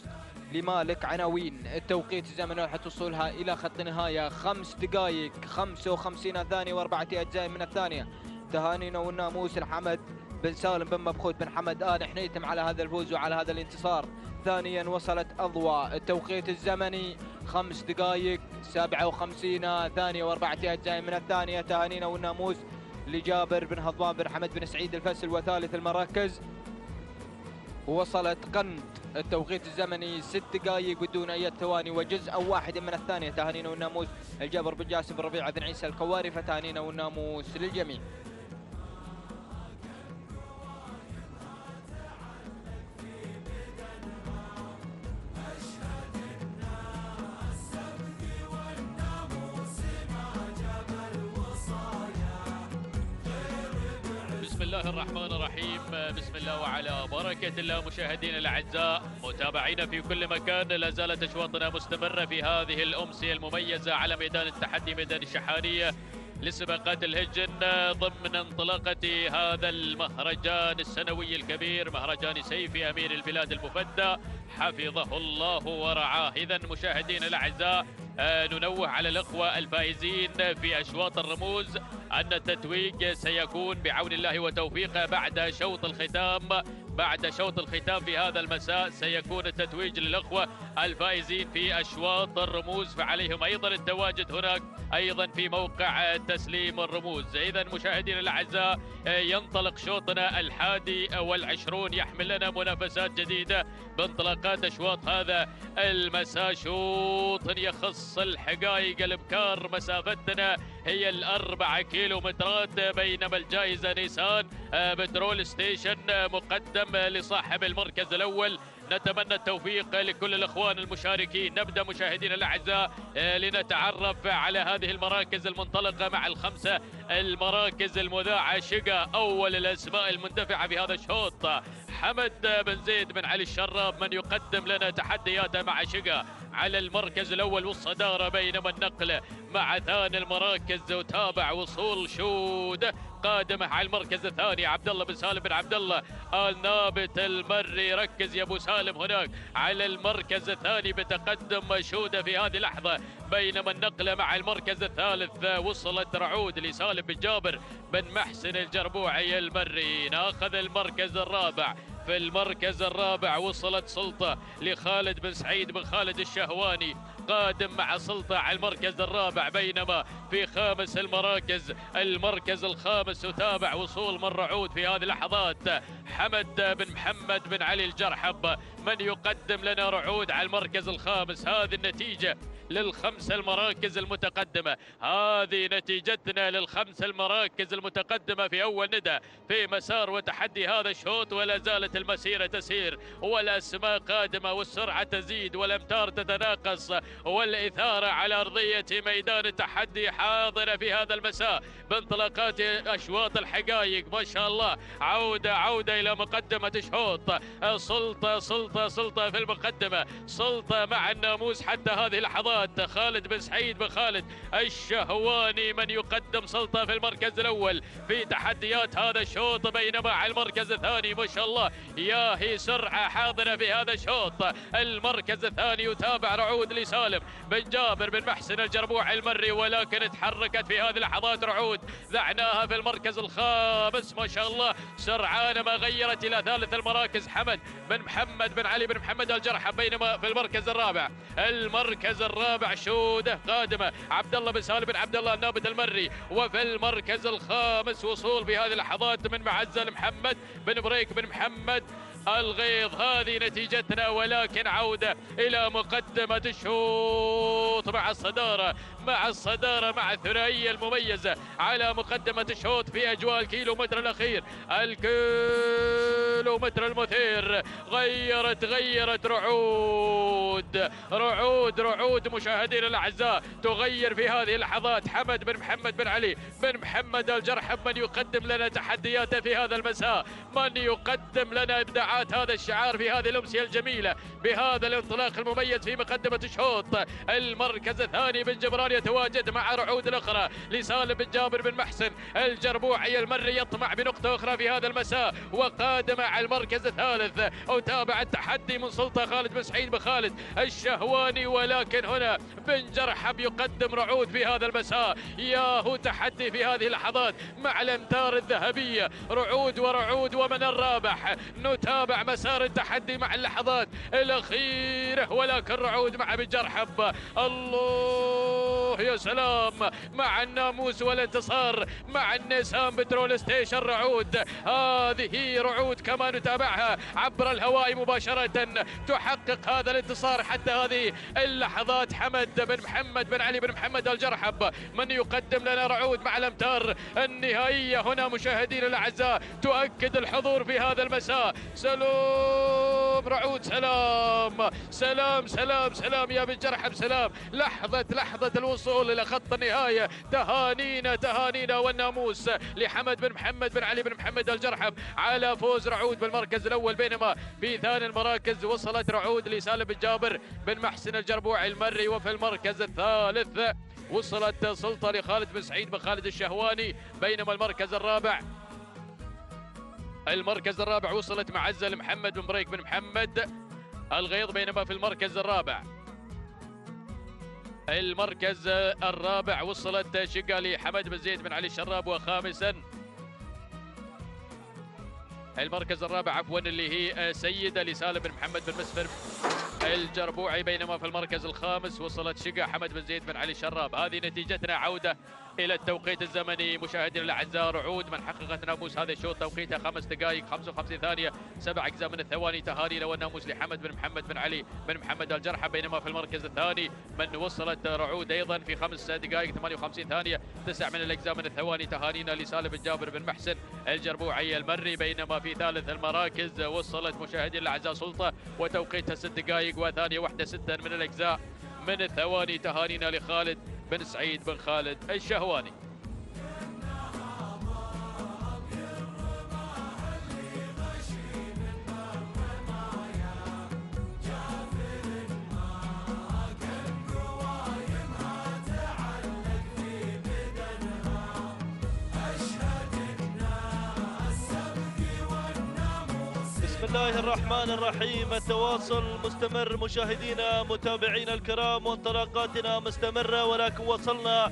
[SPEAKER 14] لمالك عناوين. التوقيت الزمني لوحة وصولها إلى خط نهاية 5 دقائق 55 ثانية و4 أجزاء من الثانية. تهانينا والناموس لحمد بن سالم بن مبخوت بن حمد آل حنيتم على هذا الفوز وعلى هذا الانتصار. ثانيا وصلت أضواء. التوقيت الزمني 5 دقائق 57 ثانية و4 أجزاء من الثانية. تهانينا والناموس لجابر بن هضبان بن حمد بن سعيد الفسل وثالث المراكز. وصلت قند. التوقيت الزمني 6 دقائق بدون أي ثواني وجزء واحد من الثانية. تهانينا والناموس الجابر بن جاسم بن ربيعة بن عيسى الكواري. فتهانينا والناموس للجميع.
[SPEAKER 13] بسم الله الرحمن الرحيم. بسم الله وعلى بركة الله. مشاهدينا الأعزاء متابعينا في كل مكان، لا زالت أشواطنا مستمرة في هذه الأمسية المميزة على ميدان التحدي ميدان الشحانية لسباقات الهجن ضمن انطلاقة هذا المهرجان السنوي الكبير، مهرجان سيفي أمير البلاد المفدى حفظه الله ورعاه. إذا مشاهدينا الأعزاء ننوه على الأخوة الفائزين في أشواط الرموز أن التتويج سيكون بعون الله وتوفيقه بعد شوط الختام. بعد شوط الختام في هذا المساء سيكون التتويج للأخوة الفائزين في أشواط الرموز، فعليهم أيضا التواجد هناك أيضا في موقع تسليم الرموز. إذا مشاهدينا الأعزاء ينطلق شوطنا 21 يحمل لنا منافسات جديدة بانطلاقات أشواط هذا المساء. شوط يخص الحقائق الإبكار، مسافتنا هي ال4 كيلومترات، بينما الجائزة نيسان بترول ستيشن مقدم لصاحب المركز الأول. نتمنى التوفيق لكل الأخوان المشاركين. نبدأ مشاهدينا الأعزاء لنتعرف على هذه المراكز المنطلقة مع ال5 المراكز المذاعة. شقة أول الأسماء المندفعة في هذا الشوط حمد بن زيد بن علي الشراب من يقدم لنا تحدياته مع شقة على المركز الأول والصدارة، بينما النقل مع ثاني المراكز. وتابع وصول شود قادمه على المركز الثاني عبد الله بن سالم بن عبد الله آل نابت المري. ركز يا ابو سالم هناك على المركز الثاني بتقدم شوده في هذه اللحظه، بينما النقله مع المركز الثالث وصلت رعود لسالم بن جابر بن محسن الجربوعي المري. ناخذ المركز الرابع. في المركز الرابع وصلت سلطة لخالد بن سعيد بن خالد الشهواني قادم مع سلطة على المركز الرابع، بينما في خامس المركز الخامس وتابع وصول من رعود في هذه اللحظات حمد بن محمد بن علي الجرحب من يقدم لنا رعود على المركز الخامس. هذه النتيجة لل5 المراكز المتقدمة، هذه نتيجتنا لل5 المراكز المتقدمة في أول ندى في مسار وتحدي هذا الشوط. ولا زالت المسيرة تسير والأسماء قادمة والسرعة تزيد والأمتار تتناقص والإثارة على أرضية ميدان التحدي حاضرة في هذا المساء بانطلاقات أشواط الحقائق. ما شاء الله عودة إلى مقدمة الشوط. سلطة في المقدمة، سلطة مع الناموس حتى هذه اللحظات اللحظات خالد بن سعيد بن خالد الشهواني من يقدم سلطة في المركز الأول في تحديات هذا الشوط، بينما على المركز الثاني ما شاء الله ياهي سرعة حاضرة في هذا الشوط. المركز الثاني يتابع رعود لسالم بن جابر بن محسن الجربوع المري، ولكن تحركت في هذه اللحظات رعود، دعناها في المركز الخامس ما شاء الله سرعان ما غيرت إلى ثالث المراكز حمد بن محمد بن علي بن محمد الجرحب، بينما في المركز الرابع شوده قادمة عبد الله بن سالم بن عبد الله النابت المري، وفي المركز الخامس وصول بهذه اللحظات من معزل محمد بن بريك بن محمد الغيض. هذه نتيجتنا، ولكن عودة إلى مقدمة الشوط مع الصدارة مع الثنائية المميزة على مقدمة الشوط في أجواء الكيلومتر الأخير، الكيلومتر المثير. غيرت رعود مشاهدينا الأعزاء، تغير في هذه اللحظات حمد بن محمد بن علي بن محمد الجرحب، من يقدم لنا تحدياته في هذا المساء، من يقدم لنا إبداعات هذا الشعار في هذه الأمسية الجميلة بهذا الانطلاق المميز في مقدمة الشوط. المركز الثاني بن جبران يتواجد مع رعود الأخرى لسالم بن جابر بن محسن الجربوعي المري، يطمع بنقطة أخرى في هذا المساء وقادم على المركز الثالث. وتابع التحدي من سلطة خالد بن سعيد بن خالد الشهواني، ولكن هنا بن جرحب يقدم رعود في هذا المساء. ياهو تحدي في هذه اللحظات مع الأمتار الذهبية، رعود ومن الرابح. نتابع مسار التحدي مع اللحظات الأخيرة، ولكن رعود مع بن جرحب. الله يا سلام، مع الناموس والانتصار مع النسام بترول ستيشن رعود. هذه رعود كما نتابعها عبر الهواء مباشرة تحقق هذا الانتصار حتى هذه اللحظات. حمد بن محمد بن علي بن محمد الجرحب من يقدم لنا رعود مع الأمتار النهائية. هنا مشاهدينا الأعزاء تؤكد الحضور في هذا المساء. سلام رعود، سلام يا بن جرحب، سلام. لحظة الوصول إلى خط النهاية. تهانينا والناموس لحمد بن محمد بن علي بن محمد الجرحب على فوز رعود بالمركز الأول، بينما في ثاني المراكز وصلت رعود لسالم بن جابر بن محسن الجربوعي المري، وفي المركز الثالث وصلت سلطة لخالد بن سعيد بن خالد الشهواني، بينما المركز الرابع وصلت معزل محمد بن بريك بن محمد الغيض، بينما في المركز الرابع وصلت شقة لحمد بن زيد بن علي الشراب، وخامسا المركز الرابع اللي هي سيدة لسالم بن محمد بن مسفر الجربوعي، بينما في المركز الخامس وصلت شقة حمد بن زيد بن علي الشراب. هذه نتيجتنا. عودة إلى التوقيت الزمني مشاهدينا الأعزاء. رعود من حققت ناموس هذا الشوط، توقيتها 5 دقائق 55 ثانية 7 أجزاء من الثواني. تهانينا والناموس لحمد بن محمد بن علي بن محمد الجرحب، بينما في المركز الثاني من وصلت رعود أيضا في 5 دقائق 58 ثانية 9 من الأجزاء من الثواني. تهانينا لسالم بن جابر بن محسن الجربوعي المري، بينما في ثالث المراكز وصلت مشاهدينا الأعزاء سلطة وتوقيتها 6 دقائق وثانية 1 من الأجزاء من الثواني. تهانينا لخالد بن سعيد بن خالد الشهواني.
[SPEAKER 15] بسم الله الرحمن الرحيم. التواصل مستمر مشاهدينا متابعينا الكرام، وانطلاقاتنا مستمرة، ولكن وصلنا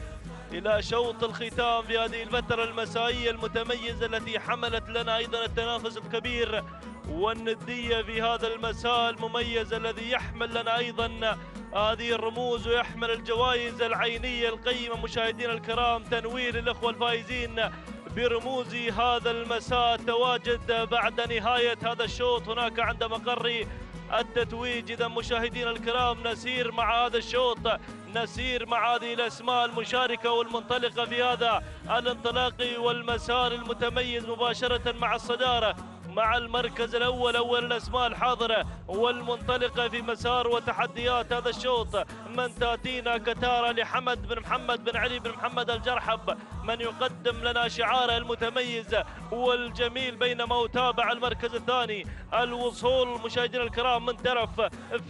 [SPEAKER 15] إلى شوط الختام في هذه الفترة المسائية المتميزة التي حملت لنا أيضا التنافس الكبير والندية في هذا المساء المميز الذي يحمل لنا أيضا هذه الرموز ويحمل الجوائز العينية القيمة. مشاهدينا الكرام، تنوير الأخوة الفائزين برموز هذا المساء. تواجد بعد نهاية هذا الشوط هناك عند مقر التتويج. إذا مشاهدينا الكرام نسير مع هذا الشوط، نسير مع هذه الأسماء المشاركة والمنطلقة في هذا الانطلاق والمسار المتميز مباشرة مع الصدارة مع المركز الأول، أول الأسماء الحاضرة والمنطلقة في مسار وتحديات هذا الشوط. من تأتينا كتارة لحمد بن محمد بن علي بن محمد الجرحب، من يقدم لنا شعاره المتميز والجميل، بينما يتابع المركز الثاني الوصول مشاهدينا الكرام من طرف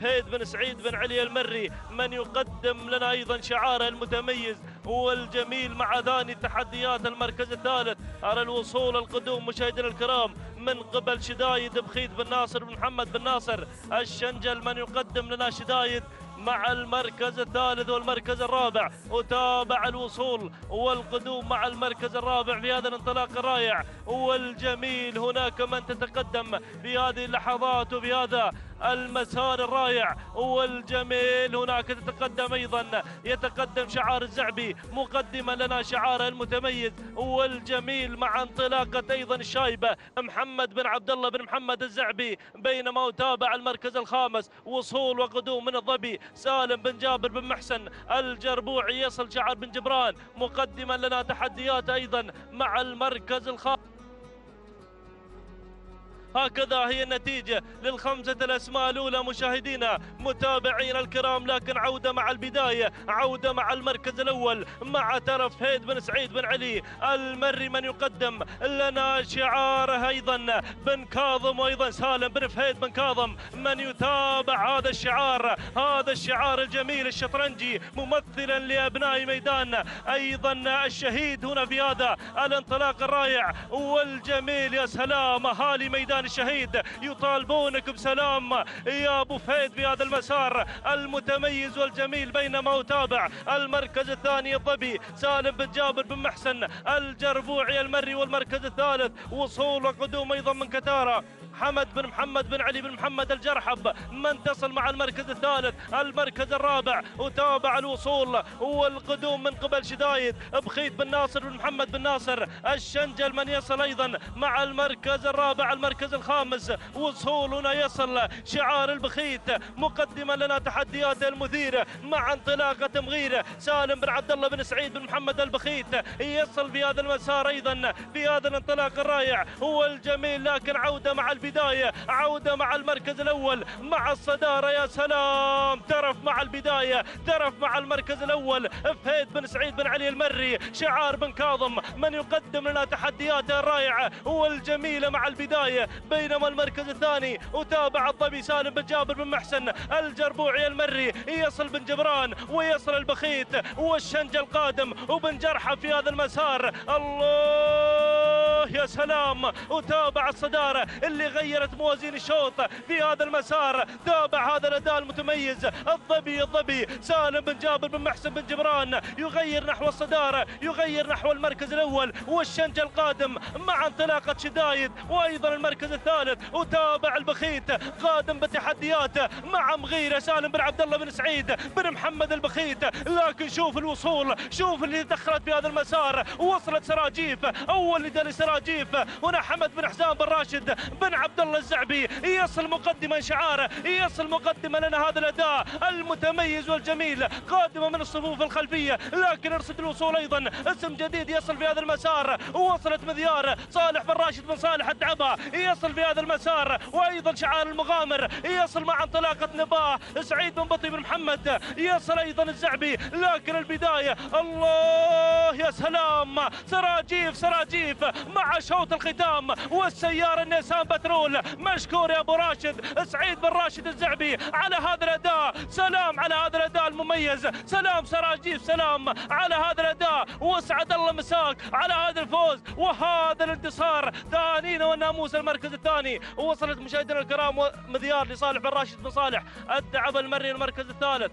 [SPEAKER 15] فهيد بن سعيد بن علي المري، من يقدم لنا أيضا شعاره المتميز والجميل مع ثاني تحديات المركز الثالث على الوصول القدوم مشاهدينا الكرام من قبل شدايد بخيت بن ناصر بن محمد بن ناصر الشنجل، من يقدم لنا شدايد مع المركز الثالث والمركز الرابع. وتابع الوصول والقدوم مع المركز الرابع في هذا الانطلاق الرائع والجميل. هناك من تتقدم في هذه اللحظات وفي هذا المسار الرائع والجميل. هناك تتقدم أيضا، يتقدم شعار الزعبي مقدما لنا شعاره المتميز والجميل مع انطلاقة أيضا الشايبة محمد بن عبد الله بن محمد الزعبي، بينما يتابع المركز الخامس وصول وقدوم من الظبي سالم بن جابر بن محسن الجربوعي، يصل شعار بن جبران مقدما لنا تحديات أيضا مع المركز الخامس. هكذا هي النتيجة للخمسة الأسماء الأولى مشاهدينا متابعينا الكرام. لكن عودة مع البداية، عودة مع المركز الأول مع طرف هيد بن سعيد بن علي المري، من يقدم لنا شعاره أيضا بن كاظم وأيضا سالم بن فهيد بن كاظم، من يتابع هذا الشعار، هذا الشعار الجميل الشطرنجي ممثلا لأبناء ميدان أيضا الشهيد هنا في هذا الانطلاق الرائع والجميل. يا سلام، أهالي ميدان الشهيد يطالبونك بسلام يا ابو فهد في هذا المسار المتميز والجميل. بينما يتابع المركز الثاني الظبي سالم بن جابر بن محسن الجربوعي المري، والمركز الثالث وصول وقدوم ايضا من كتارة حمد بن محمد بن علي بن محمد الجرحب، من تصل مع المركز الثالث. المركز الرابع وتابع الوصول والقدوم من قبل شدايد بخيت بن ناصر بن محمد بن ناصر الشنجل، من يصل ايضا مع المركز الرابع. المركز الخامس وصولنا يصل شعار البخيت مقدما لنا تحديات المثيرة مع انطلاقة مغيرة سالم بن عبد الله بن سعيد بن محمد البخيت، يصل في هذا المسار ايضا في هذا الانطلاق الرائع والجميل. لكن عودة مع البداية، عودة مع المركز الأول مع الصدارة. يا سلام، ترف مع البداية، ترف مع المركز الأول فهيد بن سعيد بن علي المري شعار بن كاظم، من يقدم لنا تحدياته الرائعة والجميلة مع البداية. بينما المركز الثاني وتابع الظبي سالم بن جابر بن محسن الجربوعي المري، يصل بن جبران ويصل البخيت والشنج القادم وبن جرحب في هذا المسار. الله يا سلام، وتابع الصدارة اللي غيرت موازين الشوط في هذا المسار. تابع هذا الأداء المتميز الظبي سالم بن جابر بن محسن بن جبران، يغير نحو الصدارة، يغير نحو المركز الأول والشنج القادم مع انطلاقة شدايد وأيضا المركز الثالث. وتابع البخيت قادم بتحدياته مع مغيرة سالم بن عبد الله بن سعيد بن محمد البخيت. لكن شوف الوصول، شوف اللي دخلت في هذا المسار. وصلت سراجيف، أول نداء لسراجيف هنا حمد بن حسام بن راشد بن عبد الله الزعبي، يصل مقدما شعاره، يصل مقدما لنا هذا الأداء المتميز والجميل قادمة من الصفوف الخلفية. لكن ارصد الوصول أيضا اسم جديد يصل في هذا المسار. ووصلت مذيار صالح بن راشد بن صالح الدعبة، يصل في هذا المسار. وأيضا شعار المغامر يصل مع انطلاقة نباه سعيد بن بطي بن محمد، يصل أيضا الزعبي. لكن البداية الله يا سلام، سراجيف مع شوط الختام والسيارة النيسان بترول. مشكور يا أبو راشد سعيد بن راشد الزعبي على هذا الأداء. سلام على هذا الأداء المميز، سلام سراجيف، سلام على هذا الأداء، واسعد الله مساك على هذا الفوز وهذا الانتصار. تهانينا والناموس المركز الثاني. ووصلت مشاهدينا الكرام مذيار لصالح بن راشد بن صالح الدعبة المري المركز الثالث.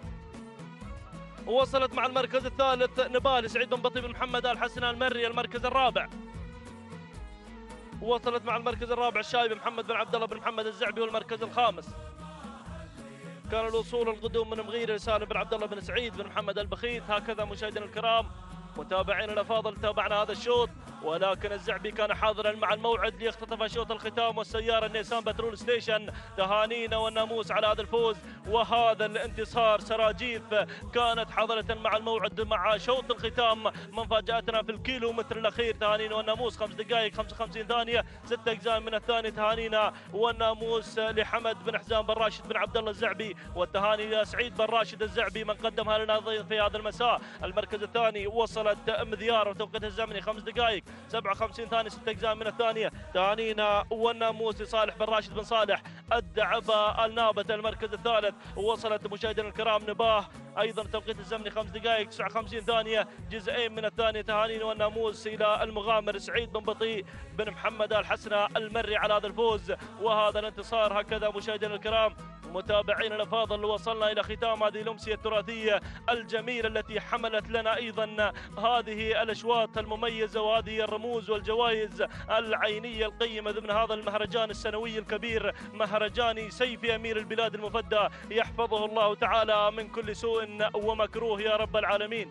[SPEAKER 15] ووصلت مع المركز الثالث نبال سعيد بن بطي بن محمد الحسن المري المركز الرابع. وصلت مع المركز الرابع الشايب محمد بن عبد الله بن محمد الزعبي والمركز الخامس. كان الوصول القدوم من مغيرة لسالم بن عبد الله بن سعيد بن محمد البخيت. هكذا مشاهدينا الكرام متابعينا الافاضل تابعنا هذا الشوط ولكن الزعبي كان حاضرا مع الموعد ليختطف شوط الختام، والسيارة نيسان بترول ستيشن. تهانينا والناموس على هذا الفوز وهذا الانتصار. سراجيف كانت حاضرة مع الموعد مع شوط الختام. من فاجأتنا في الكيلومتر الأخير تهانينا والناموس 5 دقائق 55 ثانية 6 أجزاء من الثاني. تهانينا والناموس لحمد بن حزام بن راشد بن عبد الله الزعبي، والتهاني لسعيد بن راشد الزعبي من قدمها لنا في هذا المساء. المركز الثاني وصلت مذيار وتوقيتها الزمني 5 دقائق 57 ثانية 6 أجزاء من الثانية. تهانينا والناموس لصالح بن راشد بن صالح الدعبة النابت. المركز الثالث وصلت مشاهدينا الكرام نباه أيضا توقيت الزمني 5 دقائق 59 ثانية جزئين من الثانية. تهانينا والناموس إلى المغامر سعيد بن بطيء بن محمد الحسنة المري على هذا الفوز وهذا الانتصار. هكذا مشاهدينا الكرام متابعينا الافاضل وصلنا الى ختام هذه الامسيه التراثيه الجميله التي حملت لنا ايضا هذه الاشواط المميزه وهذه الرموز والجوائز العينيه القيمه ضمن هذا المهرجان السنوي الكبير، مهرجان سيف امير البلاد المفدى، يحفظه الله تعالى من كل سوء ومكروه يا رب العالمين.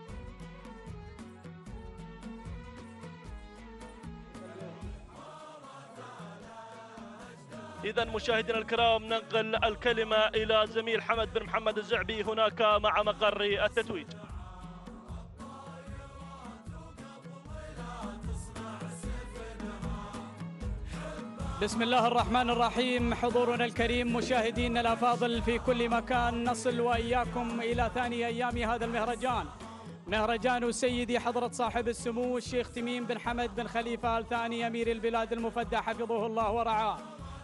[SPEAKER 15] إذا مشاهدينا الكرام ننقل الكلمة إلى زميل حمد بن محمد الزعبي هناك مع مقر التتويج.
[SPEAKER 16] بسم الله الرحمن الرحيم. حضورنا الكريم مشاهدينا الأفاضل في كل مكان، نصل وإياكم إلى ثاني أيام هذا المهرجان، مهرجان سيدي حضرة صاحب السمو الشيخ تميم بن حمد بن خليفة الثاني أمير البلاد المفدى حفظه الله ورعاه.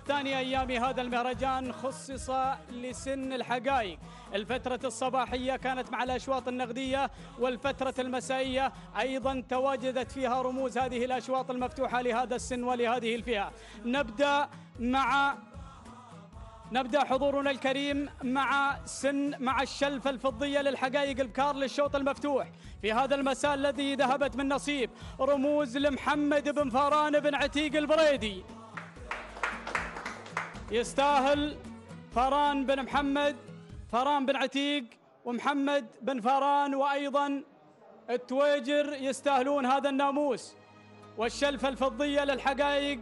[SPEAKER 16] ثاني أيام هذا المهرجان خصص لسن الحقائق. الفترة الصباحية كانت مع الأشواط النقدية، والفترة المسائية أيضا تواجدت فيها رموز هذه الأشواط المفتوحة لهذا السن ولهذه الفئة. نبدأ حضورنا الكريم مع الشلفة الفضية للحقائق البكار للشوط المفتوح في هذا المساء الذي ذهبت من نصيب رموز لمحمد بن فاران بن عتيق البريدي. يستاهل فاران بن عتيق ومحمد بن فاران وأيضا التويجر يستاهلون هذا الناموس والشلفة الفضية للحقائق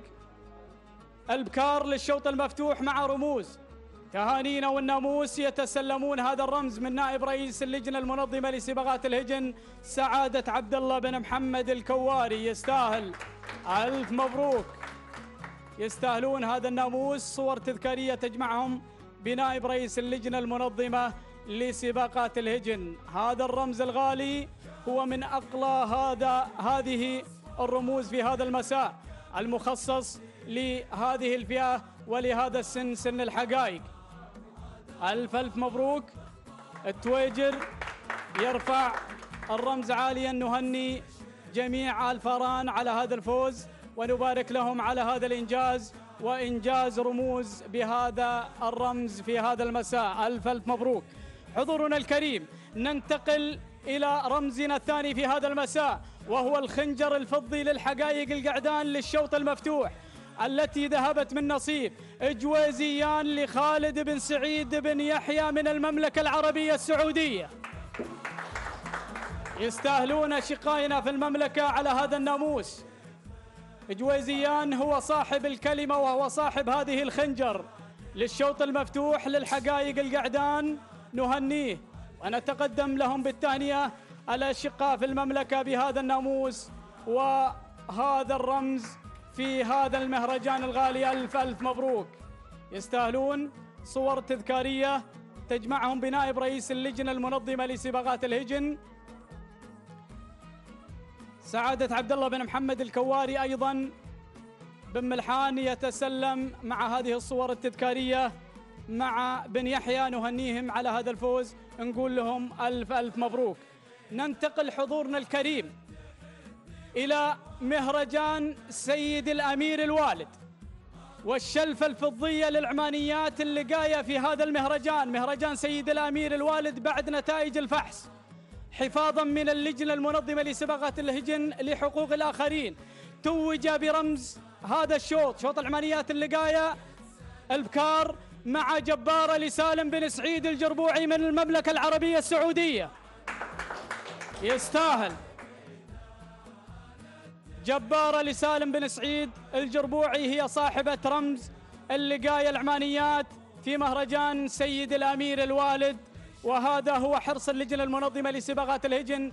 [SPEAKER 16] البكار للشوط المفتوح مع رموز. تهانينا والناموس يتسلمون هذا الرمز من نائب رئيس اللجنة المنظمة لسباقات الهجن سعادة عبد الله بن محمد الكواري. يستاهل، ألف مبروك. يستاهلون هذا الناموس. صور تذكارية تجمعهم بنائب رئيس اللجنة المنظمة لسباقات الهجن. هذا الرمز الغالي هو من أقلى هذه الرموز في هذا المساء المخصص لهذه الفئة ولهذا السن، سن الحقائق. ألف مبروك. التويجر يرفع الرمز عاليا. نهني جميع الفاران على هذا الفوز ونبارك لهم على هذا الإنجاز وإنجاز رموز بهذا الرمز في هذا المساء. ألف مبروك. حضورنا الكريم ننتقل إلى رمزنا الثاني في هذا المساء وهو الخنجر الفضي للحقائق القعدان للشوط المفتوح التي ذهبت من نصيب جويزيان لخالد بن سعيد بن يحيى من المملكة العربية السعودية. يستاهلون شقائنا في المملكة على هذا الناموس. جويزيان هو صاحب الكلمة وهو صاحب هذه الخنجر للشوط المفتوح للحقائق القعدان. نهنيه ونتقدم لهم بالتهنئة الأشقاء في المملكة بهذا الناموس وهذا الرمز في هذا المهرجان الغالي. ألف مبروك. يستاهلون صور تذكارية تجمعهم بنائب رئيس اللجنة المنظمة لسباقات الهجن سعادة عبد الله بن محمد الكواري. أيضا بن ملحان يتسلم مع هذه الصور التذكارية مع بن يحيى. نهنيهم على هذا الفوز، نقول لهم ألف مبروك. ننتقل حضورنا الكريم إلى مهرجان سيد الأمير الوالد والشلفة الفضية للعمانيات اللقاية في هذا المهرجان، مهرجان سيد الأمير الوالد بعد نتائج الفحص حفاظا من اللجنة المنظمة لسباقات الهجن لحقوق الآخرين. توج برمز هذا الشوط، شوط العمانيات اللقاية البكار مع جبارة لسالم بن سعيد الجربوعي من المملكة العربية السعودية. يستاهل. جبارة لسالم بن سعيد الجربوعي، هي صاحبة رمز اللقاية العمانيات في مهرجان سيد الأمير الوالد. وهذا هو حرص اللجنة المنظمة لسباقات الهجن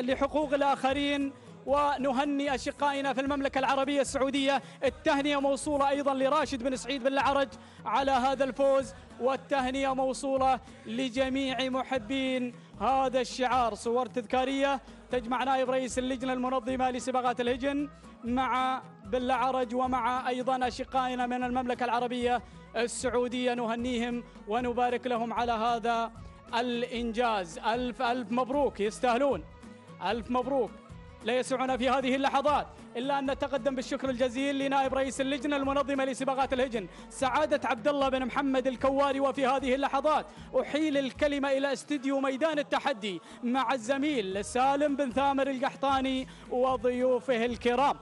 [SPEAKER 16] لحقوق الآخرين. ونهني أشقائنا في المملكة العربية السعودية. التهنئة موصولة أيضا لراشد بن سعيد بن العرج على هذا الفوز، والتهنئة موصولة لجميع محبين هذا الشعار. صور تذكارية تجمع نائب رئيس اللجنة المنظمة لسباقات الهجن مع بن العرج ومع أيضا أشقائنا من المملكة العربية السعودية. نهنيهم ونبارك لهم على هذا الإنجاز. ألف ألف مبروك، يستاهلون. ألف مبروك. لا يسعنا في هذه اللحظات إلا أن نتقدم بالشكر الجزيل لنائب رئيس اللجنة المنظمة لسباقات الهجن سعادة عبد الله بن محمد الكواري. وفي هذه اللحظات أحيل الكلمة إلى استديو ميدان التحدي مع الزميل سالم بن ثامر القحطاني وضيوفه الكرام.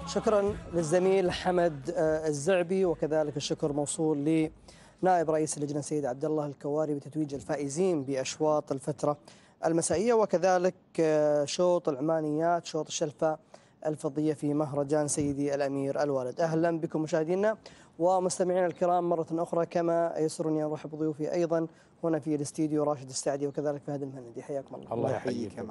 [SPEAKER 1] شكرا للزميل حمد الزعبي، وكذلك الشكر موصول لنائب رئيس اللجنة سيد عبد الله الكواري بتتويج الفائزين بأشواط الفترة المسائية، وكذلك شوط العمانيات شوط الشلفة الفضية في مهرجان سيدي الأمير الوالد. أهلا بكم مشاهدينا ومستمعينا الكرام مرة أخرى، كما يسرني أن أرحب بضيوفي أيضا هنا في الاستديو راشد السعدي وكذلك فهد المهندي. حياكم الله.
[SPEAKER 3] الله يحييك.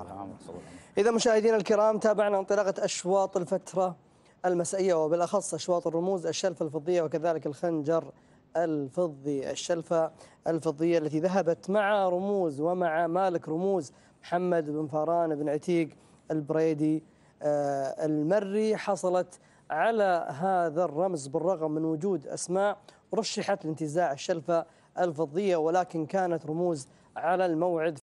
[SPEAKER 1] إذا مشاهدينا الكرام تابعنا انطلاقة أشواط الفترة المسائية، وبالأخص أشواط الرموز الشلفة الفضية وكذلك الخنجر الفضي. الشلفة الفضية التي ذهبت مع رموز ومع مالك رموز محمد بن فاران بن عتيق البريدي المري، حصلت على هذا الرمز بالرغم من وجود أسماء رشحت لانتزاع الشلفة الفضية، ولكن كانت رموز على الموعد